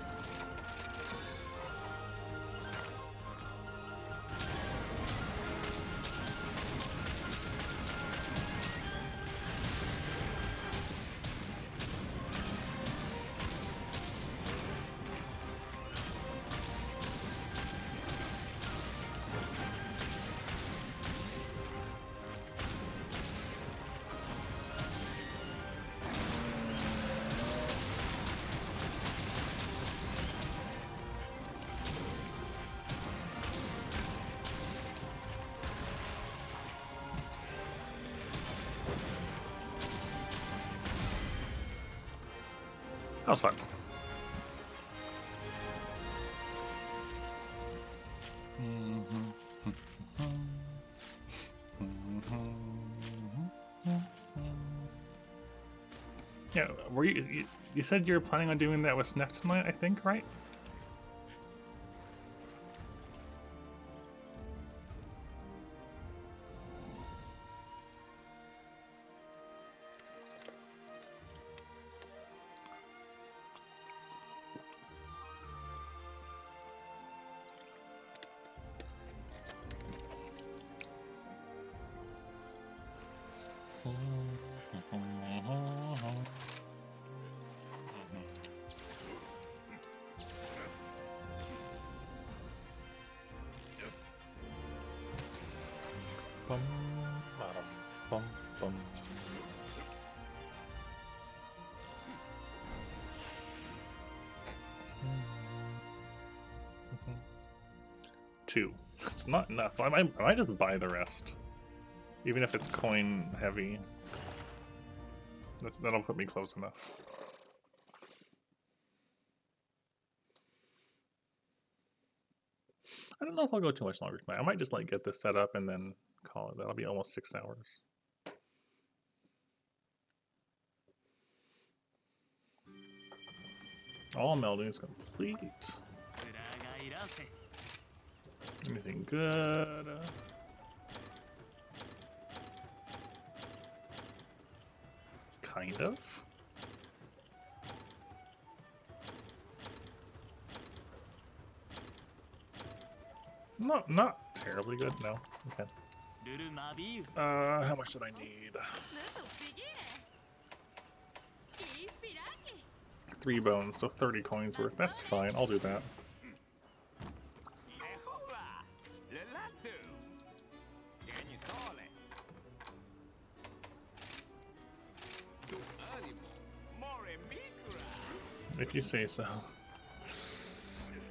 [SPEAKER 1] That was fun. Yeah, were you said you were planning on doing that with Snack tonight, I think, right? Bum, bottom, bum, bum. Two. It's not enough. I might just buy the rest, even if it's coin heavy. That'll put me close enough. I don't know if I'll go too much longer tonight. I might just like get this set up and then call it. That'll be almost 6 hours. All melding is complete. Anything good? Kind of. Not terribly good, no. Okay. How much did I need? 3 bones, so 30 coins worth. That's fine, I'll do that. If you say so.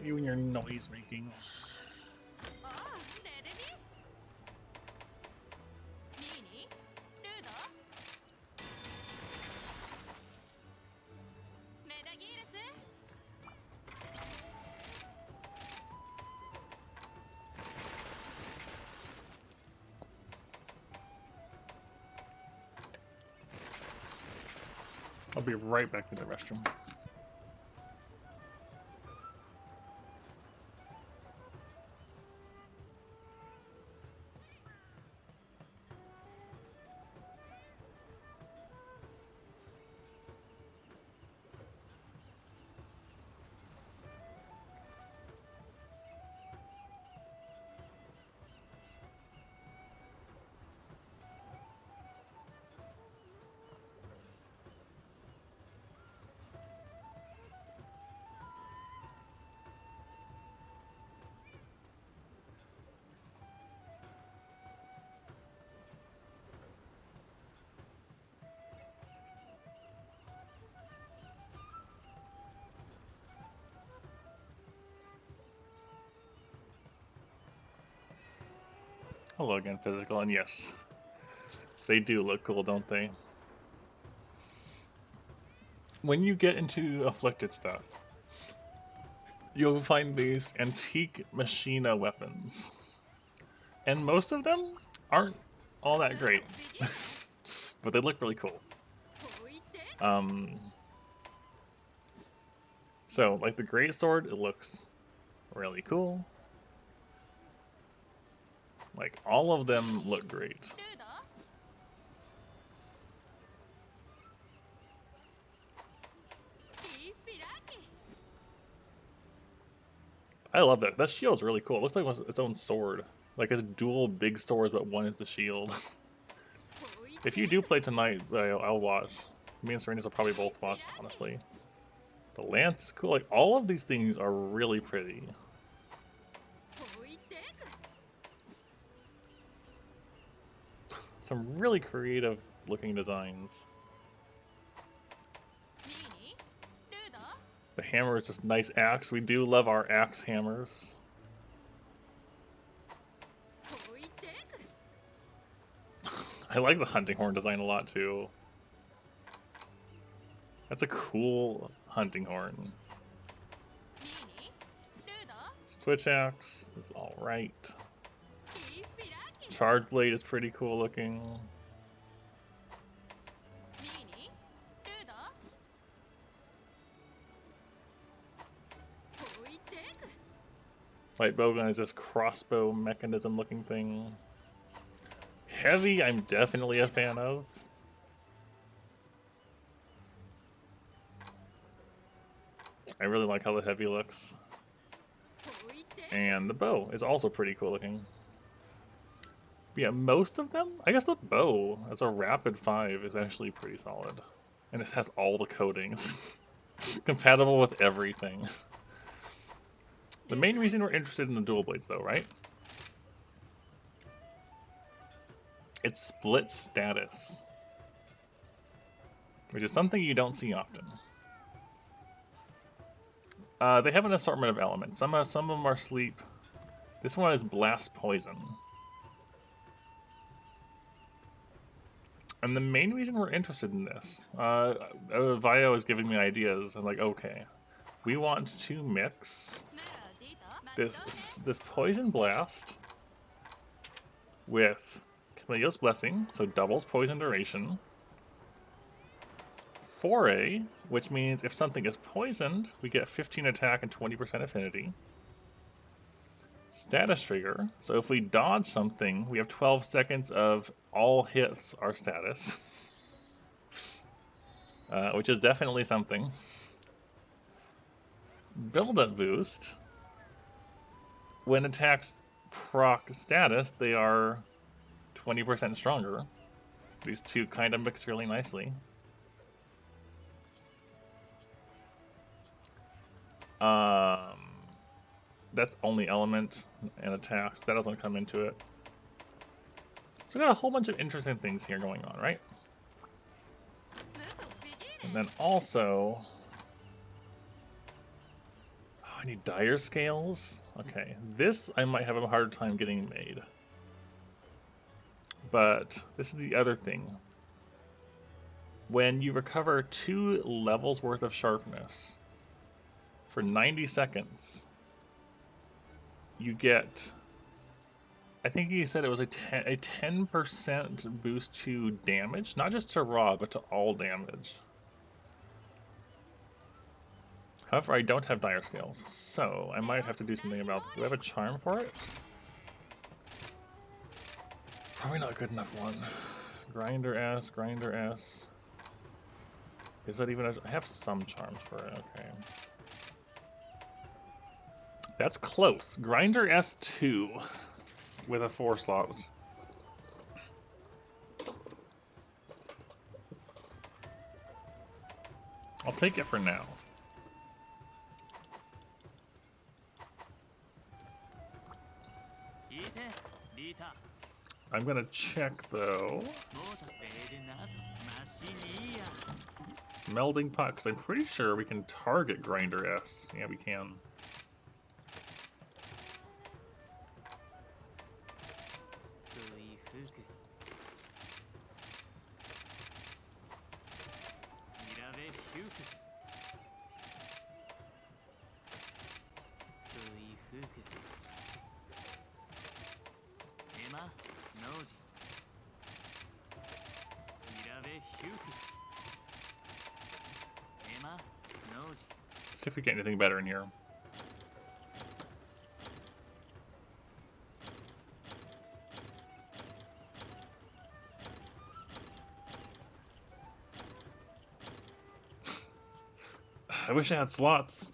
[SPEAKER 1] You and your noise making. I'll be right back to the restroom. Hello again, Physical, and yes, they do look cool, don't they? When you get into Afflicted stuff, you'll find these antique machina weapons. And most of them aren't all that great, but they look really cool. So, like the Great Sword, it looks really cool. Like, all of them look great. I love that. That shield's really cool. It looks like its own sword. Like it's dual big swords, but one is the shield. If you do play tonight, I'll watch. Me and Serena's will probably both watch, honestly. The lance is cool. Like, all of these things are really pretty. Some really creative looking designs. The hammer is just nice axe. We do love our axe hammers. I like the hunting horn design a lot too. That's a cool hunting horn. Switch axe is alright. Charge blade is pretty cool looking. Light bowgun is this crossbow mechanism looking thing. Heavy, I'm definitely a fan of. I really like how the heavy looks. And the bow is also pretty cool looking. But yeah, most of them, I guess the bow as a rapid 5 is actually pretty solid. And it has all the coatings. Compatible with everything. The main reason we're interested in the dual blades though, right? It's split status. Which is something you don't see often. They have an assortment of elements. Some of them are sleep. This one is blast poison. And the main reason we're interested in this, Vio is giving me ideas. I'm like, okay, we want to mix this poison blast with Camille's Blessing, so doubles poison duration. Foray, which means if something is poisoned, we get 15 attack and 20% affinity. Status trigger, so if we dodge something, we have 12 seconds of all hits are status. Which is definitely something. Build-up boost. When attacks proc status, they are 20% stronger. These two kind of mix really nicely. That's only element and attacks. That doesn't come into it. So we got a whole bunch of interesting things here going on, right? And then also... Oh, I need dire scales? Okay, this I might have a hard time getting made. But this is the other thing. When you recover 2 levels worth of sharpness for 90 seconds, you get, I think he said it was a 10% boost to damage, not just to raw, but to all damage. However, I don't have dire scales, so I might have to do something about it. Do I have a charm for it? Probably not a good enough one. Grinder S, Grinder S. Is that even I have some charms for it, okay. That's close. Grinder S2 with a 4 slot. I'll take it for now. I'm gonna check though. Melding pot, because I'm pretty sure we can target Grinder S. Yeah, we can. See if we get anything better in here. I wish I had slots.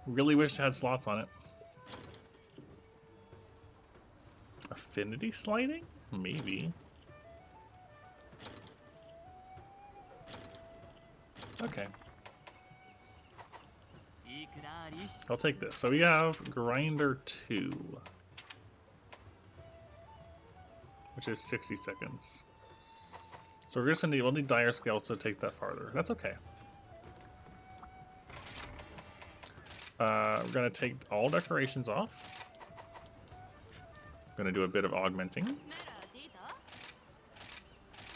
[SPEAKER 1] Really wish it had slots on it. Affinity sliding? Maybe. Okay. I'll take this. So we have Grinder 2. Which is 60 seconds. So we're just gonna we'll need dire scales to take that farther. That's okay. We're gonna take all decorations off. Gonna do a bit of augmenting.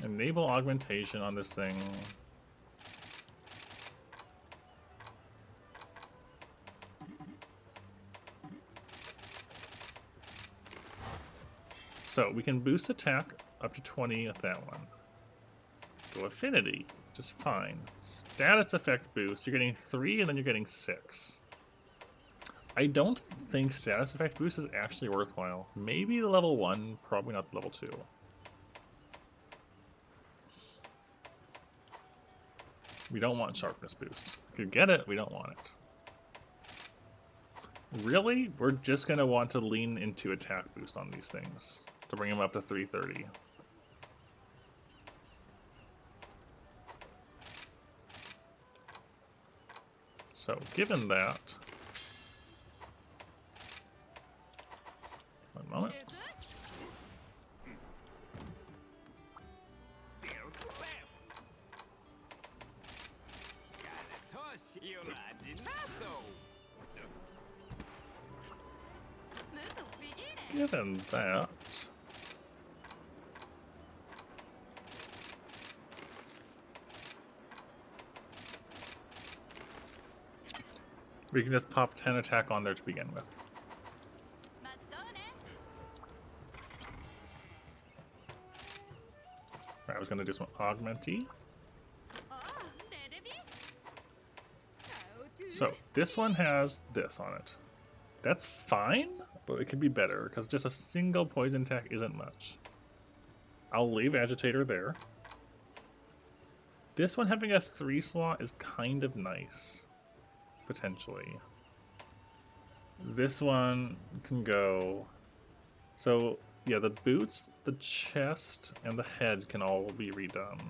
[SPEAKER 1] Enable augmentation on this thing. So we can boost attack up to 20 with that one. Go affinity, just fine. Status effect boost, you're getting 3 and then you're getting 6. I don't think status effect boost is actually worthwhile. Maybe the level 1, probably not the level 2. We don't want sharpness boost. If you get it, we don't want it. Really? We're just going to want to lean into attack boost on these things to bring them up to 330. So, given that... One moment. Given that... we can just pop 10 attack on there to begin with. Right, I was going to do some augmenty. So, this one has this on it. That's fine, but it could be better, because just a single poison attack isn't much. I'll leave Agitator there. This one having a 3 slot is kind of nice. Potentially. This one can go... So, yeah, the boots, the chest, and the head can all be redone.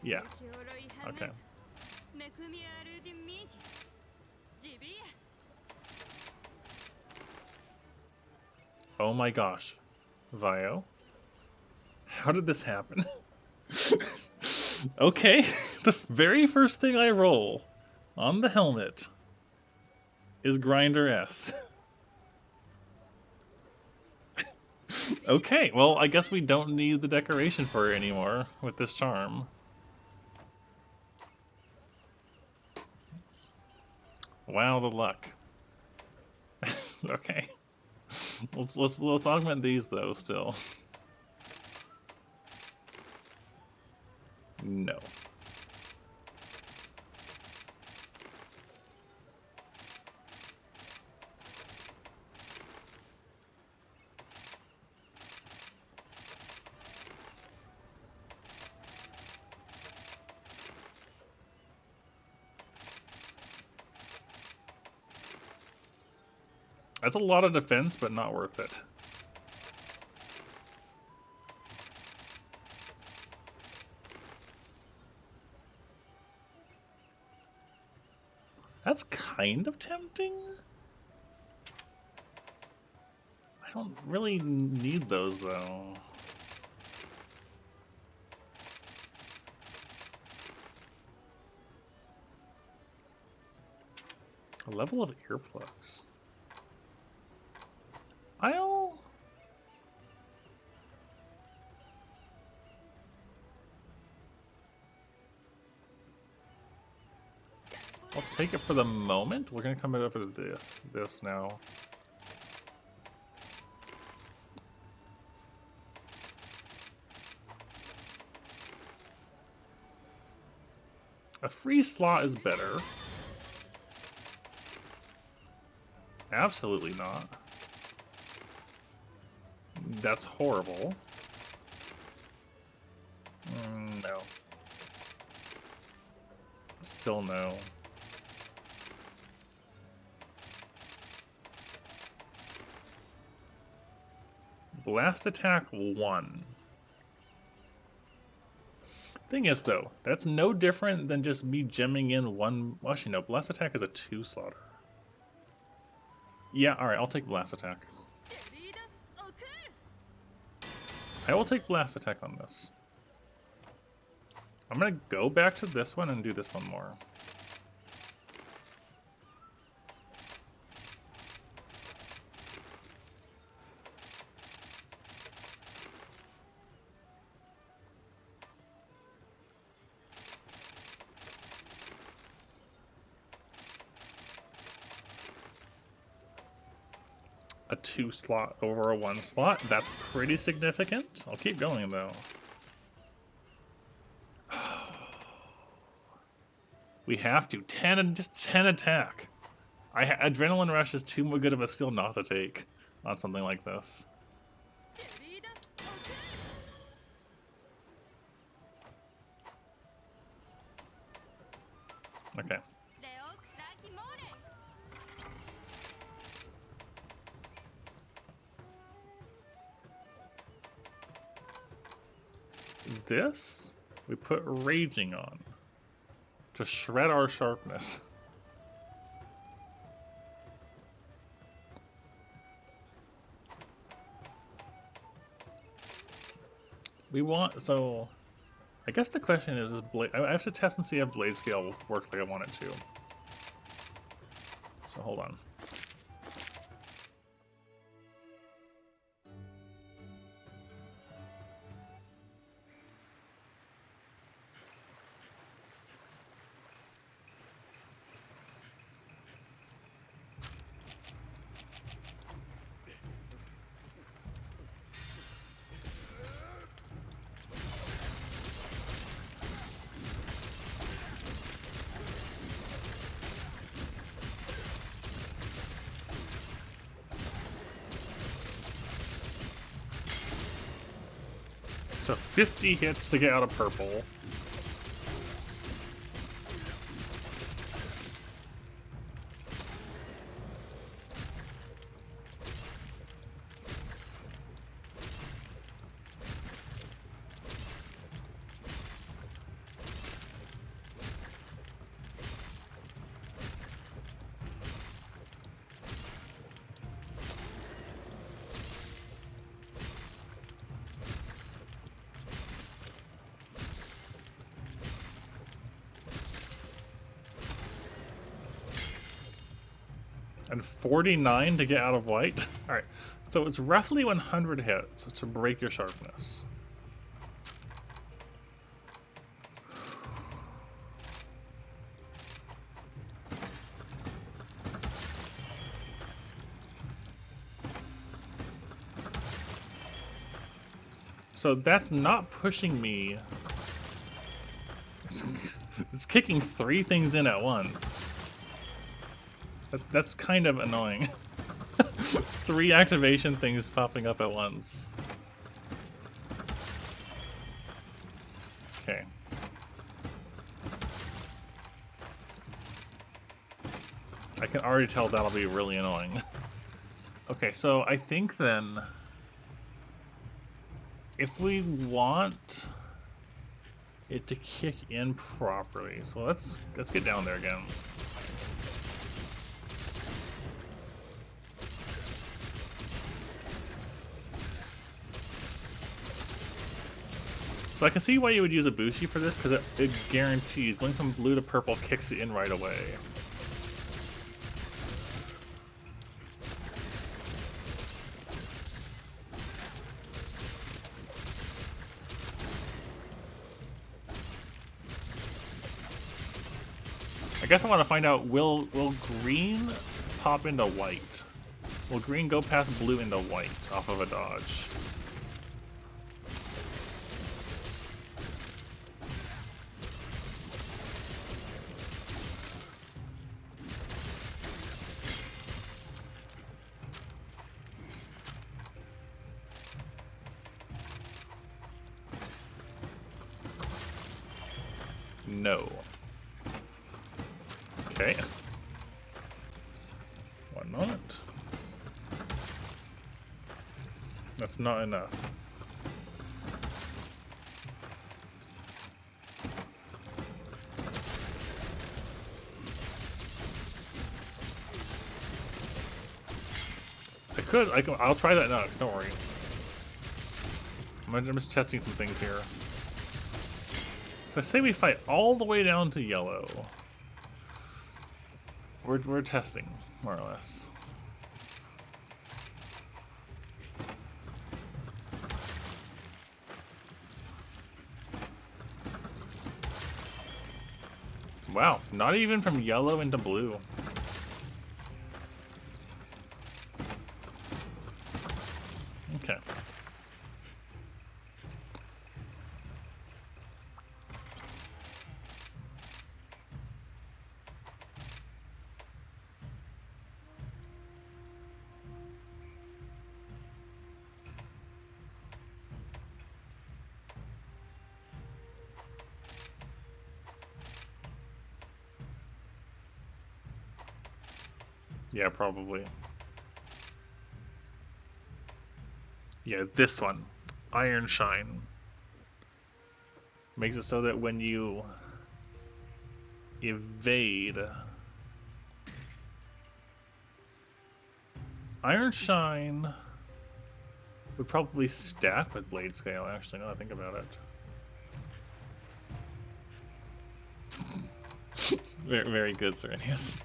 [SPEAKER 1] Yeah. Okay. Oh my gosh. Vio? How did this happen? Okay, the very first thing I roll on the helmet is Grinder S. Okay, well, I guess we don't need the decoration for it anymore with this charm. Wow, the luck. Okay. Let's augment these though still. No. That's a lot of defense, but not worth it. That's kind of tempting. I don't really need those, though. A level of earplugs. I'll take it for the moment. We're gonna come over to this now. A free slot is better. Absolutely not. That's horrible. still no. Blast attack 1. Thing is, though, that's no different than just me gemming in one. Well, actually, no. Blast attack is a 2 slaughter. Yeah, alright, I'll take blast attack. I will take blast attack on this. I'm gonna go back to this one and do this one more. A 2 slot over a 1 slot. That's pretty significant. I'll keep going though. We have to. Just 10 attack. Adrenaline Rush is too good of a skill not to take on something like this. Okay. This, we put Raging on to shred our sharpness. We want, so I guess the question is Blade, I have to test and see if Blade Scale works like I want it to. So hold on. So 50 hits to get out of purple. And 49 to get out of white. Alright, so it's roughly 100 hits to break your sharpness. So that's not pushing me. It's kicking 3 things in at once. That's kind of annoying. 3 activation things popping up at once. Okay. I can already tell that'll be really annoying. Okay, so I think then if we want it to kick in properly, so let's get down there again. So I can see why you would use a Bushi for this, because it guarantees going from blue to purple kicks it in right away. I guess I want to find out, will green pop into white? Will green go past blue into white off of a dodge? No. Okay. One moment. That's not enough. I'll try that next, don't worry. I'm just testing some things here. So say we fight all the way down to yellow. We're testing, more or less. Wow, not even from yellow into blue. Okay. Yeah, probably. Yeah, this one. Iron Shine. Makes it so that when you evade... Iron Shine would probably stack with Blade Scale, actually, now that I think about it. Very, very good, Serenius.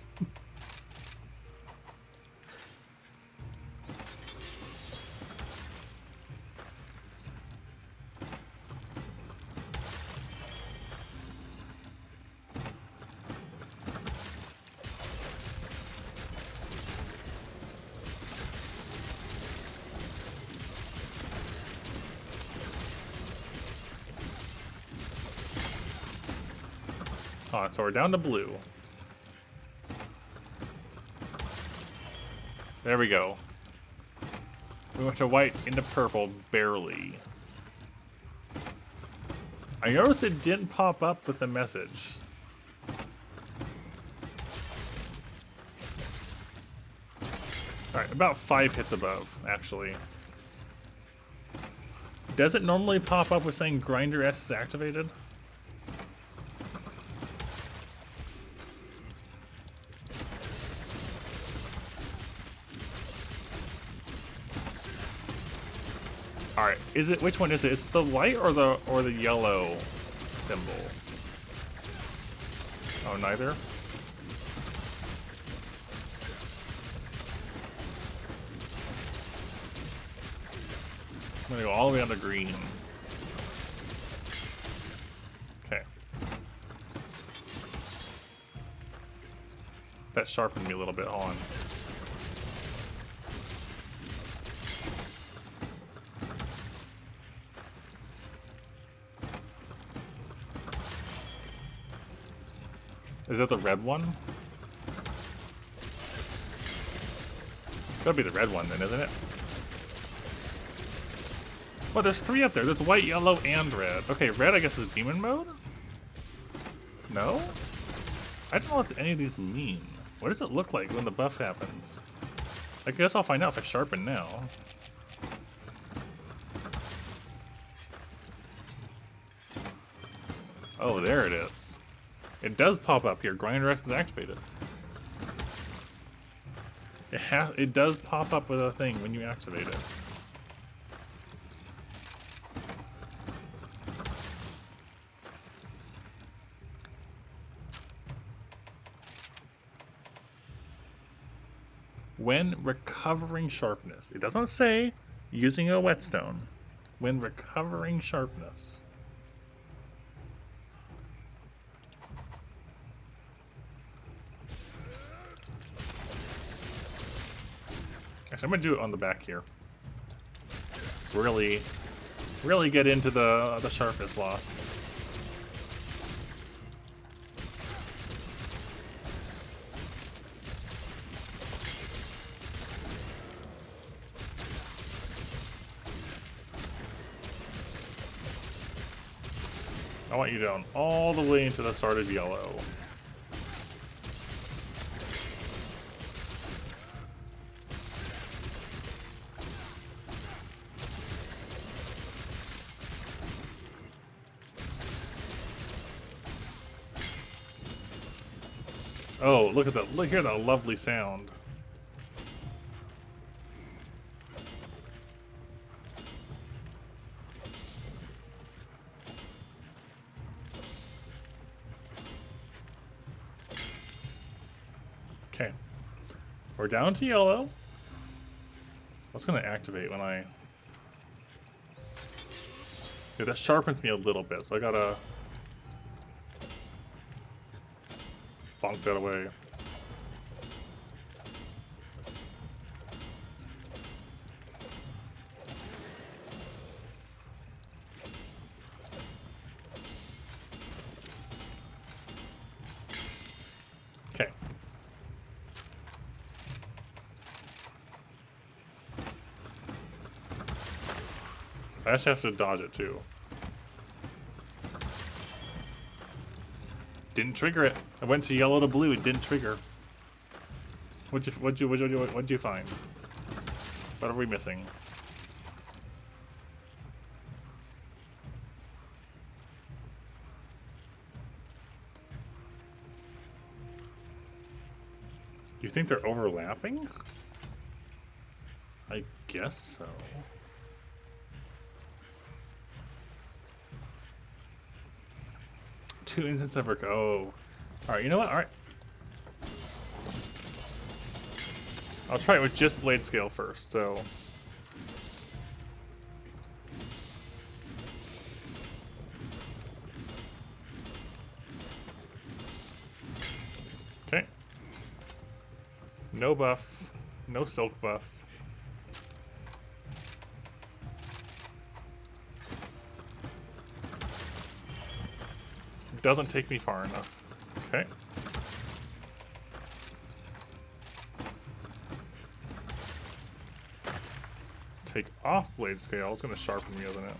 [SPEAKER 1] Oh, so we're down to blue. There we go. We went to white into purple, barely. I noticed it didn't pop up with the message. Alright, about 5 hits above, actually. Does it normally pop up with saying Grinder S is activated? Alright, is it, which one is it? Is it the white or the yellow symbol? Oh, neither? I'm gonna go all the way down to green. Okay. That sharpened me a little bit, hold on. Is that the red one? That'd be the red one then, isn't it? Well, there's 3 up there. There's white, yellow, and red. Okay, red I guess is demon mode? No? I don't know what any of these mean. What does it look like when the buff happens? I guess I'll find out if I sharpen now. Oh, there it is. It does pop up here. Grinder X is activated. It does pop up with a thing when you activate it. When recovering sharpness. It doesn't say using a whetstone. When recovering sharpness. Actually, I'm gonna do it on the back here. Really get into the sharpness loss. I want you down all the way into the start of yellow. Oh, look at that! Look, hear that lovely sound. Okay, we're down to yellow. What's gonna activate when I? Dude, that sharpens me a little bit, so I gotta bonk that away. Okay. I actually have to dodge it too. Didn't trigger it. I went to yellow to blue. It didn't trigger. What'd you find? What are we missing? You think they're overlapping? I guess so. Two instances of oh. Alright, you know what? Alright. I'll try it with just blade scale first, so. Okay. No buff. No silk buff. Doesn't take me far enough. Okay. Take off blade scale. It's going to sharpen me, isn't it?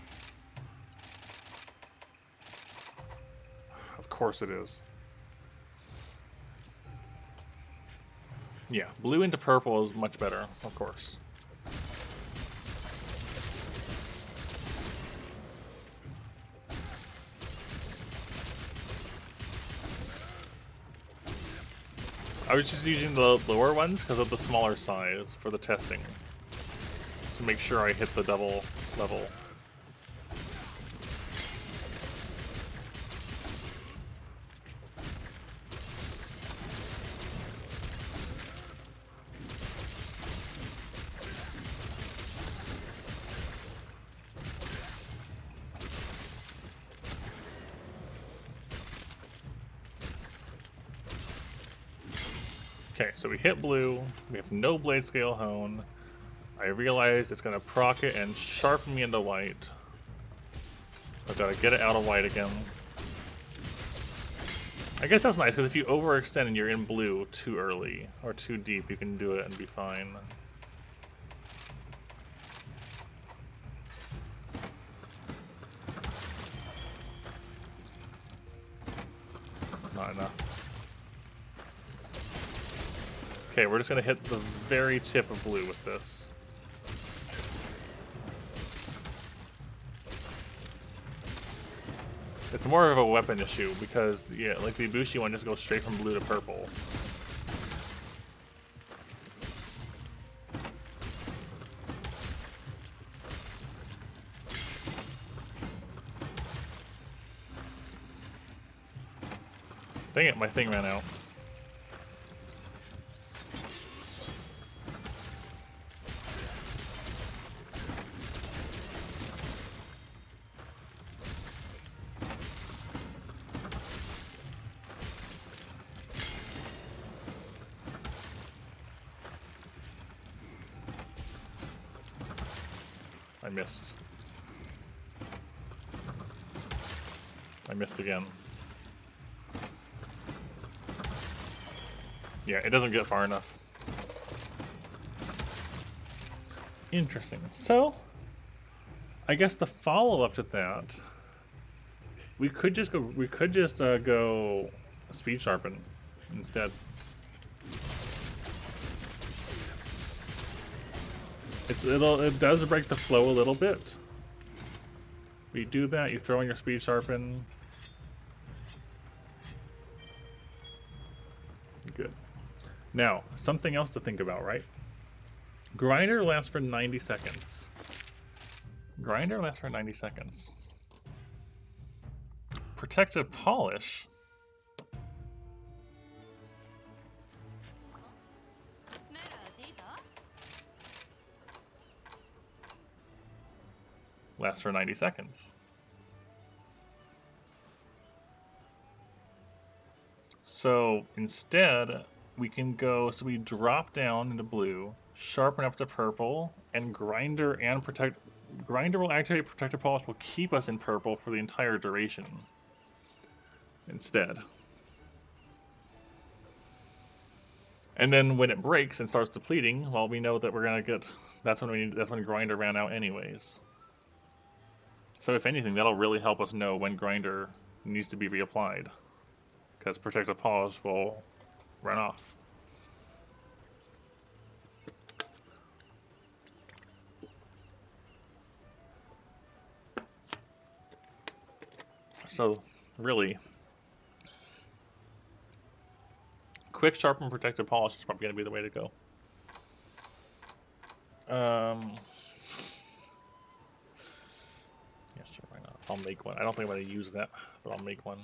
[SPEAKER 1] Of course it is. Yeah, blue into purple is much better, of course. I was just using the lower ones because of the smaller size for the testing. To make sure I hit the double level. Okay, so we hit blue, we have no blade scale hone. I realize it's gonna proc it and sharpen me into white. I've gotta get it out of white again. I guess that's nice, because if you overextend and you're in blue too early, or too deep, you can do it and be fine. Not enough. Okay, we're just gonna hit the very tip of blue with this. It's more of a weapon issue because, yeah, like the Ibushi one just goes straight from blue to purple. Dang it, my thing ran out. I missed. I missed again. Yeah, it doesn't get far enough. Interesting. So, I guess the follow-up to that, we could just go speed sharpen instead. It does break the flow a little bit. You do that, you throw in your speed sharpen. Now, something else to think about, right? Grinder lasts for 90 seconds. Grinder lasts for 90 seconds. Protective polish. Lasts for 90 seconds. So instead, we can go, so we drop down into blue, sharpen up to purple, and Grinder will activate Protective Polish, will keep us in purple for the entire duration. Instead. And then when it breaks and starts depleting, well, we know that we're gonna get, that's when Grinder ran out anyways. So if anything, that'll really help us know when Grinder needs to be reapplied, because Protective Polish will run off. So really, quick sharpen Protective Polish is probably going to be the way to go. Yeah, sure, why not? I'll make one. I don't think I'm going to use that, but I'll make one.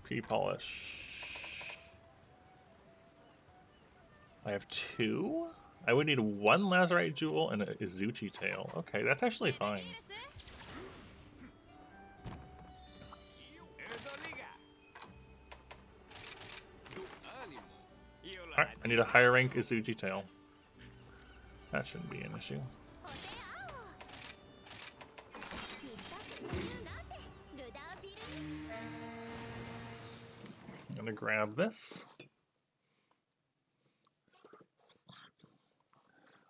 [SPEAKER 1] P-Polish. I have 2. I would need 1 Lazarite Jewel and a Izuchi Tail. Okay, that's actually fine. Alright, I need a higher rank Izuchi Tail. That shouldn't be an issue. I'm gonna grab this.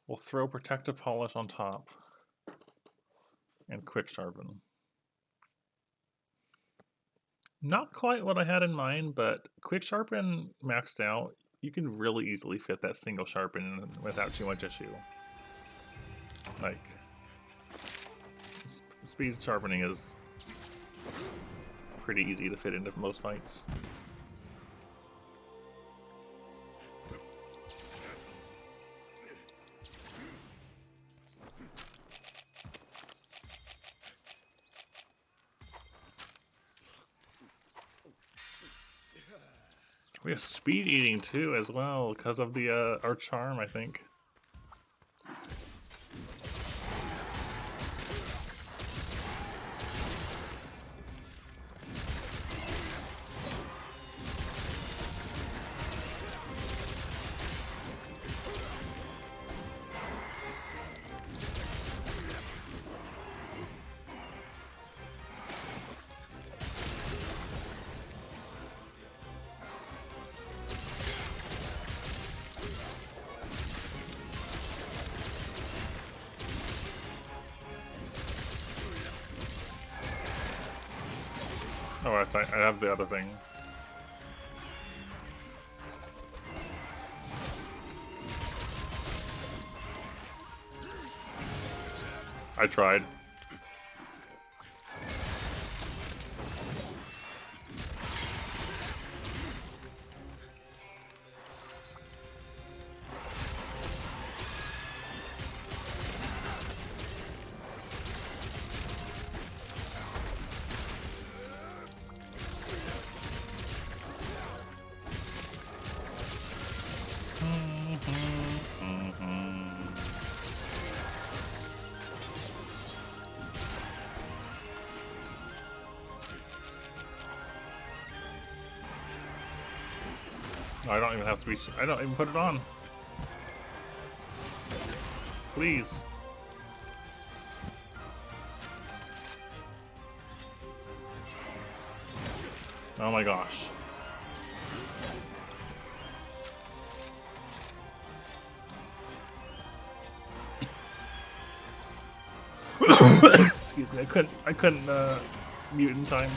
[SPEAKER 1] We'll throw Protective Polish on top and Quick Sharpen. Not quite what I had in mind, but Quick Sharpen maxed out. You can really easily fit that single sharpen without too much issue. Like, speed sharpening is pretty easy to fit into most fights. We have speed eating too as well because of the our charm, I think. Oh, I have the other thing. I tried. I don't even have speech. I don't even put it on. Please. Oh my gosh. Excuse me. I couldn't mute in time.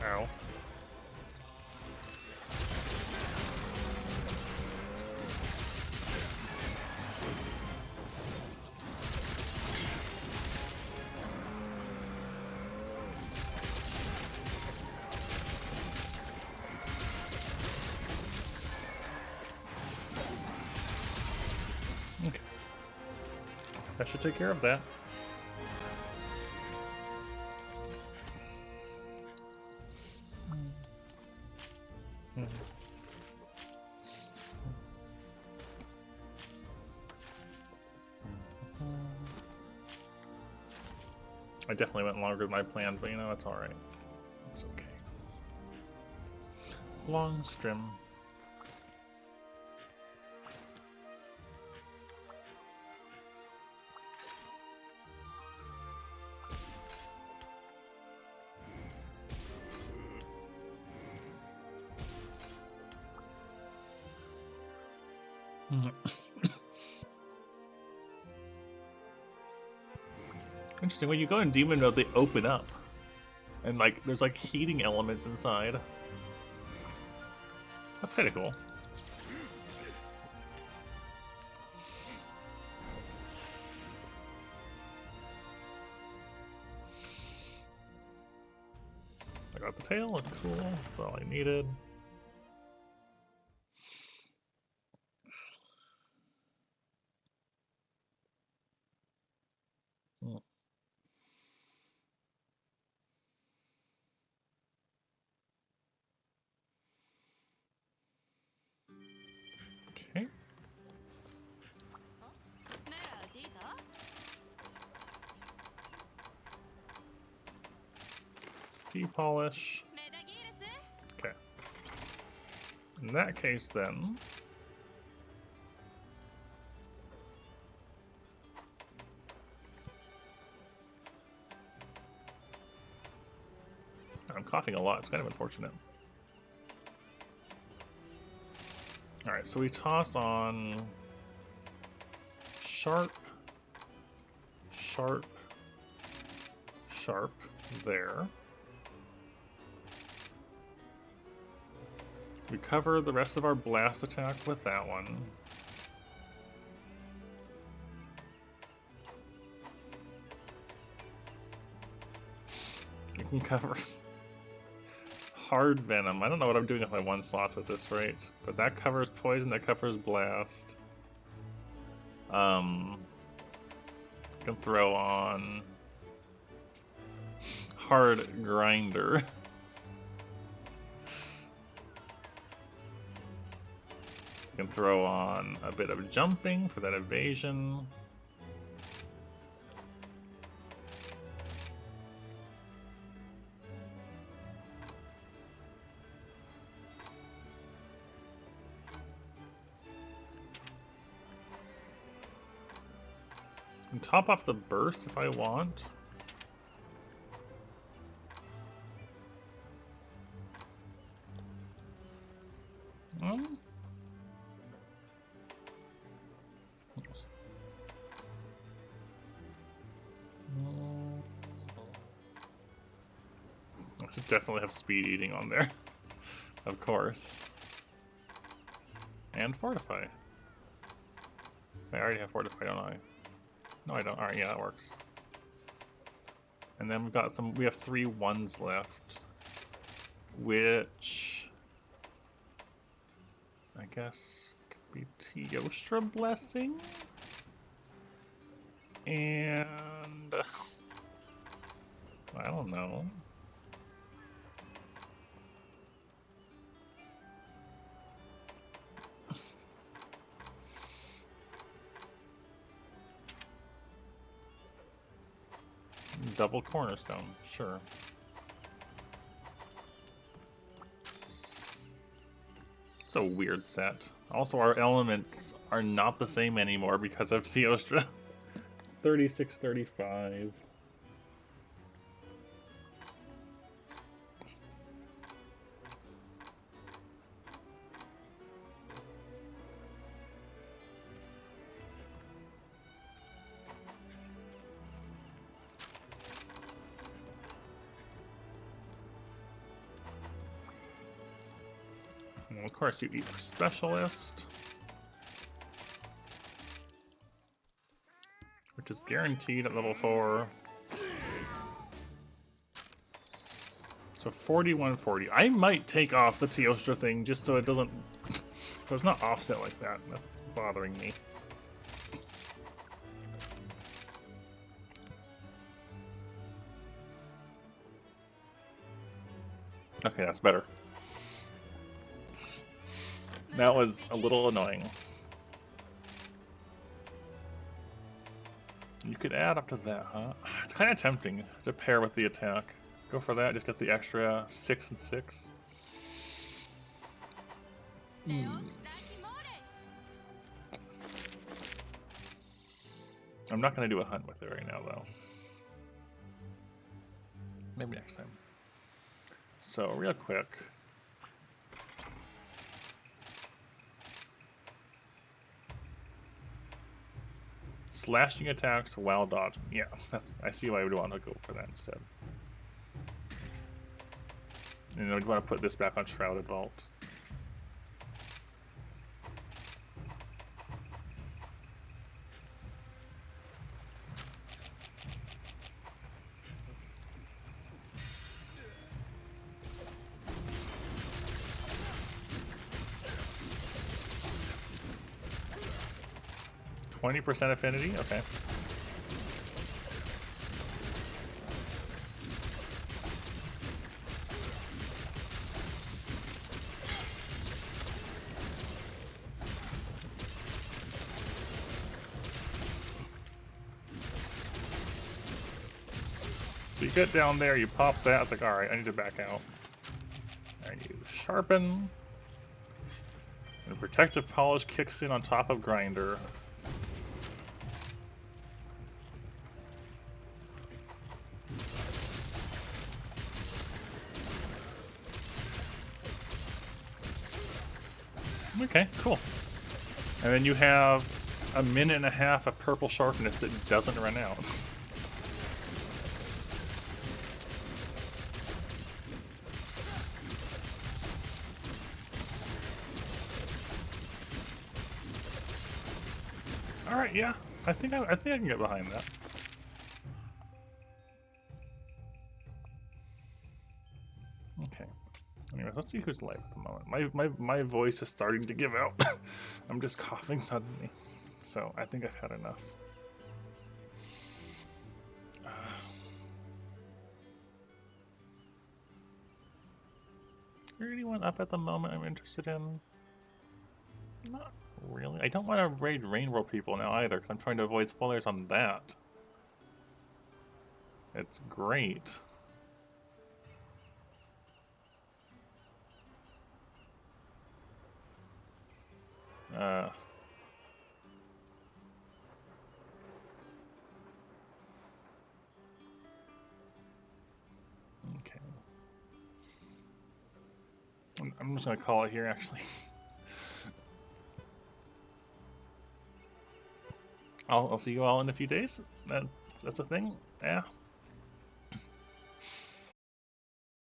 [SPEAKER 1] Ow. Okay. That should take care of that. I definitely went longer than I planned, but you know, it's alright. It's okay. Long strim. Interesting, when you go in demon mode, they open up. And like, there's like heating elements inside. That's kind of cool. I got the tail, that's cool. That's all I needed. Okay. Polish. Okay. In that case, then. I'm coughing a lot. It's kind of unfortunate. Alright, so we toss on sharp, sharp, sharp there. We cover the rest of our blast attack with that one. You can cover hard venom. I don't know what I'm doing with my one slots with this, right? But that covers poison, that covers blast. Can throw on hard grinder. Can throw on a bit of jumping for that evasion. And top off the burst if I want. I should definitely have speed eating on there, of course. And fortify. I already have fortify, don't I? No, I don't. Alright, yeah, that works. And then we've got some, we have 3 1s left. Which I guess could be Teostra Blessing. And I don't know. Double cornerstone, sure. It's a weird set. Also, our elements are not the same anymore because of Teostra. 36, 35. Of course, you eat specialist, which is guaranteed at level 4. So 4140. I might take off the Teostra thing just so it doesn't. So it's not offset like that. That's bothering me. Okay, that's better. That was a little annoying. You could add up to that, huh? It's kind of tempting to pair with the attack. Go for that, just get the extra 6 and 6. I'm not going to do a hunt with it right now, though. Maybe next time. So, real quick. Slashing attacks while dodging. Yeah, I see why I would want to go for that instead. And then I'd want to put this back on Shrouded Vault. %20 affinity? Okay. So you get down there, you pop that, it's like, alright, I need to back out. And you sharpen. And protective polish kicks in on top of grinder. Okay, cool. And then you have a minute and a half of purple sharpness that doesn't run out. All right, yeah, I think I can get behind that. Okay. Anyways, let's see who's live at the moment. My voice is starting to give out. I'm just coughing suddenly, so I think I've had enough. Is there anyone up at the moment I'm interested in? Not really. I don't want to raid Rainbow people now either, because I'm trying to avoid spoilers on that. It's great. Okay. I'm just gonna call it here, actually. I'll see you all in a few days. That's a thing. Yeah.